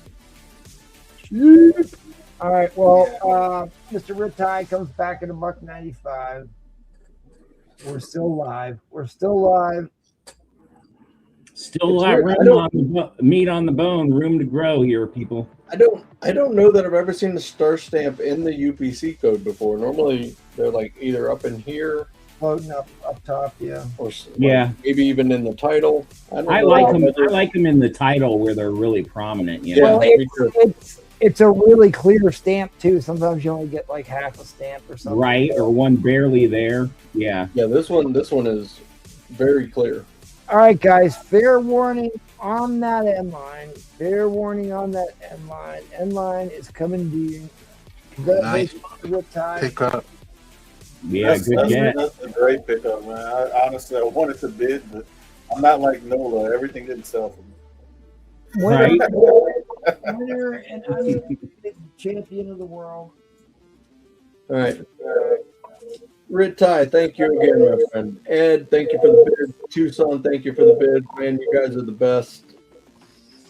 [SPEAKER 1] All right, well, Mr. Rit Ty comes back at $1.95. We're still live.
[SPEAKER 5] Still a lot room meat on the bone, room to grow here, people.
[SPEAKER 7] I don't know that I've ever seen the star stamp in the UPC code before. Normally they're like either up in here,
[SPEAKER 1] floating up top, yeah,
[SPEAKER 7] or maybe even in the title.
[SPEAKER 5] I like them in the title where they're really prominent. You know?
[SPEAKER 1] Well, it's a really clear stamp too. Sometimes you only get like half a stamp or something.
[SPEAKER 5] Right, or one barely there. Yeah.
[SPEAKER 7] Yeah, this one is very clear.
[SPEAKER 1] All right, guys, fair warning on that end line. Fair warning on that end line. End line is coming due.
[SPEAKER 4] Nice pickup.
[SPEAKER 5] Yeah, good get.
[SPEAKER 6] That's a great pickup, man. I wanted to bid, but I'm not like Nola. Everything didn't sell for me.
[SPEAKER 1] Winner and undefeated champion of the world.
[SPEAKER 7] All right. Rit Ty, thank you again, my friend. Ed, thank you for the bid. Tucson, thank you for the bid. Man, you guys are the best.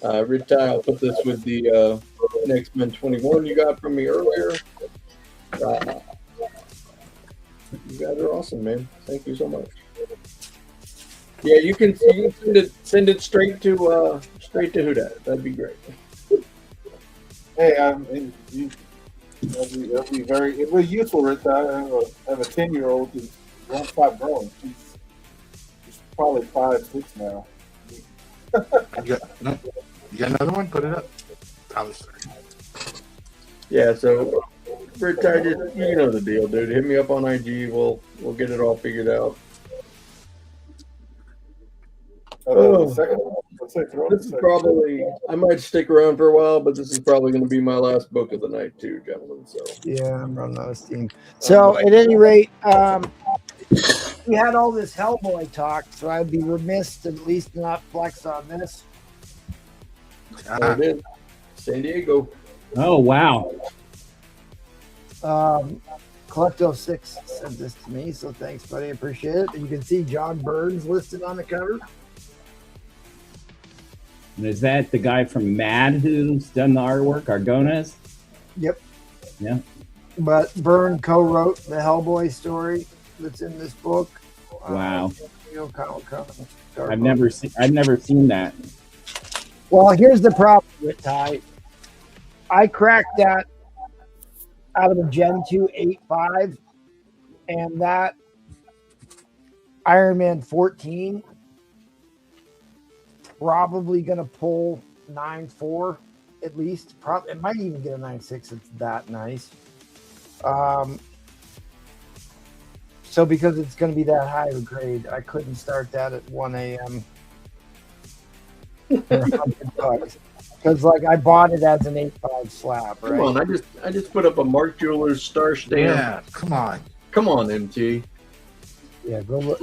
[SPEAKER 7] Rit Ty, I'll put this with the X-Men 21 you got from me earlier. You guys are awesome, man. Thank you so much. Yeah, you can send it straight to Whodat. That'd be great.
[SPEAKER 6] Hey, it'll be very useful. Rit Ty. I have a 10-year-old who won't stop growing. She's probably 5'6" now.
[SPEAKER 4] You got another one? Put it up.
[SPEAKER 7] Yeah, so Rit Ty, you know the deal, dude. Hit me up on IG. We'll get it all figured out. This is probably, I might stick around for a while, but this is probably going to be my last book of the night too, gentlemen. So
[SPEAKER 1] yeah, I'm running out of steam. So at any rate, we had all this Hellboy talk, so I'd be remiss to at least not flex on this.
[SPEAKER 7] There it is. San Diego.
[SPEAKER 5] Oh wow.
[SPEAKER 1] Collecto6 sent this to me, so thanks, buddy. I appreciate it. And you can see John Burns listed on the cover.
[SPEAKER 5] And is that the guy from Mad who's done the artwork, Argonas?
[SPEAKER 1] Yep.
[SPEAKER 5] Yeah.
[SPEAKER 1] But Byrne co-wrote the Hellboy story that's in this book.
[SPEAKER 5] Wow.
[SPEAKER 1] I've
[SPEAKER 5] never seen that.
[SPEAKER 1] Well, here's the problem with Ty. I cracked that out of a Gen 2 8.5, and that Iron Man 14 probably going to pull 9.4 at least. It might even get a 9.6. It's that nice. So because it's going to be that high of a grade, I couldn't start that at 1 a.m. for $100 because like I bought it as an 8.5 slab. Right?
[SPEAKER 7] Come on, I just put up a Mark Jewelers star stamp.
[SPEAKER 4] Yeah, come on,
[SPEAKER 7] MT.
[SPEAKER 1] Yeah, go look.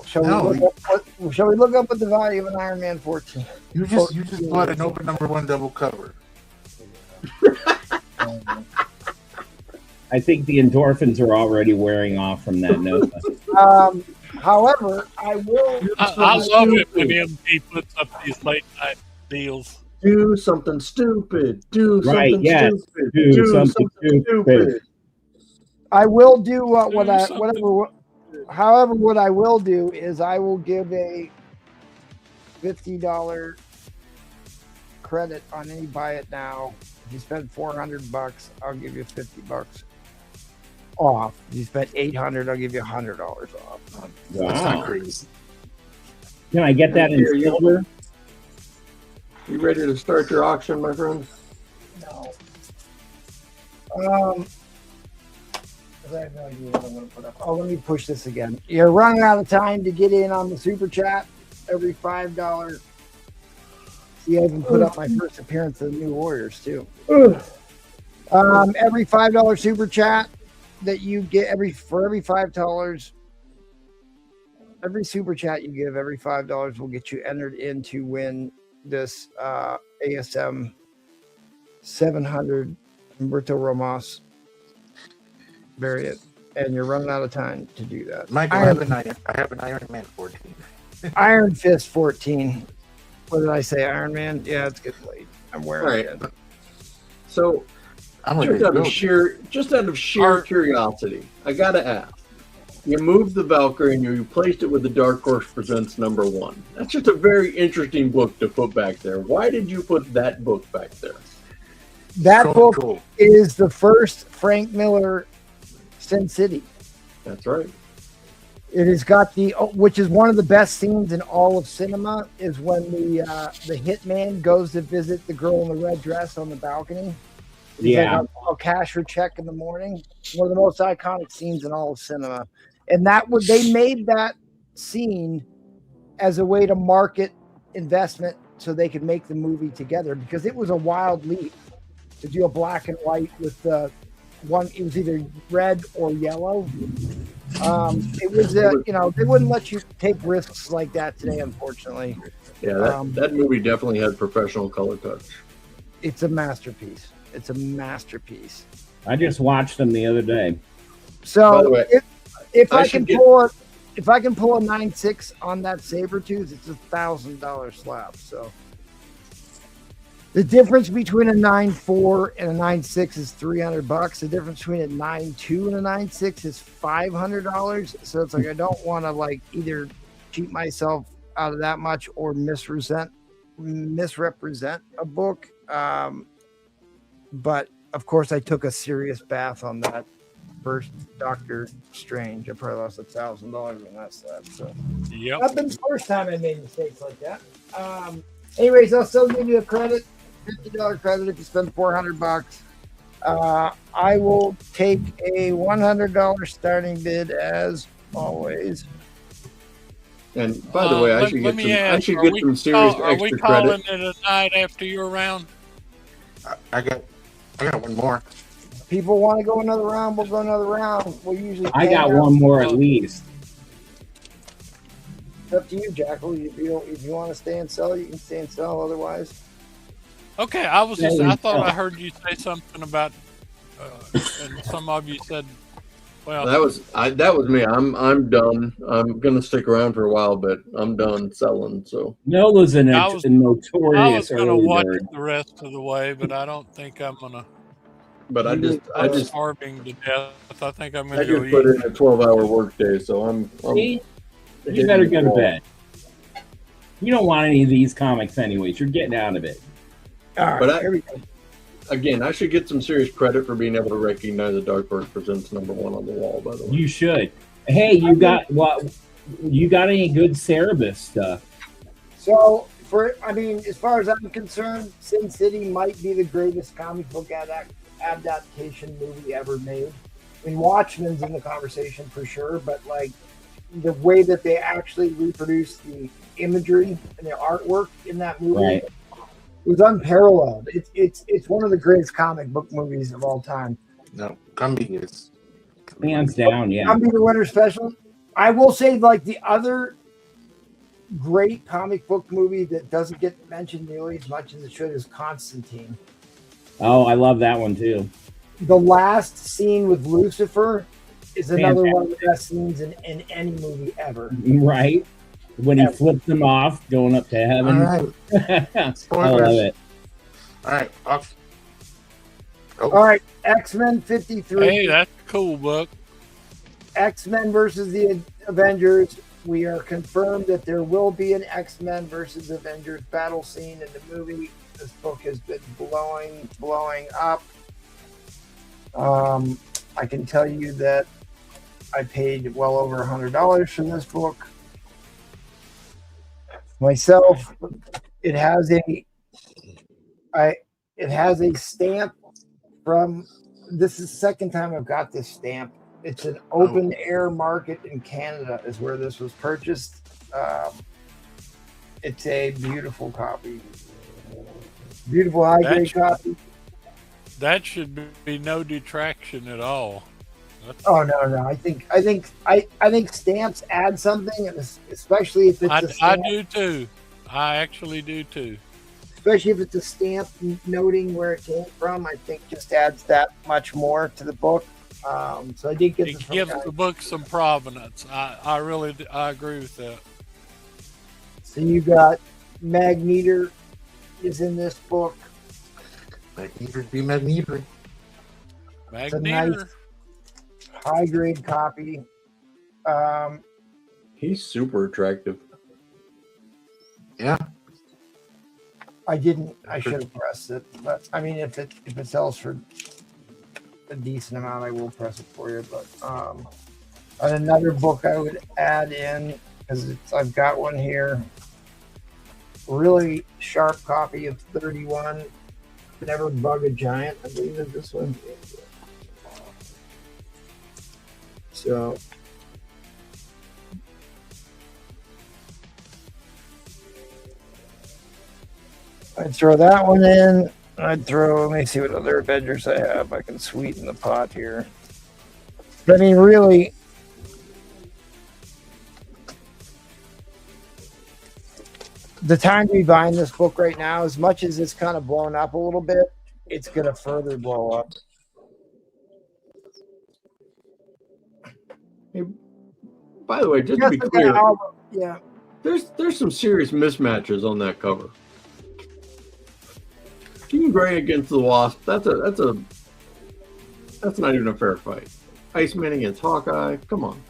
[SPEAKER 1] Shall we look up what the value of an Iron Man 14?
[SPEAKER 4] You just bought an open number 1 double cover.
[SPEAKER 5] I think the endorphins are already wearing off from that note.
[SPEAKER 1] However, I will.
[SPEAKER 2] I love it when MT puts up these late night deals.
[SPEAKER 7] Do something stupid. Do
[SPEAKER 5] right,
[SPEAKER 7] something
[SPEAKER 5] yes.
[SPEAKER 7] stupid.
[SPEAKER 5] Do something stupid.
[SPEAKER 1] I will do however, what I will do is I will give a $50 credit on any buy it now. If you spend $400, I'll give you $50 off. If you spend $800, I'll give you $100 off.
[SPEAKER 5] Wow.
[SPEAKER 4] That's not crazy.
[SPEAKER 5] Can I get that in silver?
[SPEAKER 7] You ready to start your auction, my friend?
[SPEAKER 1] No. I have no idea what I'm going to put up. Oh, let me push this again. You're running out of time to get in on the super chat. Every $5. See, I even put up my first appearance of the New Warriors too. Every $5 super chat that you get for every $5, every super chat you give, every $5 will get you entered in to win this ASM 700 Humberto Ramos variant, and you're running out of time to do that.
[SPEAKER 4] Mike, I have an Iron Man 14.
[SPEAKER 1] Iron Fist 14. What did I say? Iron Man? Yeah, it's getting late. I'm wearing it.
[SPEAKER 7] So, just out of sheer curiosity, I gotta ask. You moved the Valkyrie and you replaced it with the Dark Horse Presents #1. That's just a very interesting book to put back there. Why did you put that book back there?
[SPEAKER 1] That book is the first Frank Miller Sin City.
[SPEAKER 7] That's right.
[SPEAKER 1] It has got which is one of the best scenes in all of cinema, is when the hitman goes to visit the girl in the red dress on the balcony.
[SPEAKER 5] Yeah.
[SPEAKER 1] Like, I'll cash her check in the morning. One of the most iconic scenes in all of cinema. And they made that scene as a way to market investment so they could make the movie together, because it was a wild leap to do a black and white with the one. It was either red or yellow. It was they wouldn't let you take risks like that today, unfortunately.
[SPEAKER 7] Yeah, that movie definitely had professional color touch.
[SPEAKER 1] It's a masterpiece.
[SPEAKER 5] I just watched them the other day.
[SPEAKER 1] So
[SPEAKER 7] by the way,
[SPEAKER 1] if I can pull a 9.6 on that Sabretooth, it's $1,000 slab. So the difference between a 9.4 and a 9.6 is $300. The difference between a 9.2 and a 9.6 is $500. So it's like I don't want to either cheat myself out of that much or misrepresent a book. But of course, I took a serious bath on that first Doctor Strange. I probably lost $1,000 on that slab. So
[SPEAKER 2] yep.
[SPEAKER 1] That's been the first time I made mistakes like that. Anyways, I'll still give you a credit, $50 credit if you spend $400. I will take a $100 starting bid as always.
[SPEAKER 7] And by the way, I should get some serious extra credit.
[SPEAKER 2] Are we calling it a night after your round?
[SPEAKER 4] I got one more.
[SPEAKER 1] People want to go another round, we'll go another round. We'll usually.
[SPEAKER 5] I got one more at least.
[SPEAKER 1] It's up to you, Jackal. If you want to stay and sell, you can stay and sell. Otherwise,
[SPEAKER 2] okay. I thought I heard you say something about, and some of you said Well,
[SPEAKER 7] that was me. I'm done. I'm gonna stick around for a while, but I'm done selling. So
[SPEAKER 5] Nola's a
[SPEAKER 2] I was
[SPEAKER 5] notorious
[SPEAKER 2] gonna
[SPEAKER 5] early
[SPEAKER 2] watch
[SPEAKER 5] bird.
[SPEAKER 2] it the rest of the way, but I don't think I'm gonna.
[SPEAKER 7] But I
[SPEAKER 2] I'm
[SPEAKER 7] just
[SPEAKER 2] starving to death. I think I'm
[SPEAKER 7] I
[SPEAKER 2] gonna go
[SPEAKER 7] just put
[SPEAKER 2] eat.
[SPEAKER 7] in a 12-hour workday, so I'm
[SPEAKER 5] See? You better go to bed. You don't want any of these comics anyways. You're getting out of it.
[SPEAKER 1] All right,
[SPEAKER 7] But
[SPEAKER 1] here we go.
[SPEAKER 7] again, I should get some serious credit for being able to recognize the Dark Horse Presents #1 on the wall. By the way,
[SPEAKER 5] You should. Hey, you got what? You got any good Cerebus stuff?
[SPEAKER 1] So, as far as I'm concerned, Sin City might be the greatest comic book adaptation movie ever made. I mean, Watchmen's in the conversation for sure, but like the way that they actually reproduce the imagery and the artwork in that movie
[SPEAKER 5] Right.
[SPEAKER 1] was unparalleled. It's one of the greatest comic book movies of all time.
[SPEAKER 4] No, Gumby is
[SPEAKER 5] Hands down, yeah.
[SPEAKER 1] Gumby the Winter Special. I will say, like, the other great comic book movie that doesn't get mentioned nearly as much as it should is Constantine.
[SPEAKER 5] Oh, I love that one too.
[SPEAKER 1] The last scene with Lucifer is another
[SPEAKER 5] Fantastic.
[SPEAKER 1] one of the best scenes in any movie ever.
[SPEAKER 5] Right? When he flips them off, going up to heaven.
[SPEAKER 4] All right.
[SPEAKER 5] I love it.
[SPEAKER 4] All right, off.
[SPEAKER 1] All right, X-Men 53.
[SPEAKER 2] Hey, that's a cool book.
[SPEAKER 1] X-Men versus the Avengers. We are confirmed that there will be an X-Men versus Avengers battle scene in the movie. This book has been blowing up. I can tell you that I paid well over $100 for this book myself. It has a stamp from. This is the second time I've got this stamp. It's an open air market in Canada is where this was purchased. It's a beautiful copy. Beautiful high grade copy.
[SPEAKER 2] That should be no detraction at all.
[SPEAKER 1] Oh no! I think stamps add something, and especially if it's a stamp.
[SPEAKER 2] I do too. I actually do too.
[SPEAKER 1] Especially if it's a stamp noting where it came from, I think just adds that much more to the book. So I did get
[SPEAKER 2] It gives the book some provenance. I agree with that.
[SPEAKER 1] So you got Magneter is in this book.
[SPEAKER 4] Magneter be Magneter.
[SPEAKER 1] It's a nice high grade copy.
[SPEAKER 7] he's super attractive.
[SPEAKER 4] Yeah.
[SPEAKER 1] I should have pressed it, but I mean, if it sells for a decent amount, I will press it for you. But and another book I would add in because I've got one here, really sharp copy of 31. Never Bug a Giant, I believe is this one. So. I'd throw that one in. Let me see what other Avengers I have. I can sweeten the pot here. But I mean, really, the time to be buying this book right now, as much as it's kind of blown up a little bit, it's going to further blow up.
[SPEAKER 7] Hey, by the way, just to be clear,
[SPEAKER 1] yeah,
[SPEAKER 7] there's some serious mismatches on that cover. Jean Grey against the Wasp. That's not even a fair fight. Iceman against Hawkeye. Come on.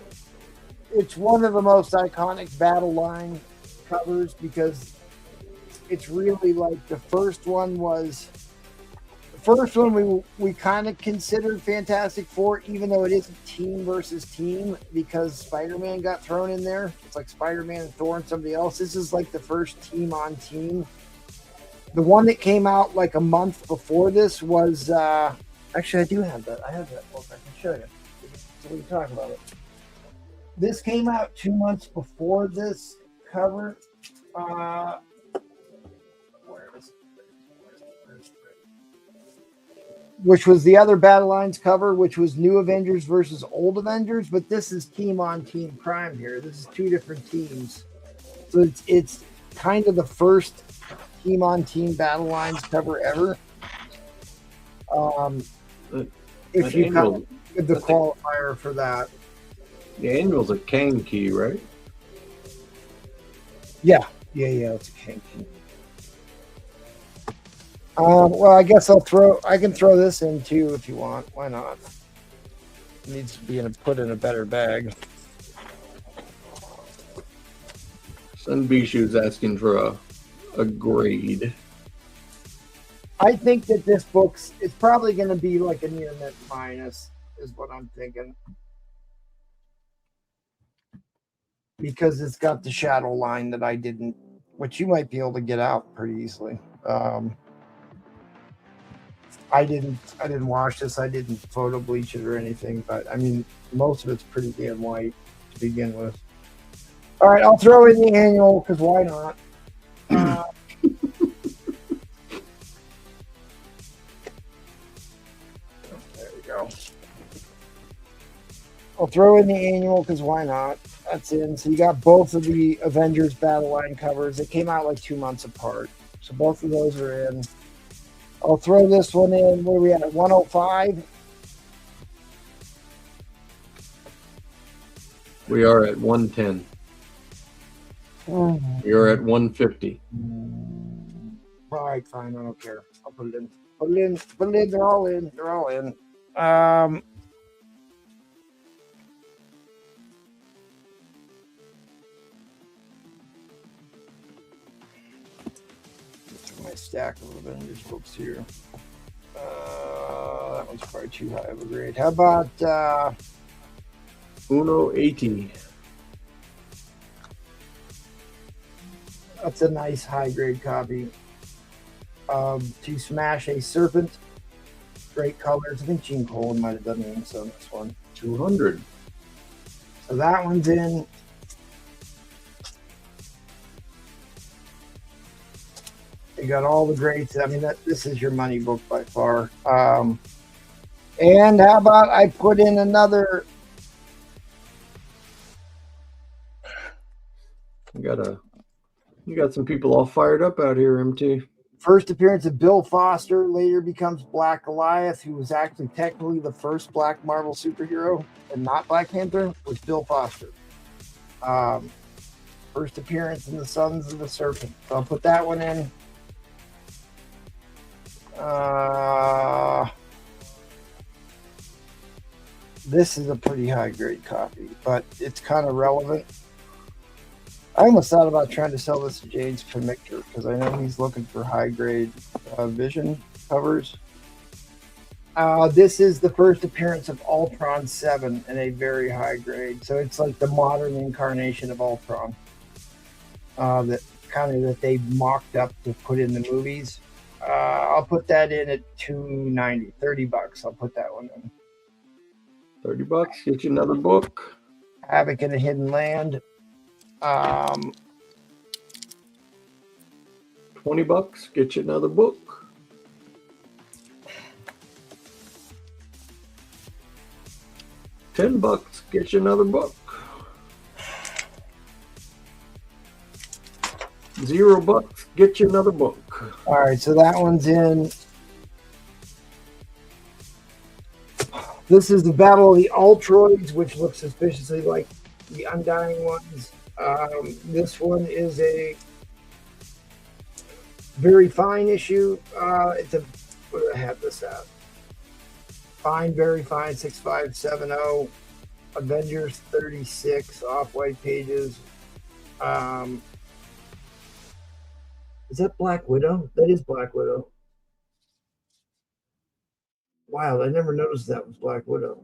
[SPEAKER 1] It's one of the most iconic battle line covers because it's really like the first one we kind of considered Fantastic Four, even though it isn't team versus team because Spider-Man got thrown in there. It's like Spider-Man and Thor and somebody else. This is like the first team on team. The one that came out like a month before this was actually I do have that. I have that book. I can show you. So we can talk about it. This came out 2 months before this cover. Where is it? Which was the other Battle Lines cover, which was New Avengers versus Old Avengers, but this is team on team crime here. This is two different teams. So it's kind of the first team on team Battle Lines cover ever. if you come with the qualifier for that.
[SPEAKER 7] The annual's a Kang key, right?
[SPEAKER 1] Yeah, it's a king key. Well, I guess I can throw this in too if you want. Why not? It needs to be put in a better bag.
[SPEAKER 7] Sun Bishu's asking for a grade.
[SPEAKER 1] I think that this book's it's probably going to be like a near mint minus, is what I'm thinking, because it's got the shadow line that I didn't, which you might be able to get out pretty easily. I didn't wash this. I didn't photo bleach it or anything, but I mean, most of it's pretty damn white to begin with. All right, I'll throw in the annual because why not? There we go. I'll throw in the annual because why not? That's in. So you got both of the Avengers Battle Line covers. They came out like 2 months apart. So both of those are in. I'll throw this one in. Where are we at 105?
[SPEAKER 7] We are at 110. We are at 150.
[SPEAKER 1] All right, fine. I don't care. I'll put it in. Put it in. Put it in. They're all in. They're all in. My stack of Avengers books here. That one's probably too high of a grade. How about
[SPEAKER 7] Uno 80?
[SPEAKER 1] That's a nice high grade copy. To Smash a Serpent. Great colors. I think Gene Colan might have done the inks on this one.
[SPEAKER 7] 200.
[SPEAKER 1] So that one's in. You got all the greats. I mean, this is your money book by far. And how about I put in another?
[SPEAKER 7] You got some people all fired up out here, MT.
[SPEAKER 1] First appearance of Bill Foster, later becomes Black Goliath, who was actually technically the first Black Marvel superhero and not Black Panther, was Bill Foster. First appearance in the Sons of the Serpent. So I'll put that one in. This is a pretty high grade copy, but it's kind of relevant. I almost thought about trying to sell this to James Pemmichter because I know he's looking for high grade Vision covers. This is the first appearance of Ultron 7 in a very high grade, so it's like the modern incarnation of Ultron. That they mocked up to put in the movies. I'll put that in at $290, $30. I'll put that one in.
[SPEAKER 7] $30. Get you another book.
[SPEAKER 1] Havoc in a Hidden Land.
[SPEAKER 7] $20. Get you another book. $10. Get you another book. $0. Get you another book.
[SPEAKER 1] All right, so that one's in. This is the Battle of the Ultroids, which looks suspiciously like the Undying ones. This one is a very fine issue. It's a, where do I have this at? Fine, very fine, 6570. Avengers 36, off-white pages. Is that Black Widow? That is Black Widow. Wow, I never noticed that was Black Widow.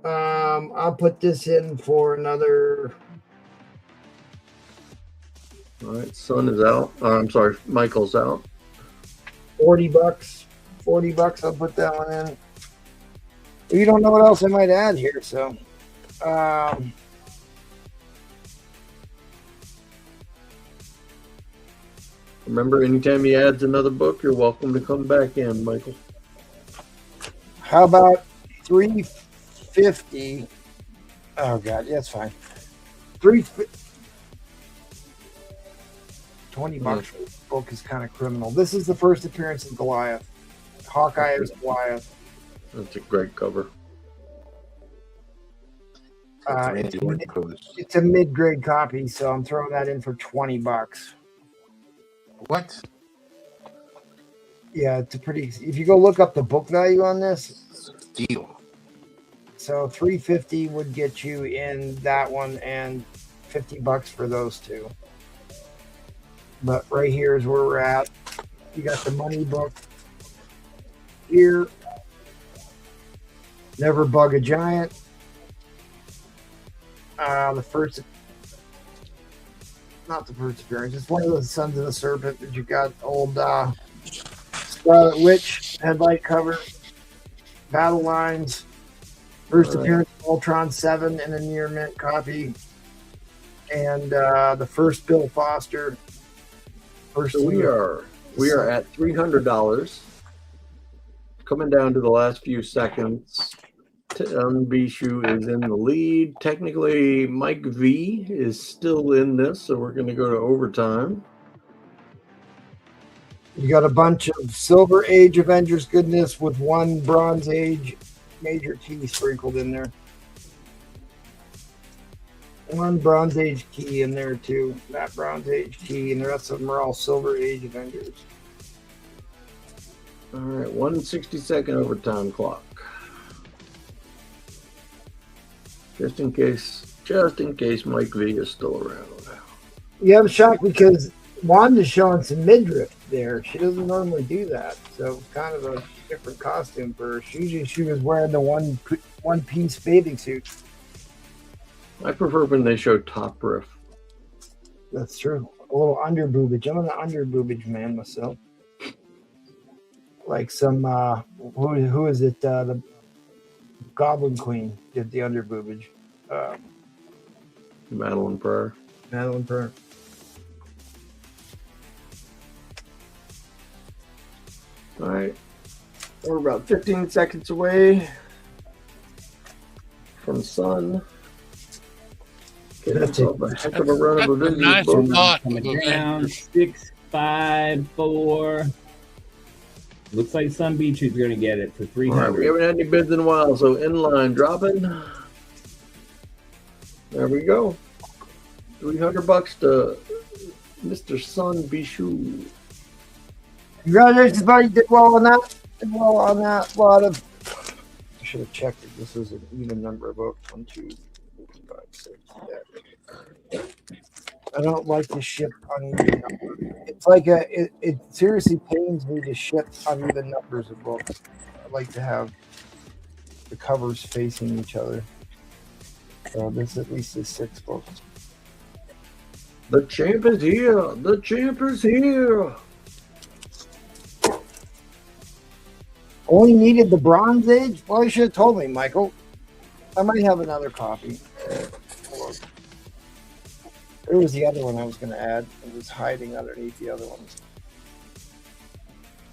[SPEAKER 1] I'll put this in for another.
[SPEAKER 7] All right, Sun is out. I'm sorry, Michael's out.
[SPEAKER 1] $40. $40. I'll put that one in. You don't know what else I might add here, so.
[SPEAKER 7] Remember, anytime he adds another book, you're welcome to come back in, Michael.
[SPEAKER 1] How about $350? Oh God, yeah, it's fine. $20 for this book is kind of criminal. This is the first appearance of Goliath. Hawkeye is Goliath.
[SPEAKER 7] That's a great cover.
[SPEAKER 1] It's a mid-grade copy, so I'm throwing that in for $20.
[SPEAKER 4] What?
[SPEAKER 1] Yeah, it's a pretty. If you go look up the book value on this,
[SPEAKER 4] Deal.
[SPEAKER 1] so $350 would get you in that one, and $50 for those two. But right here is where we're at. You got the money book here. Never Bug a Giant. The first, not the first appearance. It's one of the Sons of the Serpent that you got. Old Scarlet Witch headlight cover. Battle Lines. First appearance of Ultron 7 in a near mint copy. And the first Bill Foster.
[SPEAKER 7] So we are at $300. Coming down to the last few seconds. Bishu is in the lead. Technically, Mike V is still in this, so we're going to go to overtime.
[SPEAKER 1] You got a bunch of Silver Age Avengers goodness with one Bronze Age Major T sprinkled in there. One Bronze Age key in there too. That Bronze Age key, and the rest of them are all Silver Age Avengers.
[SPEAKER 7] All right, 160-second overtime clock. Just in case Mike V is still around.
[SPEAKER 1] Yeah, I'm shocked because Wanda's showing some midriff there. She doesn't normally do that, so it's kind of a different costume for her. Usually she was wearing the one-piece bathing suit.
[SPEAKER 7] I prefer when they show top riff.
[SPEAKER 1] That's true. A little under boobage. I'm an under boobage man myself. Like some who is it? The Goblin Queen did the under boobage.
[SPEAKER 7] Madeline Pryor.
[SPEAKER 1] Madeline Pryor.
[SPEAKER 7] All right. We're about 15 seconds away from Sun. That's a heck of a run of Avengers.
[SPEAKER 2] Nice lot.
[SPEAKER 5] Coming down 6, 5, 4. Looks like Sun Beach is going to get it for 300.
[SPEAKER 7] Right, we haven't had any bids in a while, so inline dropping. There we go. $300 to Mr. Sun Bishu.
[SPEAKER 1] Congratulations, buddy. Did well on that. Did well on that. A lot of. I should have checked it. This is an even number of votes. 1, 2, 5, 6. Yeah. I don't like to ship uneven numbers. It's like it seriously pains me to ship uneven numbers of books. I like to have the covers facing each other. So this at least is 6 books.
[SPEAKER 7] The champ is here. The champ is here.
[SPEAKER 1] Only needed the Bronze Age? Well, you should have told me, Michael. I might have another copy. There was the other one I was going to add. It was hiding underneath the other ones.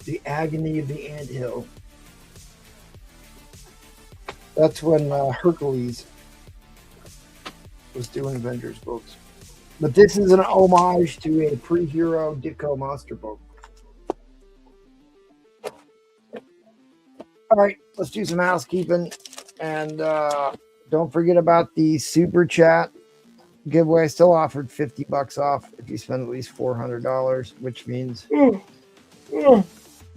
[SPEAKER 1] The Agony of the Anthill. That's when Hercules was doing Avengers books. But this is an homage to a pre-hero Ditko monster book. All right, let's do some housekeeping. And don't forget about the Super Chat giveaway. I still offered $50 off if you spend at least $400, which means...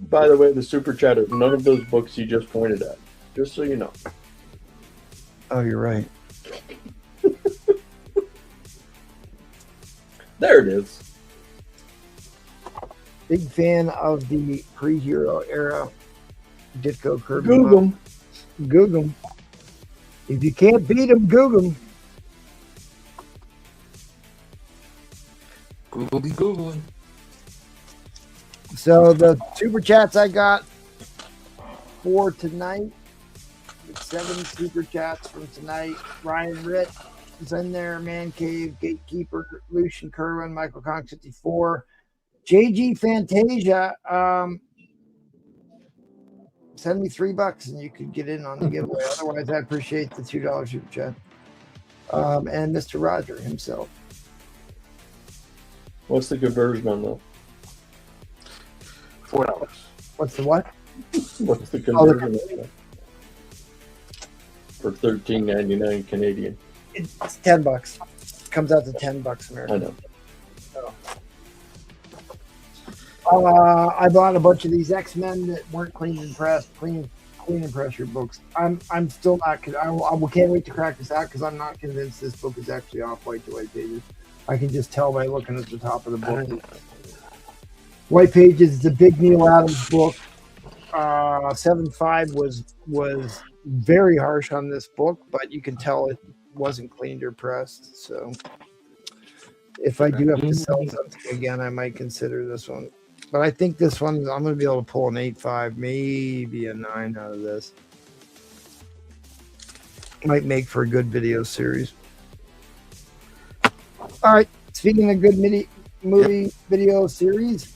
[SPEAKER 7] By the way, the Super Chat is none of those books you just pointed at. Just so you know.
[SPEAKER 1] Oh, you're right.
[SPEAKER 7] There it is.
[SPEAKER 1] Big fan of the pre-hero era Ditko Kirby.
[SPEAKER 7] Goog 'em.
[SPEAKER 1] Goog 'em. If you can't beat them, Goog 'em.
[SPEAKER 4] Google be Googling.
[SPEAKER 1] So the super chats I got for tonight, 7 super chats from tonight. Ryan Ritt is in there, Man Cave, Gatekeeper, Lucian Kerwin, Michael Kong 54, JG Fantasia. Send me $3 and you could get in on the giveaway. Otherwise, I appreciate the $2 super chat. And Mr. Roger himself.
[SPEAKER 7] What's the conversion on that?
[SPEAKER 4] $4.
[SPEAKER 1] What's the what?
[SPEAKER 7] What's the conversion on that? for $13.99 Canadian.
[SPEAKER 1] It's $10. Comes out to $10 American.
[SPEAKER 7] I know.
[SPEAKER 1] I bought a bunch of these X-Men that weren't clean and pressed, clean and pressure books. I'm still not. I can't wait to crack this out because I'm not convinced this book is actually off white to white pages. I can just tell by looking at the top of the book. White Pages is a big Neil Adams book. 7.5 was very harsh on this book, but you can tell it wasn't cleaned or pressed. So if I do have to sell something again, I might consider this one. But I think this one, I'm going to be able to pull an 8.5, maybe a 9 out of this. Might make for a good video series. All right. Speaking of good movie video series,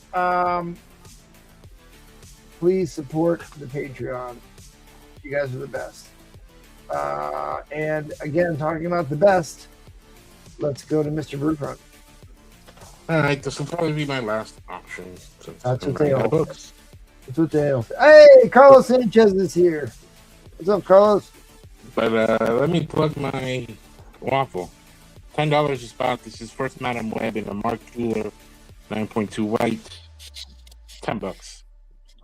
[SPEAKER 1] please support the Patreon. You guys are the best. And again, talking about the best, let's go to Mr. Brewfront.
[SPEAKER 4] All right, this will probably be my last option.
[SPEAKER 1] That's what they all. That's what they all. Hey, Carlos Sanchez is here. What's up, Carlos?
[SPEAKER 4] But let me plug my waffle. $10 a spot. This is First Madam Web in a Mark Jeweler 9.2 white. $10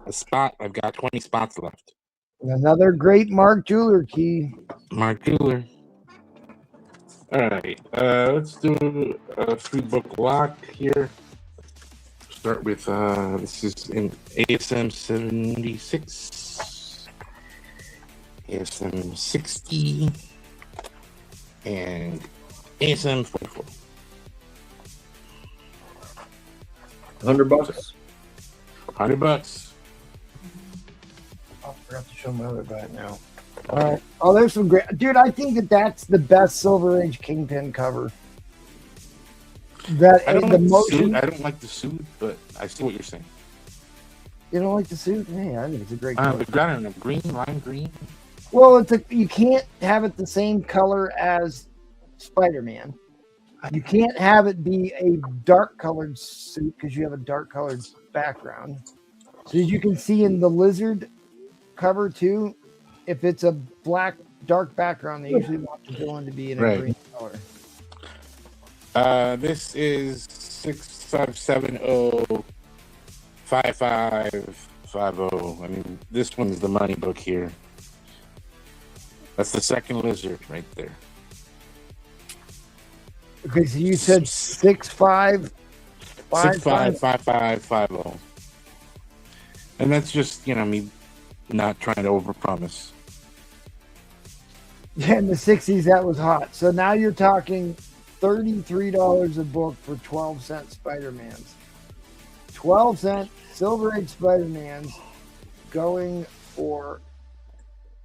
[SPEAKER 4] a spot. I've got 20 spots left.
[SPEAKER 1] Another great Mark Jeweler key.
[SPEAKER 4] Mark Jeweler. All right, let's do a 3-book lock here. Start with this is in ASM 76, ASM 60, and ASM 44.
[SPEAKER 7] $100.
[SPEAKER 4] $100.
[SPEAKER 1] I forgot to show my other bag now. All right. Oh, there's some great, dude. I think that's the best Silver Age Kingpin cover. That
[SPEAKER 4] I don't
[SPEAKER 1] the
[SPEAKER 4] like
[SPEAKER 1] motion.
[SPEAKER 4] the suit. I don't like the suit, but I see what you're saying.
[SPEAKER 1] You don't like the suit? Hey, I think it's a great
[SPEAKER 4] We've
[SPEAKER 1] cover.
[SPEAKER 4] got it in a green, lime green.
[SPEAKER 1] Well, you can't have it the same color as Spider-Man. You can't have it be a dark colored suit because you have a dark colored background. So as you can see in the Lizard cover too, if it's a black dark background, they usually want the villain to be in a green color.
[SPEAKER 4] This is 65705550. I mean, this one's the money book here. That's the second Lizard right there.
[SPEAKER 1] Okay, so you said
[SPEAKER 4] 655550. And that's just, me not trying to overpromise.
[SPEAKER 1] Yeah, in the 60s, that was hot. So now you're talking $33 a book for 12-cent Spider-Mans. 12-cent Silver Age Spider-Mans going for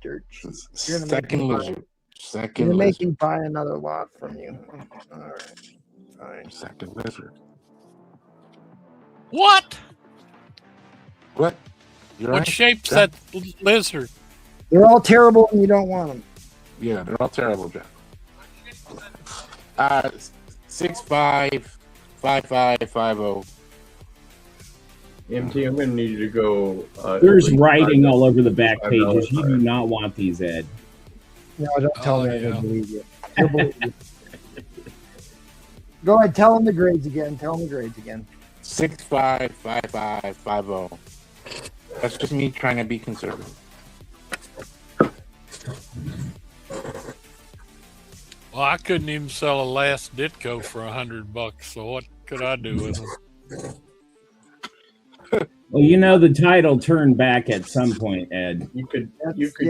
[SPEAKER 1] dirt cheap.
[SPEAKER 4] Second Lizard.
[SPEAKER 1] You're making buy another lot from you. All right. Fine.
[SPEAKER 4] Second Lizard.
[SPEAKER 2] What?
[SPEAKER 4] What? You're
[SPEAKER 2] What
[SPEAKER 4] right?
[SPEAKER 2] shape's that lizard?
[SPEAKER 1] They're all terrible and you don't want them.
[SPEAKER 4] Yeah, they're all terrible, Jeff. 655550.
[SPEAKER 7] MT, I'm going to need you to go.
[SPEAKER 5] There's writing all over the back pages. You do not want these, Ed.
[SPEAKER 1] No, don't tell me I don't believe you. Don't believe you. Go ahead, tell them the grades again.
[SPEAKER 4] 655550. That's just me trying to be conservative.
[SPEAKER 2] Well, I couldn't even sell a last Ditko for $100. So what could I do with them?
[SPEAKER 5] Well, the title turned back at some point, Ed.
[SPEAKER 7] You could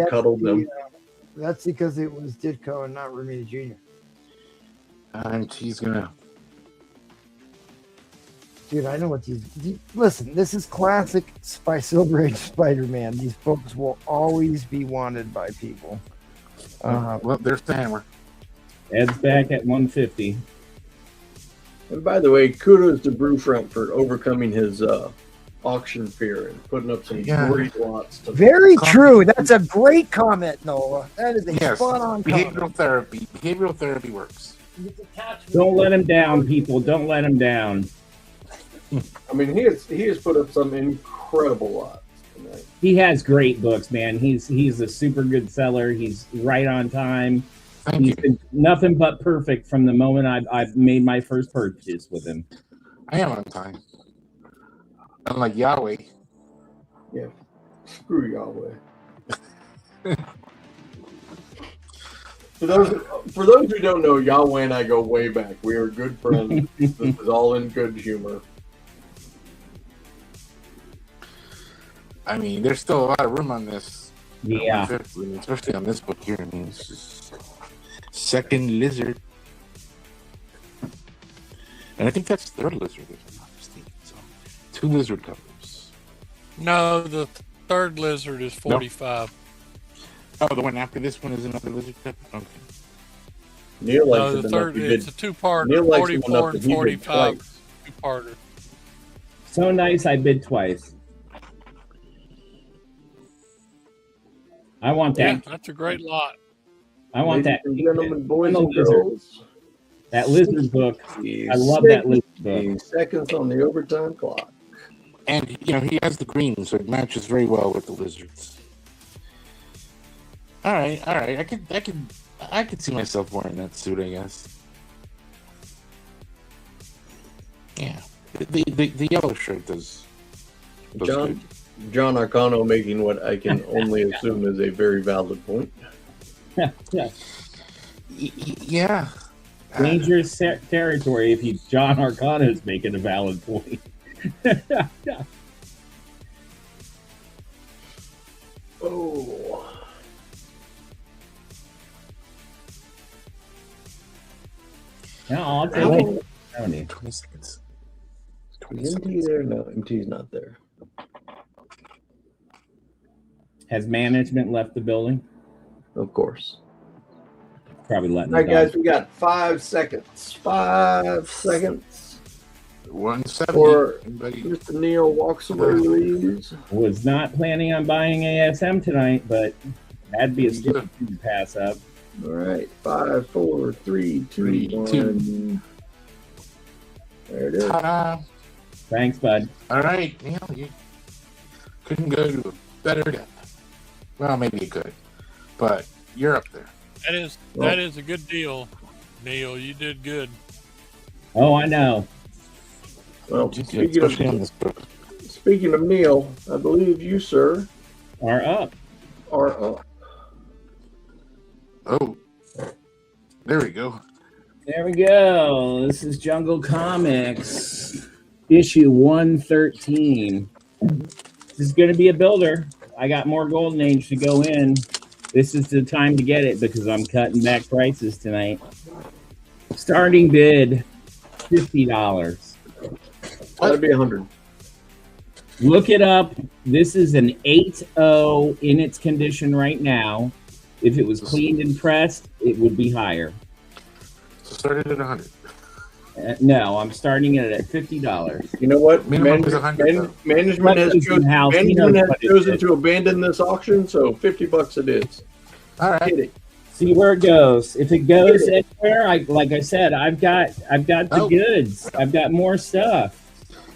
[SPEAKER 7] cuddle them.
[SPEAKER 1] That's because it was Ditko and not Romita Jr.
[SPEAKER 4] And he's gonna.
[SPEAKER 1] Dude, I know what these. Listen, this is classic Silver Age Spider-Man. These books will always be wanted by people.
[SPEAKER 4] Well, there's the hammer.
[SPEAKER 5] Ed's back at 150.
[SPEAKER 7] And by the way, kudos to Brewfront for overcoming his auction fear and putting up some great lots.
[SPEAKER 1] Very true. That's a great comment, Noah. That is a spot-on
[SPEAKER 4] behavioral therapy. Behavioral therapy works.
[SPEAKER 5] Don't let him down, people. Don't let him down.
[SPEAKER 7] I mean, he has put up some incredible lots.
[SPEAKER 5] He has great books, man. He's a super good seller. He's right on time. He's been nothing but perfect from the moment I've made my first purchase with him.
[SPEAKER 4] I am on time. Unlike Yahweh.
[SPEAKER 7] Yeah. Screw Yahweh. For those who don't know, Yahweh and I go way back. We are good friends. This is all in good humor.
[SPEAKER 4] I mean, there's still a lot of room on this.
[SPEAKER 5] Yeah.
[SPEAKER 4] Especially on this book here. I mean, it's just second lizard. And I think that's third lizard, if I'm not mistaken. So, 2 lizard covers.
[SPEAKER 2] No, the third lizard is 45.
[SPEAKER 4] Oh, the one after this one is another lizard cover? Okay.
[SPEAKER 7] Neil likes
[SPEAKER 2] No,
[SPEAKER 7] it
[SPEAKER 2] the
[SPEAKER 7] enough
[SPEAKER 2] third,
[SPEAKER 7] he
[SPEAKER 2] it's
[SPEAKER 7] did-
[SPEAKER 2] a two-parter,
[SPEAKER 7] Neil likes it
[SPEAKER 2] 44
[SPEAKER 7] enough
[SPEAKER 2] and
[SPEAKER 7] that he bid
[SPEAKER 2] 45.
[SPEAKER 7] twice.
[SPEAKER 2] Two-parter.
[SPEAKER 5] So nice, I bid twice. I want
[SPEAKER 2] Yeah,
[SPEAKER 5] that.
[SPEAKER 2] that's a great lot.
[SPEAKER 5] I want
[SPEAKER 7] Ladies
[SPEAKER 5] that.
[SPEAKER 7] and gentlemen, boys
[SPEAKER 5] I'm a
[SPEAKER 7] and
[SPEAKER 5] lizard.
[SPEAKER 7] girls.
[SPEAKER 5] That lizard book. I love that lizard book.
[SPEAKER 7] 60 seconds on the overtime clock.
[SPEAKER 4] And, you know, he has the green, so it matches very well with the lizards. All right. I could see myself wearing that suit, I guess. Yeah. The yellow shirt does good.
[SPEAKER 7] John Arcano making what I can only assume is a very valid point.
[SPEAKER 5] Yeah.
[SPEAKER 4] Yeah.
[SPEAKER 5] Dangerous territory if John Arcana is making a valid point.
[SPEAKER 7] Oh.
[SPEAKER 5] No, I'll take it.
[SPEAKER 4] 20 seconds.
[SPEAKER 7] Is MT there? No, MT's not there.
[SPEAKER 5] Has management left the building?
[SPEAKER 7] Of course.
[SPEAKER 5] Probably letting
[SPEAKER 7] All right,
[SPEAKER 5] it down.
[SPEAKER 7] guys, we got 5 seconds. 5 seconds.
[SPEAKER 4] 170.
[SPEAKER 7] Or
[SPEAKER 4] Anybody?
[SPEAKER 7] Mr. Neil walks away, please.
[SPEAKER 5] Was not planning on buying ASM tonight, but that'd be a stupid thing to pass up.
[SPEAKER 7] All right. 5, 4, 3, 2, 1. There it is.
[SPEAKER 4] Ta-da.
[SPEAKER 5] Thanks, bud.
[SPEAKER 4] All right, Neil, you couldn't go to a better death. Well, maybe you could, but you're up there.
[SPEAKER 2] That is a good deal, Neil. You did good.
[SPEAKER 5] Oh, I know.
[SPEAKER 7] Well,
[SPEAKER 4] Especially on this book.
[SPEAKER 7] speaking of Neil, I believe you, sir,
[SPEAKER 5] Are up.
[SPEAKER 7] are up.
[SPEAKER 4] Oh, there we go.
[SPEAKER 5] There we go. This is Jungle Comics, issue 113. This is going to be a builder. I got more Golden Age to go in. This is the time to get it because I'm cutting back prices tonight. Starting bid, $50.
[SPEAKER 7] That'd be 100.
[SPEAKER 5] Look it up. This is an 8.0 in its condition right now. If it was cleaned and pressed, it would be higher.
[SPEAKER 4] So started at 100.
[SPEAKER 5] No, I'm starting it at $50.
[SPEAKER 7] You know what?
[SPEAKER 4] Minimum is 100.
[SPEAKER 7] Management has chosen to abandon this auction, so $50 it is.
[SPEAKER 4] All right.
[SPEAKER 5] See where it goes. If it goes anywhere, like I said, I've got the goods. I've got more stuff.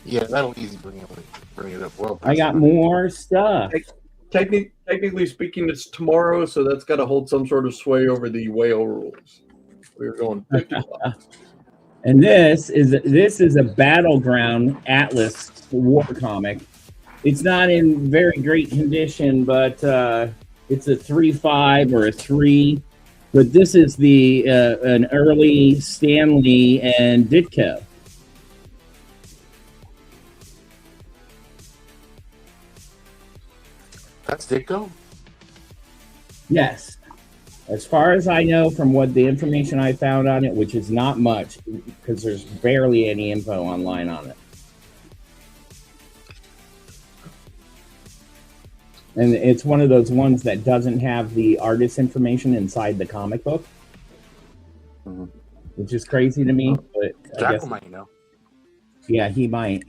[SPEAKER 4] Yeah, that'll easy bring it up. Well,
[SPEAKER 5] I got more stuff.
[SPEAKER 7] Technically speaking, it's tomorrow, so that's got to hold some sort of sway over the whale rules. We're going $50.
[SPEAKER 5] And this is a Battleground Atlas war comic. It's not in very great condition, but it's a 3.5 or a 3. But this is the an early Stanley and Ditko.
[SPEAKER 4] That's Ditko?
[SPEAKER 5] Yes. As far as I know from what the information I found on it, which is not much, because there's barely any info online on it. And it's one of those ones that doesn't have the artist information inside the comic book, which is crazy to me. But I guess,
[SPEAKER 4] might know.
[SPEAKER 5] Yeah, he might.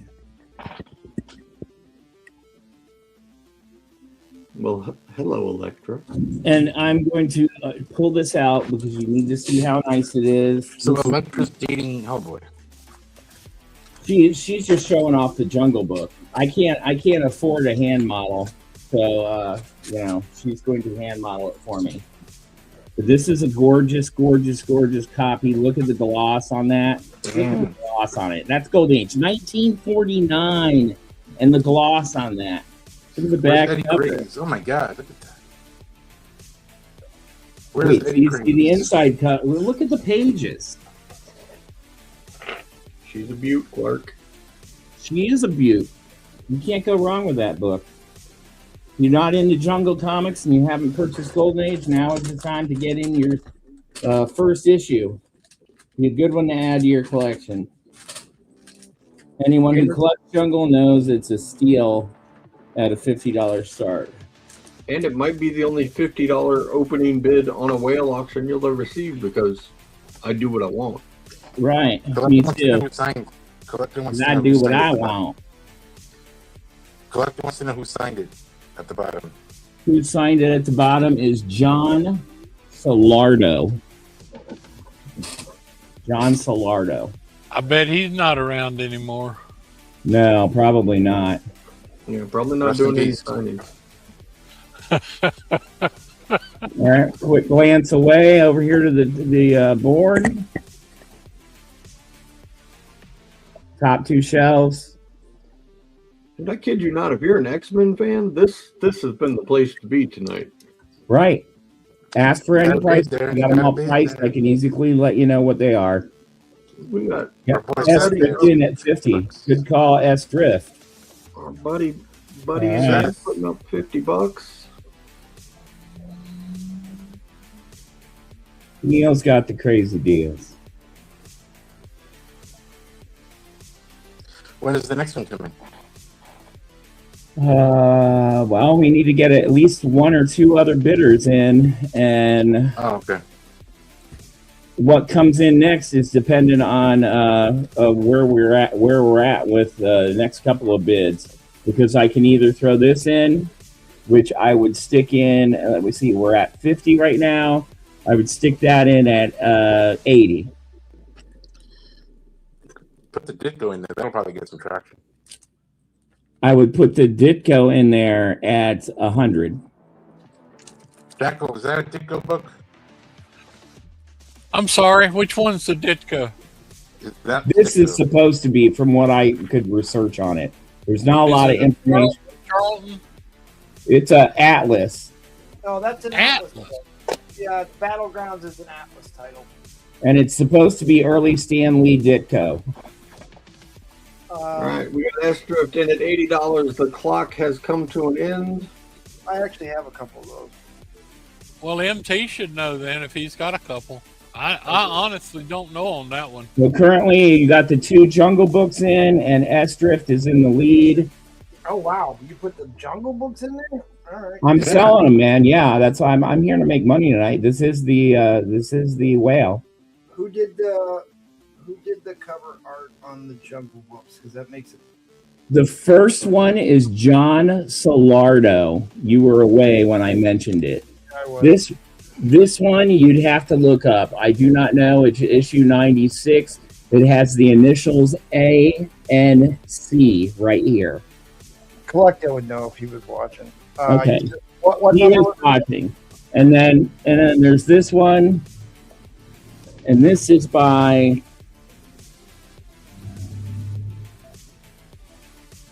[SPEAKER 7] Well, hello, Electra.
[SPEAKER 5] And I'm going to pull this out because you need to see how nice it is.
[SPEAKER 4] So Electra's dating Hellboy.
[SPEAKER 5] She's just showing off the Jungle Book. I can't afford a hand model. So, she's going to hand model it for me. But this is a gorgeous, gorgeous, gorgeous copy. Look at the gloss on that. Look at the gloss on it. That's Gold Age, 1949, and the gloss on that. Look at the back cover.
[SPEAKER 4] Oh my God! Look at that.
[SPEAKER 5] Wait, you see the inside cut? Look at the pages.
[SPEAKER 7] She's a beaut, Clark.
[SPEAKER 5] She is a beaut. You can't go wrong with that book. You're not into Jungle Comics and you haven't purchased Golden Age, now is the time to get in your first issue. Be a good one to add to your collection. Anyone who collects Jungle knows it's a steal at a $50 start.
[SPEAKER 7] And it might be the only $50 opening bid on a whale auction you'll ever receive because I do what I want.
[SPEAKER 5] Right, me too. I do what I want.
[SPEAKER 4] Collector wants to know who signed it at the bottom.
[SPEAKER 5] Who signed it at the bottom is John Solardo. John Solardo.
[SPEAKER 2] I bet he's not around anymore.
[SPEAKER 5] No, probably not.
[SPEAKER 7] Yeah, probably not doing any signings.
[SPEAKER 5] All right, quick glance away over here to the board. Top two shelves.
[SPEAKER 7] And I kid you not, if you're an X-Men fan, this has been the place to be tonight.
[SPEAKER 5] Right. Ask for any price. You got them all priced. I can easily let you know what they are.
[SPEAKER 7] We got
[SPEAKER 5] S Drift in at 50. Good call, S Drift.
[SPEAKER 7] Our buddy is putting up $50.
[SPEAKER 5] Neil's got the crazy deals.
[SPEAKER 4] When is the next one coming?
[SPEAKER 5] Well, we need to get at least one or two other bidders in, and
[SPEAKER 4] okay.
[SPEAKER 5] What comes in next is dependent on where we're at with the next couple of bids. Because I can either throw this in, which I would stick in. Let me see, we're at 50 right now. I would stick that in at 80.
[SPEAKER 4] Put the Ditko in there. That'll probably get some traction.
[SPEAKER 5] I would put the Ditko in there at 100.
[SPEAKER 4] Jackal, is that a Ditko book?
[SPEAKER 2] I'm sorry, which one's the Ditko?
[SPEAKER 5] This is supposed to be, from what I could research on it. There's not a lot of information.
[SPEAKER 2] Charlton?
[SPEAKER 5] It's an Atlas.
[SPEAKER 1] No, that's an Atlas. Yeah, Battlegrounds is an Atlas title.
[SPEAKER 5] And it's supposed to be early Stan Lee Ditko.
[SPEAKER 7] All right, we got S Drift in at $80. The clock has come to an end.
[SPEAKER 1] I actually have a couple of those.
[SPEAKER 2] Well, MT should know then if he's got a couple. I honestly don't know on that one.
[SPEAKER 5] Well, currently you got the two Jungle books in, and S Drift is in the lead.
[SPEAKER 1] Oh wow, you put the Jungle books in there? All right.
[SPEAKER 5] I'm selling them, man. Yeah, that's why I'm here to make money tonight. This is the whale.
[SPEAKER 1] Who did the cover art on the Jungle books? Because that makes it.
[SPEAKER 5] The first one is John Solardo. You were away when I mentioned it.
[SPEAKER 1] I was.
[SPEAKER 5] This one you'd have to look up. I do not know. It's issue 96. It has the initials ANC right here.
[SPEAKER 1] Collector would know if he was watching.
[SPEAKER 5] Okay.
[SPEAKER 1] What
[SPEAKER 5] he is watching. And then there's this one. And this is by...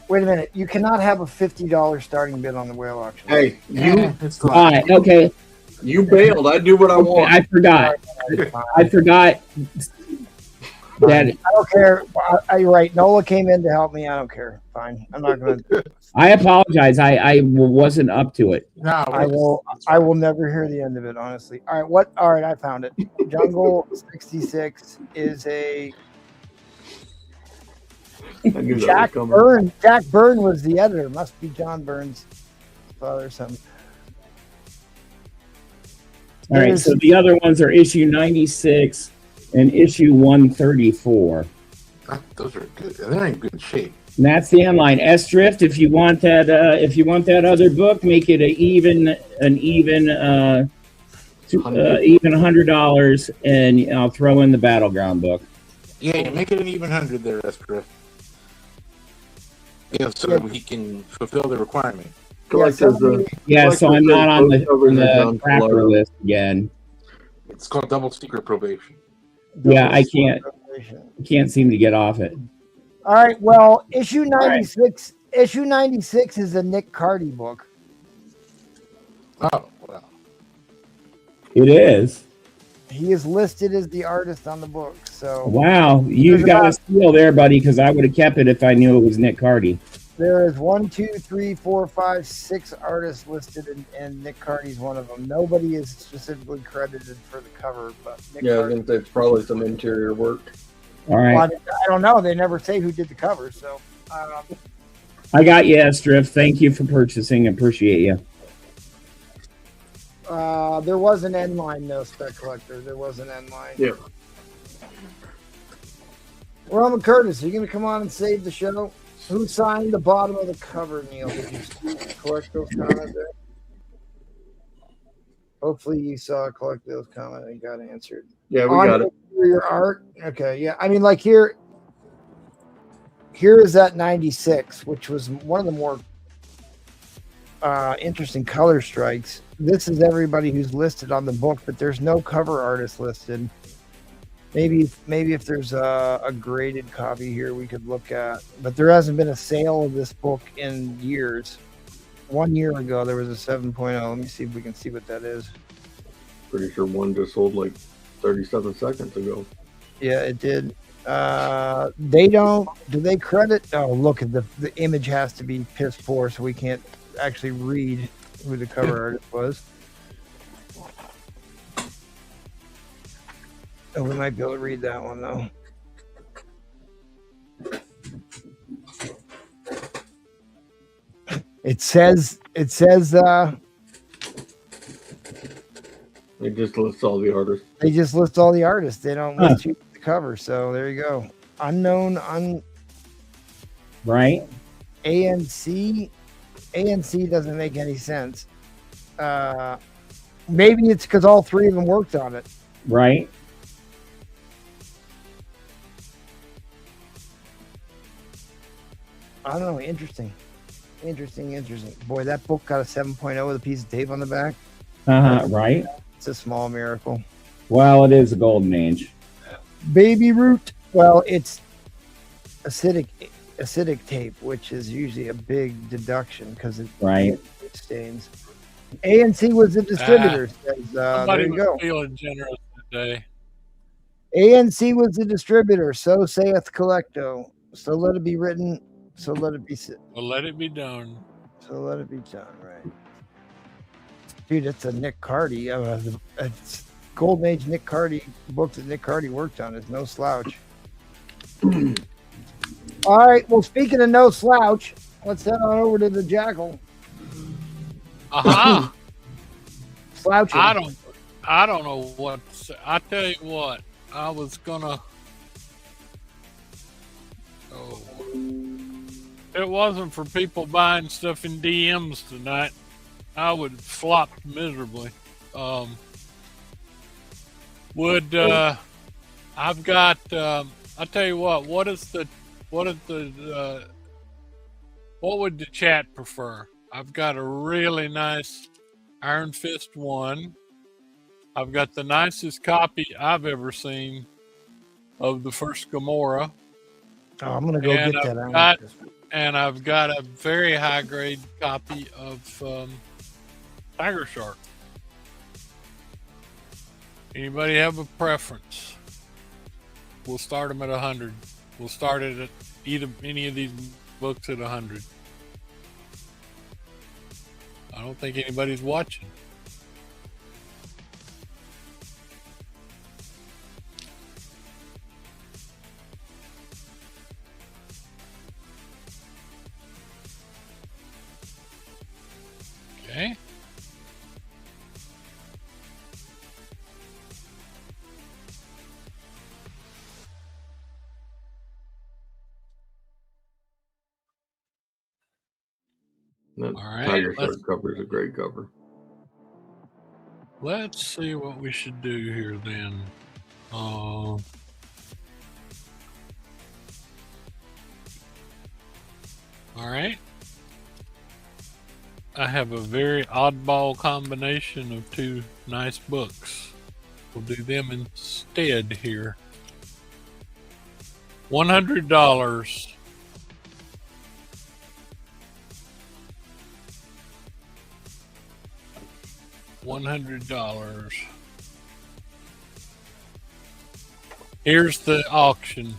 [SPEAKER 1] Wait a minute. You cannot have a $50 starting bid on the whale auction.
[SPEAKER 7] Hey, you...
[SPEAKER 5] All right, okay.
[SPEAKER 7] You bailed. I do what I want.
[SPEAKER 5] I forgot. I forgot that.
[SPEAKER 1] I don't care. You're right. Nola came in to help me. I don't care. Fine. I'm not going to.
[SPEAKER 5] I apologize. I wasn't up to it.
[SPEAKER 4] No,
[SPEAKER 1] I will never hear the end of it. Honestly. All right. What? All right. I found it. Jungle 66 is a. Jack Byrne. Jack Byrne was the editor. Must be John Byrne's father or something.
[SPEAKER 5] All right, so the other ones are issue 96 and issue 134.
[SPEAKER 4] Those are good. They're in good shape.
[SPEAKER 5] And that's the online S Drift. If you want that, other book, make it even $100, and I'll throw in the Battleground book.
[SPEAKER 4] Yeah, make it an even 100 there, S Drift. Yeah, so he can fulfill the requirement.
[SPEAKER 5] Yeah, so I'm not on the cracker list again.
[SPEAKER 4] It's called double secret probation.
[SPEAKER 5] Yeah, I can't seem to get off it.
[SPEAKER 1] All right, well, issue 96. Issue 96 is a Nick Cardy book.
[SPEAKER 4] Oh, well.
[SPEAKER 5] It is.
[SPEAKER 1] He is listed as the artist on the book. So
[SPEAKER 5] wow, you've got a steal there, buddy, because I would have kept it if I knew it was Nick Cardy.
[SPEAKER 1] There is 1, 2, 3, 4, 5, 6 artists listed, and Nick Cardy's one of them. Nobody is specifically credited for the cover, but Nick
[SPEAKER 7] yeah,
[SPEAKER 1] Cardy.
[SPEAKER 7] I think that's probably some interior work.
[SPEAKER 5] All right.
[SPEAKER 1] Well, I don't know. They never say who did the cover, so.
[SPEAKER 5] I got you, Estrif. Thank you for purchasing. Appreciate you.
[SPEAKER 1] There was an end line, though, Spec Collector. There was an end line.
[SPEAKER 7] Yeah.
[SPEAKER 1] Roman Curtis, are you going to come on and save the show? Who signed the bottom of the cover, Neil? Did you see Collecto's comment there? Hopefully you saw Collecto's comment and got answered.
[SPEAKER 7] Yeah, we got it.
[SPEAKER 1] Your art? Okay, yeah. I mean, like here is that 96, which was one of the more interesting color strikes. This is everybody who's listed on the book, but there's no cover artist listed. Maybe if there's a graded copy here we could look at, but there hasn't been a sale of this book in years. 1 year ago there was a 7.0. Let me see if we can see what that is.
[SPEAKER 7] Pretty sure one just sold like 37 seconds ago.
[SPEAKER 1] Yeah, it did. They don't. Do they credit? Oh, look at the image has to be piss poor, so we can't actually read who the cover artist was. Oh, we might be able to read that one though. It says
[SPEAKER 7] It just lists all the artists.
[SPEAKER 1] They just list all the artists. They don't list you the cover. So there you go. Unknown,
[SPEAKER 5] right?
[SPEAKER 1] ANC doesn't make any sense. Maybe it's because all three of them worked on it.
[SPEAKER 5] Right.
[SPEAKER 1] I don't know. Interesting. Boy, that book got a 7.0 with a piece of tape on the back.
[SPEAKER 5] Right.
[SPEAKER 1] It's a small miracle.
[SPEAKER 5] Well, it is a golden age.
[SPEAKER 1] Baby root. Well, it's acidic tape, which is usually a big deduction because it stains. ANC was the distributor.
[SPEAKER 2] Somebody
[SPEAKER 1] there you
[SPEAKER 2] was
[SPEAKER 1] go.
[SPEAKER 2] feeling generous today.
[SPEAKER 1] ANC was the distributor. So saith Collecto. So let it be written. So let it be said.
[SPEAKER 2] Well, let it be done.
[SPEAKER 1] So let it be done, right? Dude, it's a Nick Cardy. It's Golden Age Nick Cardy book that Nick Cardy worked on. It's no slouch. All right. Well, speaking of no slouch, let's head on over to the Jackal.
[SPEAKER 2] Aha.
[SPEAKER 1] Slouching.
[SPEAKER 2] I don't know what to say. I tell you what, I was gonna. Oh. If it wasn't for people buying stuff in DMs tonight, I would have flopped miserably. I've got. I tell you what. What would the chat prefer? I've got a really nice Iron Fist one. I've got the nicest copy I've ever seen of the first Gamora.
[SPEAKER 1] Oh, I'm gonna go get that.
[SPEAKER 2] And I've got a very high grade copy of Tiger Shark. Anybody have a preference? We'll start them at 100. We'll start it at any of these books at 100. I don't think anybody's watching. Okay.
[SPEAKER 7] That
[SPEAKER 2] right,
[SPEAKER 7] Tiger Shark cover is a great cover.
[SPEAKER 2] Let's see what we should do here then. All right. I have a very oddball combination of two nice books. We'll do them instead here. $100. $100. Here's the auction.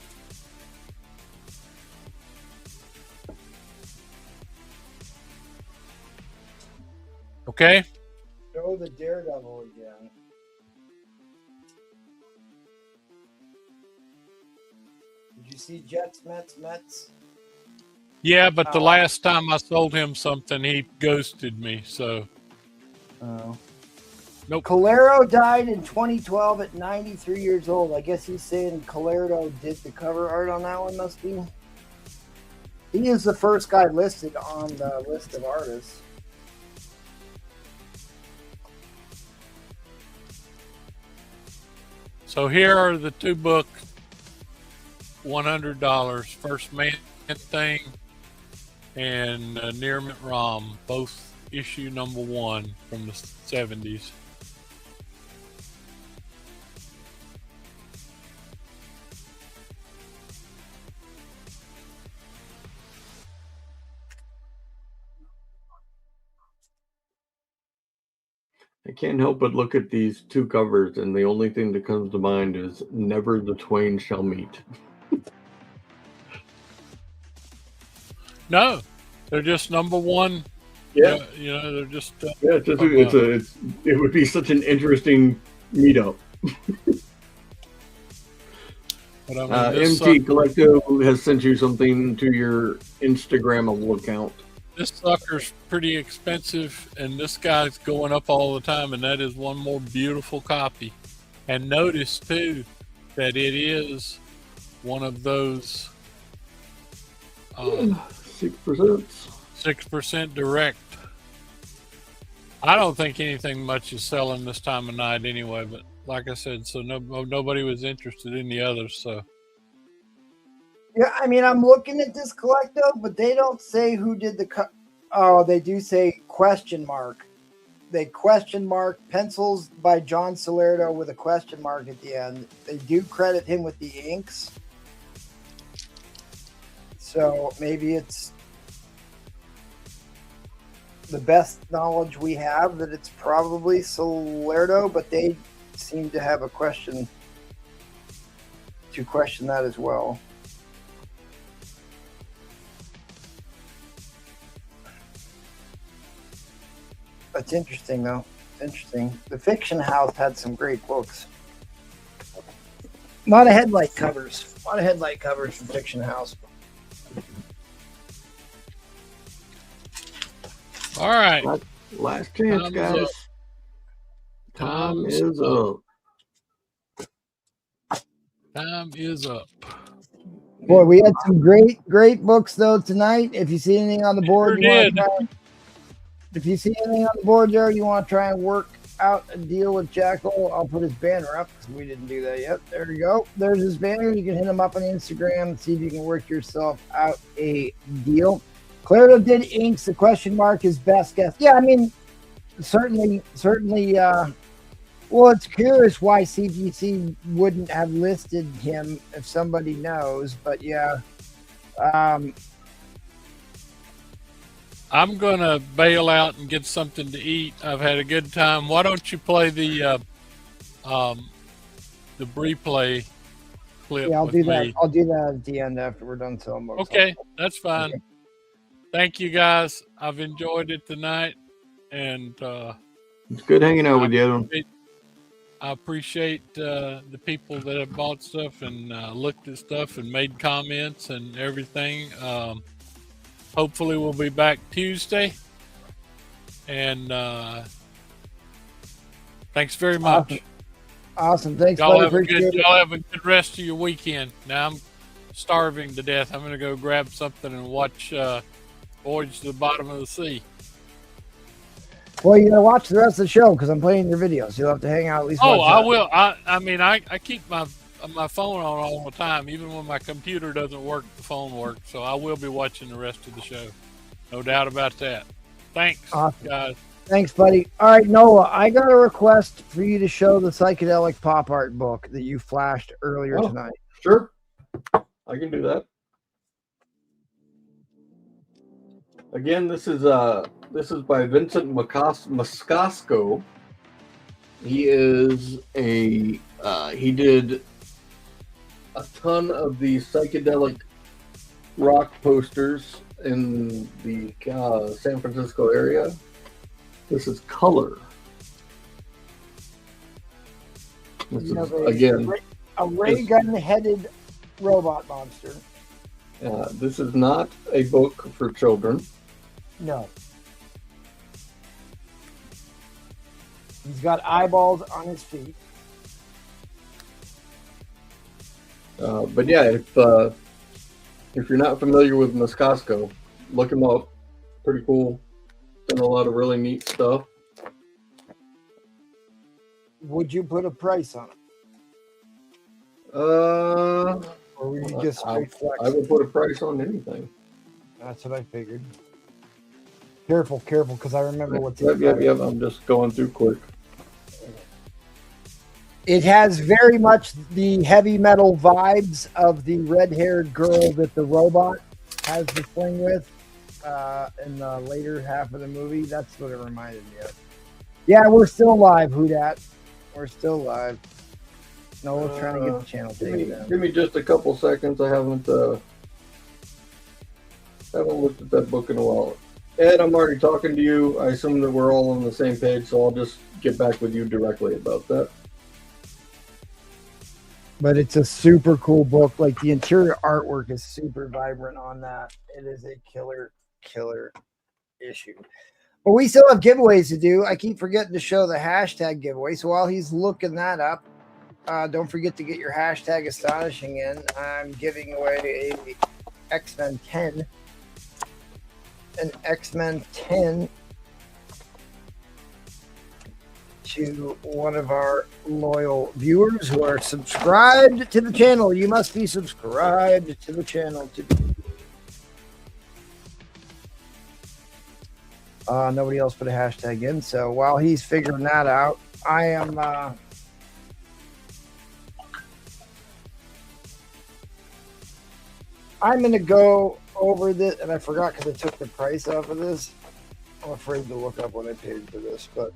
[SPEAKER 2] Okay.
[SPEAKER 1] Show the Daredevil again. Did you see Jets, Mets?
[SPEAKER 2] Yeah, but the last time I sold him something, he ghosted me. So.
[SPEAKER 1] Oh.
[SPEAKER 2] Nope.
[SPEAKER 1] Calero died in 2012 at 93 years old. I guess he's saying Calero did the cover art on that one, must be. He is the first guy listed on the list of artists.
[SPEAKER 2] So here are the two books, $100. First Man Thing and Near Mint Rom, both issue number 1 from the 70s.
[SPEAKER 7] I can't help but look at these two covers, and the only thing that comes to mind is "Never the Twain Shall Meet."
[SPEAKER 2] No, they're just number 1.
[SPEAKER 7] Yeah,
[SPEAKER 2] you know, they're just.
[SPEAKER 7] Yeah, it would be such an interesting meetup.
[SPEAKER 2] But I mean,
[SPEAKER 7] MT Collecto has sent you something to your Instagram account.
[SPEAKER 2] This sucker's pretty expensive, and this guy's going up all the time, and that is one more beautiful copy. And notice, too, that it is one of those
[SPEAKER 7] 6%.
[SPEAKER 2] 6% direct. I don't think anything much is selling this time of night anyway, but like I said, so nobody was interested in the others, so.
[SPEAKER 1] Yeah, I mean, I'm looking at this Collecto, but they don't say who did the oh, they do say question mark. They question mark pencils by John Salerno with a question mark at the end. They do credit him with the inks. So maybe it's the best knowledge we have that it's probably Salerno, but they seem to have a question to question that as well. That's interesting, though. Interesting. The Fiction House had some great books. A lot of headlight covers. A lot of headlight covers from Fiction House.
[SPEAKER 2] All right.
[SPEAKER 7] Last chance,
[SPEAKER 2] Time's
[SPEAKER 7] guys.
[SPEAKER 2] up.
[SPEAKER 7] Time is up.
[SPEAKER 2] Time is up.
[SPEAKER 1] Boy, we had some great books, though, tonight. If you see anything on the board, if you see anything on the board, Jared, you want to try and work out a deal with Jackal, I'll put his banner up because we didn't do that yet. There you go. There's his banner. You can hit him up on Instagram, see if you can work yourself out a deal. Clarito did inks. The question mark is best guess. Yeah, I mean, certainly. Well, it's curious why CGC wouldn't have listed him if somebody knows, but yeah.
[SPEAKER 2] I'm going to bail out and get something to eat. I've had a good time. Why don't you play the replay clip?
[SPEAKER 1] Yeah, I'll do that.
[SPEAKER 2] Me?
[SPEAKER 1] I'll do that at the end after we're done selling books.
[SPEAKER 2] Okay, that's fine. Okay. Thank you, guys. I've enjoyed it tonight, and
[SPEAKER 7] it's good hanging out with you.
[SPEAKER 2] I appreciate the people that have bought stuff and looked at stuff and made comments and everything. Hopefully we'll be back Tuesday. And thanks very much.
[SPEAKER 1] Awesome. Thanks,
[SPEAKER 2] y'all
[SPEAKER 1] buddy.
[SPEAKER 2] Y'all have a good rest of your weekend. Now I'm starving to death. I'm going to go grab something and watch Voyage to the Bottom of the Sea.
[SPEAKER 1] Well, you gotta watch the rest of the show because I'm playing your videos. You'll have to hang out at least.
[SPEAKER 2] Oh, I will. I mean, I keep my phone on all the time. Even when my computer doesn't work, the phone works. So I will be watching the rest of the show. No doubt about that. Thanks,
[SPEAKER 1] Awesome.
[SPEAKER 2] guys.
[SPEAKER 1] Thanks, buddy. All right, Noah, I got a request for you to show the psychedelic pop art book that you flashed earlier tonight.
[SPEAKER 7] Sure. I can do that. Again, this is by Vincent Moscasco. He is he did a ton of the psychedelic rock posters in the San Francisco area. This is Color. This is, again,
[SPEAKER 1] a ray gun-headed robot monster.
[SPEAKER 7] This is not a book for children.
[SPEAKER 1] No. He's got eyeballs on his feet.
[SPEAKER 7] But yeah, if you're not familiar with Moscasco, look him up. Pretty cool. Done a lot of really neat stuff.
[SPEAKER 1] Would you put a price on it? Or would you just straight flex?
[SPEAKER 7] I would put a price on anything.
[SPEAKER 1] That's what I figured. Careful, because I remember what's
[SPEAKER 7] Yep. I'm just going through quick.
[SPEAKER 1] It has very much the heavy metal vibes of the red-haired girl that the robot has to fling with in the later half of the movie. That's what it reminded me of. Yeah, we're still live, Who Dat? We're still live. No, we're trying to get the channel taken down.
[SPEAKER 7] Give me just a couple seconds. I haven't looked at that book in a while. Ed, I'm already talking to you. I assume that we're all on the same page, so I'll just get back with you directly about that.
[SPEAKER 1] But it's a super cool book. Like, the interior artwork is super vibrant on that. It is a killer issue. But we still have giveaways to do. I keep forgetting to show the hashtag giveaway. So while he's looking that up, don't forget to get your hashtag Astonishing in. I'm giving away a X-Men 10. An X-Men 10 to one of our loyal viewers who are subscribed to the channel. You must be subscribed to the channel. Nobody else put a hashtag in. So while he's figuring that out, I am I'm going to go over this, and I forgot because I took the price off of this. I'm afraid to look up what I paid for this, but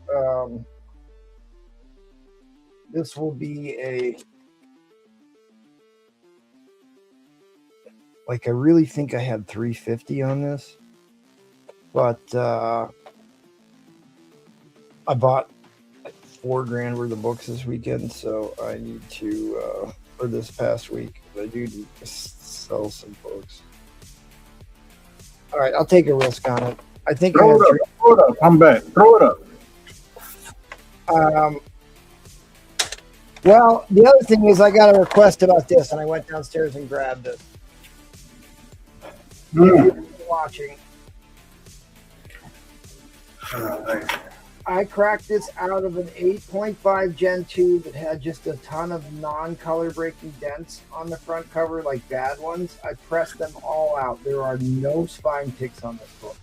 [SPEAKER 1] this will be I really think I had $350 on this, but I bought like $4,000 worth of books this weekend, so I need to, or this past week, I do need to sell some books. All right, I'll take a risk on it. I think
[SPEAKER 6] throw it up. I'm back. Throw it up.
[SPEAKER 1] Well, the other thing is I got a request about this, and I went downstairs and grabbed it. If you're watching, I cracked this out of an 8.5 Gen 2 that had just a ton of non-color breaking dents on the front cover, like bad ones. I pressed them all out. There are no spine ticks on this book.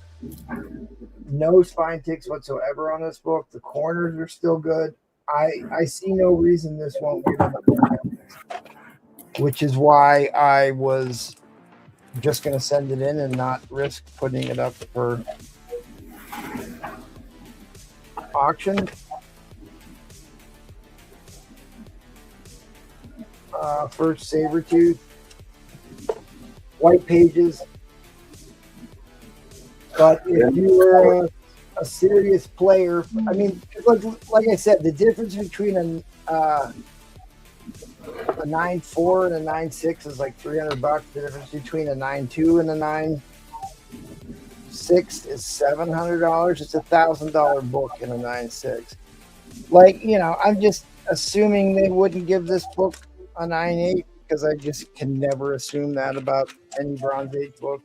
[SPEAKER 1] No spine ticks whatsoever on this book. The corners are still good. I see no reason this won't get enough, which is why I was just going to send it in and not risk putting it up for auction. First Sabretooth, white pages. But if you were a serious player, I mean, like I said, the difference between a 9.4 and a 9.6 is like $300. The difference between a 9.2 and a 9.6 is $700. It's $1,000 book in a 9.6. Like, you know, I'm just assuming they wouldn't give this book a 9.8 because I just can never assume that about any Bronze Age book.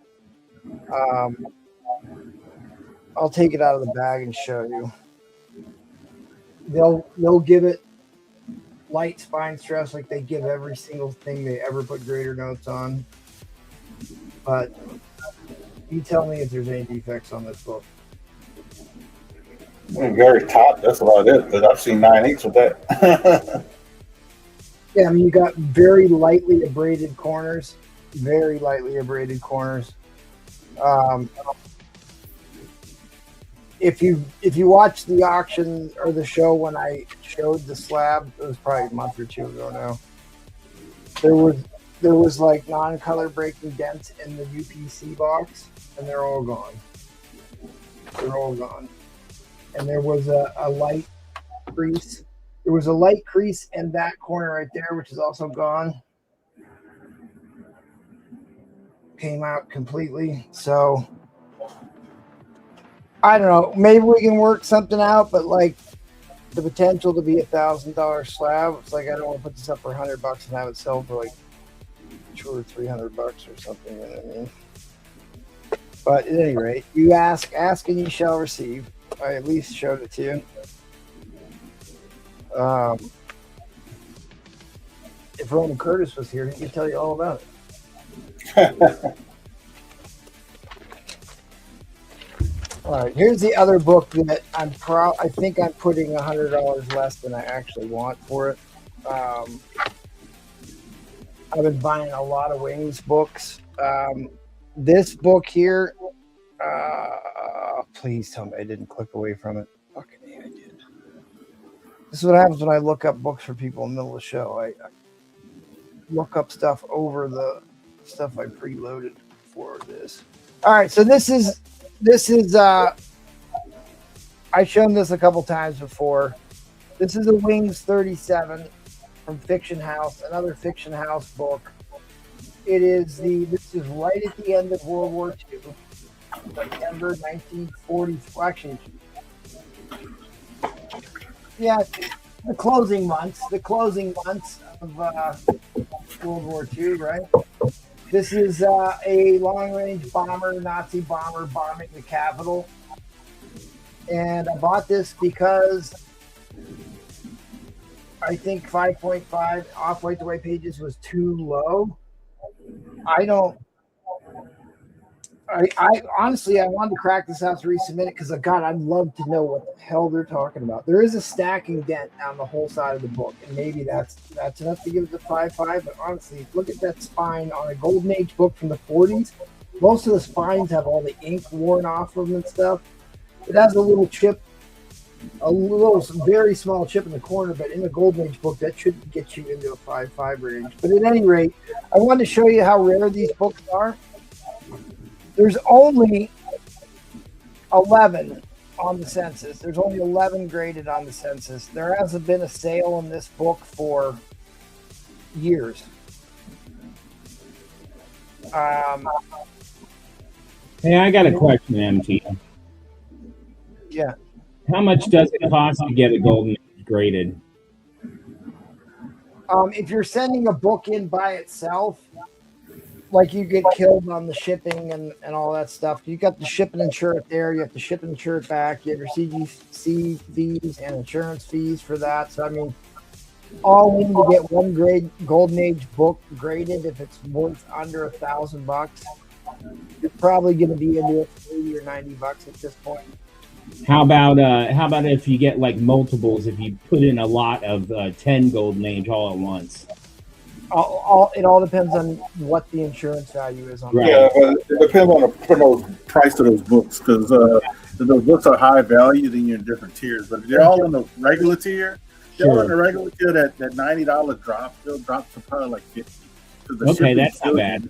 [SPEAKER 1] I'll take it out of the bag and show you. They'll give it light spine stress like they give every single thing they ever put grader notes on. But you tell me if there's any defects on this book.
[SPEAKER 6] Very top. That's about it. But I've seen 9/8 with that.
[SPEAKER 1] Yeah, I mean, you got very lightly abraded corners, very lightly abraded corners. If you watch the auction or the show when I showed the slab, it was probably a month or two ago now. There was like non-color breaking dents in the UPC box, and they're all gone. They're all gone. And there was a light crease. There was a light crease in that corner right there, which is also gone. Came out completely. So I don't know. Maybe we can work something out, but like the potential to be $1,000 slab. It's like I don't want to put this up for $100 and have it sell for like $200 or $300 or something. You know what I mean? But at any rate, you ask and you shall receive. I at least showed it to you. If Roman Curtis was here, he could tell you all about it. All right, here's the other book that I think I'm putting $100 less than I actually want for it. I've been buying a lot of Wings books. This book here, please tell me I didn't click away from it. Fucking A, I did. This is what happens when I look up books for people in the middle of the show. I look up stuff over the stuff I preloaded for this. All right, so this is I've shown this a couple times before. This is a Wings 37 from Fiction House, another Fiction House book. This is right at the end of World War II, September 1940. Actually, yeah, the closing months of World War II, right? This is a long-range bomber, Nazi bomber bombing the capital. And I bought this because I think 5.5 off-white to white pages was too low. I honestly, I wanted to crack this out to resubmit it because, God, I'd love to know what the hell they're talking about. There is a stacking dent on the whole side of the book, and maybe that's enough to give it the 5.5. But honestly, look at that spine on a Golden Age book from the 40s. Most of the spines have all the ink worn off of them and stuff. It has a little chip, very small chip in the corner, but in a Golden Age book, that should get you into a 5.5 range. But at any rate, I wanted to show you how rare these books are. There's only 11 on the census. There's only 11 graded on the census. There hasn't been a sale on this book for years.
[SPEAKER 5] Hey, I got a question, MT.
[SPEAKER 1] Yeah.
[SPEAKER 5] How much does it cost to get a Golden Age graded?
[SPEAKER 1] If you're sending a book in by itself, like you get killed on the shipping and all that stuff. You got the ship and insure it there. You have to ship and insure it back. You have your CGC fees and insurance fees for that. So, I mean, all in to get one grade Golden Age book graded, if it's worth under $1,000, you're probably going to be into it for $80 or $90 at this point.
[SPEAKER 5] How about if you get like multiples? If you put in a lot of 10 Golden Age all at once.
[SPEAKER 1] It all depends on what the insurance value is on.
[SPEAKER 5] Right.
[SPEAKER 6] Yeah, but it depends on the price of those books, because those books are high value, then you're in different tiers. But if they're all in the regular tier, in the regular tier, that $90 drop, they'll drop to probably like $50.
[SPEAKER 5] Okay, that's not bad.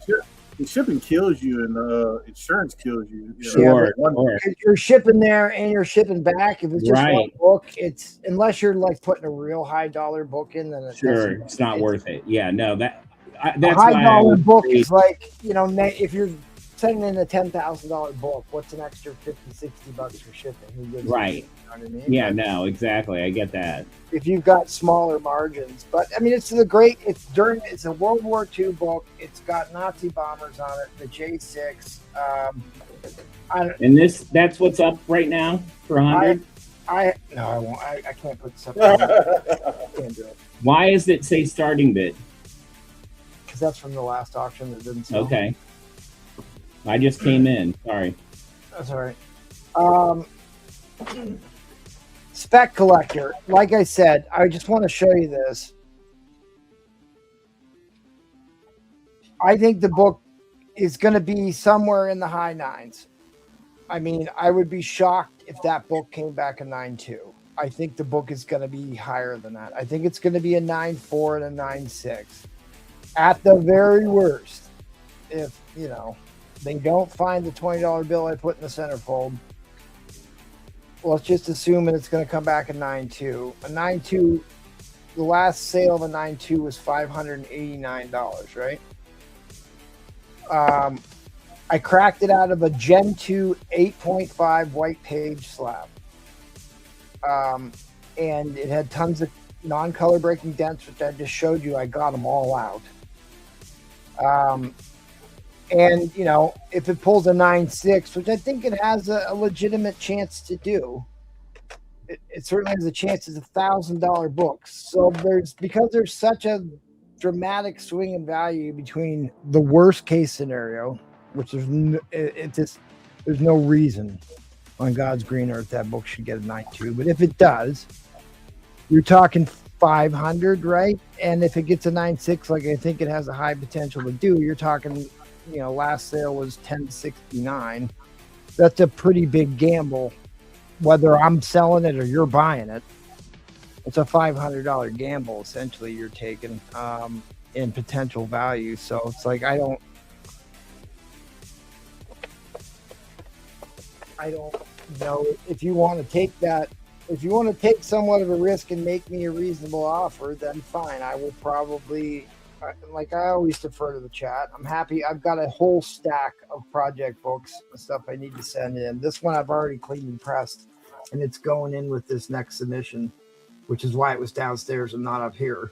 [SPEAKER 6] The shipping kills you, and the insurance kills you.
[SPEAKER 5] Sure.
[SPEAKER 1] If you're shipping there and you're shipping back, if it's just one book, it's unless you're like putting a real high dollar book in, then
[SPEAKER 5] it's not worth it. Yeah, no, that's
[SPEAKER 1] a high dollar book is like, if you're sending in a $10,000 book, what's an extra $50-$60 for shipping?
[SPEAKER 5] Right.
[SPEAKER 1] You know what I mean?
[SPEAKER 5] Yeah, no, exactly. I get that.
[SPEAKER 1] If you've got smaller margins, but I mean, it's a World War II book. It's got Nazi bombers on it, the J6.
[SPEAKER 5] And that's what's up right now for 100.
[SPEAKER 1] I won't. I can't put this up. I can't do it.
[SPEAKER 5] Why does it say starting bid?
[SPEAKER 1] Because that's from the last auction that didn't sell.
[SPEAKER 5] Okay. I just came in. Sorry.
[SPEAKER 1] That's all right. Spec Collector. Like I said, I just want to show you this. I think the book is going to be somewhere in the high nines. I mean, I would be shocked if that book came back a 9.2. I think the book is going to be higher than that. I think it's going to be a 9.4 and a 9.6. At the very worst, if, you know, they don't find the $20 bill I put in the centerfold, let's just assume that it's going to come back a 9.2. A 9.2, the last sale of a 9.2 was $589, right? I cracked it out of a Gen 2 8.5 white page slab. And it had tons of non-color breaking dents, which I just showed you. I got them all out. And, you know, if it pulls a 9.6, which I think it has a legitimate chance to do, it certainly has a chance. It's $1,000 books. So because there's such a dramatic swing in value between the worst case scenario, which there's no reason on God's green earth that book should get a 9.2, but if it does, you're talking 500, right? And if it gets a 9.6, like I think it has a high potential to do, you're talking, you know, last sale was 1069. That's a pretty big gamble, whether I'm selling it or you're buying it. It's a $500 gamble essentially you're taking in potential value. So it's like I don't know if you want to take that. If you want to take somewhat of a risk and make me a reasonable offer, then fine. I will probably, like I always defer to the chat. I'm happy. I've got a whole stack of project books and stuff I need to send in. This one I've already cleaned and pressed, and it's going in with this next submission, which is why it was downstairs and not up here.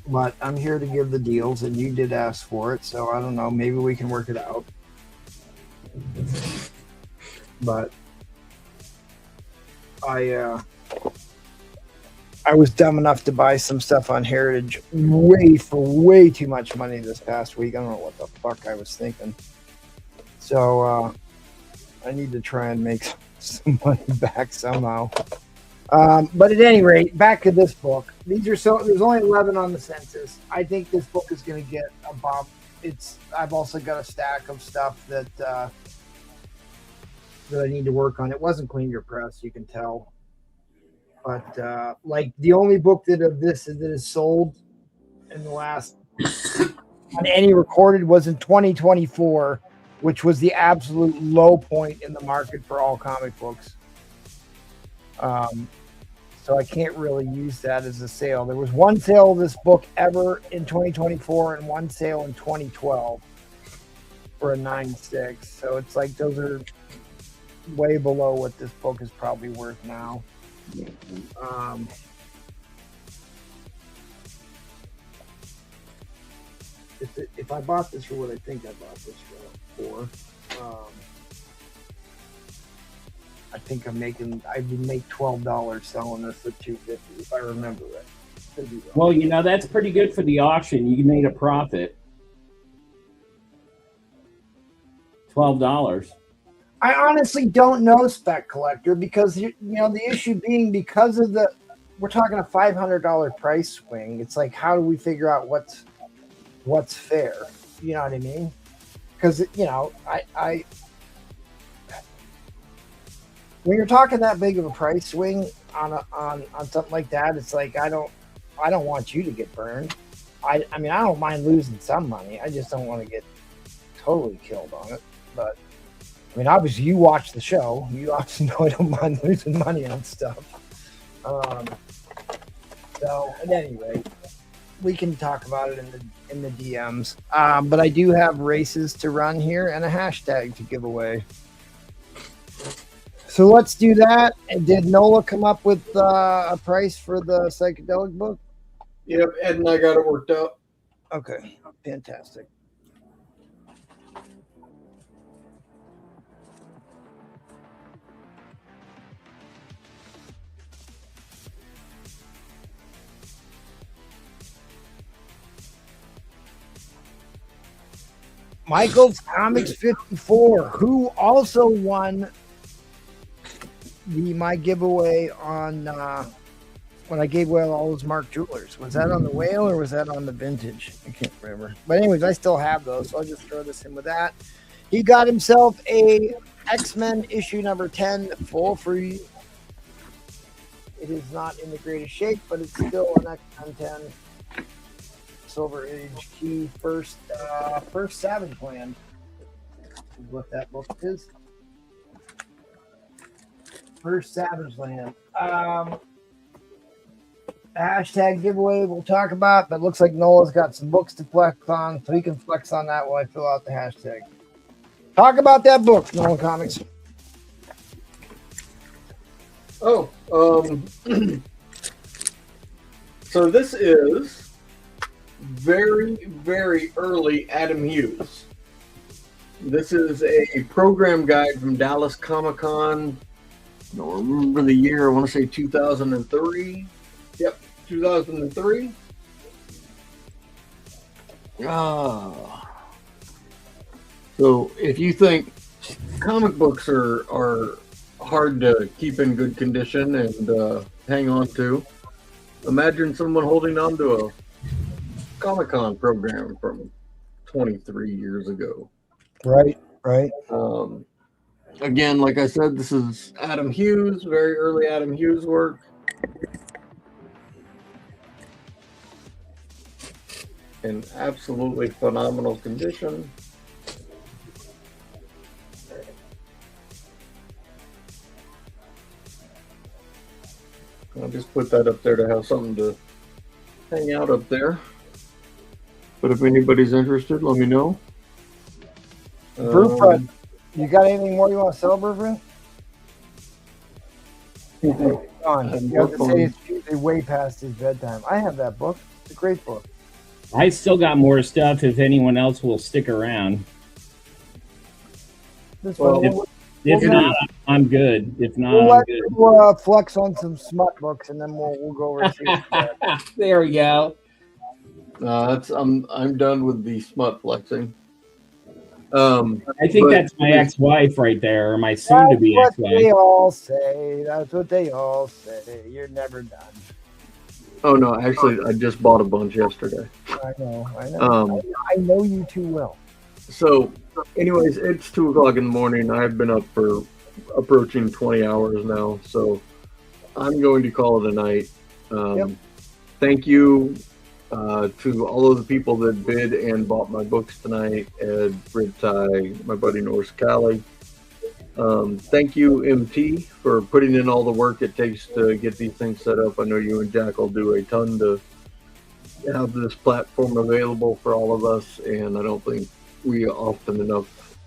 [SPEAKER 1] But I'm here to give the deals, and you did ask for it, so I don't know. Maybe we can work it out. But I was dumb enough to buy some stuff on Heritage for way too much money this past week. I don't know what the fuck I was thinking. So I need to try and make some money back somehow. But at any rate, back to this book. There's only 11 on the census. I think this book is going to get a bump. I've also got a stack of stuff that I need to work on. It wasn't cleaned or pressed, you can tell. But like the only book that is sold in the last on any recorded was in 2024, which was the absolute low point in the market for all comic books. So I can't really use that as a sale. There was one sale of this book ever in 2024 and one sale in 2012 for a 9.6. So it's like those are way below what this book is probably worth now. If I bought this for what I think I bought this for, I think I would make $12 selling this at $2.50 if I remember right.
[SPEAKER 5] Well, you know, that's pretty good for the auction. You made a profit. $12.
[SPEAKER 1] I honestly don't know, Spec Collector, because you know the issue being because of we're talking a $500 price swing. It's like, how do we figure out what's fair? You know what I mean? Because you know, I when you're talking that big of a price swing on something like that, it's like I don't want you to get burned. I mean, I don't mind losing some money. I just don't want to get totally killed on it. But I mean, obviously, you watch the show. You obviously know I don't mind losing money on stuff. So, at any rate, we can talk about it in the DMs. But I do have races to run here and a hashtag to give away. So let's do that. And did Nola come up with a price for the psychedelic book?
[SPEAKER 7] Yep, Ed and I got it worked out.
[SPEAKER 1] Okay, fantastic. Michael's Comics 54, who also won my giveaway on when I gave away all those Mark Jewelers. Was that on the whale or was that on the vintage? I can't remember. But anyways, I still have those, so I'll just throw this in with that. He got himself a X-Men issue number 10 full free. It is not in the greatest shape, but it's still an X-Men 10 Silver Age key first Savage Land is what that book is. First Savage Land. Hashtag giveaway we'll talk about, but it looks like Nola's got some books to flex on, so he can flex on that while I fill out the hashtag. Talk about that book, Nola Comics.
[SPEAKER 7] Oh, so this is very, very early Adam Hughes. This is a program guide from Dallas Comic-Con. I don't remember the year. I want to say 2003. Yep, 2003. So if you think comic books are hard to keep in good condition and hang on to, imagine someone holding on to a Comic-Con program from 23 years ago.
[SPEAKER 1] Right.
[SPEAKER 7] Again, like I said, this is Adam Hughes, very early Adam Hughes work. In absolutely phenomenal condition. I'll just put that up there to have something to hang out up there. But if anybody's interested, let me know.
[SPEAKER 1] Brewfront, you got anything more you want to sell, Brewfront? On. You have to say it's usually way past his bedtime. I have that book. It's a great book.
[SPEAKER 5] I still got more stuff if anyone else will stick around. If not, I'm good. If not,
[SPEAKER 1] we'll
[SPEAKER 5] I'm good.
[SPEAKER 1] We'll flex on some smut books, and then we'll go over.
[SPEAKER 5] There we go.
[SPEAKER 7] I'm done with the smut flexing.
[SPEAKER 5] I think that's my ex-wife right there, or my soon-to-be ex-wife.
[SPEAKER 1] That's what they all say. That's what they all say. You're never done.
[SPEAKER 7] Oh no! Actually, I just bought a bunch yesterday.
[SPEAKER 1] I know. I know you too well.
[SPEAKER 7] So, anyways, it's 2:00 in the morning. I've been up for approaching 20 hours now, so I'm going to call it a night. Thank you to all of the people that bid and bought my books tonight. Ed, Riptide, my buddy Norse Cali. Thank you, MT, for putting in all the work it takes to get these things set up. I know you and Jack will do a ton to have this platform available for all of us, and I don't think we often enough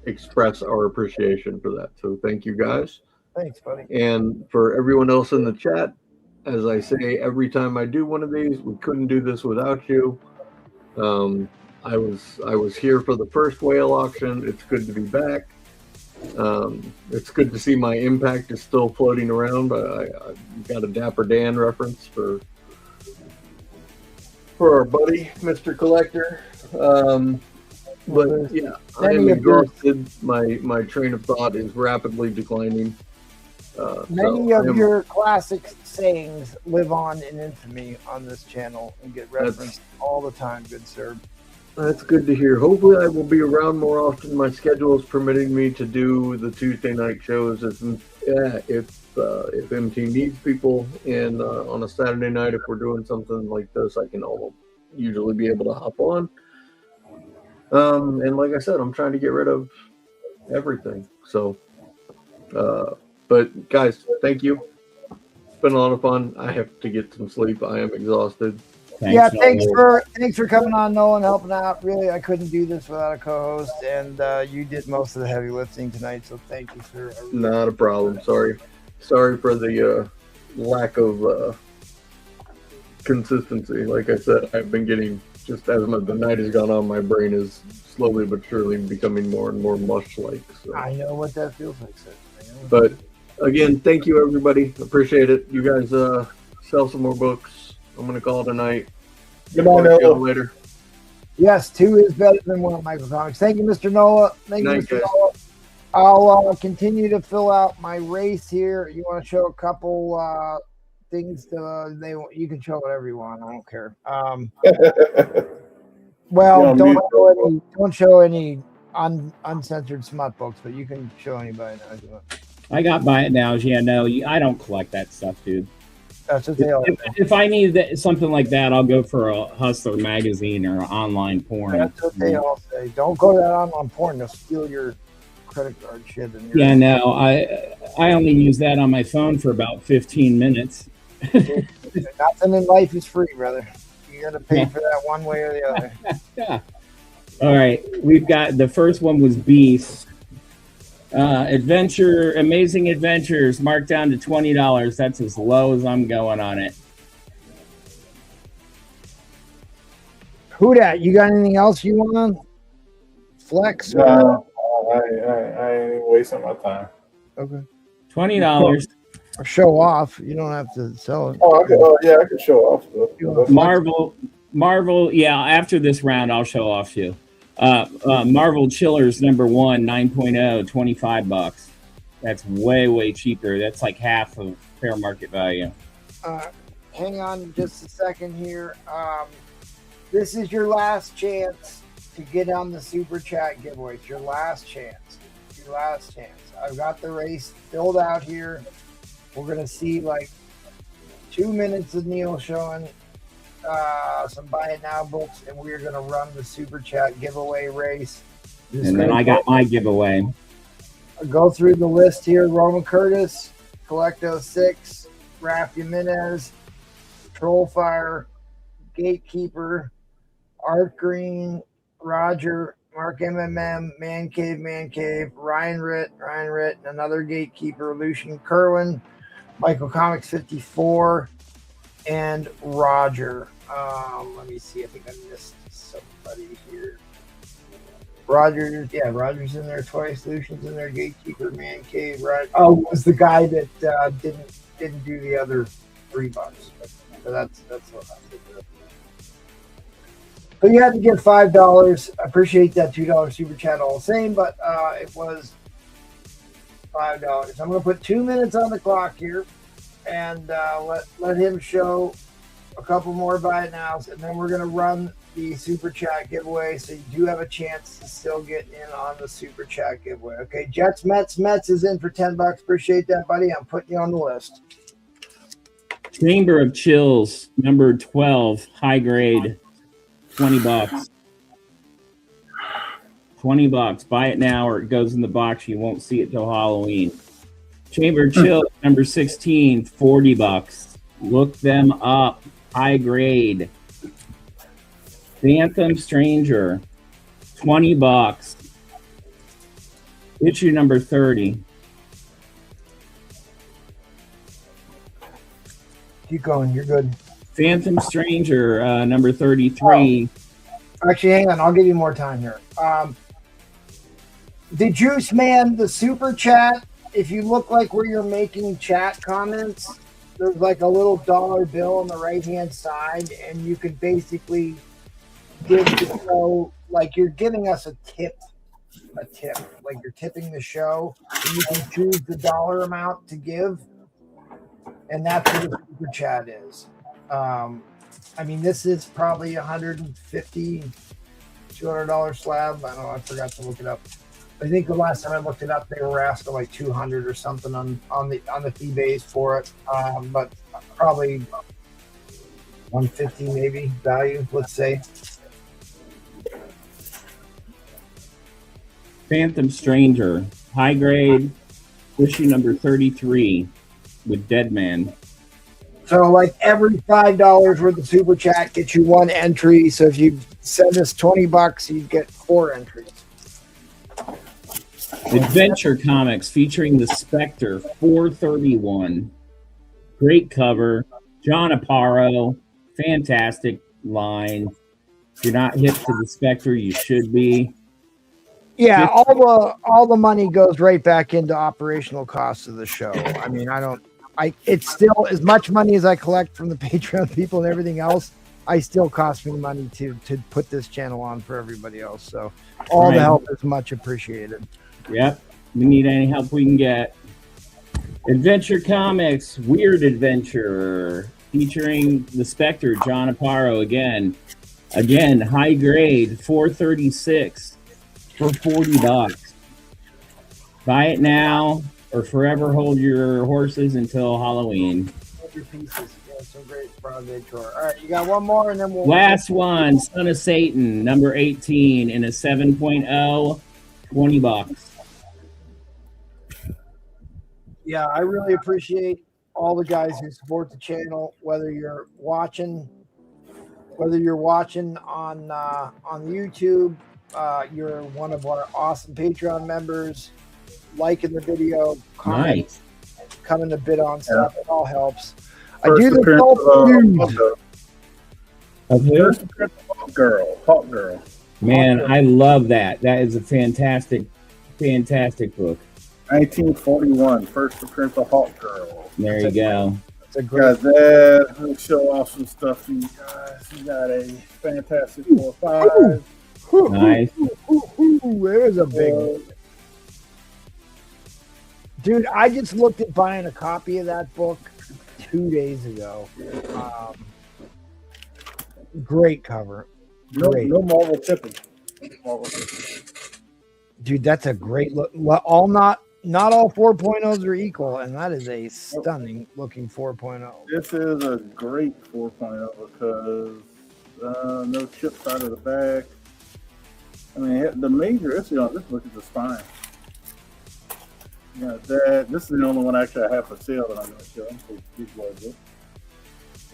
[SPEAKER 7] express our appreciation for that. So thank you, guys.
[SPEAKER 1] Thanks, buddy.
[SPEAKER 7] And for everyone else in the chat, as I say every time I do one of these, we couldn't do this without you. I was here for the first whale auction. It's good to be back. It's good to see my impact is still floating around. I got a Dapper Dan reference for our buddy, Mr. Collector. But yeah, I am exhausted. My train of thought is rapidly declining.
[SPEAKER 1] Many of your classic sayings live on in infamy on this channel and get referenced all the time, good sir.
[SPEAKER 7] That's good to hear. Hopefully I will be around more often. My schedule is permitting me to do the Tuesday night shows if MT needs people, and on a Saturday night, if we're doing something like this, I can usually be able to hop on. And like I said, I'm trying to get rid of everything. So, but guys, thank you. It's been a lot of fun. I have to get some sleep. I am exhausted.
[SPEAKER 1] Thanks for coming on, Nolan, helping out. Really, I couldn't do this without a co-host, and you did most of the heavy lifting tonight. So thank you, sir.
[SPEAKER 7] Not a problem. Sorry for the lack of consistency. Like I said, I've been getting, just as the night has gone on, my brain is slowly but surely becoming more and more mush-like. So.
[SPEAKER 1] I know what that feels like, sir.
[SPEAKER 7] But again, thank you, everybody. Appreciate it. You guys sell some more books. I'm going to call it a night.
[SPEAKER 6] Goodbye, Noah.
[SPEAKER 7] Later.
[SPEAKER 1] Yes, 2 is better than 1, Michael Comics. Thank you, Mr. Nola. Thank you,
[SPEAKER 6] Night,
[SPEAKER 1] Mr.
[SPEAKER 6] guys.
[SPEAKER 1] Nola. I'll continue to fill out my race here. You want to show a couple things you can show whatever you want. I don't care. Well,
[SPEAKER 6] Yeah,
[SPEAKER 1] don't show any uncensored smut books, but you can show anybody now if you want.
[SPEAKER 5] I got Buy It Nows. Yeah, no, I don't collect that stuff, dude.
[SPEAKER 1] That's what they are.
[SPEAKER 5] If I need something like that, I'll go for a Hustler magazine or online porn.
[SPEAKER 1] That's what they all say. Don't go to that online porn. They'll steal your credit card shit.
[SPEAKER 5] Yeah, no, I only use that on my phone for about 15 minutes.
[SPEAKER 1] Nothing in life is free, brother. You got to pay for that one way or the other.
[SPEAKER 5] Yeah. All right, we've got the first one was Beast. Amazing Adventures, marked down to $20. That's as low as I'm going on it.
[SPEAKER 1] Who dat? You got anything else you want to flex?
[SPEAKER 6] No, I ain't even wasting my time.
[SPEAKER 1] Okay.
[SPEAKER 5] $20.
[SPEAKER 1] Or show off. You don't have to sell it.
[SPEAKER 6] I can show off.
[SPEAKER 5] Marvel, yeah, after this round, I'll show off to you. Marvel Chillers #1, 9.0, $25. That's way cheaper. That's like half of fair market value.
[SPEAKER 1] Hang on just a second here. This is your last chance to get on the super chat giveaway. It's your last chance. Your last chance. I've got the race filled out here. We're gonna see like 2 minutes of Neil showing some Buy It Now books, and we're gonna run the super chat giveaway race.
[SPEAKER 5] And then I got my giveaway.
[SPEAKER 1] I'll go through the list here. Roman Curtis, Collecto 6, Raph Jimenez, Trollfire, Gatekeeper, Art Green, Roger, Mark MMM, Man Cave, Ryan Ritt, and another Gatekeeper, Lucian Kerwin, Michael Comics 54, and Roger. Let me see. I think I missed somebody here. Roger's in there twice. Lucian's in there. Gatekeeper, Man Cave, right? Oh, was the guy that didn't do the other $3. So that's what I did. But you had to give $5. I appreciate that $2 super chat all the same, but it was $5. I'm going to put 2 minutes on the clock here, and let him show a couple more Buy It Nows, and then we're going to run the super chat giveaway. So you do have a chance to still get in on the super chat giveaway. Okay, Jets Mets is in for $10. Appreciate that, buddy. I'm putting you on the list.
[SPEAKER 5] Chamber of Chills, number 12, high grade, $20. $20. Buy it now or it goes in the box. You won't see it till Halloween. Chamber of Chills, number 16, $40. Look them up. High grade. Phantom Stranger, $20. Issue number 30.
[SPEAKER 1] Keep going. You're good.
[SPEAKER 5] Phantom Stranger, number 33.
[SPEAKER 1] Actually, hang on. I'll give you more time here. The Juice Man, the super chat, if you look like where you're making chat comments, there's like a little dollar bill on the right-hand side, and you can basically give the show, like you're giving us a tip, like you're tipping the show, and you can choose the dollar amount to give, and that's what the super chat is. I mean, this is probably $150, $200 slab. I don't know. I forgot to look it up. I think the last time I looked it up, they were asking like 200 or something on the fee base for it. But probably 150 maybe value, let's say.
[SPEAKER 5] Phantom Stranger, high grade, issue number 33 with Deadman.
[SPEAKER 1] So like every $5 worth of super chat gets you one entry. So if you send us $20, you get 4 entries.
[SPEAKER 5] Adventure Comics featuring the Spectre, 431. Great cover. John Aparo, fantastic line. If you're not hip to the Spectre, you should be.
[SPEAKER 1] Yeah, all the money goes right back into operational costs of the show. I mean, it's still as much money as I collect from the Patreon people and everything else. I still cost me money to put this channel on for everybody else. So all the help is much appreciated.
[SPEAKER 5] Yep. We need any help we can get. Adventure Comics, Weird Adventure, featuring the Spectre, John Aparo again. Again, high grade, 436 for $40. Buy it now or forever hold your horses until Halloween.
[SPEAKER 1] Your pieces. Yeah, so great. All right, you got one more and then we'll...
[SPEAKER 5] Last one, Son of Satan, number 18 in a 7.0, $20.
[SPEAKER 1] Yeah, I really appreciate all the guys who support the channel, whether you're watching on YouTube, you're one of our awesome Patreon members, liking the video, commenting, coming to bid on stuff. It all helps. I do the
[SPEAKER 6] Hawk Girl.
[SPEAKER 5] Man, I love that. That is a fantastic book.
[SPEAKER 6] 1941, first appearance of Hawk Girl.
[SPEAKER 5] There you go.
[SPEAKER 1] It's a great.
[SPEAKER 6] We'll show off some stuff for you guys. You got a Fantastic Four 5.
[SPEAKER 5] Nice.
[SPEAKER 1] There's a big one. Dude, I just looked at buying a copy of that book 2 days ago. Great cover. Great.
[SPEAKER 6] No Marvel tipping.
[SPEAKER 1] Dude, that's a great look. Not all 4.0s are equal, and that is a stunning looking 4.0.
[SPEAKER 6] This is a great 4.0 because no chips out of the back. I mean, the major issue on this book is the spine. Yeah, this is the only one actually I have for sale that I'm going to show.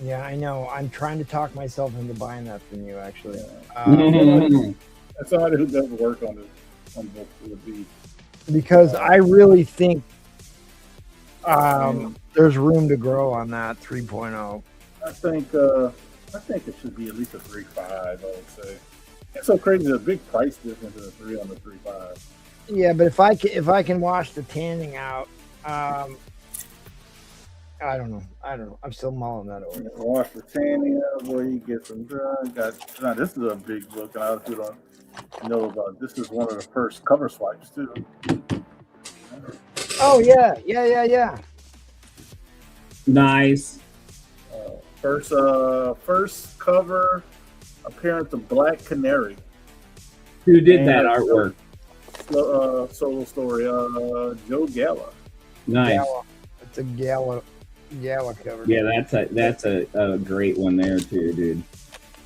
[SPEAKER 1] Yeah, I know. I'm trying to talk myself into buying that from you, actually.
[SPEAKER 6] That's all who does work on this. On book would be.
[SPEAKER 1] Because I really think there's room to grow on that 3.0.
[SPEAKER 6] I think it should be at least a 3.5. I would say. It's so crazy. The big price difference in a 3 on the 3.5.
[SPEAKER 1] Yeah, but if I can wash the tanning out, I don't know. I'm still mulling that over.
[SPEAKER 6] Wash the tanning out, boy. You get some done. Now this is a big book, and I don't know about. This is one of the first cover swipes too.
[SPEAKER 1] Oh yeah.
[SPEAKER 5] Nice.
[SPEAKER 6] First cover appearance of Black Canary.
[SPEAKER 5] Who did that artwork?
[SPEAKER 6] Solo story. Joe Gala.
[SPEAKER 5] Nice.
[SPEAKER 1] It's a Gala cover.
[SPEAKER 5] Yeah, that's a great one there too, dude.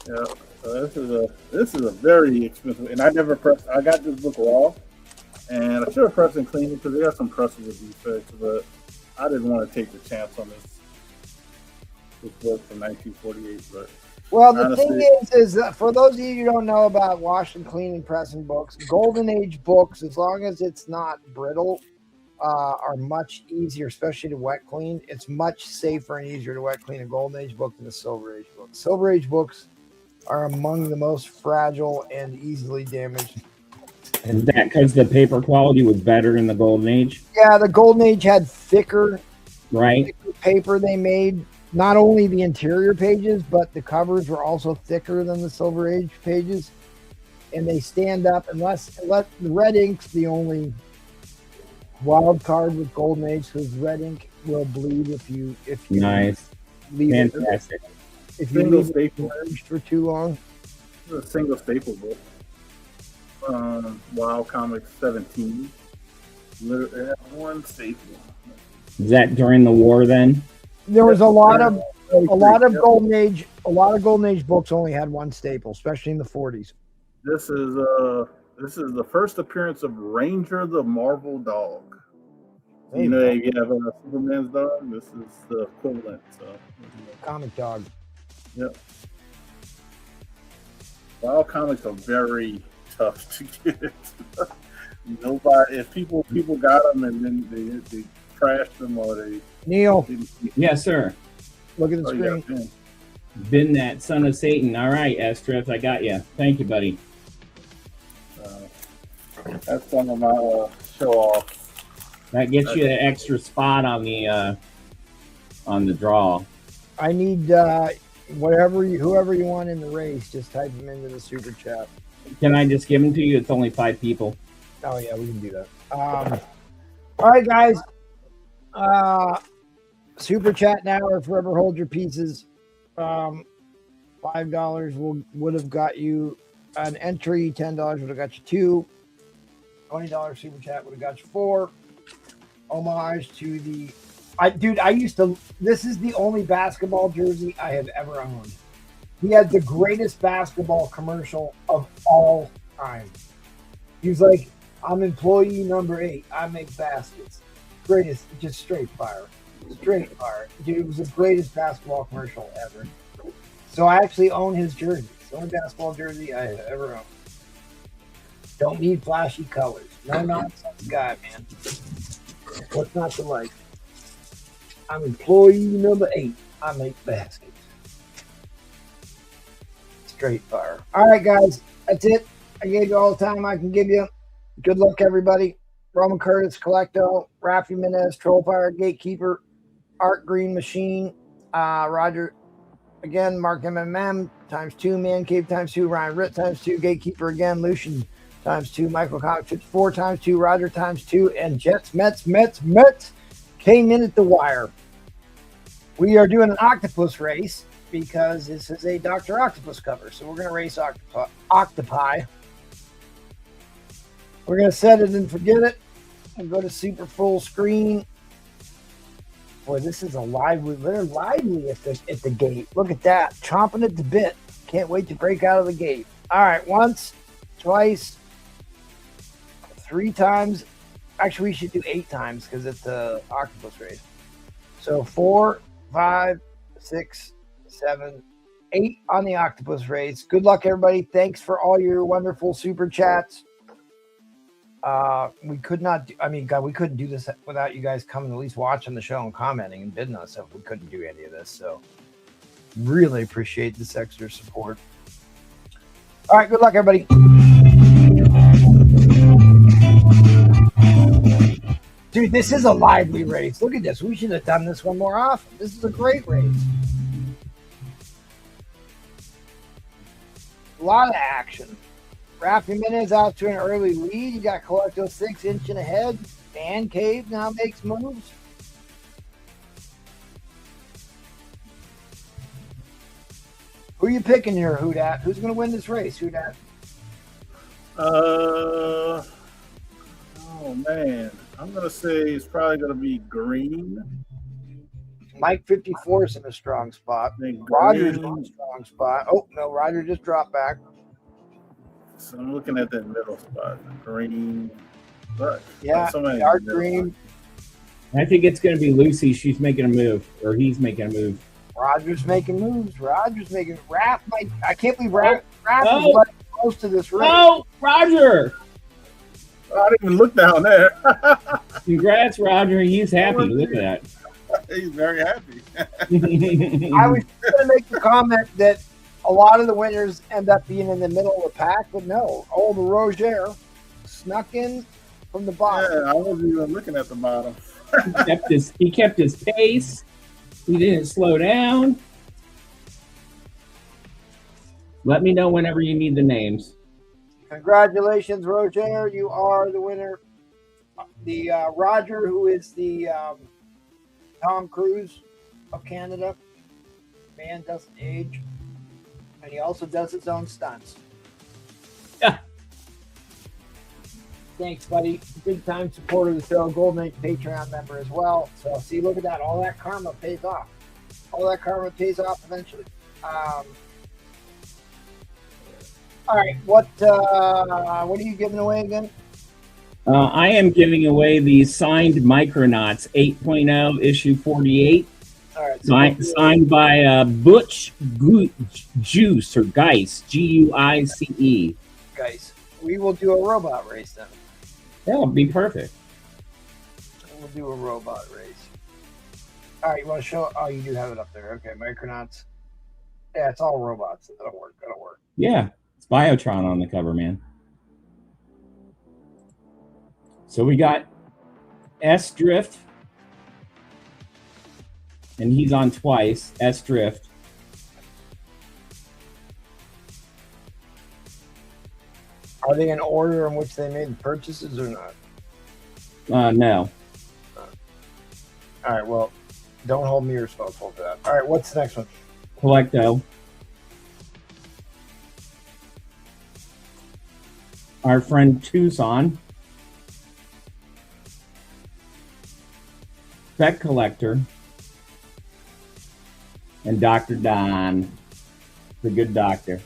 [SPEAKER 6] Yeah. So this is a very expensive, and I never pressed. I got this book raw, and I should have pressed and cleaned it because they got some pressable defects, but I didn't want to take the chance on this book from 1948. But
[SPEAKER 1] well, the thing is that for those of you who don't know about wash and clean and pressing books, Golden Age books, as long as it's not brittle, are much easier, especially to wet clean. It's much safer and easier to wet clean a Golden Age book than a Silver Age book. Silver Age books are among the most fragile and easily damaged.
[SPEAKER 5] Is that because the paper quality was better in the Golden Age?
[SPEAKER 1] Yeah, the Golden Age had thicker paper they made. Not only the interior pages, but the covers were also thicker than the Silver Age pages. And they stand up unless the red ink's the only wild card with Golden Age, because red ink will bleed if you
[SPEAKER 5] nice.
[SPEAKER 1] Leave
[SPEAKER 5] fantastic.
[SPEAKER 1] If you leave it merged for too long.
[SPEAKER 6] It's a single staple book. Wild Comics 17. One staple.
[SPEAKER 5] Is that during the war then?
[SPEAKER 1] There was a lot of Golden Age books only had one staple, especially in the 40s.
[SPEAKER 6] This is the first appearance of Ranger the Marvel Dog. If you have a Superman's dog, this is the equivalent. So
[SPEAKER 1] comic dog.
[SPEAKER 6] Yep. Wild comics are very tough to get. Nobody, if people got them and then they trashed them or they.
[SPEAKER 1] Neil.
[SPEAKER 5] Yes, sir.
[SPEAKER 1] Look at the screen.
[SPEAKER 6] Yeah,
[SPEAKER 5] been that Son of Satan. All right, Estreth, I got you. Thank you, buddy.
[SPEAKER 6] That's some of my show off.
[SPEAKER 5] That gets you an extra spot on the draw.
[SPEAKER 1] I need whoever you want in the race, just type them into the super chat.
[SPEAKER 5] Can I just give them to you? It's only 5 people.
[SPEAKER 1] Oh yeah, we can do that. All right, guys. Super chat now or forever hold your pieces. $5 would have got you an entry. $10 would have got you 2. $20 super chat would have got you 4. Homage to the this is the only basketball jersey I have ever owned. He had the greatest basketball commercial of all time. He was like, I'm employee number 8. I make baskets. Greatest, just straight fire. Straight fire. Dude, it was the greatest basketball commercial ever. So I actually own his jersey. It's the only basketball jersey I have ever owned. Don't need flashy colors. No nonsense guy, man. What's not to like? I'm employee number 8. I make baskets. Straight fire. All right, guys. That's it. I gave you all the time I can give you. Good luck, everybody. Roman Curtis, Collecto, Rafi Minez, Trollfire, Gatekeeper, Art Green Machine, Roger, again, Mark MMM, ×2, Man Cave ×2, Ryan Ritt ×2, Gatekeeper again, Lucian ×2, Michael Cox 54 ×2, Roger ×2, and Jets, Mets came in at the wire. We are doing an octopus race because this is a Dr. Octopus cover. So we're going to race octopi. We're going to set it and forget it and go to super full screen. Boy, this is a lively. They're lively at the gate. Look at that. Chomping at the bit. Can't wait to break out of the gate. All right. Once, twice, 3 times. Actually, we should do 8 times because it's the octopus race. So 4, 5, 6, 7, 8 on the octopus race. Good luck, everybody. Thanks for all your wonderful super chats. We could not do, God, we couldn't do this without you guys coming, at least watching the show and commenting and bidding on stuff. We couldn't do any of this. So really appreciate this extra support. All right. Good luck, everybody. Dude, this is a lively race. Look at this. We should have done this one more often. This is a great race. A lot of action. Rafi Minez out to an early lead. You got Collecto 6 inching ahead. Man Cave now makes moves. Who are you picking here, Houdat? Who's going to win this race, Houdat?
[SPEAKER 6] Oh, man. I'm going to say it's probably going to be Green.
[SPEAKER 1] Mike 54 is in a strong spot. Roger's in a strong spot. Oh, no, Roger just dropped back.
[SPEAKER 6] So I'm looking at that middle spot. Green. But
[SPEAKER 1] yeah, Art Green.
[SPEAKER 5] I think it's going to be Lucy. She's making a move, or he's making a move.
[SPEAKER 1] Roger's making moves. Roger's making. Raph, I can't believe Raph is like close to this race.
[SPEAKER 5] Oh, Roger!
[SPEAKER 6] I didn't even look down there.
[SPEAKER 5] Congrats, Roger. He's happy. Look at that.
[SPEAKER 6] He's very happy.
[SPEAKER 1] I was going to make the comment that a lot of the winners end up being in the middle of the pack, but no. Old Roger snuck in from the bottom.
[SPEAKER 6] Yeah, I wasn't even looking at the bottom.
[SPEAKER 5] He kept his pace. He didn't slow down. Let me know whenever you need the names.
[SPEAKER 1] Congratulations, Roger. You are the winner. The Roger, who is the Tom Cruise of Canada. Man doesn't age. And he also does his own stunts.
[SPEAKER 5] Yeah.
[SPEAKER 1] Thanks, buddy. Big time supporter of the show. Golden Age Patreon member as well. So, see, look at that. All that karma pays off. All that karma pays off eventually. All right. What are you giving away again?
[SPEAKER 5] I am giving away the signed Micronauts 8.0 issue 48.
[SPEAKER 1] All right,
[SPEAKER 5] signed by Butch Juice or Geis, Guice.
[SPEAKER 1] Guys, we will do a robot race then.
[SPEAKER 5] That would be perfect.
[SPEAKER 1] We'll do a robot race. All right, you want to show? Oh, you do have it up there. Okay, Micronauts. Yeah, it's all robots. That'll work.
[SPEAKER 5] Yeah, it's Biotron on the cover, man. So we got S Drift. And he's on twice. S Drift.
[SPEAKER 1] Are they in order in which they made the purchases or not?
[SPEAKER 5] No.
[SPEAKER 1] All right, well, don't hold me responsible for that. All right, what's the next one?
[SPEAKER 5] Collecto. Our friend Tucson. Spec Collector. And Dr. Don. The good doctor.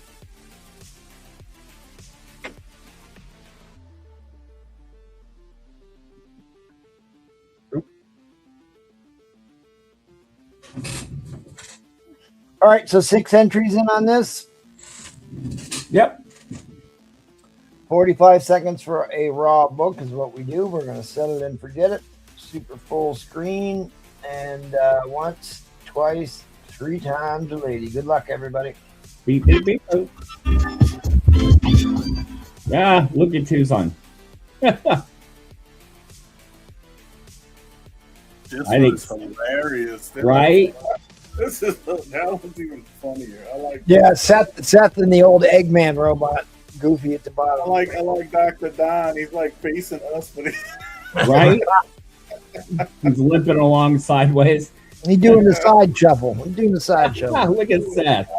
[SPEAKER 1] All right, so 6 entries in on this.
[SPEAKER 5] Yep.
[SPEAKER 1] 45 seconds for a raw book is what we do. We're going to set it and forget it. Super full screen. And once, twice, 3 times a lady. Good luck, everybody.
[SPEAKER 5] Beep, beep, beep. Yeah, look at Tucson.
[SPEAKER 6] This
[SPEAKER 5] I think
[SPEAKER 6] was hilarious.
[SPEAKER 5] right?
[SPEAKER 6] This is that was even funnier. I like.
[SPEAKER 1] Yeah, Seth and the old Eggman robot, Goofy at the bottom.
[SPEAKER 6] I like Dr. Don. He's like facing us, but
[SPEAKER 5] Right? He's limping along sideways.
[SPEAKER 1] He's doing the side shuffle. He's doing the side shuffle.
[SPEAKER 5] Look at Seth.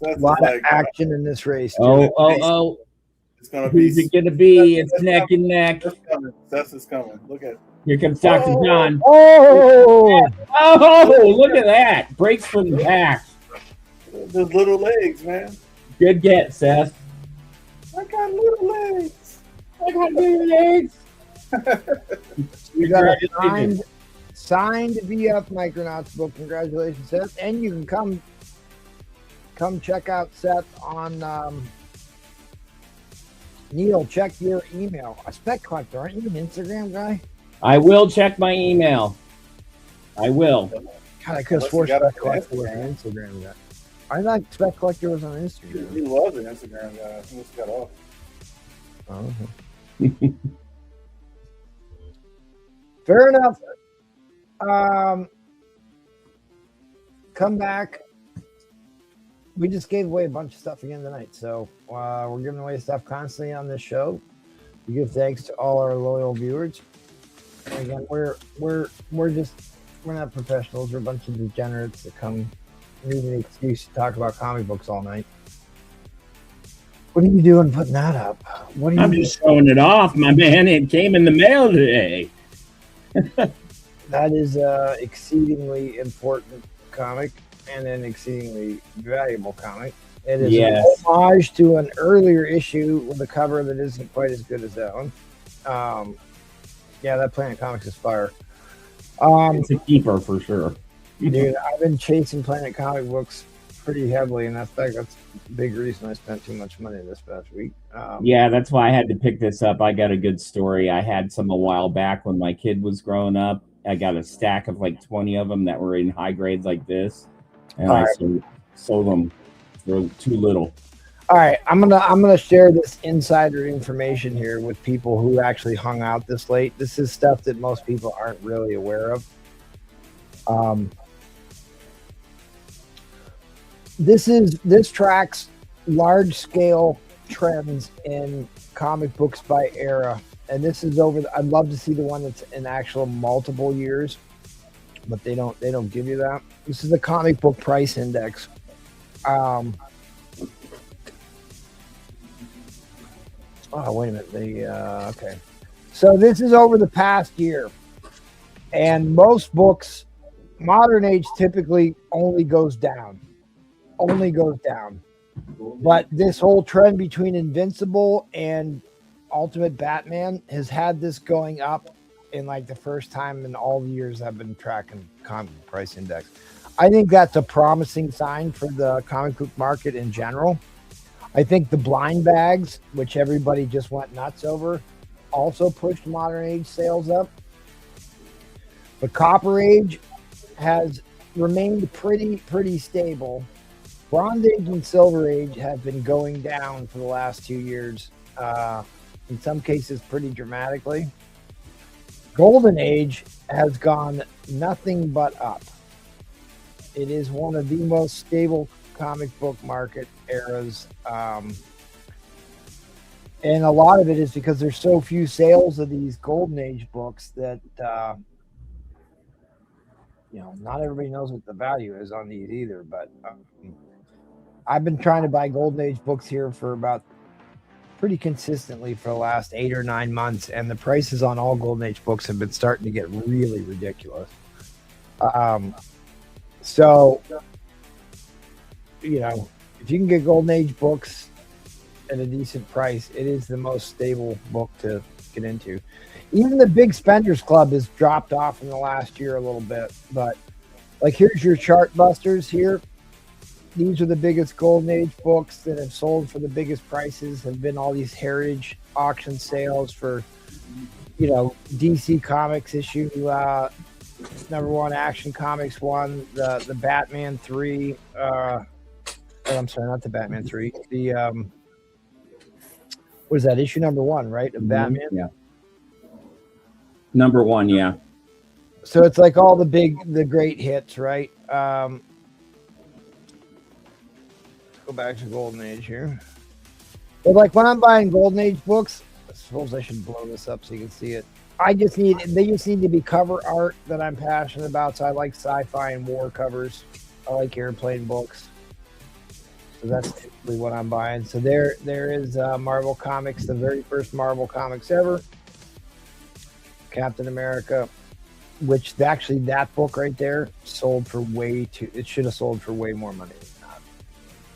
[SPEAKER 1] A lot of action in this race. Too.
[SPEAKER 5] Oh.
[SPEAKER 6] It's gonna be.
[SPEAKER 5] Who's it gonna be? It's neck and neck.
[SPEAKER 6] Seth is coming. Look at.
[SPEAKER 5] Here comes Dr. John.
[SPEAKER 1] Oh!
[SPEAKER 5] Oh, look at that. Breaks from the back.
[SPEAKER 6] Those little legs, man.
[SPEAKER 5] Good get, Seth.
[SPEAKER 6] I got little legs.
[SPEAKER 5] I got little legs.
[SPEAKER 1] You got a signed VF Micronauts book. Congratulations, Seth. And you can come check out Seth on Neil, check your email. A Spec Collector, aren't you an Instagram guy?
[SPEAKER 5] I will check my email. I will.
[SPEAKER 1] God, I could have sworn Spec Collector was an Instagram guy. I thought Spec Collector was on Instagram.
[SPEAKER 6] He was an Instagram guy. He just got off.
[SPEAKER 1] Oh. Fair enough. Come back. We just gave away a bunch of stuff again tonight, so we're giving away stuff constantly on this show. We give thanks to all our loyal viewers. And again, we're not professionals. We're a bunch of degenerates that come need an excuse to talk about comic books all night. What are you doing putting that up? What are you
[SPEAKER 5] I'm just showing it off, my man. It came in the mail today.
[SPEAKER 1] That is an exceedingly important comic and an exceedingly valuable comic. It is an homage to an earlier issue with a cover that isn't quite as good as that one. Yeah, that Planet Comics is fire.
[SPEAKER 5] It's a keeper for sure.
[SPEAKER 1] Dude, I've been chasing Planet Comic books pretty heavily, and that's a big reason I spent too much money this past week.
[SPEAKER 5] Yeah, that's why I had to pick this up. I got a good story. I had some a while back when my kid was growing up. I got a stack of like 20 of them that were in high grades like this, and I sold them for too little.
[SPEAKER 1] All right, I'm gonna share this insider information here with people who actually hung out this late. This is stuff that most people aren't really aware of. This tracks large scale trends in comic books by era, and this is I'd love to see the one that's in actual multiple years, but they don't give you that. This is the comic book price index. Oh, wait a minute. Okay. So this is over the past year. And most books, modern age typically only goes down. But this whole trend between Invincible and Ultimate Batman has had this going up in like the first time in all the years I've been tracking comic book price index. I think that's a promising sign for the comic book market in general. I think the blind bags, which everybody just went nuts over, also pushed modern age sales up. But Copper Age has remained pretty stable. Bronze Age and Silver Age have been going down for the last 2 years, in some cases pretty dramatically. Golden Age has gone nothing but up. It is one of the most stable comic book market eras. And a lot of it is because there's so few sales of these Golden Age books that, not everybody knows what the value is on these either. But I've been trying to buy Golden Age books here for about pretty consistently for the last 8 or 9 months. And the prices on all Golden Age books have been starting to get really ridiculous. So, if you can get Golden Age books at a decent price, it is the most stable book to get into. Even the Big Spenders Club has dropped off in the last year a little bit, but like here's your chart busters here. These are the biggest Golden Age books that have sold for the biggest prices, have been all these heritage auction sales for, DC Comics issue #1, Action Comics 1, the Batman 3, I'm sorry, not the Batman 3, the what is that, issue #1, right, of Batman?
[SPEAKER 5] Yeah. #1, yeah.
[SPEAKER 1] So it's like all the great hits, right? Go back to Golden Age here. But like when I'm buying Golden Age books, I suppose I should blow this up so you can see it. They just need to be cover art that I'm passionate about. So I like sci-fi and war covers. I like airplane books. So that's typically what I'm buying. So there is Marvel Comics, the very first Marvel Comics ever. Captain America, which actually that book right there sold for it should have sold for way more money than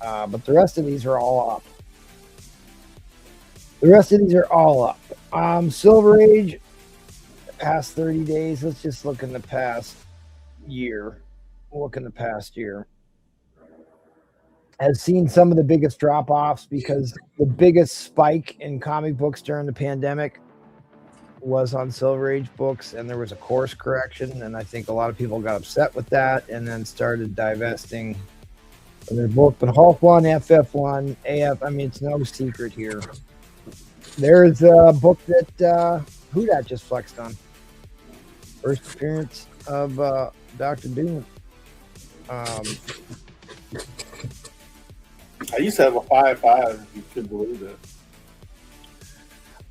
[SPEAKER 1] that. But the rest of these are all up. Silver Age, past 30 days. Let's just look in the past year. Has seen some of the biggest drop-offs because the biggest spike in comic books during the pandemic was on Silver Age books, and there was a course correction, and I think a lot of people got upset with that and then started divesting from their book. But Hulk 1, FF1, AF, I mean, it's no secret here. There's a book that Who Dat just flexed on. First appearance of Dr. Doom.
[SPEAKER 6] I used to have a 5.5, if you could believe it.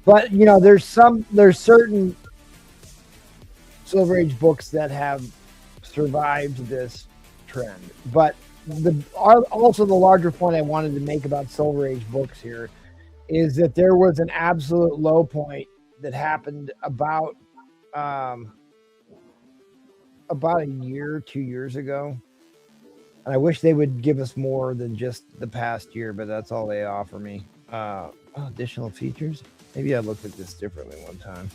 [SPEAKER 1] But there's certain Silver Age books that have survived this trend. But also the larger point I wanted to make about Silver Age books here is that there was an absolute low point that happened about a year, 2 years ago. And I wish they would give us more than just the past year, but that's all they offer me. Additional features. Maybe I looked at this differently one time.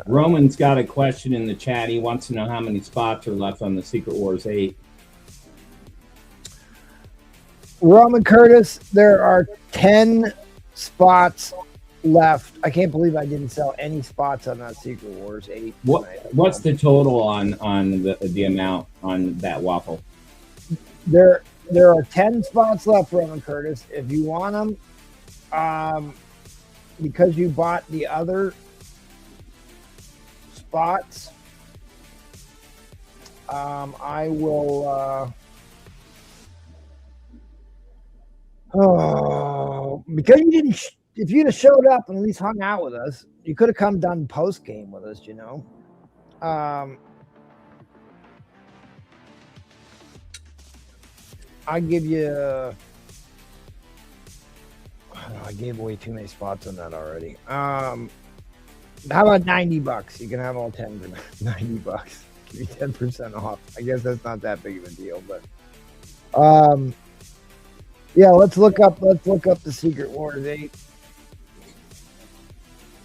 [SPEAKER 5] Roman's got a question in the chat. He wants to know how many spots are left on the Secret Wars 8.
[SPEAKER 1] Roman Curtis, there are 10 spots left. I can't believe I didn't sell any spots on that Secret Wars 8.
[SPEAKER 5] What's the total on the amount on that waffle?
[SPEAKER 1] There are 10 spots left, Roman Curtis. If you want them, because you bought the other spots, I will. Because you didn't. If you'd have showed up and at least hung out with us, you could have come done post game with us. I give you. I gave away too many spots on that already. How about $90? You can have all 10 for $90. Give you 10% off. I guess that's not that big of a deal, but yeah. Let's look up the Secret Wars 8.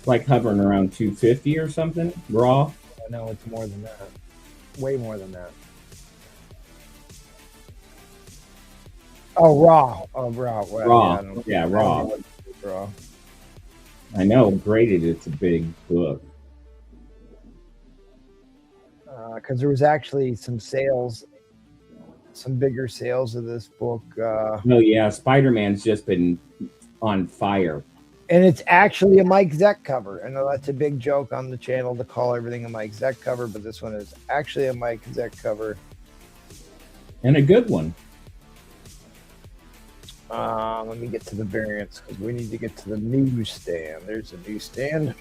[SPEAKER 5] Like hovering around 250 or something raw.
[SPEAKER 1] No, it's more than that. Way more than that. Oh, raw. Well,
[SPEAKER 5] raw.
[SPEAKER 1] Yeah,
[SPEAKER 5] raw.
[SPEAKER 1] Raw.
[SPEAKER 5] I know, graded. It's a big book.
[SPEAKER 1] Because there was actually some bigger sales of this book.
[SPEAKER 5] Oh yeah, Spider-Man's just been on fire.
[SPEAKER 1] And it's actually a Mike Zeck cover. I know that's a big joke on the channel to call everything a Mike Zeck cover, but this one is actually a Mike Zeck cover.
[SPEAKER 5] And a good one.
[SPEAKER 1] Let me get to the variants because we need to get to the newsstand. There's a newsstand.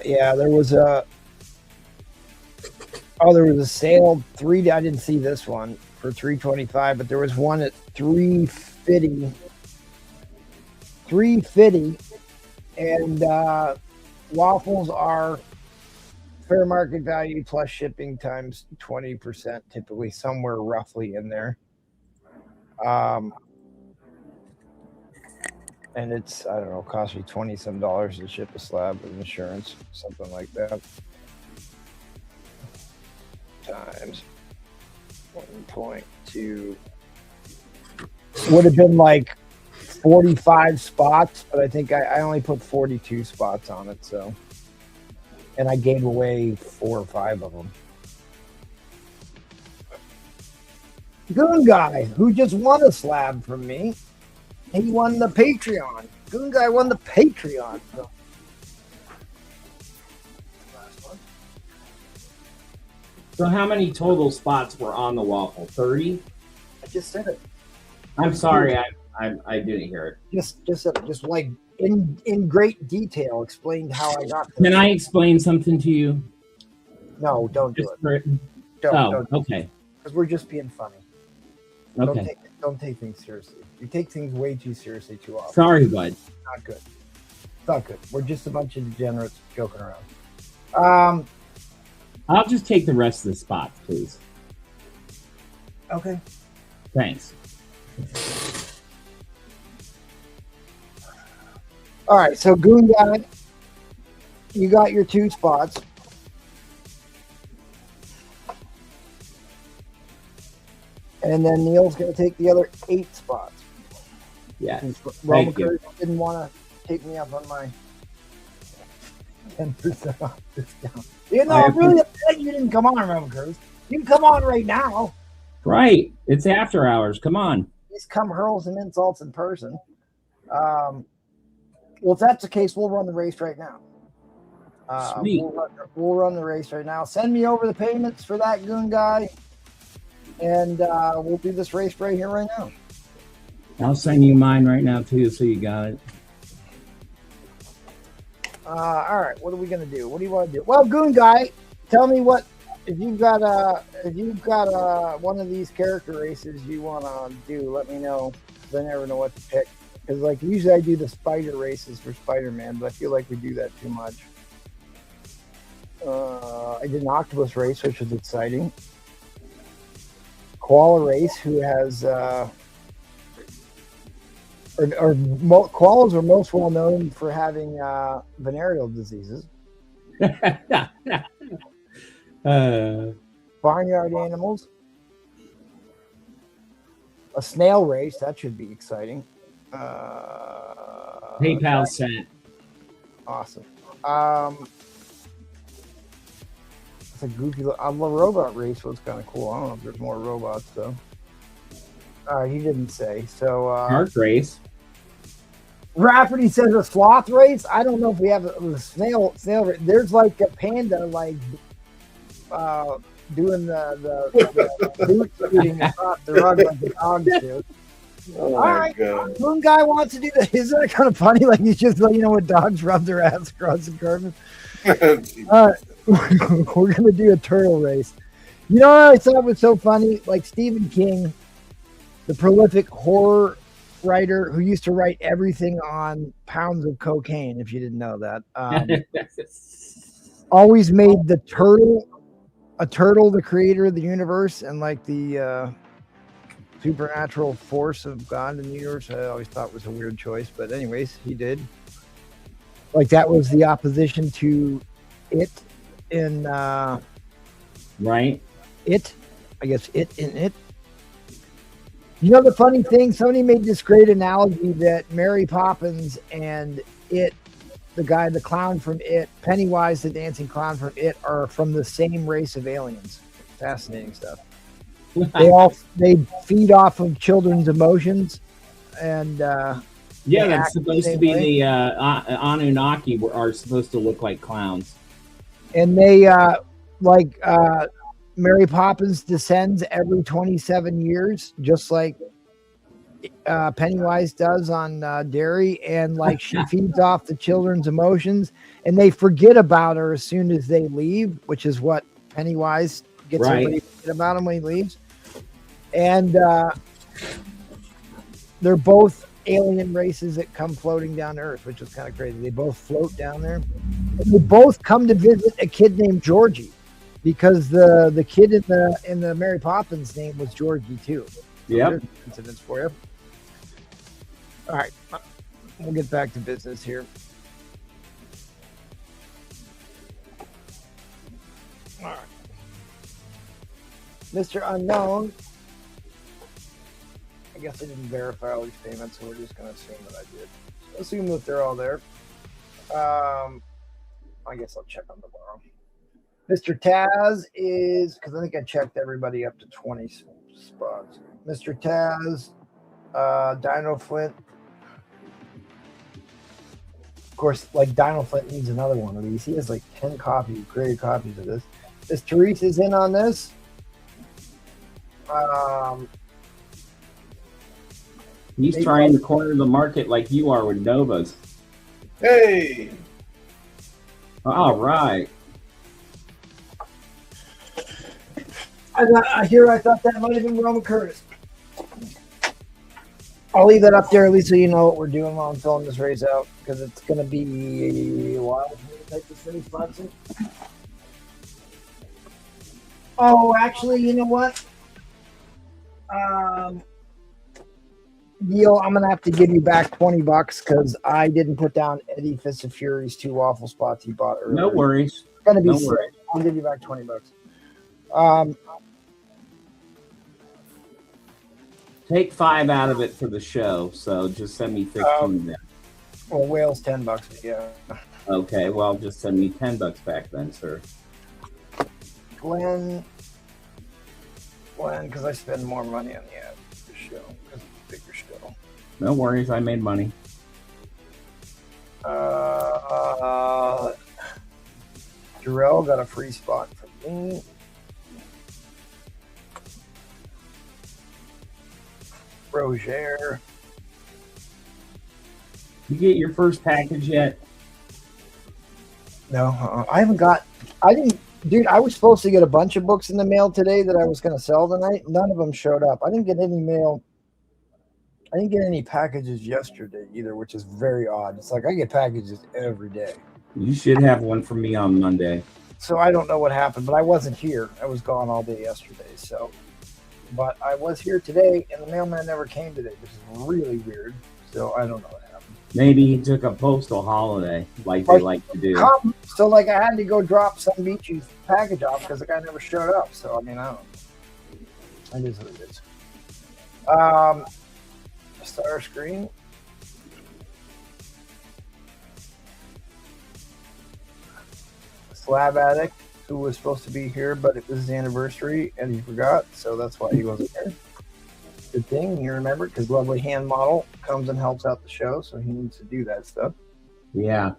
[SPEAKER 1] Yeah, there was a sale I didn't see this one for $325, but there was one at $350, and waffles are fair market value plus shipping times 20%, typically somewhere roughly in there. And it's, I don't know, cost me $20-some to ship a slab with insurance, something like that. Times 1.2 would have been like 45 spots, but I think I only put 42 spots on it, so. And I gave away 4 or 5 of them. Goon Guy, who just won a slab from me. He won the Patreon. Goon Guy won the Patreon.
[SPEAKER 5] So how many total spots were on the waffle? 30?
[SPEAKER 1] I just said it.
[SPEAKER 5] I'm sorry, I didn't hear it.
[SPEAKER 1] Just like in great detail explained how I got this.
[SPEAKER 5] Can I explain something to you?
[SPEAKER 1] No, don't do it.
[SPEAKER 5] Don't, okay.
[SPEAKER 1] Because we're just being funny.
[SPEAKER 5] Okay.
[SPEAKER 1] Don't take things seriously. You take things way too seriously too often.
[SPEAKER 5] Sorry, bud.
[SPEAKER 1] Not good. It's not good. We're just a bunch of degenerates joking around.
[SPEAKER 5] I'll just take the rest of the spots, please.
[SPEAKER 1] Okay.
[SPEAKER 5] Thanks.
[SPEAKER 1] All right, so Goon Guy, you got your 2 spots. And then Neil's going to take the other 8 spots.
[SPEAKER 5] Yeah.
[SPEAKER 1] Thank you. Didn't want to take me up on my 10% off discount. You know, I'm really upset you didn't come on, Roman Cruz. You can come on right now.
[SPEAKER 5] Right. It's after hours. Come on.
[SPEAKER 1] Please come hurl some insults in person. Well, if that's the case, we'll run the race right now.
[SPEAKER 5] Sweet.
[SPEAKER 1] We'll run the race right now. Send me over the payments for that Goon Guy. And we'll do this race right here, right now.
[SPEAKER 5] I'll send you mine right now, too, so you got it.
[SPEAKER 1] All right, what are we gonna do? What do you want to do? Well, Goon Guy, tell me what if you've got one of these character races you want to do. Let me know. 'Cause I never know what to pick. Because like usually I do the spider races for Spider-Man, but I feel like we do that too much. I did an octopus race, which was exciting. Koala race, who has koalas are most well known for having venereal diseases. Barnyard animals. A snail race, that should be exciting.
[SPEAKER 5] PayPal sent.
[SPEAKER 1] Awesome. It's a goofy. The robot race was kind of cool. I don't know if there's more robots though. He didn't say. So
[SPEAKER 5] Shark race.
[SPEAKER 1] Rafferty says a sloth race. I don't know if we have a snail race. There's like a panda like doing the boot shooting across the rug like the dogs do.
[SPEAKER 6] Oh
[SPEAKER 1] All
[SPEAKER 6] my
[SPEAKER 1] right,
[SPEAKER 6] God.
[SPEAKER 1] Goon Guy wants to do that. Isn't that kind of funny? Like he's just letting when dogs rub their ass across the carpet. All right, we're gonna do a turtle race. You know what I thought was so funny? Like Stephen King, the prolific horror writer who used to write everything on pounds of cocaine. If you didn't know that, always made the turtle the creator of the universe and like the supernatural force of God in the universe. I always thought was a weird choice, but anyways, he did. Like that was the opposition to it in
[SPEAKER 5] right.
[SPEAKER 1] It, I guess it in it. You know the funny thing, somebody made this great analogy that Mary Poppins and it, the clown from it, Pennywise the dancing clown from it, are from the same race of aliens. Fascinating stuff. They feed off of children's emotions, and
[SPEAKER 5] Yeah,
[SPEAKER 1] They
[SPEAKER 5] that's
[SPEAKER 1] act the
[SPEAKER 5] supposed to
[SPEAKER 1] same
[SPEAKER 5] be
[SPEAKER 1] way.
[SPEAKER 5] the Anunnaki are supposed to look like clowns.
[SPEAKER 1] And they Mary Poppins descends every 27 years, just like Pennywise does on Derry, and like she feeds off the children's emotions, and they forget about her as soon as they leave, which is what Pennywise gets everybody to forget about him when he leaves. And they're both alien races that come floating down to Earth, which is kind of crazy. They both float down there. And they both come to visit a kid named Georgie, because the kid in the Mary Poppins name was Georgie too. So
[SPEAKER 5] Yep.
[SPEAKER 1] Incidents for you. All right, we'll get back to business here. All right, Mr. Unknown. I guess I didn't verify all these payments, so we're just going to assume that I did. So assume that they're all there. I guess I'll check on tomorrow. Mr. Taz is, because I think I checked everybody up to 20 spots. Mr. Taz, Dino Flint. Of course, like Dino Flint needs another one of these. He has like 10 copies, created copies of this. Miss Therese is in on this.
[SPEAKER 5] He's trying to corner the market like you are with Novas.
[SPEAKER 6] Hey!
[SPEAKER 5] All right.
[SPEAKER 1] I thought that might have been Roman Curtis. I'll leave that up there at least so you know what we're doing while I'm filling this race out, because it's going to be a while for me to take this many spots in. Oh, actually, you know what? Neil, I'm going to have to give you back $20 because I didn't put down Eddie Fist of Fury's 2 waffle spots he bought earlier.
[SPEAKER 5] No worries.
[SPEAKER 1] It's going to be
[SPEAKER 5] No
[SPEAKER 1] sick.
[SPEAKER 5] worries.
[SPEAKER 1] I'll give you back $20.
[SPEAKER 5] Take 5 out of it for the show, so just send me 15 then.
[SPEAKER 1] Well, whale's $10, yeah.
[SPEAKER 5] Okay, well, just send me $10 back then, sir.
[SPEAKER 1] Glenn, because I spend more money on the show because it's a bigger show.
[SPEAKER 5] No worries, I made money.
[SPEAKER 1] Jarrell got a free spot from me. Roger.
[SPEAKER 5] You get your first package yet?
[SPEAKER 1] No, I haven't got. I didn't, dude. I was supposed to get a bunch of books in the mail today that I was going to sell tonight. None of them showed up. I didn't get any mail. I didn't get any packages yesterday either, which is very odd. It's like I get packages every day.
[SPEAKER 5] You should have one for me on Monday.
[SPEAKER 1] So I don't know what happened, but I wasn't here. I was gone all day yesterday. So, but I was here today, and the mailman never came today, which is really weird. So I don't know what happened.
[SPEAKER 5] Maybe he took a postal holiday, like they like to do.
[SPEAKER 1] So like I had to go drop some Beachy's package off because the guy never showed up. So I mean, I don't know. It is what it is. Star screen. Slab Addict, who was supposed to be here, but it was his anniversary and he forgot, so that's why he wasn't here. Good thing you remembered, because Lovely Hand Model comes and helps out the show, so he needs to do that stuff.
[SPEAKER 5] Yeah.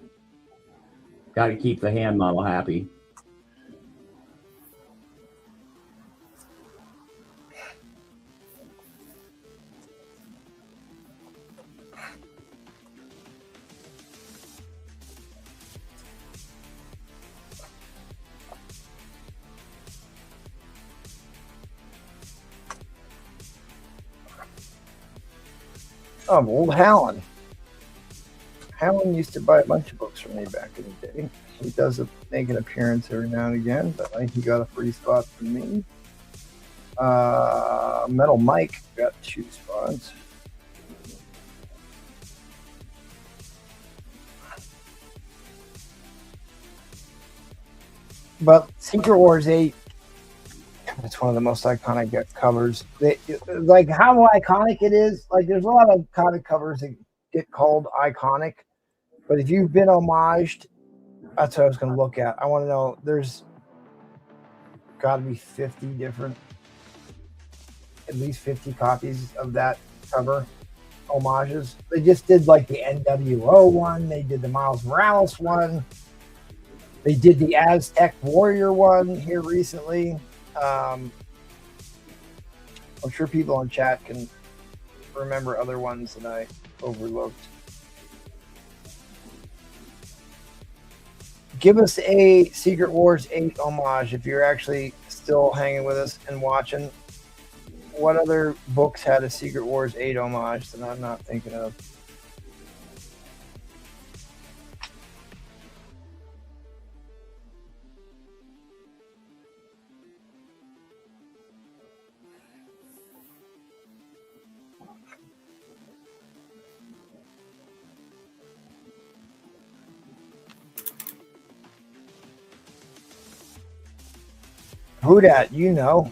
[SPEAKER 5] Got to keep the hand model happy.
[SPEAKER 1] Oh, old Hallen. Hallen used to buy a bunch of books from me back in the day. He does make an appearance every now and again, but I think he got a free spot from me. Metal Mike got 2 spots. But Secret Wars 8, it's one of the most iconic covers. Like how iconic it is. Like there's a lot of comic covers that get called iconic, but if you've been homaged, that's what I was going to look at. I want to know. There's got to be 50 different, at least 50 copies of that cover homages. They just did like the NWO one. They did the Miles Morales one. They did the Aztec Warrior one here recently. I'm sure people in chat can remember other ones that I overlooked. Give us a Secret Wars 8 homage if you're actually still hanging with us and watching. What other books had a Secret Wars 8 homage that I'm not thinking of? Who dat? You know.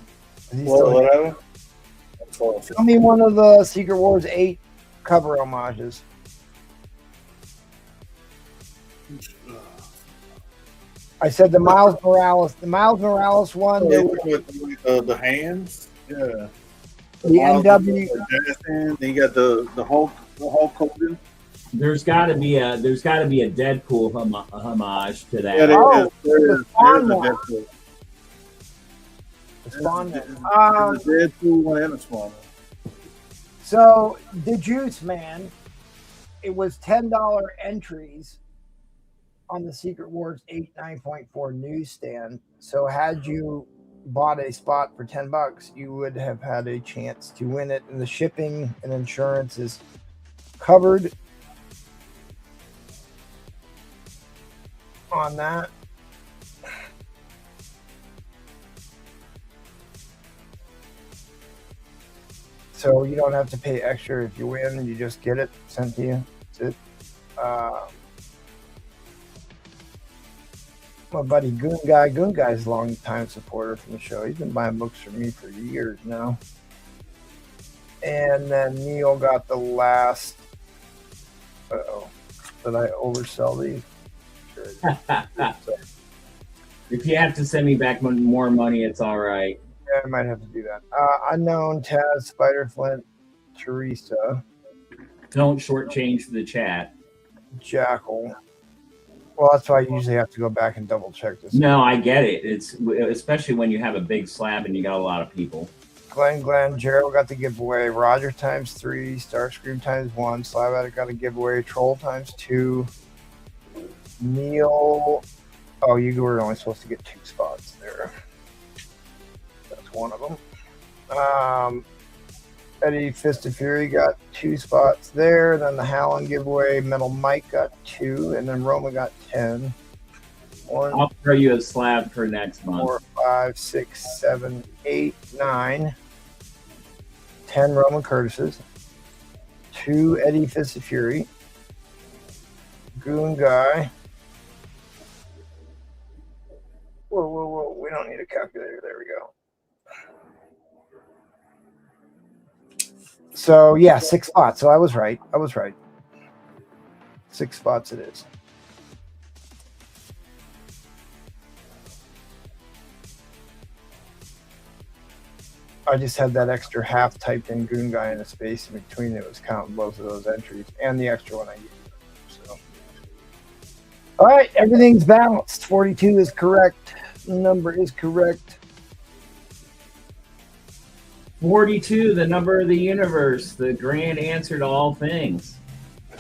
[SPEAKER 1] Is he still here?
[SPEAKER 6] Whatever.
[SPEAKER 1] Tell me one of the Secret Wars 8 cover homages. I said the Miles Morales. The Miles Morales one.
[SPEAKER 6] With the hands. Yeah.
[SPEAKER 1] The NW.
[SPEAKER 6] Then you got the Hulk Hogan.
[SPEAKER 5] There's got to be a Deadpool homage to that.
[SPEAKER 6] Yeah,
[SPEAKER 1] Oh,
[SPEAKER 6] there's
[SPEAKER 1] the
[SPEAKER 6] a
[SPEAKER 1] Spawn one.
[SPEAKER 6] Deadpool.
[SPEAKER 1] The Spawn
[SPEAKER 6] There's
[SPEAKER 1] one.
[SPEAKER 6] a Deadpool one and a Spawn one.
[SPEAKER 1] So the Juice Man, it was $10 entries on the Secret Wars 8 9.4 newsstand. So had you bought a spot for $10, you would have had a chance to win it, and the shipping and insurance is covered on that. So you don't have to pay extra if you win. You just get it sent to you. That's it. My buddy Goon Guy's a long time supporter from the show. He's been buying books from me for years now. And then Neil got the last. Did I oversell these? Sure.
[SPEAKER 5] If you have to send me back more money, it's all right.
[SPEAKER 1] Yeah, I might have to do that. Unknown, Taz, Spider Flint, Teresa.
[SPEAKER 5] Don't shortchange the chat.
[SPEAKER 1] Jackal. Well, that's why I usually have to go back and double check this.
[SPEAKER 5] No, I get it. It's especially when you have a big slab and you got a lot of people.
[SPEAKER 1] Glenn, Gerald got the giveaway. Roger times 3, Starscream times 1, Slab Addict got a giveaway. Troll times 2. Neil. Oh, you were only supposed to get 2 spots there. That's one of them. Eddie Fist of Fury got 2 spots there. Then the Howland giveaway, Metal Mike got 2, and then Roma got 10. 1,
[SPEAKER 5] I'll throw you a slab for next month.
[SPEAKER 1] 4, 5, 6, 7, 8, 9. 10 Roman Curtises. 2 Eddie Fist of Fury. Goon Guy. Whoa. We don't need a calculator. There we go. So, yeah, 6 spots. So I was right. 6 spots it is. I just had that extra half typed in Goon Guy in a space in between. It was counting both of those entries and the extra one I used. So, all right, everything's balanced. 42 is correct. The number is correct.
[SPEAKER 5] 42, the number of the universe, the grand answer to all things.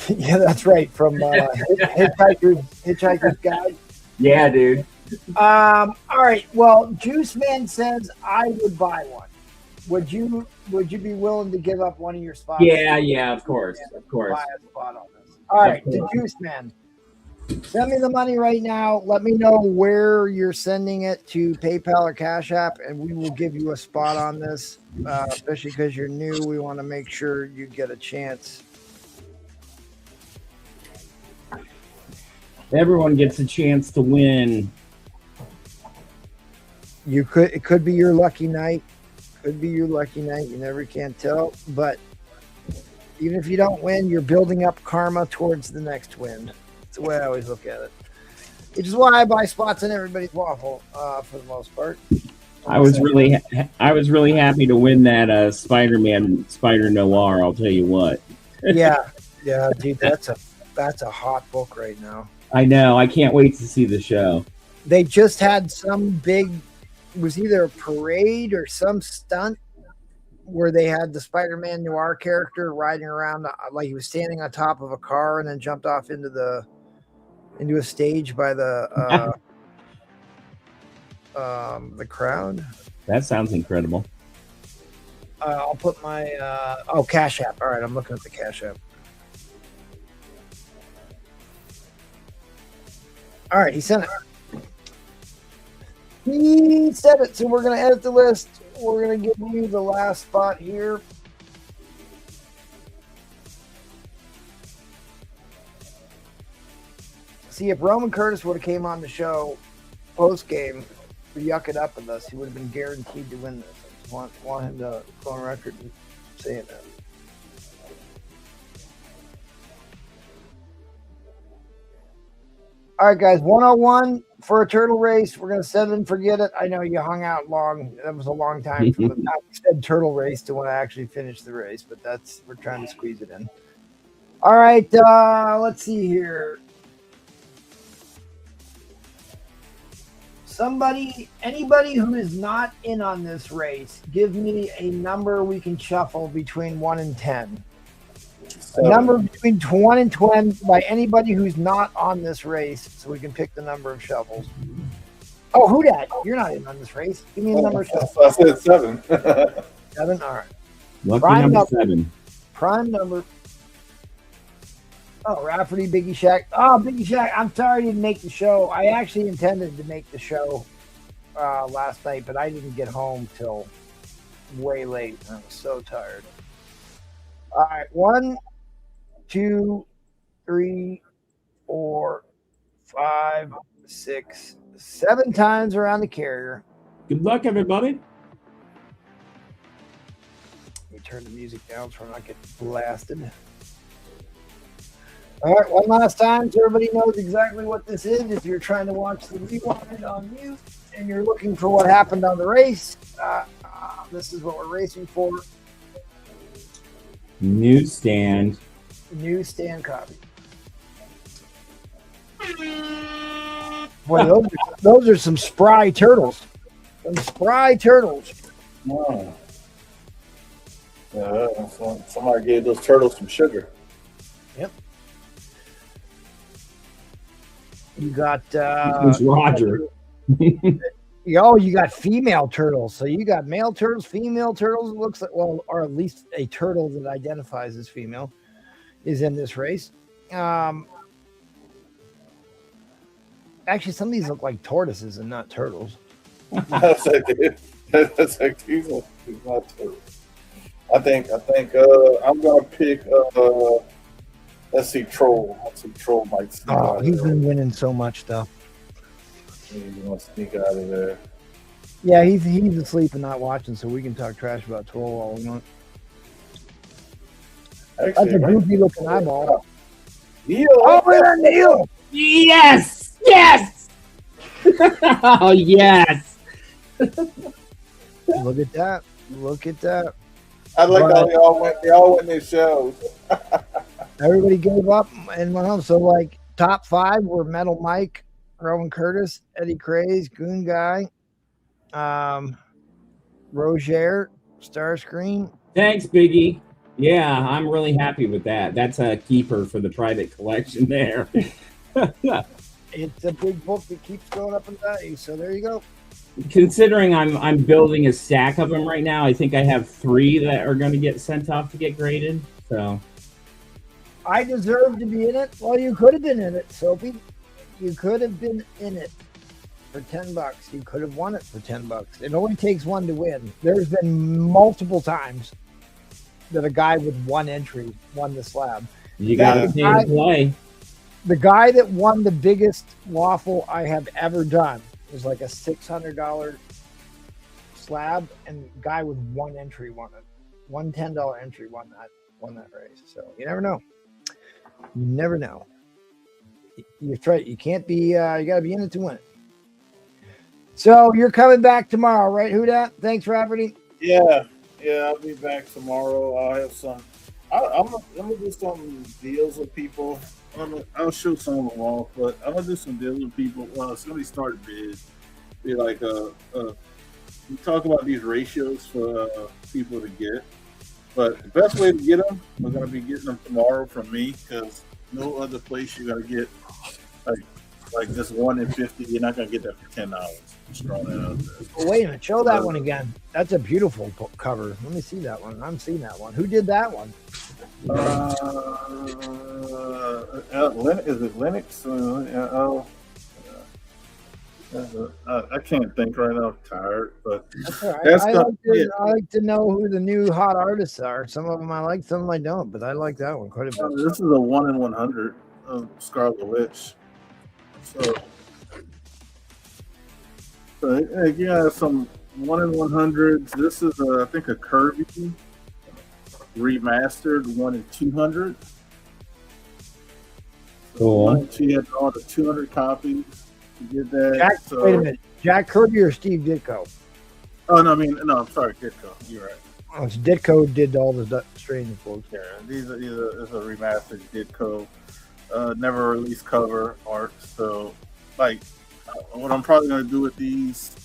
[SPEAKER 1] Yeah, that's right. From Hitchhiker's Guide.
[SPEAKER 5] Yeah, dude.
[SPEAKER 1] All right. Well, Juice Man says I would buy one. Would you be willing to give up one of your spots?
[SPEAKER 5] Yeah, of course.
[SPEAKER 1] Buy a spot on this. All right, the Juice Man. Send me the money right now. Let me know where you're sending it to, PayPal or Cash App, and we will give you a spot on this. Especially because you're new, we want to make sure you get a chance.
[SPEAKER 5] Everyone gets a chance to win.
[SPEAKER 1] It could be your lucky night. You never can tell. But even if you don't win, you're building up karma towards the next win. That's the way I always look at it. Which is why I buy spots in everybody's waffle for the most part.
[SPEAKER 5] I was really happy to win that Spider-Man Spider Noir. I'll tell you what.
[SPEAKER 1] Yeah, dude, that's a hot book right now.
[SPEAKER 5] I know. I can't wait to see the show.
[SPEAKER 1] They just had some big, it was either a parade or some stunt where they had the Spider-Man Noir character riding around like he was standing on top of a car and then jumped off into a stage by the crowd.
[SPEAKER 5] That sounds incredible.
[SPEAKER 1] I'll put my Cash App. All right, I'm looking at the Cash App. All right, he sent it. He said it, so we're going to edit the list. We're going to give you the last spot here. See, if Roman Curtis would have came on the show post-game to yuck it up with us, he would have been guaranteed to win this. I just want him to go on record and saying that. All right, guys, 101 for a turtle race. We're going to set it and forget it. I know you hung out long. That was a long time from the said turtle race to when I actually finished the race, but we're trying to squeeze it in. All right, let's see here. Anybody who is not in on this race, give me a number we can shuffle between 1 and 10. A number between 1 and 10 by anybody who's not on this race, so we can pick the number of shovels. Oh, who dat? You're not in on this race. Give me a number of shovels.
[SPEAKER 6] I said 7.
[SPEAKER 1] 7? All right.
[SPEAKER 5] Lucky
[SPEAKER 1] Prime
[SPEAKER 5] number 7.
[SPEAKER 1] Prime number. Oh, Rafferty, Biggie Shack. Oh, Biggie Shack, I'm sorry I didn't make the show. I actually intended to make the show last night, but I didn't get home till way late. I was so tired. All right, 1, 2, 3, 4, 5, 6, 7 times around the carrier.
[SPEAKER 5] Good luck, everybody.
[SPEAKER 1] Let me turn the music down so I'm not getting blasted. All right, one last time so everybody knows exactly what this is. If you're trying to watch the rewind on mute and you're looking for what happened on the race, this is what we're racing for.
[SPEAKER 5] Newsstand
[SPEAKER 1] Copy. Boy, those are some spry turtles. Some spry turtles.
[SPEAKER 6] Oh. Somebody gave those turtles some sugar.
[SPEAKER 1] Yep. You got
[SPEAKER 5] It's Roger.
[SPEAKER 1] you got female turtles. So you got male turtles, female turtles. It looks like, well, or at least a turtle that identifies as female is in this race. Actually, some of these look like tortoises and not turtles.
[SPEAKER 6] That's like these are not turtles. I think I'm gonna pick. Let's see, Troll. Let's see, Troll might sneak out of
[SPEAKER 1] He's
[SPEAKER 6] there.
[SPEAKER 1] been winning so much stuff.
[SPEAKER 6] He's gonna sneak out of there.
[SPEAKER 1] Yeah, he's asleep and not watching, so we can talk trash about Troll all we want. That's a goofy looking eyeball.
[SPEAKER 6] Neil.
[SPEAKER 1] Oh, we're Neil.
[SPEAKER 5] Yes! Yes! Oh, yes!
[SPEAKER 1] Look at that. Look at that.
[SPEAKER 6] I like how they all went their shows.
[SPEAKER 1] Everybody gave up and went home. So, like, top 5 were Metal Mike, Rowan Curtis, Eddie Craze, Goon Guy, Roger, Starscream.
[SPEAKER 5] Thanks, Biggie. Yeah, I'm really happy with that. That's a keeper for the private collection there.
[SPEAKER 1] It's a big book that keeps going up in value. So there you go.
[SPEAKER 5] Considering I'm building a stack of them right now, I think I have 3 that are going to get sent off to get graded. So
[SPEAKER 1] I deserve to be in it. Well, you could have been in it, Soapy. You could have been in it for $10. You could have won it for $10. It only takes one to win. There's been multiple times that a guy with 1 entry won the slab.
[SPEAKER 5] you got to pay to play.
[SPEAKER 1] The guy that won the biggest waffle I have ever done was like a $600 slab, and the guy with 1 entry won it. One $10 entry won that race. So you never know. You never know. You're right. You can't be. You got to be in it to win it. So you're coming back tomorrow, right? Who dat? Thanks, Rafferty.
[SPEAKER 6] Yeah, I'll be back tomorrow. I'm gonna do some deals with people. I'll show some of them off, but I'm gonna do some deals with people. Well, it's gonna be start big. Be like we talk about these ratios for people to get, but the best way to get them, we're gonna be getting them tomorrow from me because no other place you're gonna get like this 1 in 50. You're not gonna get that for $10. Just throwing that out there.
[SPEAKER 1] Oh, wait a minute, show that one again. That's a beautiful cover. Let me see that one. I'm seeing that one. Who did that one?
[SPEAKER 6] Is it Linux? I can't think right now. I'm tired, but
[SPEAKER 1] that's all right. I like to know who the new hot artists are. Some of them I like, some of them I don't, but I like that one quite a bit.
[SPEAKER 6] This is a 1 in 100 of Scarlet Witch. So yeah, some 1 in 100s. This is I think a Kirby remastered 1 in 200.
[SPEAKER 5] Cool.
[SPEAKER 6] She had all the 200 copies. You get that.
[SPEAKER 1] Wait a minute, Jack Kirby or Steve Ditko?
[SPEAKER 6] Oh no, I'm sorry, Ditko. You're right.
[SPEAKER 1] Oh, it's Ditko did all the Stranger folks.
[SPEAKER 6] Yeah, these are a remastered Ditko. Never released cover art. So, like, what I'm probably gonna do with these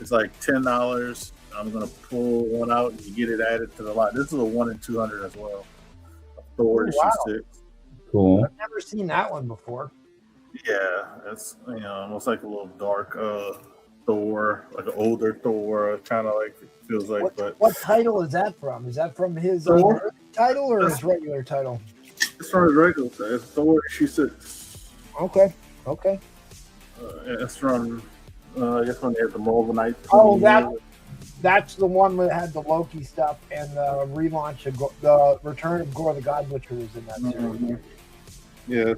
[SPEAKER 6] is like $10. I'm gonna pull one out and you get it added to the line. This is a 1 in 200 as well. Thor issue 6.
[SPEAKER 5] Cool.
[SPEAKER 1] I've never seen that one before.
[SPEAKER 6] Yeah, it's almost like a little dark Thor, like an older Thor, kind of like it feels like.
[SPEAKER 1] What title is that from? Is that from his title or his regular title?
[SPEAKER 6] It's from his regular title. It's Thor issue 6.
[SPEAKER 1] Okay.
[SPEAKER 6] It's from I guess when they had the Marvel Knights.
[SPEAKER 1] Oh, that's the one that had the Loki stuff and the relaunch of the Return of Gore the God Butcher was in that series.
[SPEAKER 6] Mm-hmm. Yeah,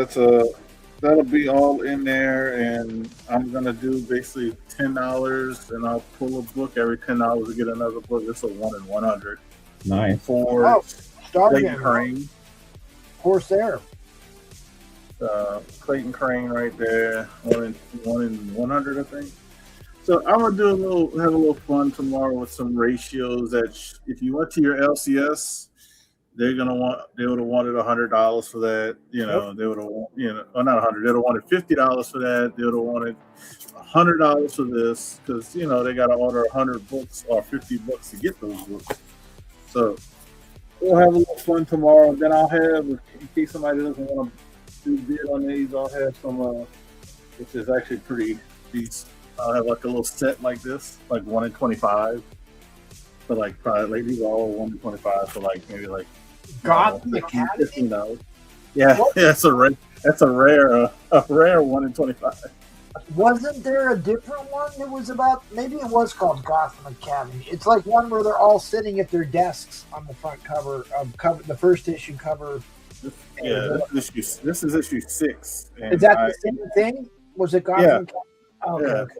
[SPEAKER 6] so that'll be all in there, and I'm gonna do basically $10, and I'll pull a book every $10 to get another book. It's a 1 in 100.
[SPEAKER 5] Nice.
[SPEAKER 6] For Clayton Crane.
[SPEAKER 1] Of course, there.
[SPEAKER 6] Clayton Crane right there, 1 in 100, I think. So I'm gonna have a little fun tomorrow with some ratios that if you went to your LCS, they would have wanted $100 for that. They would have, not 100. They would have wanted $50 for that. They would have wanted $100 for this because they got to order 100 books or 50 books to get those books. So we'll have a little fun tomorrow. Then I'll have, in case somebody doesn't want to do bid on these, I'll have some, which is actually pretty decent. I'll have like a little set like this, like 1 in 25. But like probably these are all 1 in 25 for like maybe like
[SPEAKER 1] Gotham Academy.
[SPEAKER 6] $15. Yeah, that's a rare 1 in 25.
[SPEAKER 1] Wasn't there a different one that was about? Maybe it was called Gotham Academy. It's like one where they're all sitting at their desks on the front cover of the first issue cover.
[SPEAKER 6] This is issue 6.
[SPEAKER 1] Is that the same thing? Was it Gotham Academy? Oh,
[SPEAKER 6] yeah.
[SPEAKER 1] Okay.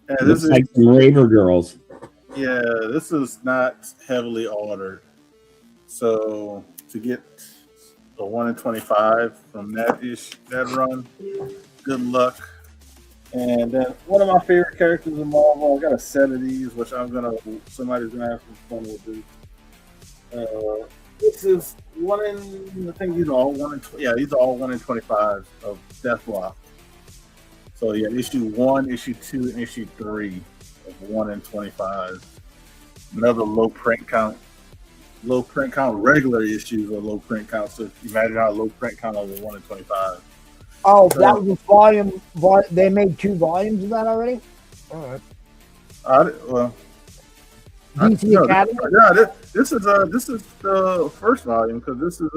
[SPEAKER 6] Yeah, this is
[SPEAKER 5] like some Raver Girls.
[SPEAKER 6] Yeah, this is not heavily ordered. So to get a 1 in 25 from that run, good luck. And then one of my favorite characters in Marvel, I got a set of these, which somebody's gonna have some fun with this. This is 1 in, I think these are all 1 in, these are all 1 in 25 of Deathlock. So yeah, issue 1, issue 2, and issue 3 of 1 in 25. Another low print count. Low print count regular issues or low print count. So imagine how low print count of 1 in 25.
[SPEAKER 1] Oh, so, that was a volume. They made 2 volumes of that already. All right. DC Academy.
[SPEAKER 6] This is the first volume because this is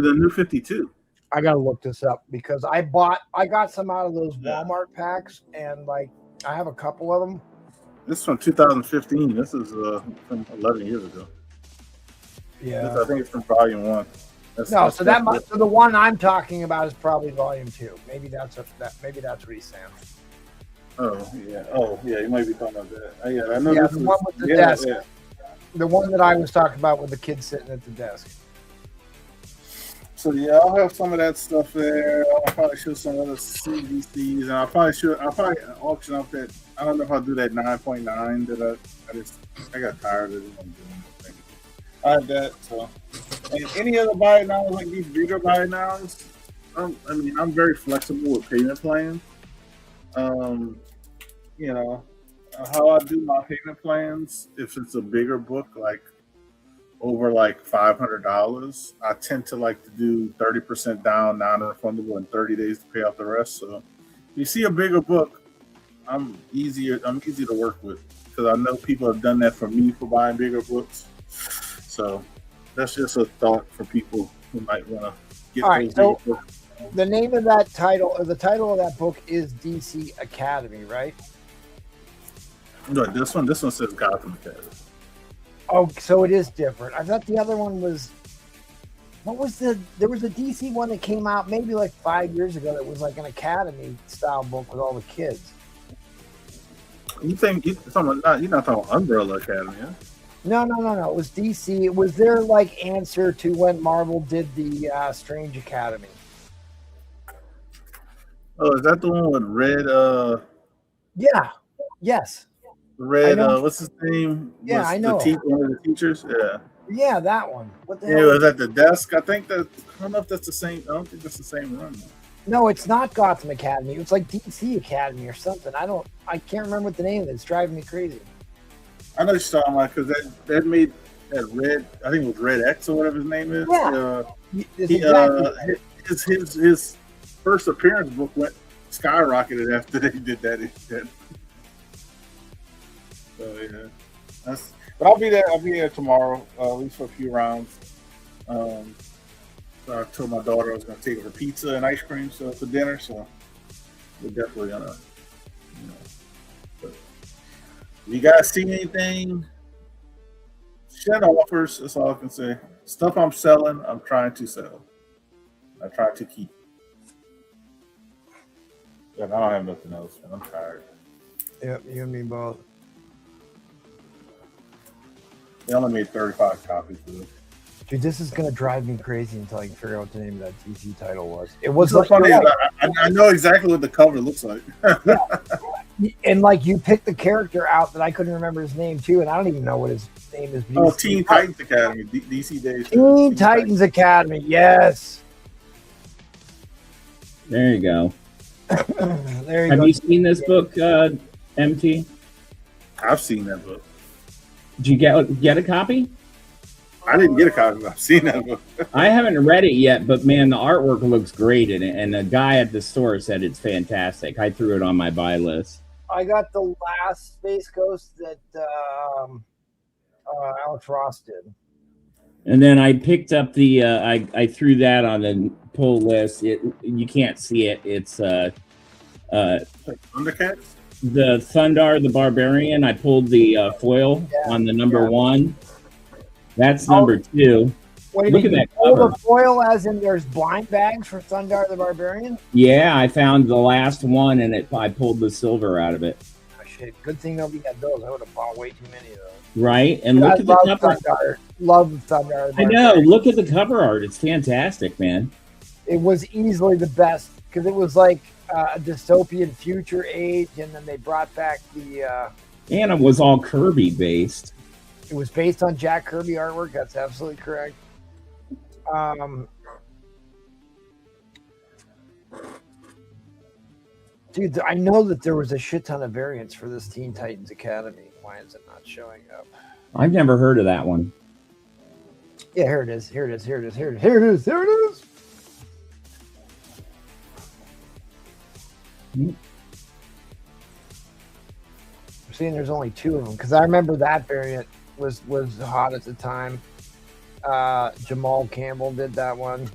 [SPEAKER 6] the new 52.
[SPEAKER 1] I gotta look this up because I got some out of those Walmart packs and like I have a couple of them.
[SPEAKER 6] This is from 2015. This is from 11 years ago.
[SPEAKER 1] Yeah,
[SPEAKER 6] I think it's from volume 1.
[SPEAKER 1] So the one I'm talking about is probably volume 2. Maybe that's what he's saying.
[SPEAKER 6] Oh yeah, you might be talking about that. I know.
[SPEAKER 1] Yeah, the one with the desk. Yeah. The one that I was talking about with the kid sitting at the desk.
[SPEAKER 6] So yeah, I'll have some of that stuff there. I'll probably show some other CDCs, and I'll probably auction off that. I don't know if I'll do that 9.9 that I got tired of it. I have that. So, and any other buy it nows like these bigger buy it nows, I'm very flexible with payment plans. Um, you know, how I do my payment plans. If it's a bigger book, like over like $500, I tend to like to do 30% down, non-refundable, and 30 days to pay off the rest. So, if you see a bigger book, I'm easy to work with because I know people have done that for me for buying bigger books. So that's just a thought for people who might want to get
[SPEAKER 1] All right,
[SPEAKER 6] those
[SPEAKER 1] so
[SPEAKER 6] bigger books.
[SPEAKER 1] the name of that title, or the title of that book, is DC Academy, right?
[SPEAKER 6] No, this one says Gotham Academy.
[SPEAKER 1] Oh, so it is different. I thought the other one was. What was there was a DC one that came out maybe like 5 years ago that was like an Academy style book with all the kids.
[SPEAKER 6] You're not talking about Umbrella Academy, huh?
[SPEAKER 1] No. It was DC. It was their like answer to when Marvel did the Strange Academy.
[SPEAKER 6] Oh, is that the one with Red?
[SPEAKER 1] Yeah. Yes.
[SPEAKER 6] Red. What's his name?
[SPEAKER 1] Yeah, I know.
[SPEAKER 6] One of the teachers. Yeah.
[SPEAKER 1] Yeah, that one. What the
[SPEAKER 6] Yeah,
[SPEAKER 1] hell?
[SPEAKER 6] it was at the desk. I don't know if that's the same. I don't think that's the same one.
[SPEAKER 1] No, it's not Gotham Academy. It's like DC Academy or something. I can't remember what the name of it. It's driving me crazy.
[SPEAKER 6] I know you're talking about because that made that Red. I think it was Red X or whatever his name is.
[SPEAKER 1] Yeah.
[SPEAKER 6] His first appearance book went skyrocketed after they did that. So yeah, but I'll be there. I'll be there tomorrow, at least for a few rounds. So I told my daughter I was going to take her pizza and ice cream for dinner. So we're definitely gonna, But if you guys see anything, shed offers. That's all I can say. Stuff I'm selling, I'm trying to sell. I try to keep. Yeah, I don't have nothing else, man. I'm tired.
[SPEAKER 1] Yep, you and me both.
[SPEAKER 6] They only made 35 copies of it.
[SPEAKER 1] Dude, this is gonna drive me crazy until I can figure out what the name of that DC title was. It was
[SPEAKER 6] so funny. I know exactly what the cover looks like.
[SPEAKER 1] Yeah. And like you picked the character out that I couldn't remember his name too, and I don't even know what his name is.
[SPEAKER 6] Oh, Teen Titans Academy, DC Days.
[SPEAKER 1] Teen Titans Academy, yes.
[SPEAKER 5] There you go.
[SPEAKER 1] There you
[SPEAKER 5] Have
[SPEAKER 1] go.
[SPEAKER 5] you seen this book, MT?
[SPEAKER 6] I've seen that book.
[SPEAKER 5] Did you get a copy?
[SPEAKER 6] I didn't get a copy, but I've seen that book.
[SPEAKER 5] I haven't read it yet, but man, the artwork looks great in it, and the guy at the store said it's fantastic. I threw it on my buy list.
[SPEAKER 1] I got the last Space Ghost that Alex Ross did.
[SPEAKER 5] And then I picked up the I threw that on the pull list. You can't see it. It's
[SPEAKER 6] Thundercats?
[SPEAKER 5] The Thundar the Barbarian. I pulled the foil on the number 1. That's number 2. Look at that cover.
[SPEAKER 1] The foil, as in there's blind bags for Thundar the Barbarian?
[SPEAKER 5] Yeah, I found the last one, and I pulled the silver out of it.
[SPEAKER 1] Oh, shit. Good thing nobody had those. I would have bought way too many of those.
[SPEAKER 5] Right, and look at the cover.
[SPEAKER 1] Thundar. Love Thundar.
[SPEAKER 5] I know. Look at the cover art. It's fantastic, man.
[SPEAKER 1] It was easily the best because it was like a dystopian future age, and then they brought back the.
[SPEAKER 5] And it was all Kirby based.
[SPEAKER 1] It was based on Jack Kirby artwork. That's absolutely correct. Dude, I know that there was a shit ton of variants for this Teen Titans Academy. Why is it not showing up?
[SPEAKER 5] I've never heard of that one.
[SPEAKER 1] Yeah, here it is. Here it is. Here it is. Here it is. Here it is. There it is. I'm seeing there's only 2 of them because I remember that variant was hot at the time. Jamal Campbell did that one,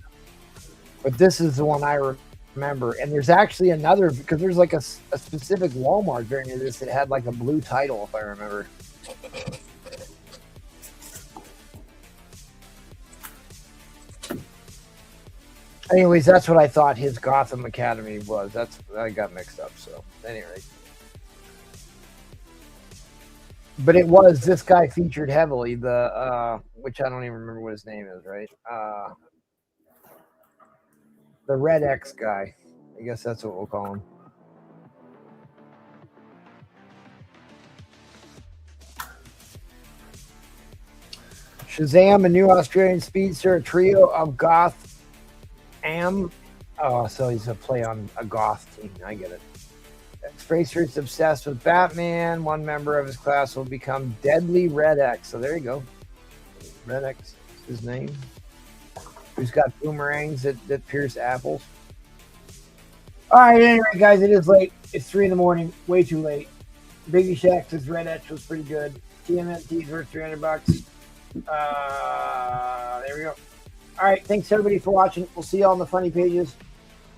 [SPEAKER 1] but this is the one I remember. And there's actually another because there's like a specific Walmart variant of this that had like a blue title, if I remember. Anyways, that's what I thought his Gotham Academy was. I got mixed up. So, anyway. But it was this guy featured heavily, which I don't even remember what his name is, right? The Red X guy. I guess that's what we'll call him. Shazam, a new Australian speedster, a trio of goth am. Oh, so he's a play on a goth team. I get it. X-Racer is obsessed with Batman. One member of his class will become Deadly Red X. So there you go. Red X is his name. Who's got boomerangs that pierce apples. All right, anyway, guys, it is late. It's 3 in the morning. Way too late. Biggie Shax's Red Etch was pretty good. TMNT's worth $300. There we go. All right, thanks everybody for watching. We'll see you all on the funny pages.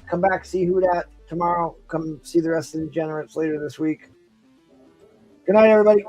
[SPEAKER 1] Come back, see who dat tomorrow. Come see the rest of the Degenerates later this week. Good night, everybody.